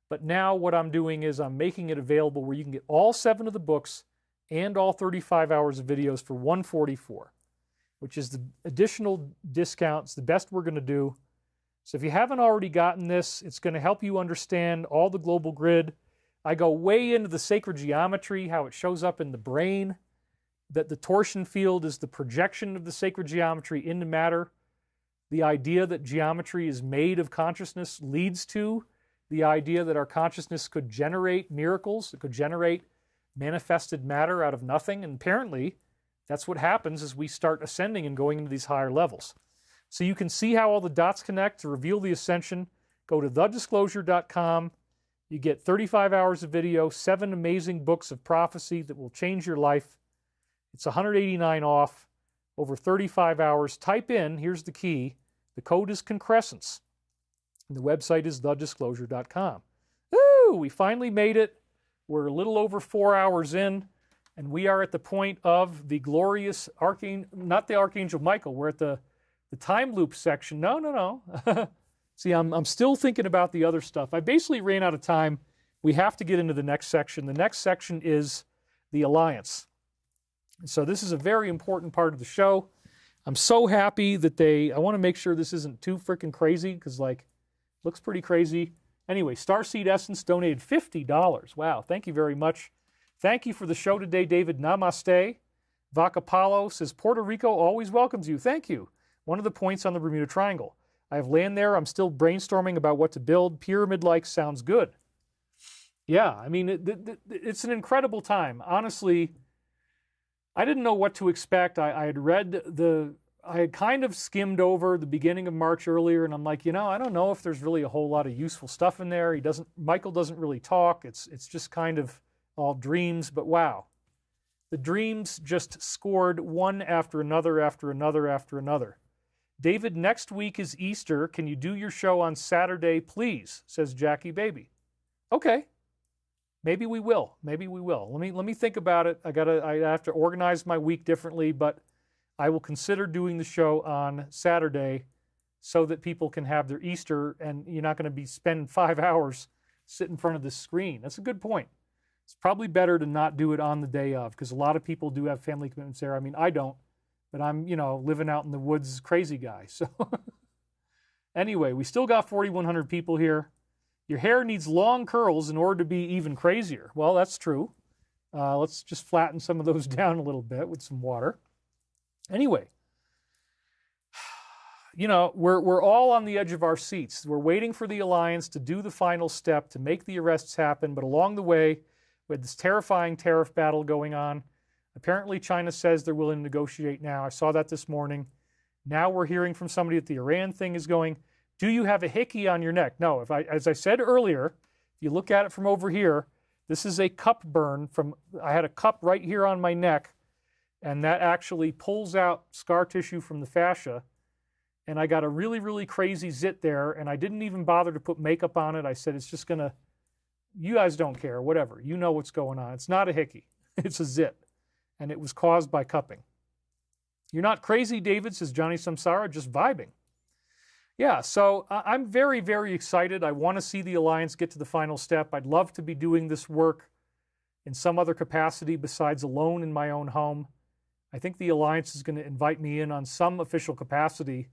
But now what I'm doing is I'm making it available where you can get all 7 of the books and all 35 hours of videos for $144, which is the additional discounts, the best we're going to do. So if you haven't already gotten this, it's going to help you understand all the global grid. I go way into the sacred geometry, how it shows up in the brain, that the torsion field is the projection of the sacred geometry into matter. The idea that geometry is made of consciousness leads to the idea that our consciousness could generate miracles, it could generate manifested matter out of nothing. And apparently, that's what happens as we start ascending and going into these higher levels. So you can see how all the dots connect to reveal the ascension. Go to thedisclosure.com. You get 35 hours of video, 7 amazing books of prophecy that will change your life. It's $189 off, over 35 hours. Type in, here's the key, the code is concrescence. And the website is thedisclosure.com. Woo! We finally made it. We're a little over 4 hours in, and we are at the point of the glorious not the Archangel Michael. We're at the time loop section. No. See, I'm still thinking about the other stuff. I basically ran out of time. We have to get into the next section. The next section is the Alliance. So this is a very important part of the show. I'm so happy that I want to make sure this isn't too freaking crazy, because looks pretty crazy. Anyway, Starseed Essence donated $50. Wow, thank you very much. Thank you for the show today, David. Namaste. Vacapalo says, Puerto Rico always welcomes you. Thank you. One of the points on the Bermuda Triangle. I have land there. I'm still brainstorming about what to build. Pyramid-like sounds good. Yeah, I mean, it's an incredible time. Honestly, I didn't know what to expect. I had kind of skimmed over the beginning of March earlier, and I'm like, I don't know if there's really a whole lot of useful stuff in there. Michael doesn't really talk. It's just kind of all dreams, but wow. The dreams just scored one after another, after another, after another. David, next week is Easter. Can you do your show on Saturday, please? Says Jackie Baby. Okay. Maybe we will. Let me think about it. I have to organize my week differently, but I will consider doing the show on Saturday so that people can have their Easter and you're not going to be spending 5 hours sitting in front of this screen. That's a good point. It's probably better to not do it on the day of, because a lot of people do have family commitments there. I mean, I don't, but I'm, living out in the woods crazy guy. So anyway, we still got 4,100 people here. Your hair needs long curls in order to be even crazier. Well, that's true. Let's just flatten some of those down a little bit with some water. Anyway, we're all on the edge of our seats. We're waiting for the Alliance to do the final step to make the arrests happen. But along the way, we had this terrifying tariff battle going on. Apparently, China says they're willing to negotiate now. I saw that this morning. Now we're hearing from somebody that the Iran thing is going, do you have a hickey on your neck? No, as I said earlier, if you look at it from over here, this is a cup burn I had a cup right here on my neck, and that actually pulls out scar tissue from the fascia. And I got a really, really crazy zit there, and I didn't even bother to put makeup on it. I said, it's just gonna, you guys don't care, whatever. You know what's going on. It's not a hickey, it's a zit. And it was caused by cupping. You're not crazy, David, says Johnny Samsara, just vibing. Yeah, so I'm very, very excited. I want to see the Alliance get to the final step. I'd love to be doing this work in some other capacity besides alone in my own home. I think the Alliance is going to invite me in on some official capacity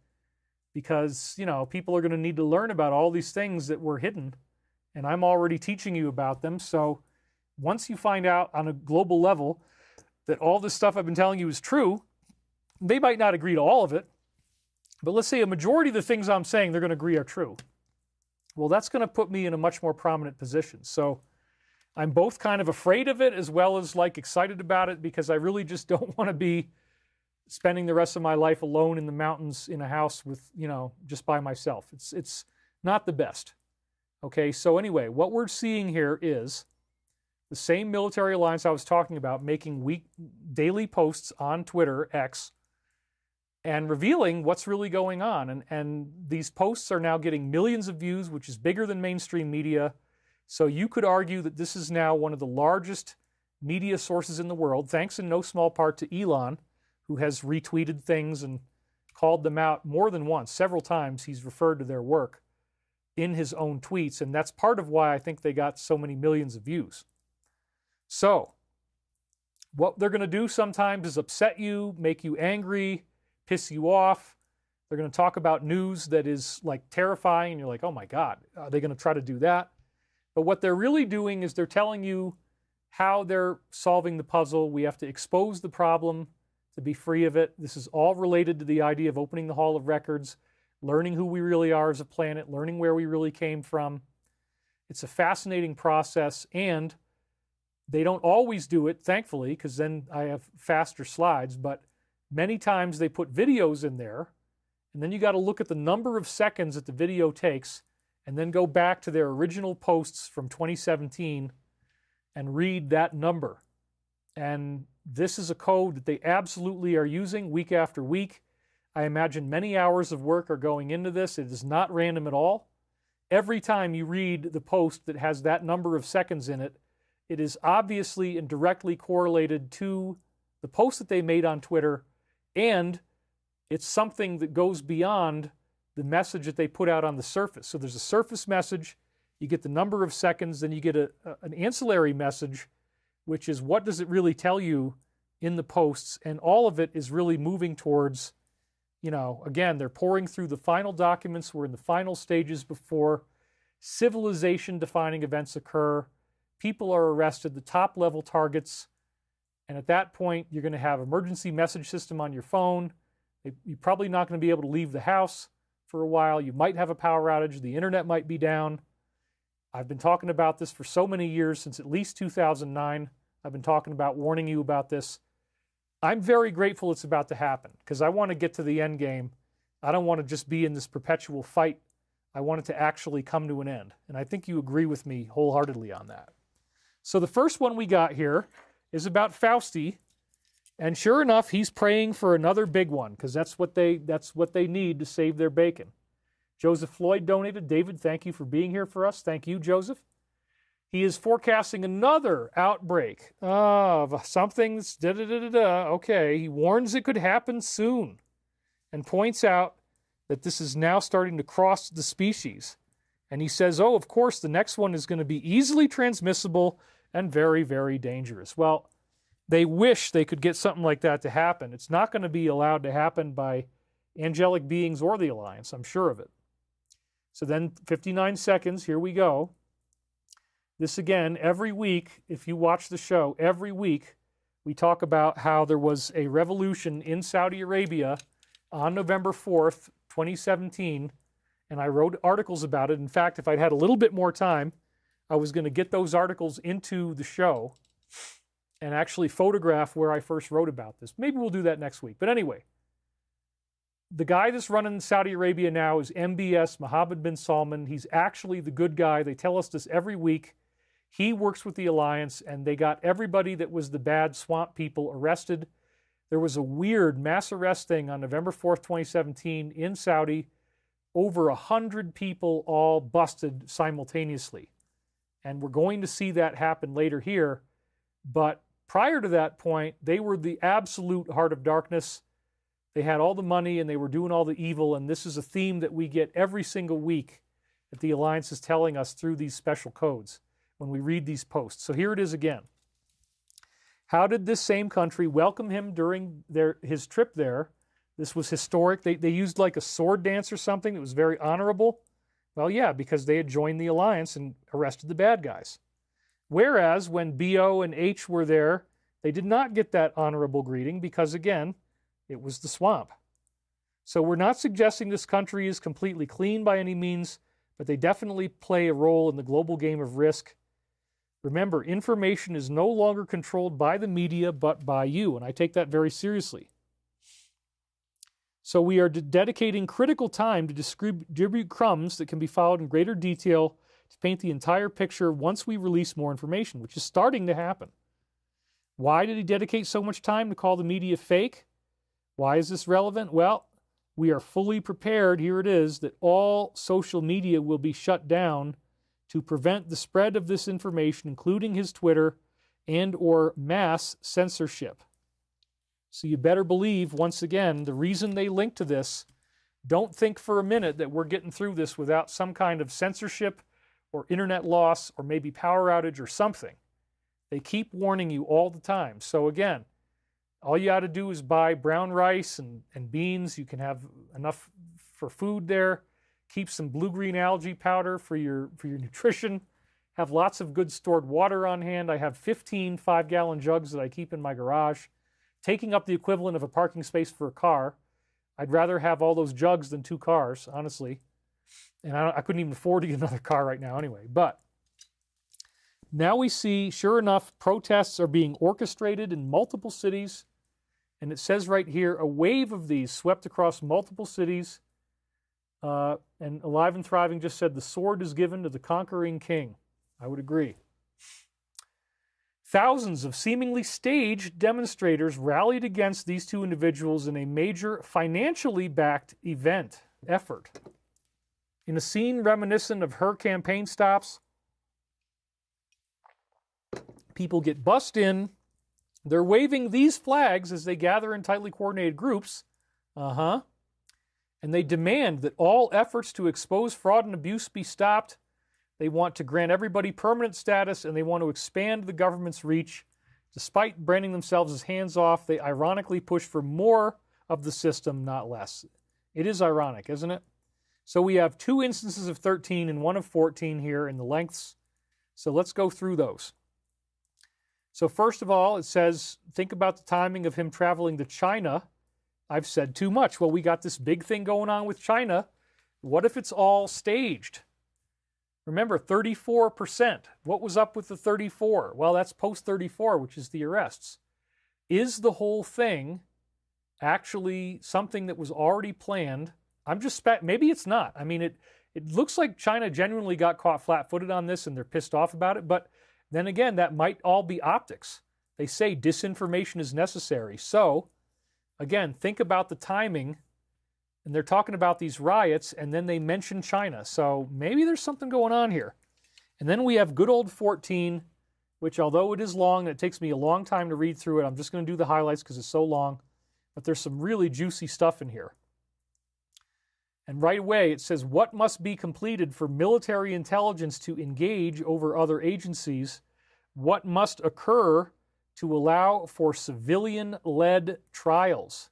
because, people are going to need to learn about all these things that were hidden, and I'm already teaching you about them. So once you find out on a global level that all this stuff I've been telling you is true, they might not agree to all of it, but let's say a majority of the things I'm saying they're going to agree are true. Well, that's going to put me in a much more prominent position. So I'm both kind of afraid of it as well as excited about it, because I really just don't want to be spending the rest of my life alone in the mountains in a house with, just by myself. It's not the best. Okay, so anyway, what we're seeing here is the same military alliance I was talking about making daily posts on Twitter, X, and revealing what's really going on. And these posts are now getting millions of views, which is bigger than mainstream media. So you could argue that this is now one of the largest media sources in the world, thanks in no small part to Elon, who has retweeted things and called them out more than once. Several times he's referred to their work in his own tweets, and that's part of why I think they got so many millions of views. So what they're going to do sometimes is upset you, make you angry, piss you off. They're going to talk about news that is like terrifying, and you're like, oh my God, are they going to try to do that? But what they're really doing is they're telling you how they're solving the puzzle. We have to expose the problem to be free of it. This is all related to the idea of opening the Hall of Records, learning who we really are as a planet, learning where we really came from. It's a fascinating process, and they don't always do it, thankfully, because then I have faster slides, but many times they put videos in there, and then you got to look at the number of seconds that the video takes and then go back to their original posts from 2017 and read that number. And this is a code that they absolutely are using week after week. I imagine many hours of work are going into this. It is not random at all. Every time you read the post that has that number of seconds in it, it is obviously and directly correlated to the post that they made on Twitter, and it's something that goes beyond the message that they put out on the surface. So there's a surface message, you get the number of seconds, then you get an ancillary message, which is what does it really tell you in the posts, and all of it is really moving towards, again, they're pouring through the final documents. We're in the final stages before civilization-defining events occur. People are arrested, the top-level targets, and at that point, you're going to have emergency message system on your phone. You're probably not going to be able to leave the house for a while. You might have a power outage. The internet might be down. I've been talking about this for so many years, since at least 2009. I've been talking about warning you about this. I'm very grateful it's about to happen, because I want to get to the end game. I don't want to just be in this perpetual fight. I want it to actually come to an end. And I think you agree with me wholeheartedly on that. So the first one we got here is about Fausti. And sure enough, he's praying for another big one, because that's what they need to save their bacon. Joseph Floyd donated. David, thank you for being here for us. Thank you, Joseph. He is forecasting another outbreak of something that's da-da-da-da-da. Okay, he warns it could happen soon and points out that this is now starting to cross the species. And he says, oh, of course, the next one is going to be easily transmissible and very, very dangerous. Well, they wish they could get something like that to happen. It's not going to be allowed to happen by angelic beings or the Alliance, I'm sure of it. So then 59 seconds, here we go. This again, every week, if you watch the show, every week we talk about how there was a revolution in Saudi Arabia on November 4th, 2017, and I wrote articles about it. In fact, if I'd had a little bit more time, I was going to get those articles into the show and actually photograph where I first wrote about this. Maybe we'll do that next week. But anyway, the guy that's running Saudi Arabia now is MBS, Mohammed bin Salman. He's actually the good guy. They tell us this every week. He works with the Alliance, and they got everybody that was the bad swamp people arrested. There was a weird mass arrest thing on November 4th, 2017 in Saudi. Over 100 people all busted simultaneously. And we're going to see that happen later here. But prior to that point, they were the absolute heart of darkness. They had all the money and they were doing all the evil. And this is a theme that we get every single week that the Alliance is telling us through these special codes when we read these posts. So here it is again. How did this same country welcome him during his trip there? This was historic. They used like a sword dance or something that was very honorable. Well, yeah, because they had joined the Alliance and arrested the bad guys. Whereas when BO and H were there, they did not get that honorable greeting because, again, it was the swamp. So we're not suggesting this country is completely clean by any means, but they definitely play a role in the global game of risk. Remember, information is no longer controlled by the media, but by you, and I take that very seriously. So we are dedicating critical time to distribute crumbs that can be followed in greater detail to paint the entire picture once we release more information, which is starting to happen. Why did he dedicate so much time to call the media fake? Why is this relevant? Well, we are fully prepared, here it is, that all social media will be shut down to prevent the spread of this information, including his Twitter and or mass censorship. So you better believe, once again, the reason they link to this, don't think for a minute that we're getting through this without some kind of censorship or internet loss or maybe power outage or something. They keep warning you all the time. So again, all you got to do is buy brown rice and beans. You can have enough for food there. Keep some blue-green algae powder for your nutrition. Have lots of good stored water on hand. I have 15 5-gallon jugs that I keep in my garage, taking up the equivalent of a parking space for a car. I'd rather have all those jugs than 2 cars, honestly. And I couldn't even afford to get another car right now anyway. But now we see, sure enough, protests are being orchestrated in multiple cities. And it says right here, a wave of these swept across multiple cities. And Alive and Thriving just said, the sword is given to the conquering king. I would agree. Thousands of seemingly staged demonstrators rallied against these 2 individuals in a major financially backed effort. In a scene reminiscent of her campaign stops, people get bussed in. They're waving these flags as they gather in tightly coordinated groups. And they demand that all efforts to expose fraud and abuse be stopped. They want to grant everybody permanent status, and they want to expand the government's reach. Despite branding themselves as hands-off, they ironically push for more of the system, not less. It is ironic, isn't it? So we have 2 instances of 13 and 1 of 14 here in the lengths. So let's go through those. So first of all, it says, think about the timing of him traveling to China. I've said too much. Well, we got this big thing going on with China. What if it's all staged? Remember, 34%. What was up with the 34? Well, that's post-34, which is the arrests. Is the whole thing actually something that was already planned? Maybe it's not. I mean, it looks like China genuinely got caught flat-footed on this and they're pissed off about it, but then again, that might all be optics. They say disinformation is necessary. So, again, think about the timing. And they're talking about these riots, and then they mention China. So maybe there's something going on here. And then we have good old 14, which although it is long, and it takes me a long time to read through it, I'm just going to do the highlights because it's so long. But there's some really juicy stuff in here. And right away, it says, what must be completed for military intelligence to engage over other agencies? What must occur to allow for civilian-led trials?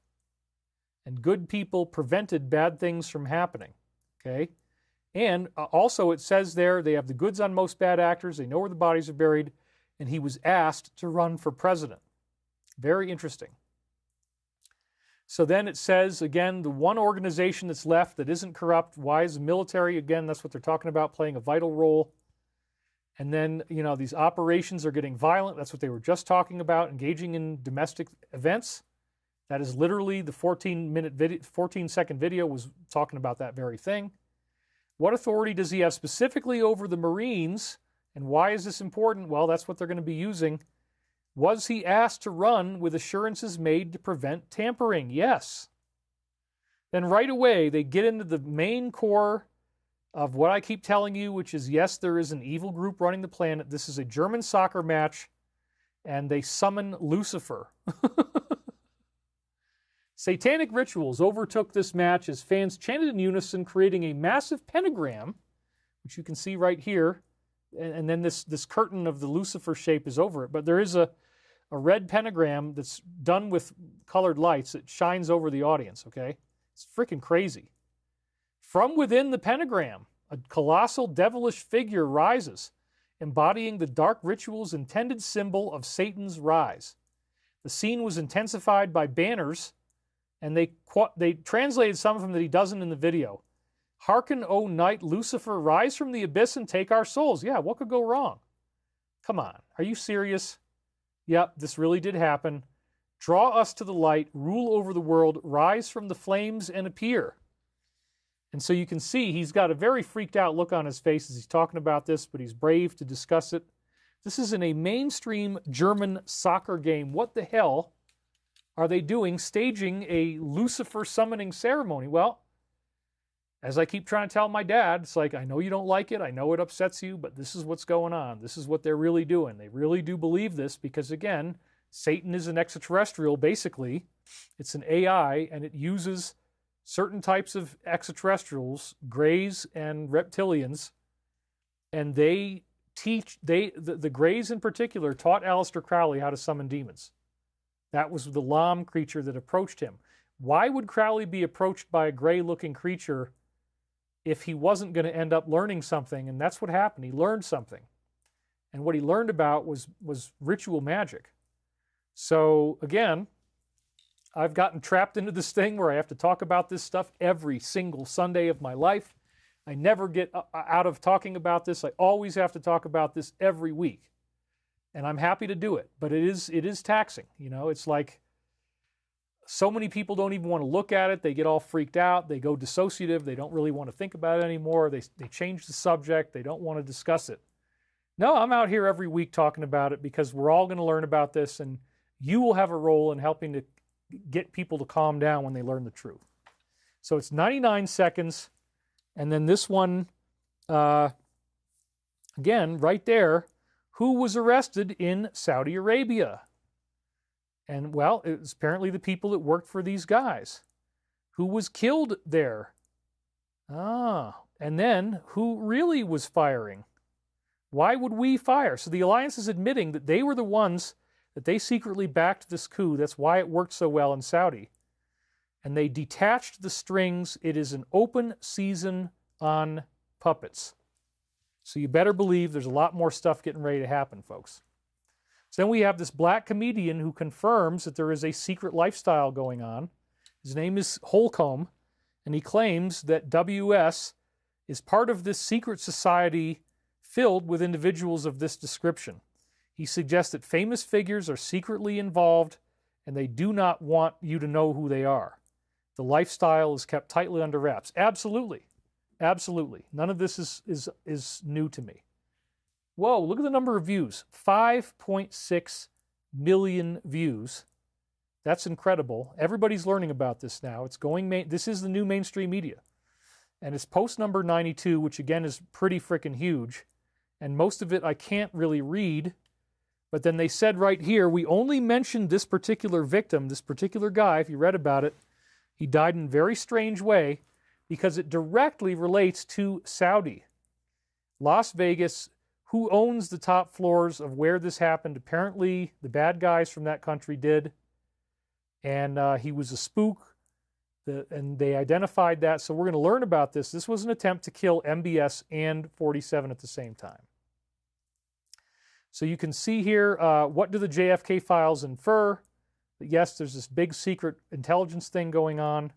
And good people prevented bad things from happening, okay? And also it says there, they have the goods on most bad actors, they know where the bodies are buried, and he was asked to run for president. Very interesting. So then it says, again, the one organization that's left that isn't corrupt, why is the military, again, that's what they're talking about, playing a vital role. And then, you know, these operations are getting violent. That's what they were just talking about, engaging in domestic events. That is literally the 14-second video was talking about that very thing. What authority does he have specifically over the Marines? And why is this important? Well, that's what they're going to be using. Was he asked to run with assurances made to prevent tampering? Yes. Then right away, they get into the main core of what I keep telling you, which is, yes, there is an evil group running the planet. This is a German soccer match, and they summon Lucifer. Satanic rituals overtook this match as fans chanted in unison, creating a massive pentagram, which you can see right here, and then this curtain of the Lucifer shape is over it. But there is a red pentagram that's done with colored lights that shines over the audience, okay? It's freaking crazy. From within the pentagram, a colossal devilish figure rises, embodying the dark ritual's intended symbol of Satan's rise. The scene was intensified by banners, and they translated some of them that he doesn't in the video. Hearken, O night, Lucifer, rise from the abyss and take our souls. Yeah, what could go wrong? Come on, are you serious? Yep, this really did happen. Draw us to the light, rule over the world, rise from the flames and appear. And so you can see he's got a very freaked out look on his face as he's talking about this, but he's brave to discuss it. This is in a mainstream German soccer game. What the hell are they doing staging a Lucifer summoning ceremony? Well, as I keep trying to tell my dad, it's like, I know you don't like it, I know it upsets you, but this is what's going on. This is what they're really doing. They really do believe this because, again, Satan is an extraterrestrial, basically. It's an AI, and it uses certain types of extraterrestrials, greys and reptilians, and they teach, the greys in particular taught Aleister Crowley how to summon demons. That was the Lam creature that approached him. Why would Crowley be approached by a gray-looking creature if he wasn't going to end up learning something? And that's what happened. He learned something. And what he learned about was ritual magic. So, again, I've gotten trapped into this thing where I have to talk about this stuff every single Sunday of my life. I never get out of talking about this. I always have to talk about this every week. And I'm happy to do it, but it is taxing. You know, it's like so many people don't even want to look at it. They get all freaked out. They go dissociative. They don't really want to think about it anymore. They change the subject. They don't want to discuss it. No, I'm out here every week talking about it because we're all going to learn about this, and you will have a role in helping to get people to calm down when they learn the truth. So it's 99 seconds, and then this one, again, right there, who was arrested in Saudi Arabia? And, well, it was apparently the people that worked for these guys. Who was killed there? And then who really was firing? Why would we fire? So the alliance is admitting that they were the ones that they secretly backed this coup. That's why it worked so well in Saudi. And they detached the strings. It is an open season on puppets. So you better believe there's a lot more stuff getting ready to happen, folks. So then we have this black comedian who confirms that there is a secret lifestyle going on. His name is Holcomb, and he claims that WS is part of this secret society filled with individuals of this description. He suggests that famous figures are secretly involved, and they do not want you to know who they are. The lifestyle is kept tightly under wraps. Absolutely. Absolutely. None of this is new to me. Whoa, look at the number of views. 5.6 million views. That's incredible. Everybody's learning about this now. It's going this is the new mainstream media. And it's post number 92, which again is pretty freaking huge. And most of it I can't really read. But then they said right here, we only mentioned this particular victim, this particular guy. If you read about it, he died in a very strange way because it directly relates to Saudi. Las Vegas, who owns the top floors of where this happened? Apparently, the bad guys from that country did. And he was a spook, and they identified that. So we're going to learn about this. This was an attempt to kill MBS and 47 at the same time. So you can see here, what do the JFK files infer? Yes, there's this big secret intelligence thing going on.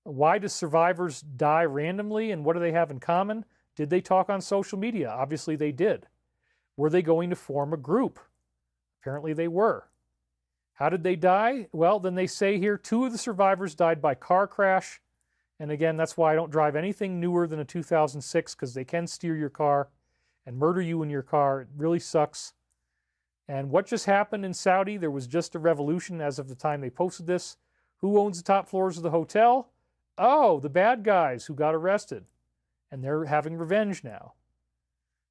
Why do survivors die randomly, and what do they have in common? Did they talk on social media? Obviously they did. Were they going to form a group? Apparently they were. How did they die? Well, then they say here 2 of the survivors died by car crash. And again, that's why I don't drive anything newer than a 2006, because they can steer your car and murder you in your car. It really sucks. And what just happened in Saudi? There was just a revolution as of the time they posted this. Who owns the top floors of the hotel? Oh, the bad guys who got arrested. And they're having revenge now.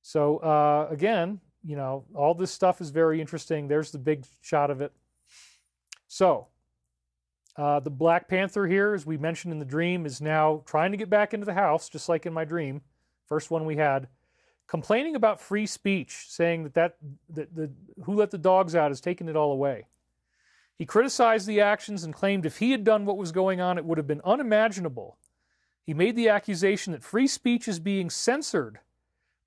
So, again, you know, all this stuff is very interesting. There's the big shot of it. So, the Black Panther here, as we mentioned in the dream, is now trying to get back into the house, just like in my dream. First one we had. Complaining about free speech, saying that who let the dogs out is taking it all away. He criticized the actions and claimed if he had done what was going on, it would have been unimaginable. He made the accusation that free speech is being censored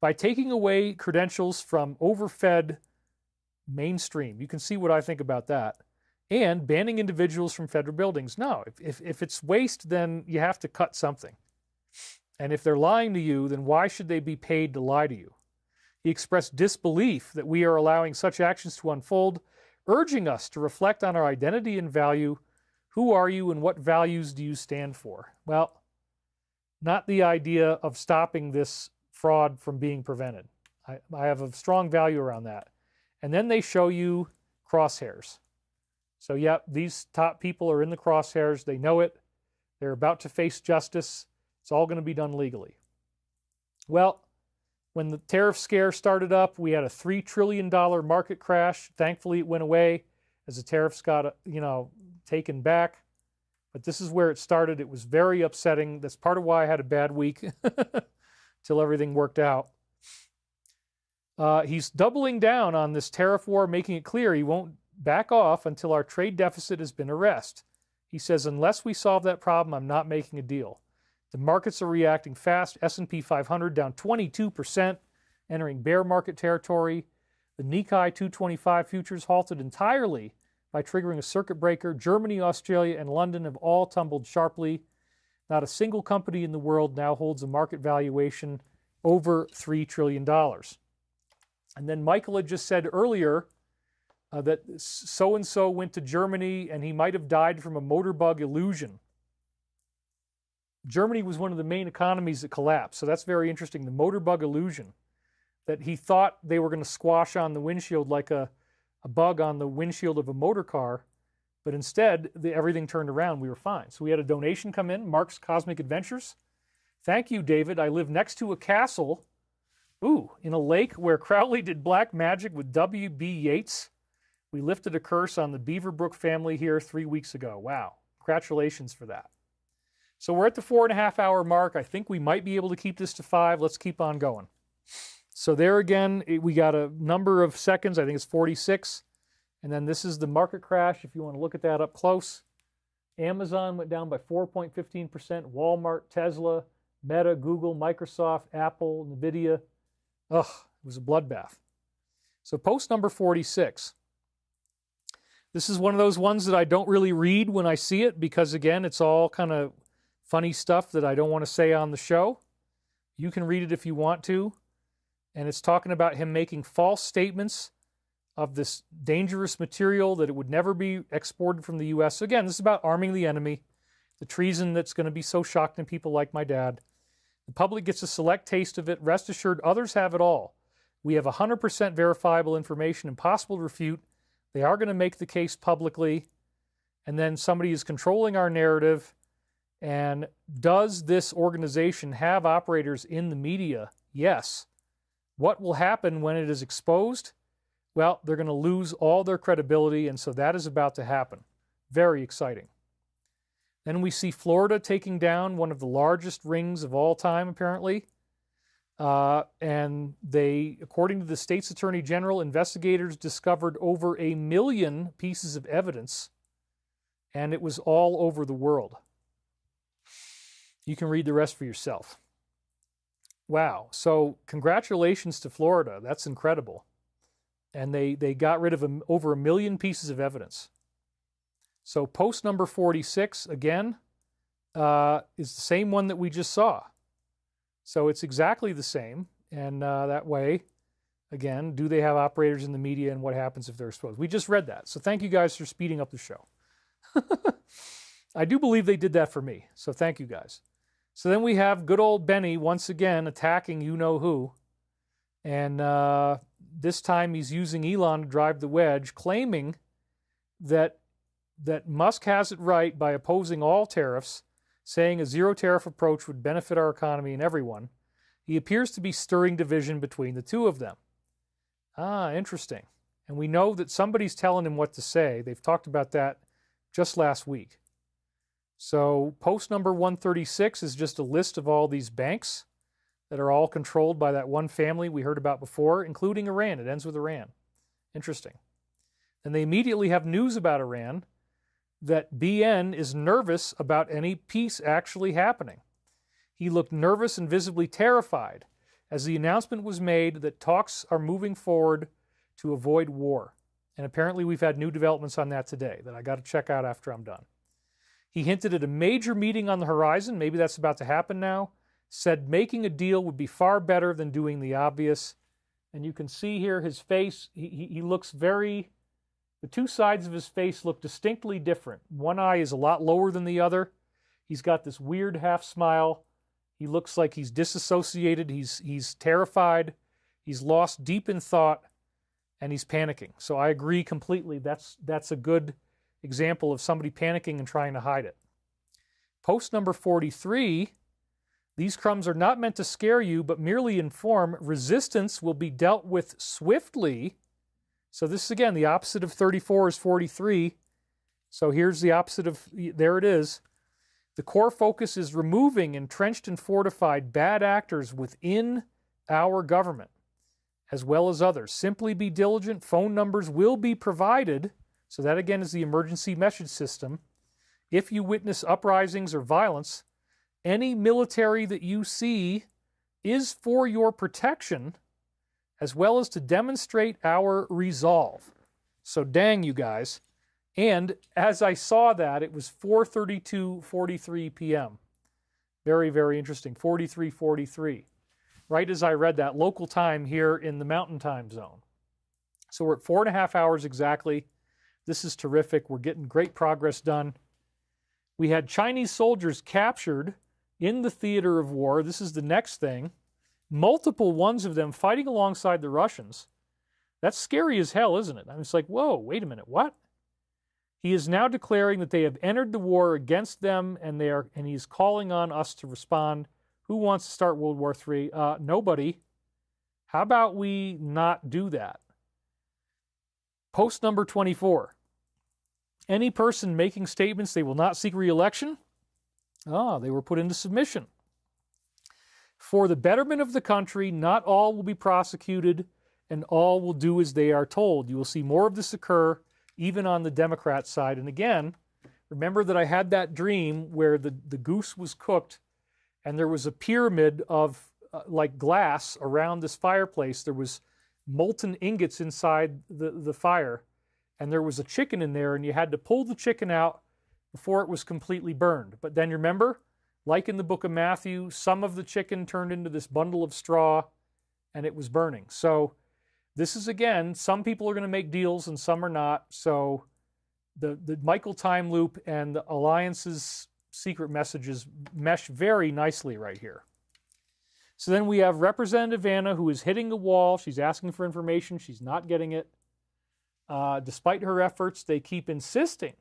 by taking away credentials from overfed mainstream. You can see what I think about that. And banning individuals from federal buildings. No, if it's waste, then you have to cut something. And if they're lying to you, then why should they be paid to lie to you? He expressed disbelief that we are allowing such actions to unfold, urging us to reflect on our identity and value. Who are you and what values do you stand for? Well, not the idea of stopping this fraud from being prevented. I have a strong value around that. And then they show you crosshairs. So, yep, these top people are in the crosshairs. They know it. They're about to face justice. It's all going to be done legally. Well, when the tariff scare started up, we had a $3 trillion market crash. Thankfully, it went away as the tariffs got, taken back. But this is where it started. It was very upsetting. That's part of why I had a bad week till everything worked out. He's doubling down on this tariff war, making it clear he won't back off until our trade deficit has been arrested. He says, unless we solve that problem, I'm not making a deal. The markets are reacting fast. S&P 500 down 22%, entering bear market territory. The Nikkei 225 futures halted entirely by triggering a circuit breaker. Germany, Australia, and London have all tumbled sharply. Not a single company in the world now holds a market valuation over $3 trillion. And then Michael had just said earlier that so-and-so went to Germany and he might have died from a motorbug illusion. Germany was one of the main economies that collapsed, so that's very interesting. The motorbug illusion, that he thought they were going to squash on the windshield like a bug on the windshield of a motor car, but instead everything turned around. We were fine. So we had a donation come in, Mark's Cosmic Adventures. Thank you, David. I live next to a castle, in a lake where Crowley did black magic with W.B. Yeats. We lifted a curse on the Beaverbrook family here 3 weeks ago. Wow. Congratulations for that. So we're at the 4.5 hour mark. I think we might be able to keep this to 5. Let's keep on going. So there again, we got a number of seconds. I think it's 46. And then this is the market crash, if you want to look at that up close. Amazon went down by 4.15%. Walmart, Tesla, Meta, Google, Microsoft, Apple, NVIDIA. Ugh, it was a bloodbath. So post number 46. This is one of those ones that I don't really read when I see it because, again, it's all kind of funny stuff that I don't want to say on the show. You can read it if you want to. And it's talking about him making false statements of this dangerous material, that it would never be exported from the U.S. So again, this is about arming the enemy, the treason that's going to be so shocking to people like my dad. The public gets a select taste of it. Rest assured, others have it all. We have 100% verifiable information, impossible to refute. They are going to make the case publicly. And then somebody is controlling our narrative. And does this organization have operators in the media? Yes. What will happen when it is exposed? Well, they're going to lose all their credibility, and so that is about to happen. Very exciting. Then we see Florida taking down one of the largest rings of all time, apparently. And they, according to the state's attorney general, investigators discovered over 1 million pieces of evidence, and it was all over the world. You can read the rest for yourself. Wow. So congratulations to Florida. That's incredible. And they got rid of over 1 million pieces of evidence. So post number 46, again, is the same one that we just saw. So it's exactly the same. And that way, again, do they have operators in the media and what happens if they're exposed? We just read that. So thank you guys for speeding up the show. I do believe they did that for me. So thank you guys. So then we have good old Benny once again attacking you-know-who. And this time he's using Elon to drive the wedge, claiming that Musk has it right by opposing all tariffs, saying a zero-tariff approach would benefit our economy and everyone. He appears to be stirring division between the two of them. Ah, interesting. And we know that somebody's telling him what to say. They've talked about that just last week. So post number 136 is just a list of all these banks that are all controlled by that one family we heard about before, including Iran. It ends with Iran. Interesting. And they immediately have news about Iran, that BN is nervous about any peace actually happening. He looked nervous and visibly terrified as the announcement was made that talks are moving forward to avoid war. And apparently we've had new developments on that today that I got to check out after I'm done. He hinted at a major meeting on the horizon, maybe that's about to happen now, said making a deal would be far better than doing the obvious. And you can see here his face, he looks very The two sides of his face look distinctly different. One eye is a lot lower than the other. He's got this weird half smile. He looks like he's disassociated. He's terrified. He's lost deep in thought, and he's panicking. So I agree completely. That's a good example of somebody panicking and trying to hide it. Post number 43, these crumbs are not meant to scare you, but merely inform resistance will be dealt with swiftly. So this is, again, the opposite of 34 is 43. So here's the opposite of, there it is. The core focus is removing entrenched and fortified bad actors within our government, as well as others. Simply be diligent. Phone numbers will be provided. So that, again, is the emergency message system. If you witness uprisings or violence, any military that you see is for your protection, as well as to demonstrate our resolve. So dang, you guys. And as I saw that, it was 4:32:43 p.m. Very, very interesting. 43:43. Right as I read that, local time here in the Mountain Time Zone. So we're at 4.5 hours exactly. This is terrific. We're getting great progress done. We had Chinese soldiers captured in the theater of war. This is the next thing. Multiple ones of them fighting alongside the Russians. That's scary as hell, isn't it? I mean, it's like, whoa, wait a minute, what? He is now declaring that they have entered the war against them, and he's calling on us to respond. Who wants to start World War III? Nobody. How about we not do that? Post number 24. Any person making statements they will not seek re-election, they were put into submission. For the betterment of the country, not all will be prosecuted, and all will do as they are told. You will see more of this occur, even on the Democrat side. And again, remember that I had that dream where the goose was cooked, and there was a pyramid of like glass around this fireplace. There was molten ingots inside the fire, and there was a chicken in there, and you had to pull the chicken out before it was completely burned. But then remember, like in the book of Matthew, some of the chicken turned into this bundle of straw, and it was burning. So this is, again, some people are going to make deals and some are not. So the Michael time loop and the Alliance's secret messages mesh very nicely right here. So then we have Representative Anna, who is hitting a wall. She's asking for information. She's not getting it. Despite her efforts, they keep insisting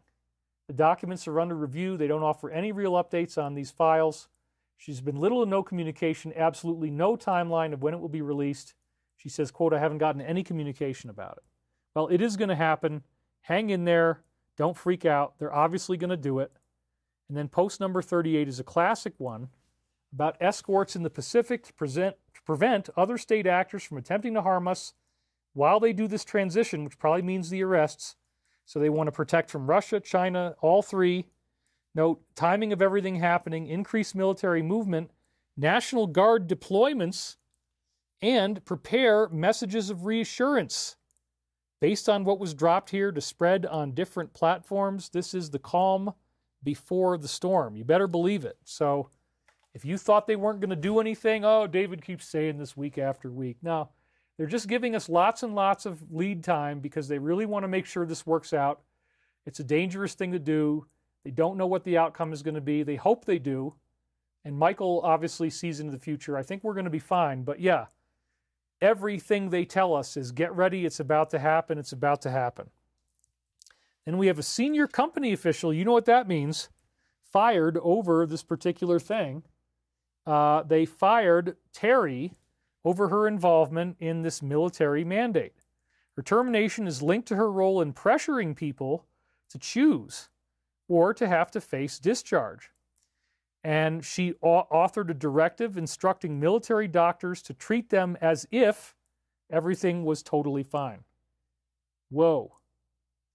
the documents are under review. They don't offer any real updates on these files. She's been little to no communication, absolutely no timeline of when it will be released. She says, quote, I haven't gotten any communication about it. Well, it is going to happen. Hang in there. Don't freak out. They're obviously going to do it. And then post number 38 is a classic one about escorts in the Pacific to prevent other state actors from attempting to harm us while they do this transition, which probably means the arrests. So they want to protect from Russia, China, all three. Note, timing of everything happening, increased military movement, National Guard deployments, and prepare messages of reassurance based on what was dropped here to spread on different platforms. This is the calm before the storm. You better believe it. So if you thought they weren't going to do anything, oh, David keeps saying this week after week. No, they're just giving us lots and lots of lead time because they really want to make sure this works out. It's a dangerous thing to do. They don't know what the outcome is going to be. They hope they do. And Michael obviously sees into the future. I think we're going to be fine. But yeah, everything they tell us is get ready. It's about to happen. It's about to happen. Then we have a senior company official. You know what that means. Fired over this particular thing. They fired Terry over her involvement in this military mandate. Her termination is linked to her role in pressuring people to choose or to have to face discharge. And she authored a directive instructing military doctors to treat them as if everything was totally fine. Whoa.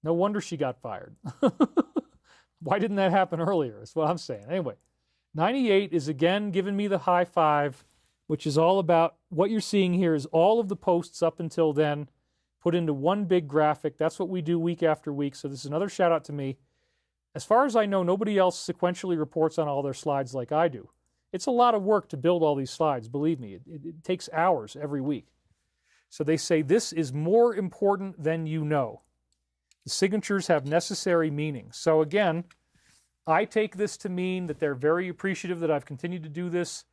No wonder she got fired. Why didn't that happen earlier? That's what I'm saying. Anyway, 98 is again giving me the high five, which is all about what you're seeing here is all of the posts up until then put into one big graphic. That's what we do week after week. So this is another shout out to me. As far as I know, nobody else sequentially reports on all their slides like I do. It's a lot of work to build all these slides, believe me. It takes hours every week. So they say this is more important than you know. The signatures have necessary meaning. So again, I take this to mean that they're very appreciative that I've continued to do this,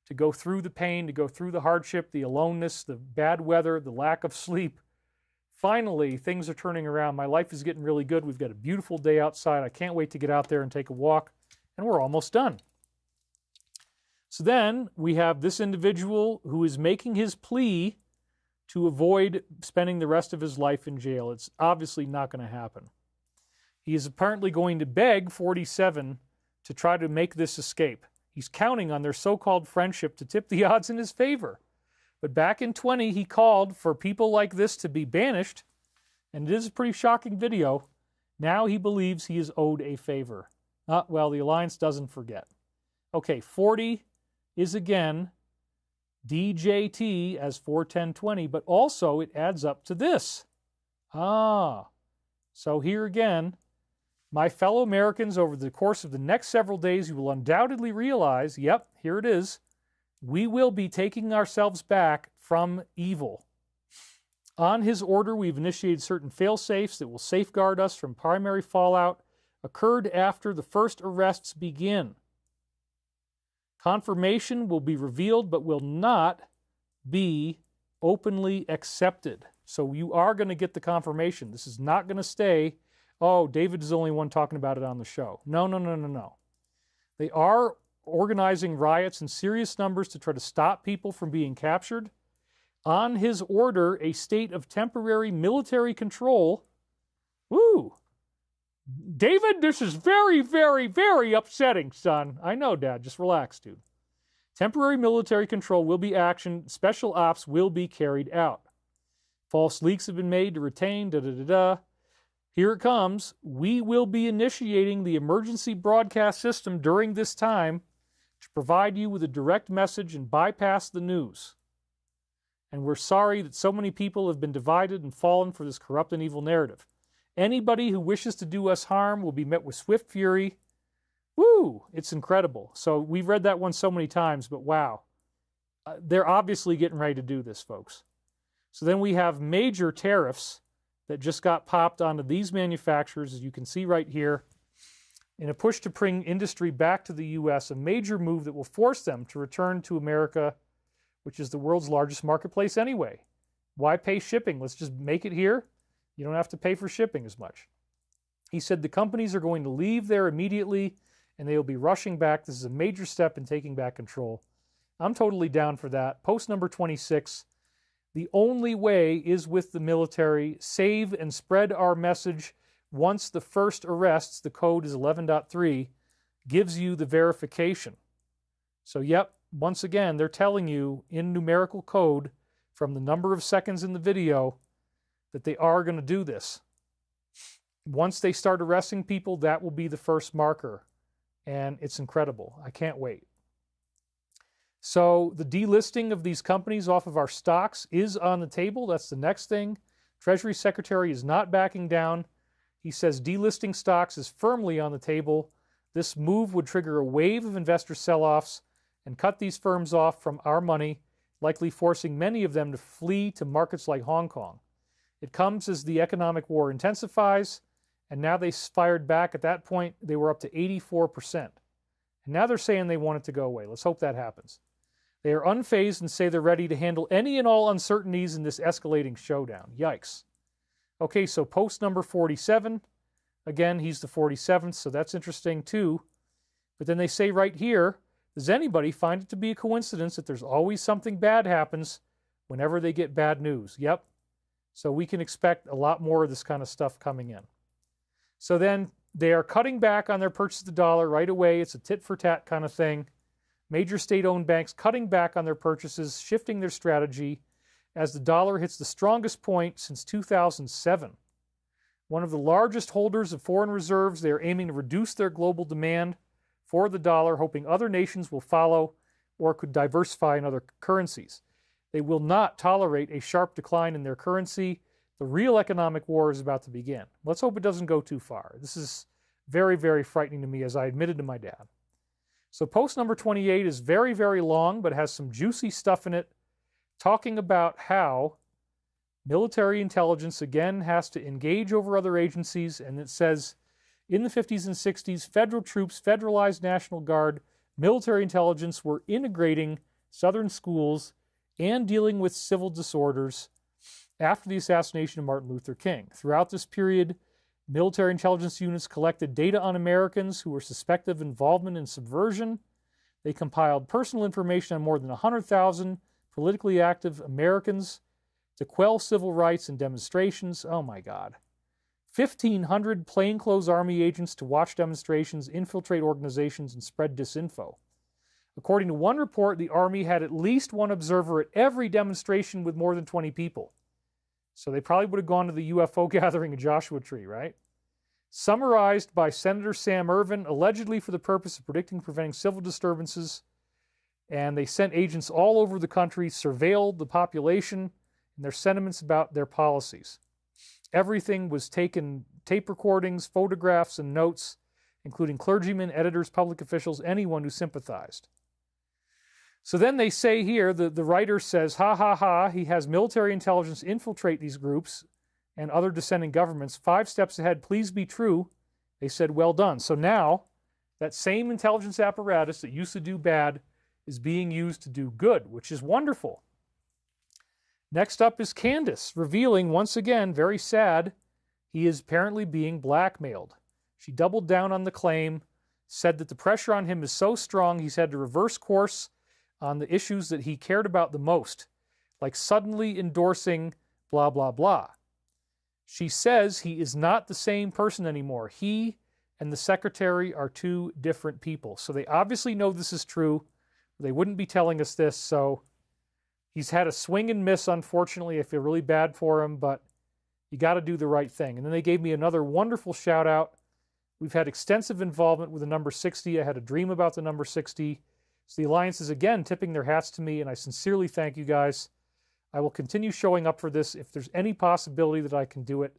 to go through the pain, to go through the hardship, the aloneness, the bad weather, the lack of sleep. Finally, things are turning around. My life is getting really good. We've got a beautiful day outside. I can't wait to get out there and take a walk, and we're almost done. So then we have this individual who is making his plea to avoid spending the rest of his life in jail. It's obviously not going to happen. He is apparently going to beg 47 to try to make this escape. He's counting on their so-called friendship to tip the odds in his favor. But back in 20, he called for people like this to be banished, and it is a pretty shocking video. Now he believes he is owed a favor. Well, the Alliance doesn't forget. Okay, 40 is again DJT as 41020, but also it adds up to this. So here again, my fellow Americans, over the course of the next several days, you will undoubtedly realize, yep, here it is, we will be taking ourselves back from evil. On his order, we've initiated certain fail-safes that will safeguard us from primary fallout occurred after the first arrests begin. Confirmation will be revealed but will not be openly accepted. So you are going to get the confirmation. This is not going to stay, oh, David is the only one talking about it on the show. No, no, no, no, no. They are organizing riots in serious numbers to try to stop people from being captured. On his order, a state of temporary military control. Woo! David, this is very, very, very upsetting, son. I know, Dad. Just relax, dude. Temporary military control will be actioned. Special ops will be carried out. False leaks have been made to retain, da-da-da-da. Here it comes. We will be initiating the emergency broadcast system during this time to provide you with a direct message and bypass the news. And we're sorry that so many people have been divided and fallen for this corrupt and evil narrative. Anybody who wishes to do us harm will be met with swift fury. Woo! It's incredible. So we've read that one so many times, but wow. They're obviously getting ready to do this, folks. So then we have major tariffs that just got popped onto these manufacturers, as you can see right here, in a push to bring industry back to the U.S., a major move that will force them to return to America, which is the world's largest marketplace anyway. Why pay shipping? Let's just make it here. You don't have to pay for shipping as much. He said the companies are going to leave there immediately, and they will be rushing back. This is a major step in taking back control. I'm totally down for that. Post number 26. The only way is with the military. Save and spread our message. Once the first arrests, the code is 11.3, gives you the verification. So, yep, once again, they're telling you in numerical code from the number of seconds in the video that they are going to do this. Once they start arresting people, that will be the first marker. And it's incredible. I can't wait. So the delisting of these companies off of our stocks is on the table. That's the next thing. Treasury Secretary is not backing down. He says delisting stocks is firmly on the table. This move would trigger a wave of investor sell-offs and cut these firms off from our money, likely forcing many of them to flee to markets like Hong Kong. It comes as the economic war intensifies, and now they fired back. At that point, they were up to 84%. And now they're saying they want it to go away. Let's hope that happens. They are unfazed and say they're ready to handle any and all uncertainties in this escalating showdown. Yikes. Okay, so post number 47. Again, he's the 47th, so that's interesting too. But then they say right here, does anybody find it to be a coincidence that there's always something bad happens whenever they get bad news? Yep. So we can expect a lot more of this kind of stuff coming in. So then they are cutting back on their purchase of the dollar right away. It's a tit-for-tat kind of thing. Major state-owned banks cutting back on their purchases, shifting their strategy as the dollar hits the strongest point since 2007. One of the largest holders of foreign reserves, they are aiming to reduce their global demand for the dollar, hoping other nations will follow or could diversify in other currencies. They will not tolerate a sharp decline in their currency. The real economic war is about to begin. Let's hope it doesn't go too far. This is very, very frightening to me, as I admitted to my dad. So post number 28 is very, very long, but has some juicy stuff in it, talking about how Military intelligence, again, has to engage over other agencies, and it says, in the 50s and 60s, federal troops, federalized National Guard, military intelligence were integrating Southern schools and dealing with civil disorders after the assassination of Martin Luther King. Throughout this period, military intelligence units collected data on Americans who were suspected of involvement in subversion. They compiled personal information on more than 100,000 politically active Americans to quell civil rights and demonstrations. Oh my God. 1,500 plainclothes army agents to watch demonstrations, infiltrate organizations, and spread disinfo. According to one report, the Army had at least one observer at every demonstration with more than 20 people. So they probably would have gone to the UFO gathering in Joshua Tree, right? Summarized by Senator Sam Ervin, allegedly for the purpose of predicting and preventing civil disturbances. And they sent agents all over the country, surveilled the population and their sentiments about their policies. Everything was taken, tape recordings, photographs, and notes, including clergymen, editors, public officials, anyone who sympathized. So then they say here, the writer says, ha ha ha, he has military intelligence infiltrate these groups and other dissenting governments. 5 steps ahead, please be true. They said, well done. So now, that same intelligence apparatus that used to do bad is being used to do good, which is wonderful. Next up is Candace, revealing, once again, very sad, he is apparently being blackmailed. She doubled down on the claim, said that the pressure on him is so strong he's had to reverse course on the issues that he cared about the most, like suddenly endorsing blah, blah, blah. She says he is not the same person anymore. He and the secretary are 2 different people. So they obviously know this is true. They wouldn't be telling us this, so he's had a swing and miss, unfortunately. I feel really bad for him, but you got to do the right thing. And then they gave me another wonderful shout out. We've had extensive involvement with the number 60. I had a dream about the number 60. So the Alliance is again tipping their hats to me, and I sincerely thank you guys. I will continue showing up for this. If there's any possibility that I can do it,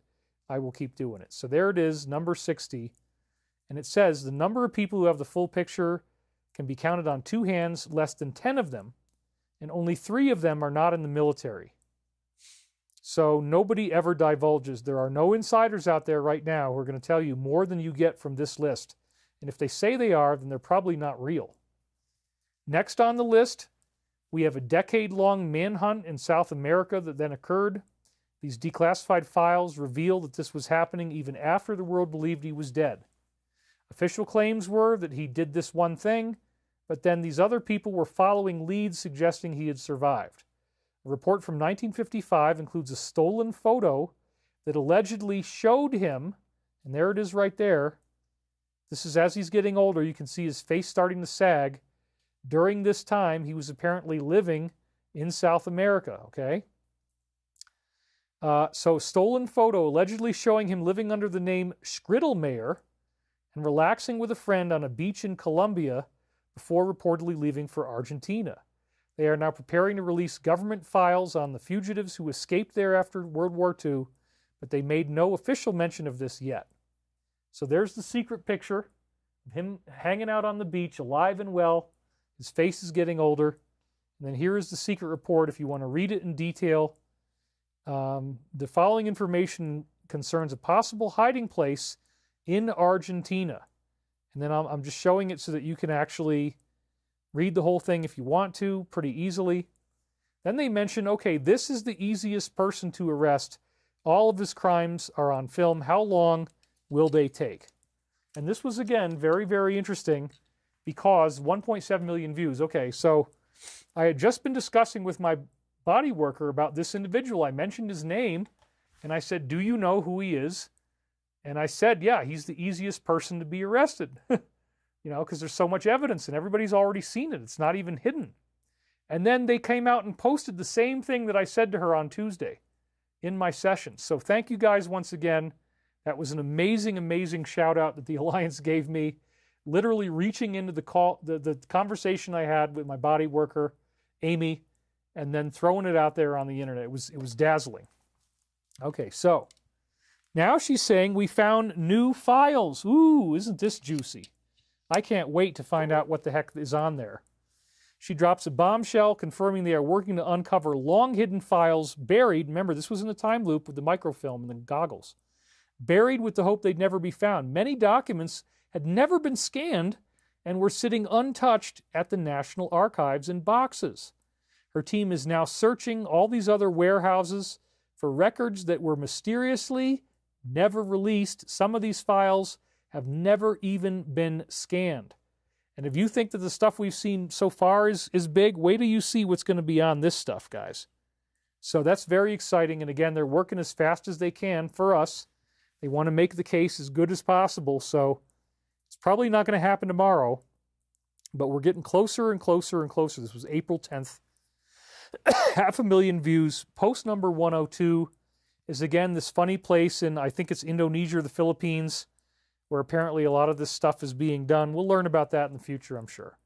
I will keep doing it. So there it is, number 60. And it says the number of people who have the full picture can be counted on 2 hands, less than 10 of them, and only 3 of them are not in the military. So nobody ever divulges. There are no insiders out there right now who are going to tell you more than you get from this list. And if they say they are, then they're probably not real. Next on the list, we have a decade-long manhunt in South America that then occurred. These declassified files reveal that this was happening even after the world believed he was dead. Official claims were that he did this one thing, but then these other people were following leads suggesting he had survived. A report from 1955 includes a stolen photo that allegedly showed him, and there it is right there. This is as he's getting older. You can see his face starting to sag. During this time, he was apparently living in South America, okay? So stolen photo allegedly showing him living under the name Schrittlemeyer and relaxing with a friend on a beach in Colombia before reportedly leaving for Argentina. They are now preparing to release government files on the fugitives who escaped there after World War II, but they made no official mention of this yet. So there's the secret picture of him hanging out on the beach, alive and well. His face is getting older. And then here is the secret report if you want to read it in detail. The following information concerns a possible hiding place in Argentina. And then I'm just showing it so that you can actually read the whole thing if you want to, pretty easily. Then they mention, okay, this is the easiest person to arrest. All of his crimes are on film. How long will they take? And this was, again, very, very interesting because 1.7 million views. Okay, so I had just been discussing with my body worker about this individual. I mentioned his name, and I said, do you know who he is? And I said, yeah, he's the easiest person to be arrested. You know, because there's so much evidence and everybody's already seen it. It's not even hidden. And then they came out and posted the same thing that I said to her on Tuesday in my session. So thank you guys once again. That was an amazing, amazing shout out that the Alliance gave me. Literally reaching into the conversation I had with my body worker, Amy, and then throwing it out there on the internet. It was dazzling. Okay, so now she's saying we found new files. Ooh, isn't this juicy? I can't wait to find out what the heck is on there. She drops a bombshell confirming they are working to uncover long-hidden files buried. Remember, this was in the time loop with the microfilm and the goggles. Buried with the hope they'd never be found. Many documents had never been scanned and were sitting untouched at the National Archives in boxes. Her team is now searching all these other warehouses for records that were mysteriously never released. Some of these files have never even been scanned. And if you think that the stuff we've seen so far is big, wait till you see what's going to be on this stuff, guys. So that's very exciting. And again, they're working as fast as they can for us. They want to make the case as good as possible. So it's probably not going to happen tomorrow, but we're getting closer and closer and closer. This was April 10th. 500,000 views. Post number 102 is, again, this funny place in, I think it's Indonesia or the Philippines, where apparently a lot of this stuff is being done. We'll learn about that in the future, I'm sure.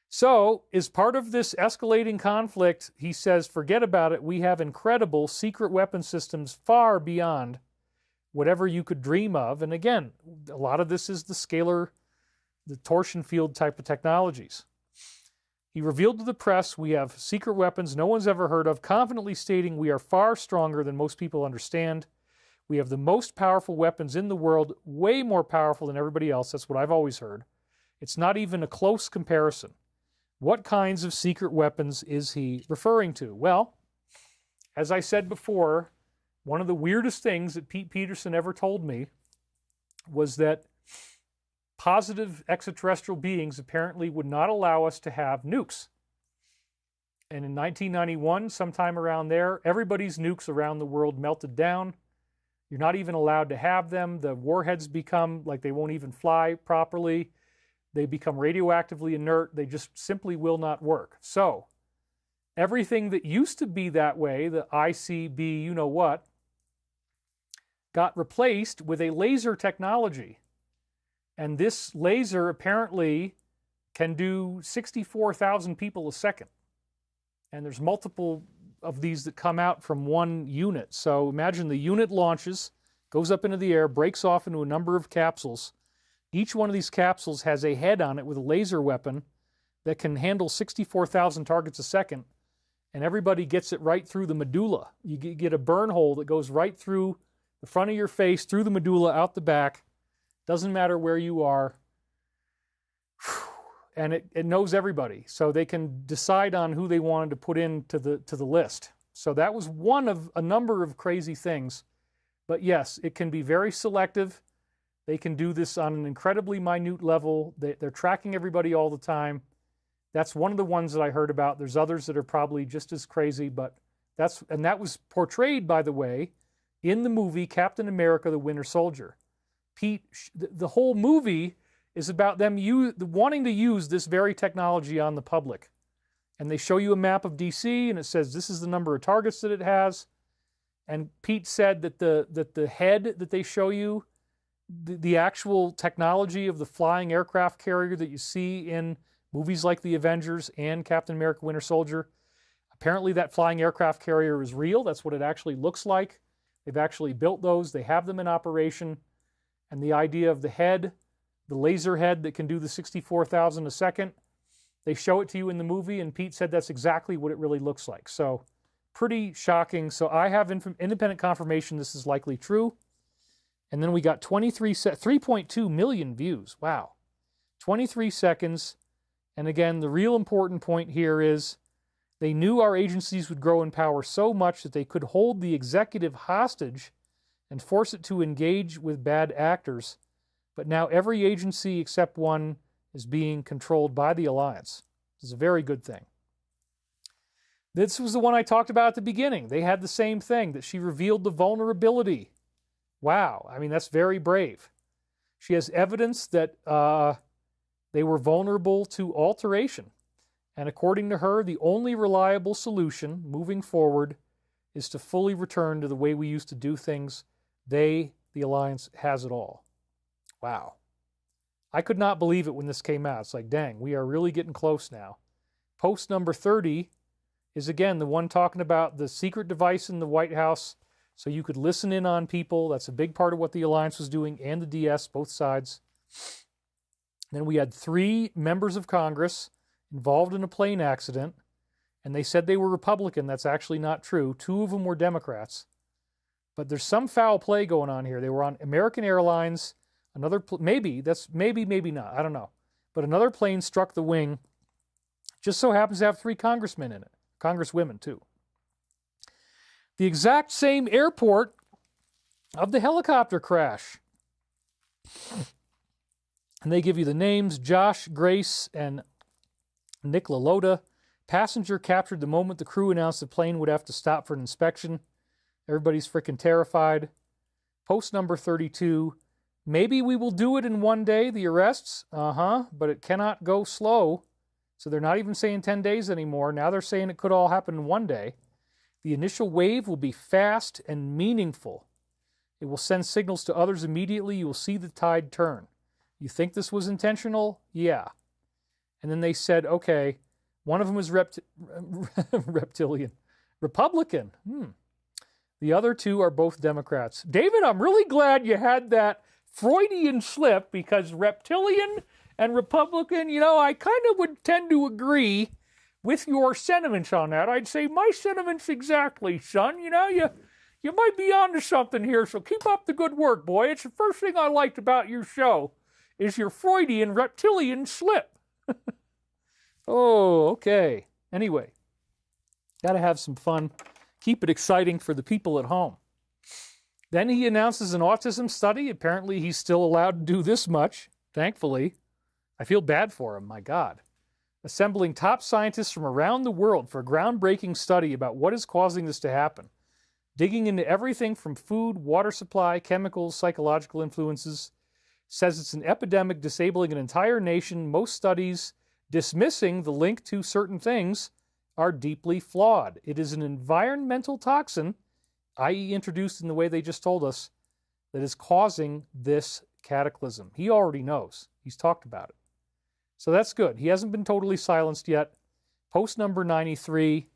So, as part of this escalating conflict, he says, forget about it. We have incredible secret weapon systems far beyond whatever you could dream of. And again, a lot of this is the scalar, the torsion field type of technologies. He revealed to the press, we have secret weapons no one's ever heard of, confidently stating we are far stronger than most people understand. We have the most powerful weapons in the world, way more powerful than everybody else. That's what I've always heard. It's not even a close comparison. What kinds of secret weapons is he referring to? Well, as I said before, one of the weirdest things that Pete Peterson ever told me was that positive extraterrestrial beings apparently would not allow us to have nukes. And in 1991, sometime around there, everybody's nukes around the world melted down. You're not even allowed to have them. The warheads become like they won't even fly properly. They become radioactively inert. They just simply will not work. So everything that used to be that way, the ICB, you know what, got replaced with a laser technology. And this laser apparently can do 64,000 people a second. And there's multiple of these that come out from one unit. So imagine the unit launches, goes up into the air, breaks off into a number of capsules. Each one of these capsules has a head on it with a laser weapon that can handle 64,000 targets a second, and everybody gets it right through the medulla. You get a burn hole that goes right through the front of your face, through the medulla, out the back. Doesn't matter where you are. And it knows everybody, so they can decide on who they wanted to put into the list. So that was one of a number of crazy things. But yes, it can be very selective. They can do this on an incredibly minute level. They're tracking everybody all the time. That's one of the ones that I heard about. There's others that are probably just as crazy, but that was portrayed, by the way, in the movie Captain America: The Winter Soldier. Pete, the whole movie is about them wanting to use this very technology on the public. And they show you a map of DC, and it says this is the number of targets that it has. And Pete said that the head that they show you, the actual technology of the flying aircraft carrier that you see in movies like The Avengers and Captain America: Winter Soldier, apparently that flying aircraft carrier is real. That's what it actually looks like. They've actually built those. They have them in operation. And the idea of the head, the laser head that can do the 64,000 a second, they show it to you in the movie, and Pete said that's exactly what it really looks like. So pretty shocking. So I have independent confirmation this is likely true. And then we got 3.2 million views. Wow. 23 seconds. And again, the real important point here is they knew our agencies would grow in power so much that they could hold the executive hostage and force it to engage with bad actors. But now every agency except one is being controlled by the alliance. This is a very good thing. This was the one I talked about at the beginning. They had the same thing, that she revealed the vulnerability. Wow, I mean, that's very brave. She has evidence that they were vulnerable to alteration. And according to her, the only reliable solution moving forward is to fully return to the way we used to do things. The alliance, has it all. Wow. I could not believe it when this came out. It's like, dang, we are really getting close now. Post number 30 is, again, the one talking about the secret device in the White House so you could listen in on people. That's a big part of what the alliance was doing, and the DS, both sides. Then we had 3 members of Congress involved in a plane accident, and they said they were Republican. That's actually not true. 2 of them were Democrats. But there's some foul play going on here. They were on American Airlines. Maybe not. I don't know. But another plane struck the wing. Just so happens to have 3 congressmen in it. Congresswomen, too. The exact same airport of the helicopter crash. And they give you the names: Josh, Grace, and Nick LaLota. Passenger captured the moment the crew announced the plane would have to stop for an inspection. Everybody's freaking terrified. Post number 32. Maybe we will do it in one day, the arrests. But it cannot go slow. So they're not even saying 10 days anymore. Now they're saying it could all happen in one day. The initial wave will be fast and meaningful. It will send signals to others immediately. You will see the tide turn. You think this was intentional? Yeah. And then they said, okay, one of them was reptilian. Republican. The other 2 are both Democrats. David, I'm really glad you had that Freudian slip, because reptilian and Republican, I kind of would tend to agree with your sentiments on that. I'd say my sentiments exactly, son. You might be onto something here, so keep up the good work, boy. It's the first thing I liked about your show, is your Freudian reptilian slip. Oh, okay. Anyway, got to have some fun. Keep it exciting for the people at home. Then he announces an autism study. Apparently he's still allowed to do this much, thankfully. I feel bad for him, my God. Assembling top scientists from around the world for a groundbreaking study about what is causing this to happen. Digging into everything from food, water supply, chemicals, psychological influences. Says it's an epidemic disabling an entire nation. Most studies dismissing the link to certain things are deeply flawed. It is an environmental toxin, i.e. introduced in the way they just told us, that is causing this cataclysm. He already knows. He's talked about it. So that's good. He hasn't been totally silenced yet. Post number 93,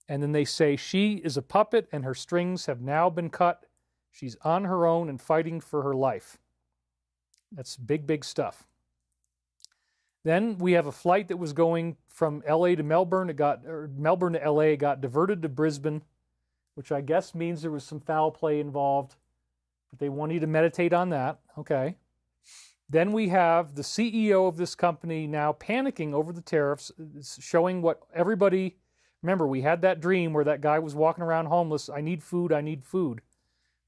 and then they say she is a puppet and her strings have now been cut. She's on her own and fighting for her life. That's big, big stuff. Then we have a flight that was going from LA to Melbourne. Melbourne to LA, got diverted to Brisbane, which I guess means there was some foul play involved. But they want you to meditate on that. Okay. Then we have the CEO of this company now panicking over the tariffs. It's showing what everybody... Remember, we had that dream where that guy was walking around homeless. I need food, I need food.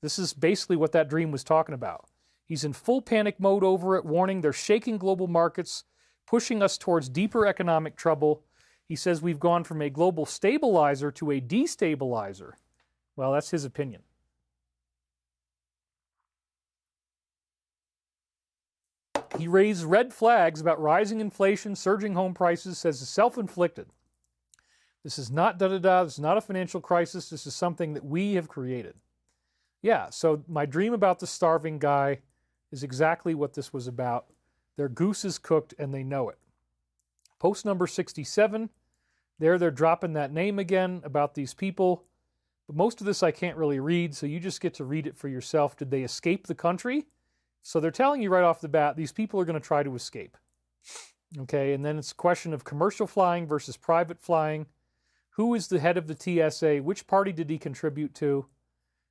This is basically what that dream was talking about. He's in full panic mode over it, warning they're shaking global markets, pushing us towards deeper economic trouble. He says we've gone from a global stabilizer to a destabilizer. Well, that's his opinion. He raised red flags about rising inflation, surging home prices, says it's self-inflicted. This is not da-da-da, this is not a financial crisis, this is something that we have created. Yeah, so my dream about the starving guy is exactly what this was about. Their goose is cooked and they know it. Post number 67, they're dropping that name again about these people. But most of this I can't really read, so you just get to read it for yourself. Did they escape the country? So they're telling you right off the bat, these people are going to try to escape. Okay, and then it's a question of commercial flying versus private flying. Who is the head of the TSA? Which party did he contribute to?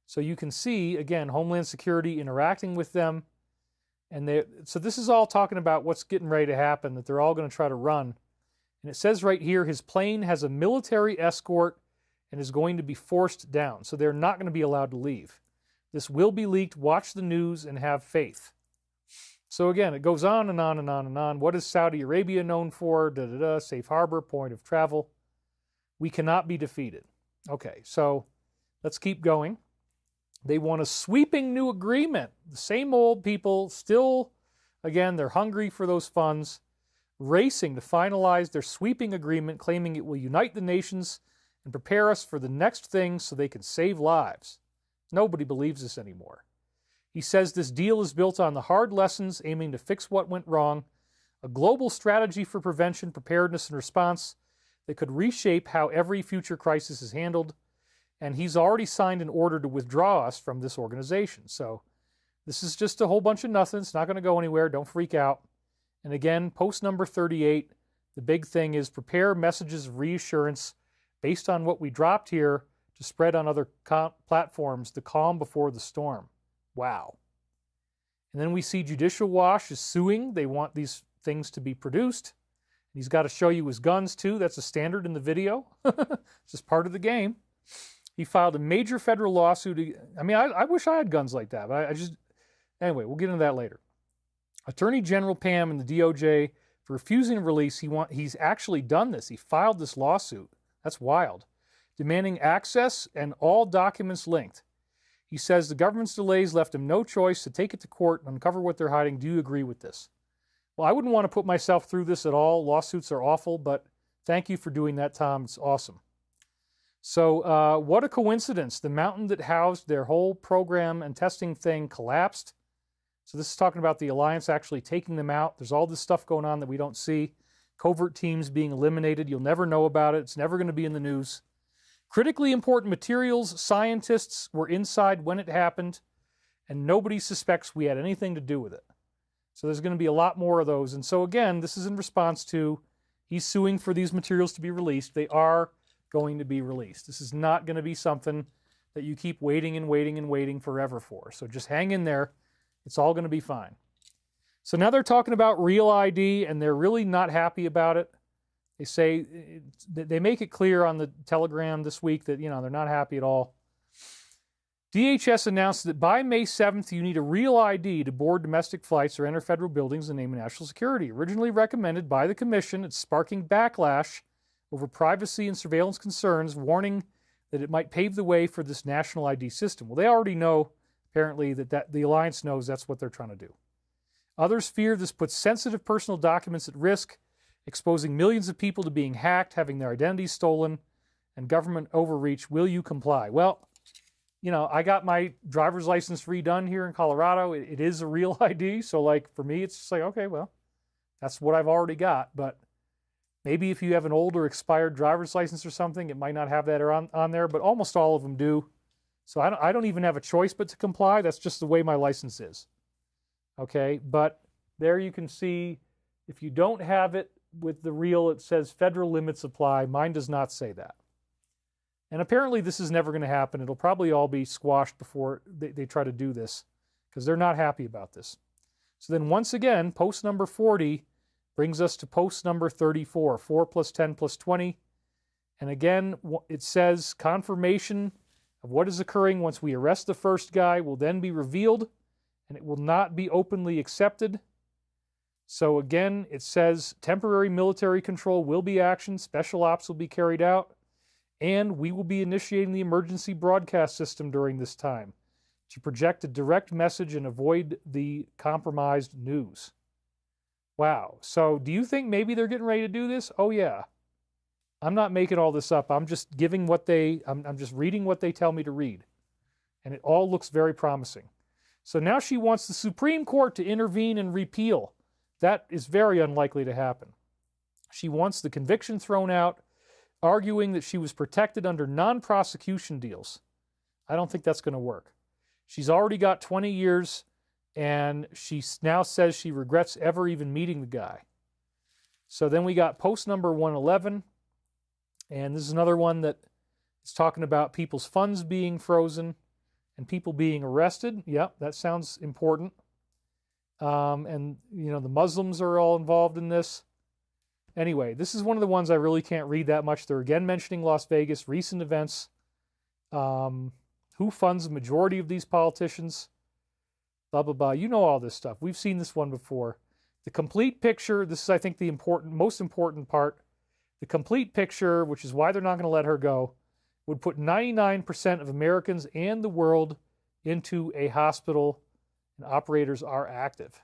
So you can see, again, Homeland Security interacting with them. And so this is all talking about what's getting ready to happen, that they're all going to try to run. And it says right here, his plane has a military escort and is going to be forced down. So they're not going to be allowed to leave. This will be leaked. Watch the news and have faith. So again, it goes on and on and on and on. What is Saudi Arabia known for? Da-da-da, safe harbor, point of travel. We cannot be defeated. Okay, so let's keep going. They want a sweeping new agreement. The same old people still, again, they're hungry for those funds, racing to finalize their sweeping agreement, claiming it will unite the nations and prepare us for the next thing so they can save lives. Nobody believes this anymore. He says this deal is built on the hard lessons, aiming to fix what went wrong, a global strategy for prevention, preparedness, and response that could reshape how every future crisis is handled. And he's already signed an order to withdraw us from this organization. So this is just a whole bunch of nothing. It's not going to go anywhere. Don't freak out. And again, post number 38, The big thing is prepare messages of reassurance based on what we dropped here to spread on other platforms, the calm before the storm. Wow. And then we see Judicial Watch is suing. They want these things to be produced. He's got to show you his guns, too. That's a standard in the video. It's just part of the game. He filed a major federal lawsuit. I mean, I wish I had guns like that. But anyway, we'll get into that later. Attorney General Pam and the DOJ for refusing to release. He's actually done this. He filed this lawsuit. That's wild. Demanding access and all documents linked. He says the government's delays left him no choice to take it to court and uncover what they're hiding. Do you agree with this? Well, I wouldn't want to put myself through this at all. Lawsuits are awful, but thank you for doing that, Tom. It's awesome. So what a coincidence. The mountain that housed their whole program and testing thing collapsed. So this is talking about the Alliance actually taking them out. There's all this stuff going on that we don't see. Covert teams being eliminated. You'll never know about it. It's never going to be in the news. Critically important materials, scientists were inside when it happened, and nobody suspects we had anything to do with it. So there's going to be a lot more of those. And so again, this is in response to he's suing for these materials to be released. They are going to be released. This is not going to be something that you keep waiting and waiting and waiting forever for. So just hang in there. It's all going to be fine. So now they're talking about Real ID, and they're really not happy about it. They say, they make it clear on the Telegram this week that, they're not happy at all. DHS announced that by May 7th, you need a Real ID to board domestic flights or enter federal buildings in the name of national security. Originally recommended by the Commission, it's sparking backlash over privacy and surveillance concerns, warning that it might pave the way for this national ID system. Well, they already know, apparently, that the Alliance knows that's what they're trying to do. Others fear this puts sensitive personal documents at risk, exposing millions of people to being hacked, having their identities stolen, and government overreach. Will you comply? Well, I got my driver's license redone here in Colorado. It is a Real ID. So, for me, it's just like, okay, well, that's what I've already got. But maybe if you have an older expired driver's license or something, it might not have that on there, but almost all of them do. So I don't even have a choice but to comply. That's just the way my license is. Okay, but there you can see, if you don't have it with the Real, it says federal limits apply. Mine does not say that. And apparently this is never going to happen. It'll probably all be squashed before they try to do this, because they're not happy about this. So then once again, post number 40 brings us to post number 34, 4 plus 10 plus 20. And again, it says confirmation of what is occurring once we arrest the first guy will then be revealed, and it will not be openly accepted. So again, it says temporary military control will be actioned, special ops will be carried out, and we will be initiating the emergency broadcast system during this time to project a direct message and avoid the compromised news. Wow. So do you think maybe they're getting ready to do this? Oh yeah. I'm not making all this up. I'm just giving I'm just reading what they tell me to read. And it all looks very promising. So now she wants the Supreme Court to intervene and repeal. That is very unlikely to happen. She wants the conviction thrown out, arguing that she was protected under non-prosecution deals. I don't think that's going to work. She's already got 20 years, and she now says she regrets ever even meeting the guy. So then we got post number 111, and this is another one that is talking about people's funds being frozen and people being arrested. Yep, that sounds important. And, the Muslims are all involved in this. Anyway, this is one of the ones I really can't read that much. They're again mentioning Las Vegas, recent events, who funds the majority of these politicians, blah, blah, blah. You know all this stuff. We've seen this one before. The complete picture, this is, I think, the most important part. The complete picture, which is why they're not going to let her go, would put 99% of Americans and the world into a hospital, and operators are active.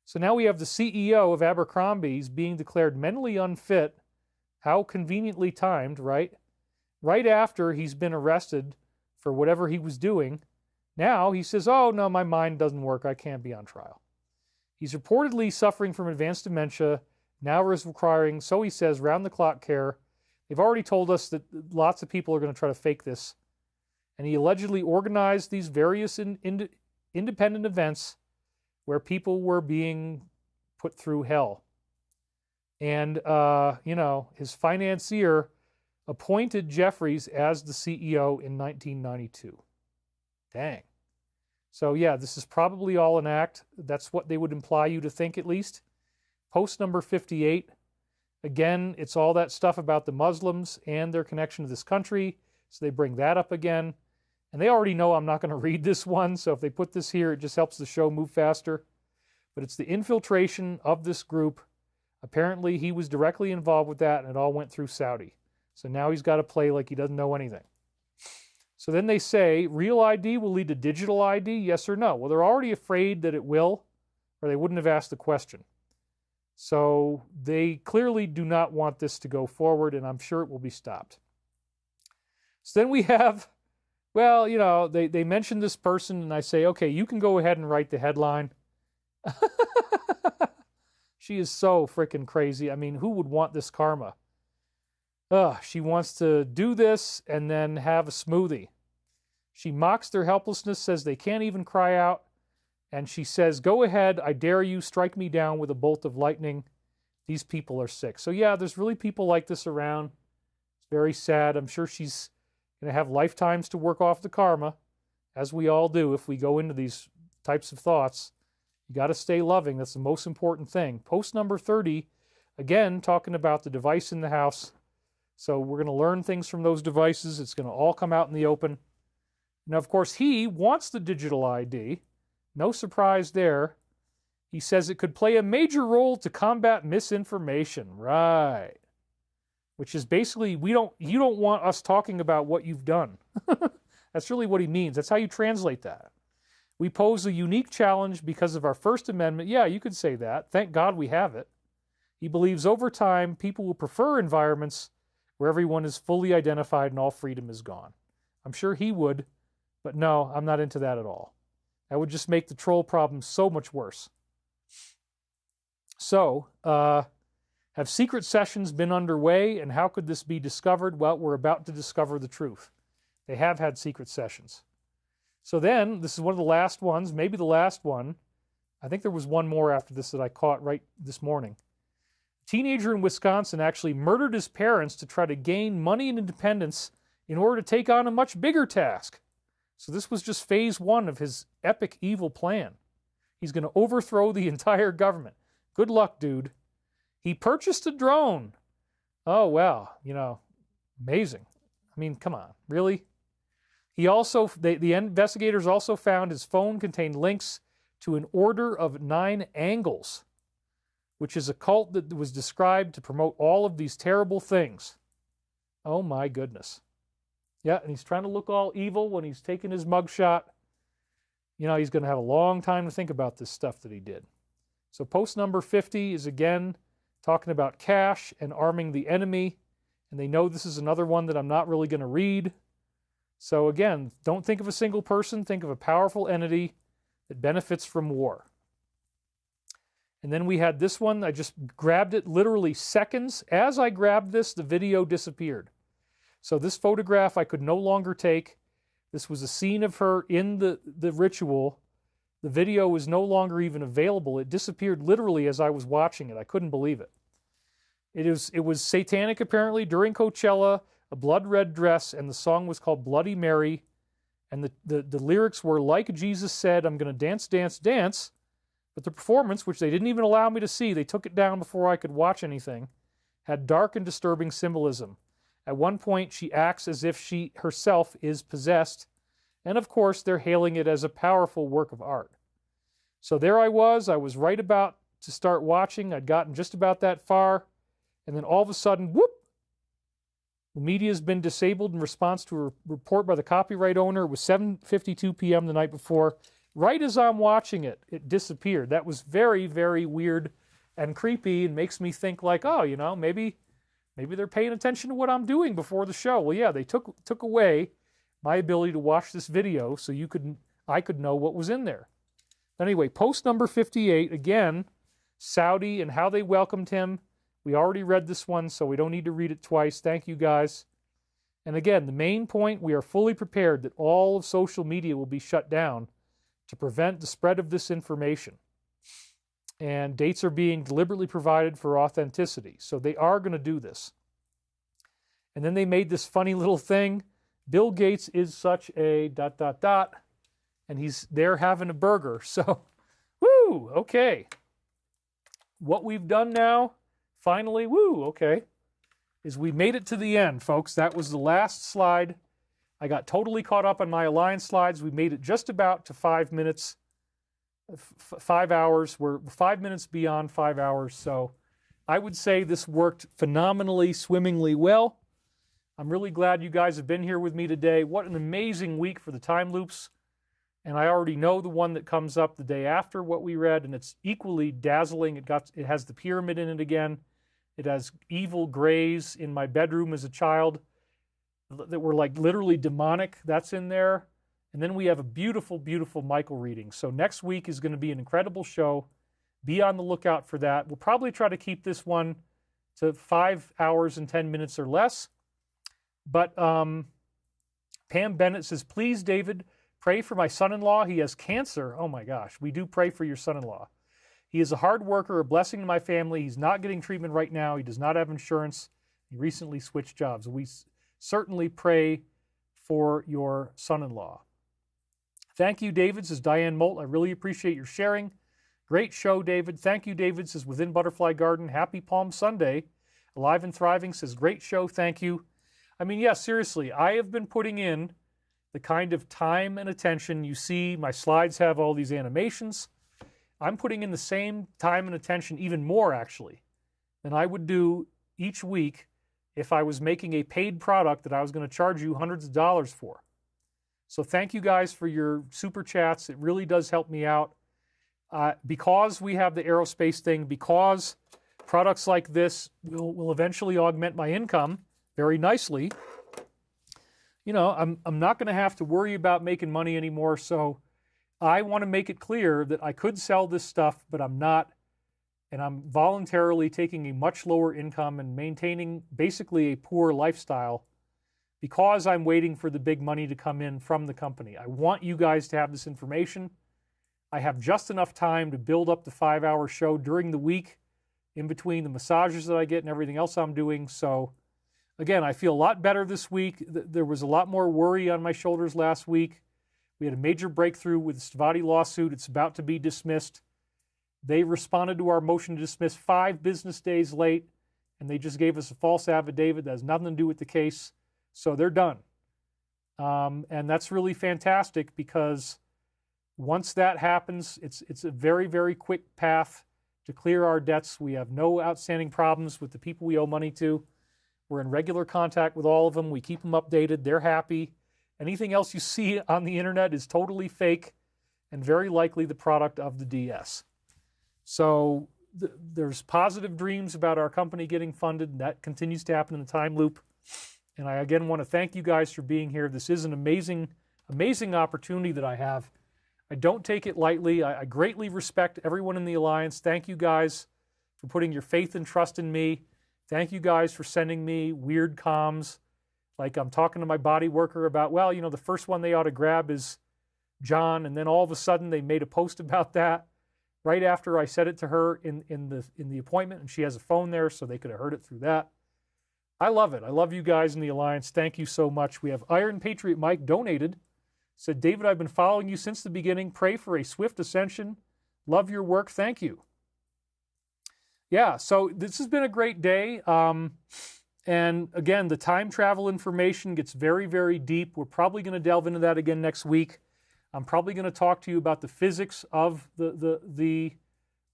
So now we have the CEO of Abercrombie's being declared mentally unfit. How conveniently timed, right? Right after he's been arrested for whatever he was doing. Now he says, oh, no, my mind doesn't work. I can't be on trial. He's reportedly suffering from advanced dementia, now is requiring, so he says, round-the-clock care. They've already told us that lots of people are going to try to fake this. And he allegedly organized these various independent events where people were being put through hell. And, his financier appointed Jeffries as the CEO in 1992. Dang. So, yeah, this is probably all an act. That's what they would imply you to think, at least. Post number 58. Again, it's all that stuff about the Muslims and their connection to this country. So they bring that up again. And they already know I'm not going to read this one. So if they put this here, it just helps the show move faster. But it's the infiltration of this group. Apparently, he was directly involved with that, and it all went through Saudi. So now he's got to play like he doesn't know anything. So then they say, real ID will lead to digital ID, yes or no? Well, they're already afraid that it will, or they wouldn't have asked the question. So they clearly do not want this to go forward, and I'm sure it will be stopped. So then we have, well, they mention this person, and I say, okay, you can go ahead and write the headline. She is so freaking crazy. I mean, who would want this karma? She wants to do this and then have a smoothie. She mocks their helplessness, says they can't even cry out. And she says, go ahead, I dare you, strike me down with a bolt of lightning. These people are sick. So yeah, there's really people like this around. It's very sad. I'm sure she's going to have lifetimes to work off the karma, as we all do if we go into these types of thoughts. You got to stay loving. That's the most important thing. Post number 30, again, talking about the device in the house. So we're going to learn things from those devices. It's going to all come out in the open. Now, of course, he wants the digital ID. No surprise there. He says it could play a major role to combat misinformation. Right. Which is basically, you don't want us talking about what you've done. That's really what he means. That's how you translate that. We pose a unique challenge because of our First Amendment. Yeah, you could say that. Thank God we have it. He believes over time, people will prefer environments where everyone is fully identified and all freedom is gone. I'm sure he would, but no, I'm not into that at all. That would just make the troll problem so much worse. So, have secret sessions been underway, and how could this be discovered? Well, we're about to discover the truth. They have had secret sessions. So then, this is one of the last ones, maybe the last one. I think there was one more after this that I caught right this morning. A teenager in Wisconsin actually murdered his parents to try to gain money and independence in order to take on a much bigger task. So this was just phase one of his epic evil plan. He's going to overthrow the entire government. Good luck, dude. He purchased a drone. Oh, wow. Amazing. I mean, come on. Really? He also, the investigators also found his phone contained links to an Order of Nine Angles, which is a cult that was described to promote all of these terrible things. Oh my goodness. Yeah, and he's trying to look all evil when he's taking his mugshot. He's going to have a long time to think about this stuff that he did. So post number 50 is again talking about cash and arming the enemy. And they know this is another one that I'm not really going to read. So again, don't think of a single person, think of a powerful entity that benefits from war. And then we had this one, I just grabbed it literally seconds. As I grabbed this, the video disappeared. So this photograph I could no longer take. This was a scene of her in the ritual. The video was no longer even available. It disappeared literally as I was watching it. I couldn't believe it. It was satanic apparently during Coachella, a blood red dress, and the song was called Bloody Mary. And the lyrics were, like Jesus said, I'm going to dance, dance, dance. But the performance, which they didn't even allow me to see, they took it down before I could watch anything, had dark and disturbing symbolism. At one point, she acts as if she herself is possessed. And of course, they're hailing it as a powerful work of art. So there I was right about to start watching. I'd gotten just about that far. And then all of a sudden, whoop! The media has been disabled in response to a report by the copyright owner. It was 7:52 p.m. the night before. Right as I'm watching it, it disappeared. That was very, very weird and creepy and makes me think like, oh, maybe they're paying attention to what I'm doing before the show. Well, yeah, they took away my ability to watch this video so I could know what was in there. Anyway, post number 58, again, Saudi and how they welcomed him. We already read this one, so we don't need to read it twice. Thank you, guys. And again, the main point, we are fully prepared that all of social media will be shut down to prevent the spread of this information. and dates are being deliberately provided for authenticity. So they are going to do this. And then they made this funny little thing. Bill Gates is such a ... and he's there having a burger. So, woo, okay. What we've done now, finally, woo, okay, is we made it to the end, folks. That was the last slide. I got totally caught up on my Alliance slides. We made it just about to 5 minutes, 5 hours. We're 5 minutes beyond 5 hours. So I would say this worked phenomenally, swimmingly well. I'm really glad you guys have been here with me today. What an amazing week for the time loops. And I already know the one that comes up the day after what we read, and it's equally dazzling. It has the pyramid in it again. It has evil grays in my bedroom as a child that were like literally demonic. That's in there. And then we have a beautiful, beautiful Michael reading. So next week is going to be an incredible show. Be on the lookout for that. We'll probably try to keep this one to 5 hours and 10 minutes or less. But Pam Bennett says, please, David, pray for my son-in-law. He has cancer. Oh my gosh, we do pray for your son-in-law. He is a hard worker, a blessing to my family. He's not getting treatment right now. He does not have insurance. He recently switched jobs. We certainly pray for your son-in-law. Thank you, David, says Diane Molt. I really appreciate your sharing. Great show, David. Thank you, David, says Within Butterfly Garden. Happy Palm Sunday. Alive and Thriving says, great show. Thank you. I mean, yeah, seriously, I have been putting in the kind of time and attention. You see, my slides have all these animations. I'm putting in the same time and attention, even more actually, than I would do each week if I was making a paid product that I was going to charge you hundreds of dollars for. So thank you guys for your super chats. It really does help me out. Because we have the aerospace thing, because products like this will eventually augment my income very nicely, you know, I'm not going to have to worry about making money anymore. So I want to make it clear that I could sell this stuff, but I'm not. And I'm voluntarily taking a much lower income and maintaining basically a poor lifestyle because I'm waiting for the big money to come in from the company. I want you guys to have this information. I have just enough time to build up the 5-hour show during the week in between the massages that I get and everything else I'm doing. So again, I feel a lot better this week. There was a lot more worry on my shoulders last week. We had a major breakthrough with the Stavati lawsuit. It's about to be dismissed. They responded to our motion to dismiss 5 business days late, and they just gave us a false affidavit that has nothing to do with the case. So they're done. And that's really fantastic because once that happens, it's a very, very quick path to clear our debts. We have no outstanding problems with the people we owe money to. We're in regular contact with all of them. We keep them updated. They're happy. Anything else you see on the internet is totally fake and very likely the product of the DS. So there's positive dreams about our company getting funded, and that continues to happen in the time loop. And I again want to thank you guys for being here. This is an amazing, amazing opportunity that I have. I don't take it lightly. I greatly respect everyone in the Alliance. Thank you guys for putting your faith and trust in me. Thank you guys for sending me weird comms. Like I'm talking to my body worker about, well, you know, the first one they ought to grab is John. And then all of a sudden they made a post about that right after I said it to her in the appointment. And she has a phone there, so they could have heard it through that. I love it. I love you guys in the Alliance. Thank you so much. We have Iron Patriot Mike donated. Said, David, I've been following you since the beginning. Pray for a swift ascension. Love your work. Thank you. Yeah, so this has been a great day. And again, the time travel information gets very, very deep. We're probably going to delve into that again next week. I'm probably going to talk to you about the physics of the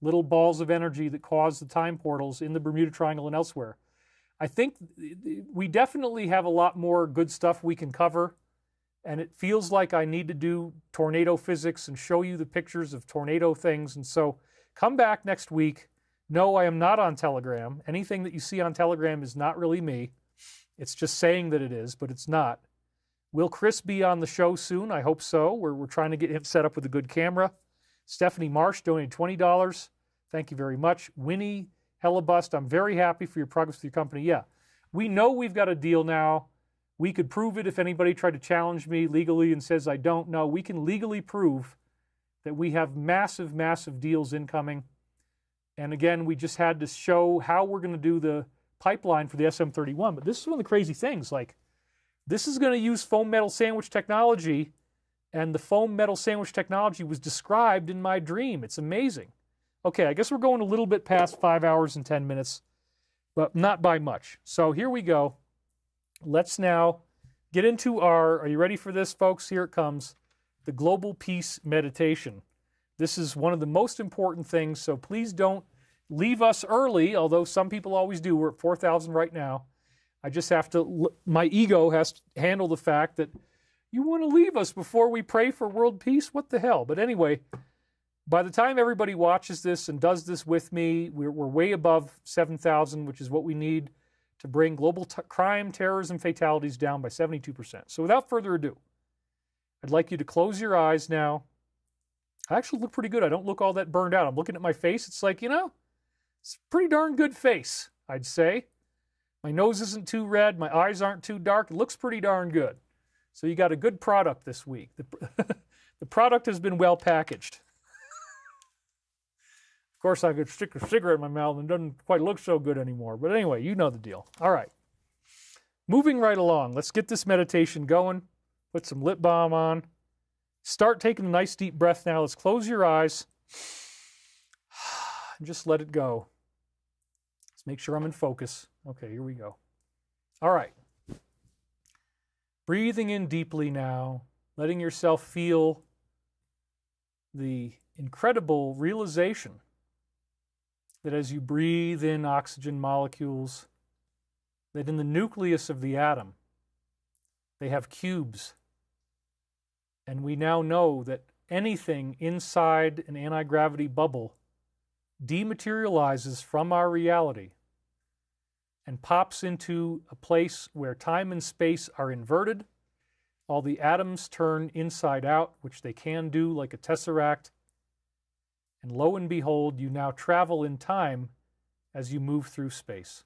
little balls of energy that cause the time portals in the Bermuda Triangle and elsewhere. I think we definitely have a lot more good stuff we can cover. And it feels like I need to do tornado physics and show you the pictures of tornado things. And so come back next week. No, I am not on Telegram. Anything that you see on Telegram is not really me. It's just saying that it is, but it's not. Will Chris be on the show soon? I hope so. We're trying to get him set up with a good camera. Stephanie Marsh donated $20. Thank you very much. Winnie Hellebust, I'm very happy for your progress with your company. Yeah, we know we've got a deal now. We could prove it if anybody tried to challenge me legally and says I don't know. We can legally prove that we have massive, massive deals incoming. And again, we just had to show how we're going to do the pipeline for the SM31. But this is one of the crazy things. Like, this is going to use foam metal sandwich technology, and the foam metal sandwich technology was described in my dream. It's amazing. Okay, I guess we're going a little bit past 5 hours and 10 minutes, but not by much. So here we go. Let's now get into are you ready for this, folks? Here it comes. The Global Peace Meditation. This is one of the most important things, so please don't leave us early, although some people always do. We're at 4,000 right now. I just have to, my ego has to handle the fact that you want to leave us before we pray for world peace? What the hell? But anyway, by the time everybody watches this and does this with me, we're way above 7,000, which is what we need to bring global crime, terrorism, fatalities down by 72%. So without further ado, I'd like you to close your eyes now. I actually look pretty good. I don't look all that burned out. I'm looking at my face. It's like, it's a pretty darn good face, I'd say. My nose isn't too red. My eyes aren't too dark. It looks pretty darn good. So you got a good product this week. The product has been well packaged. Of course, I could stick a cigarette in my mouth and it doesn't quite look so good anymore. But anyway, you know the deal. All right. Moving right along. Let's get this meditation going. Put some lip balm on. Start taking a nice deep breath now. Let's close your eyes. And just let it go. Let's make sure I'm in focus. Okay, here we go. All right. Breathing in deeply now. Letting yourself feel the incredible realization that as you breathe in oxygen molecules, that in the nucleus of the atom, they have cubes. And we now know that anything inside an anti-gravity bubble dematerializes from our reality and pops into a place where time and space are inverted. All the atoms turn inside out, which they can do like a tesseract. And lo and behold, you now travel in time as you move through space.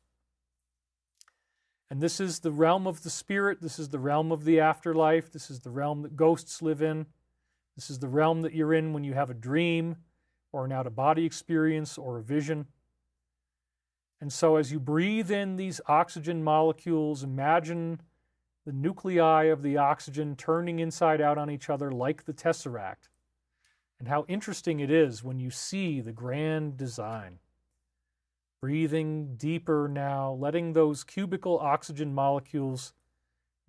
And this is the realm of the spirit. This is the realm of the afterlife. This is the realm that ghosts live in. This is the realm that you're in when you have a dream or an out-of-body experience or a vision. And so as you breathe in these oxygen molecules, imagine the nuclei of the oxygen turning inside out on each other like the tesseract. And how interesting it is when you see the grand design. Breathing deeper now, letting those cubical oxygen molecules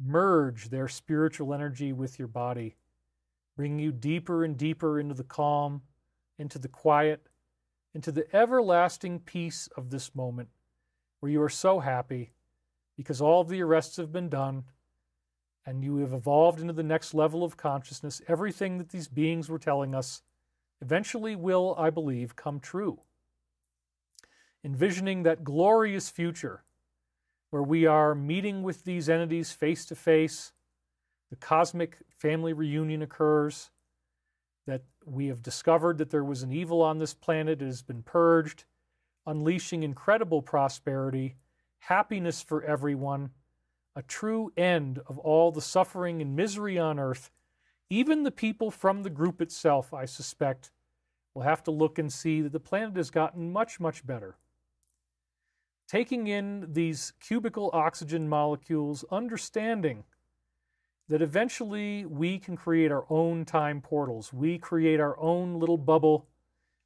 merge their spiritual energy with your body, bringing you deeper and deeper into the calm, into the quiet, into the everlasting peace of this moment, where you are so happy because all of the arrests have been done and you have evolved into the next level of consciousness. Everything that these beings were telling us eventually will, I believe, come true. Envisioning that glorious future where we are meeting with these entities face to face, the cosmic family reunion occurs, that we have discovered that there was an evil on this planet, it has been purged, unleashing incredible prosperity, happiness for everyone, a true end of all the suffering and misery on earth. Even the people from the group itself, I suspect, will have to look and see that the planet has gotten much, much better. Taking in these cubical oxygen molecules, understanding that eventually we can create our own time portals. We create our own little bubble.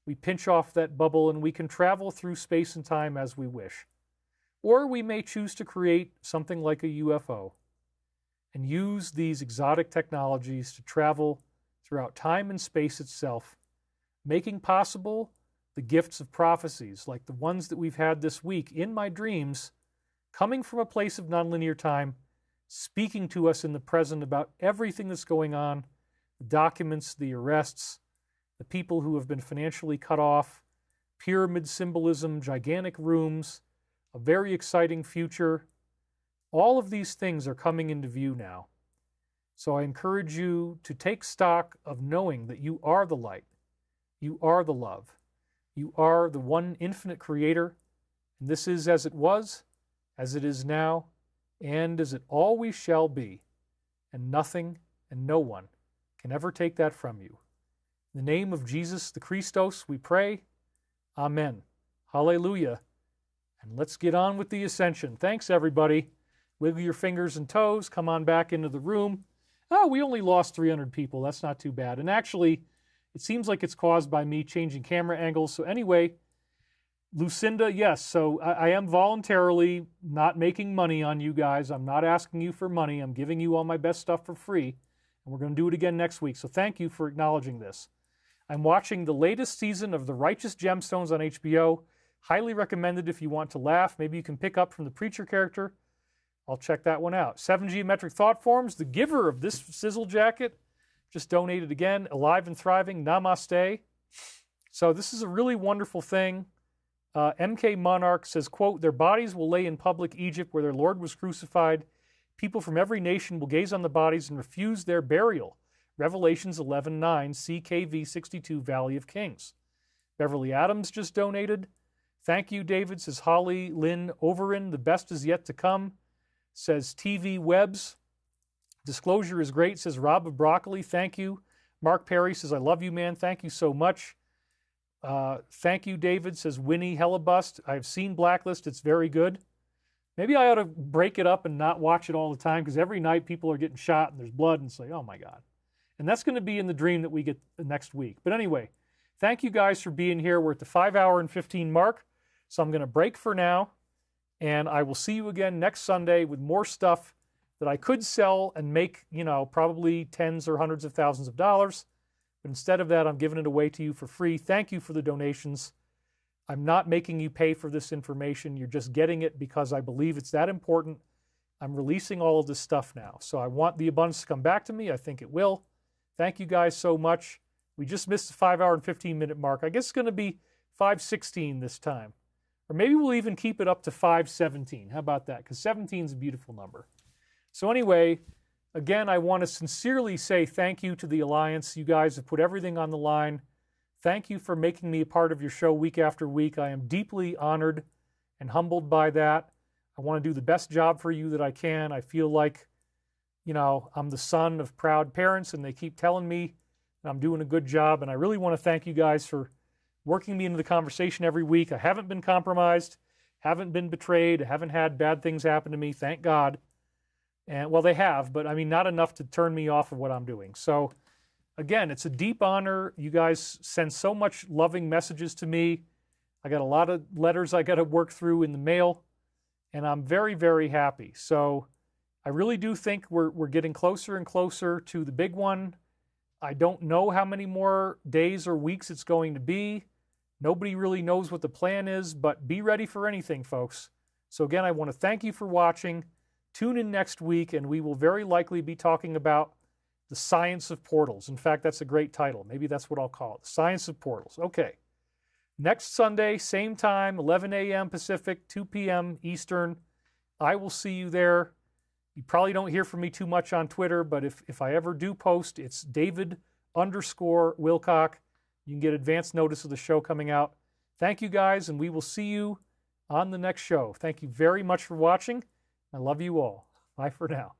We pinch off that bubble and we can travel through space and time as we wish. Or we may choose to create something like a UFO and use these exotic technologies to travel throughout time and space itself, making possible the gifts of prophecies, like the ones that we've had this week in my dreams, coming from a place of nonlinear time, speaking to us in the present about everything that's going on, the documents, the arrests, the people who have been financially cut off, pyramid symbolism, gigantic rooms, a very exciting future. All of these things are coming into view now. So I encourage you to take stock of knowing that you are the light, you are the love, you are the one infinite creator, and this is as it was, as it is now, and as it always shall be, and nothing and no one can ever take that from you. In the name of Jesus the Christos, we pray. Amen. Hallelujah. And let's get on with the ascension. Thanks, everybody. Wiggle your fingers and toes. Come on back into the room. Oh, we only lost 300 people. That's not too bad. And actually, it seems like it's caused by me changing camera angles. So anyway, Lucinda, yes. So I am voluntarily not making money on you guys. I'm not asking you for money. I'm giving you all my best stuff for free. And we're going to do it again next week. So thank you for acknowledging this. I'm watching the latest season of The Righteous Gemstones on HBO. Highly recommended if you want to laugh. Maybe you can pick up from the preacher character. I'll check that one out. 7 Geometric Thought Forms, the giver of this sizzle jacket, just donated again. Alive and Thriving, namaste. So this is a really wonderful thing. MK Monarch says, quote, their bodies will lay in public Egypt where their Lord was crucified. People from every nation will gaze on the bodies and refuse their burial. Revelations 11:9, CKV 62, Valley of Kings. Beverly Adams just donated. Thank you, David, says Holly Lynn Overin. The best is yet to come, says TV Webs. Disclosure is great, says Rob of Broccoli. Thank you. Mark Perry says, I love you, man. Thank you so much. Thank you, David, says Winnie Hellebust. I've seen Blacklist. It's very good. Maybe I ought to break it up and not watch it all the time because every night people are getting shot and there's blood and it's like, oh my God. And that's going to be in the dream that we get next week. But anyway, thank you guys for being here. We're at the 5 hour and 15 mark. So I'm going to break for now. And I will see you again next Sunday with more stuff that I could sell and make, you know, probably tens or hundreds of thousands of dollars. But instead of that, I'm giving it away to you for free. Thank you for the donations. I'm not making you pay for this information. You're just getting it because I believe it's that important. I'm releasing all of this stuff now. So I want the abundance to come back to me. I think it will. Thank you guys so much. We just missed the 5 hour and 15 minute mark. I guess it's going to be 5:16 this time. Or maybe we'll even keep it up to 5:17. How about that? Because 17 is a beautiful number. So anyway, again, I want to sincerely say thank you to the Alliance. You guys have put everything on the line. Thank you for making me a part of your show week after week. I am deeply honored and humbled by that. I want to do the best job for you that I can. I feel like, you know, I'm the son of proud parents and they keep telling me that I'm doing a good job. And I really want to thank you guys for working me into the conversation every week. I haven't been compromised, haven't been betrayed, haven't had bad things happen to me, thank God. And well, they have, but I mean, not enough to turn me off of what I'm doing. So again, it's a deep honor. You guys send so much loving messages to me. I got a lot of letters I got to work through in the mail, and I'm very, very happy. So I really do think we're getting closer and closer to the big one. I don't know how many more days or weeks it's going to be. Nobody really knows what the plan is, but be ready for anything, folks. So again, I want to thank you for watching. Tune in next week, and we will very likely be talking about the science of portals. In fact, that's a great title. Maybe that's what I'll call it, the science of portals. Okay. Next Sunday, same time, 11 a.m. Pacific, 2 p.m. Eastern. I will see you there. You probably don't hear from me too much on Twitter, but if I ever do post, it's David_Wilcock. You can get advance notice of the show coming out. Thank you guys, and we will see you on the next show. Thank you very much for watching. I love you all. Bye for now.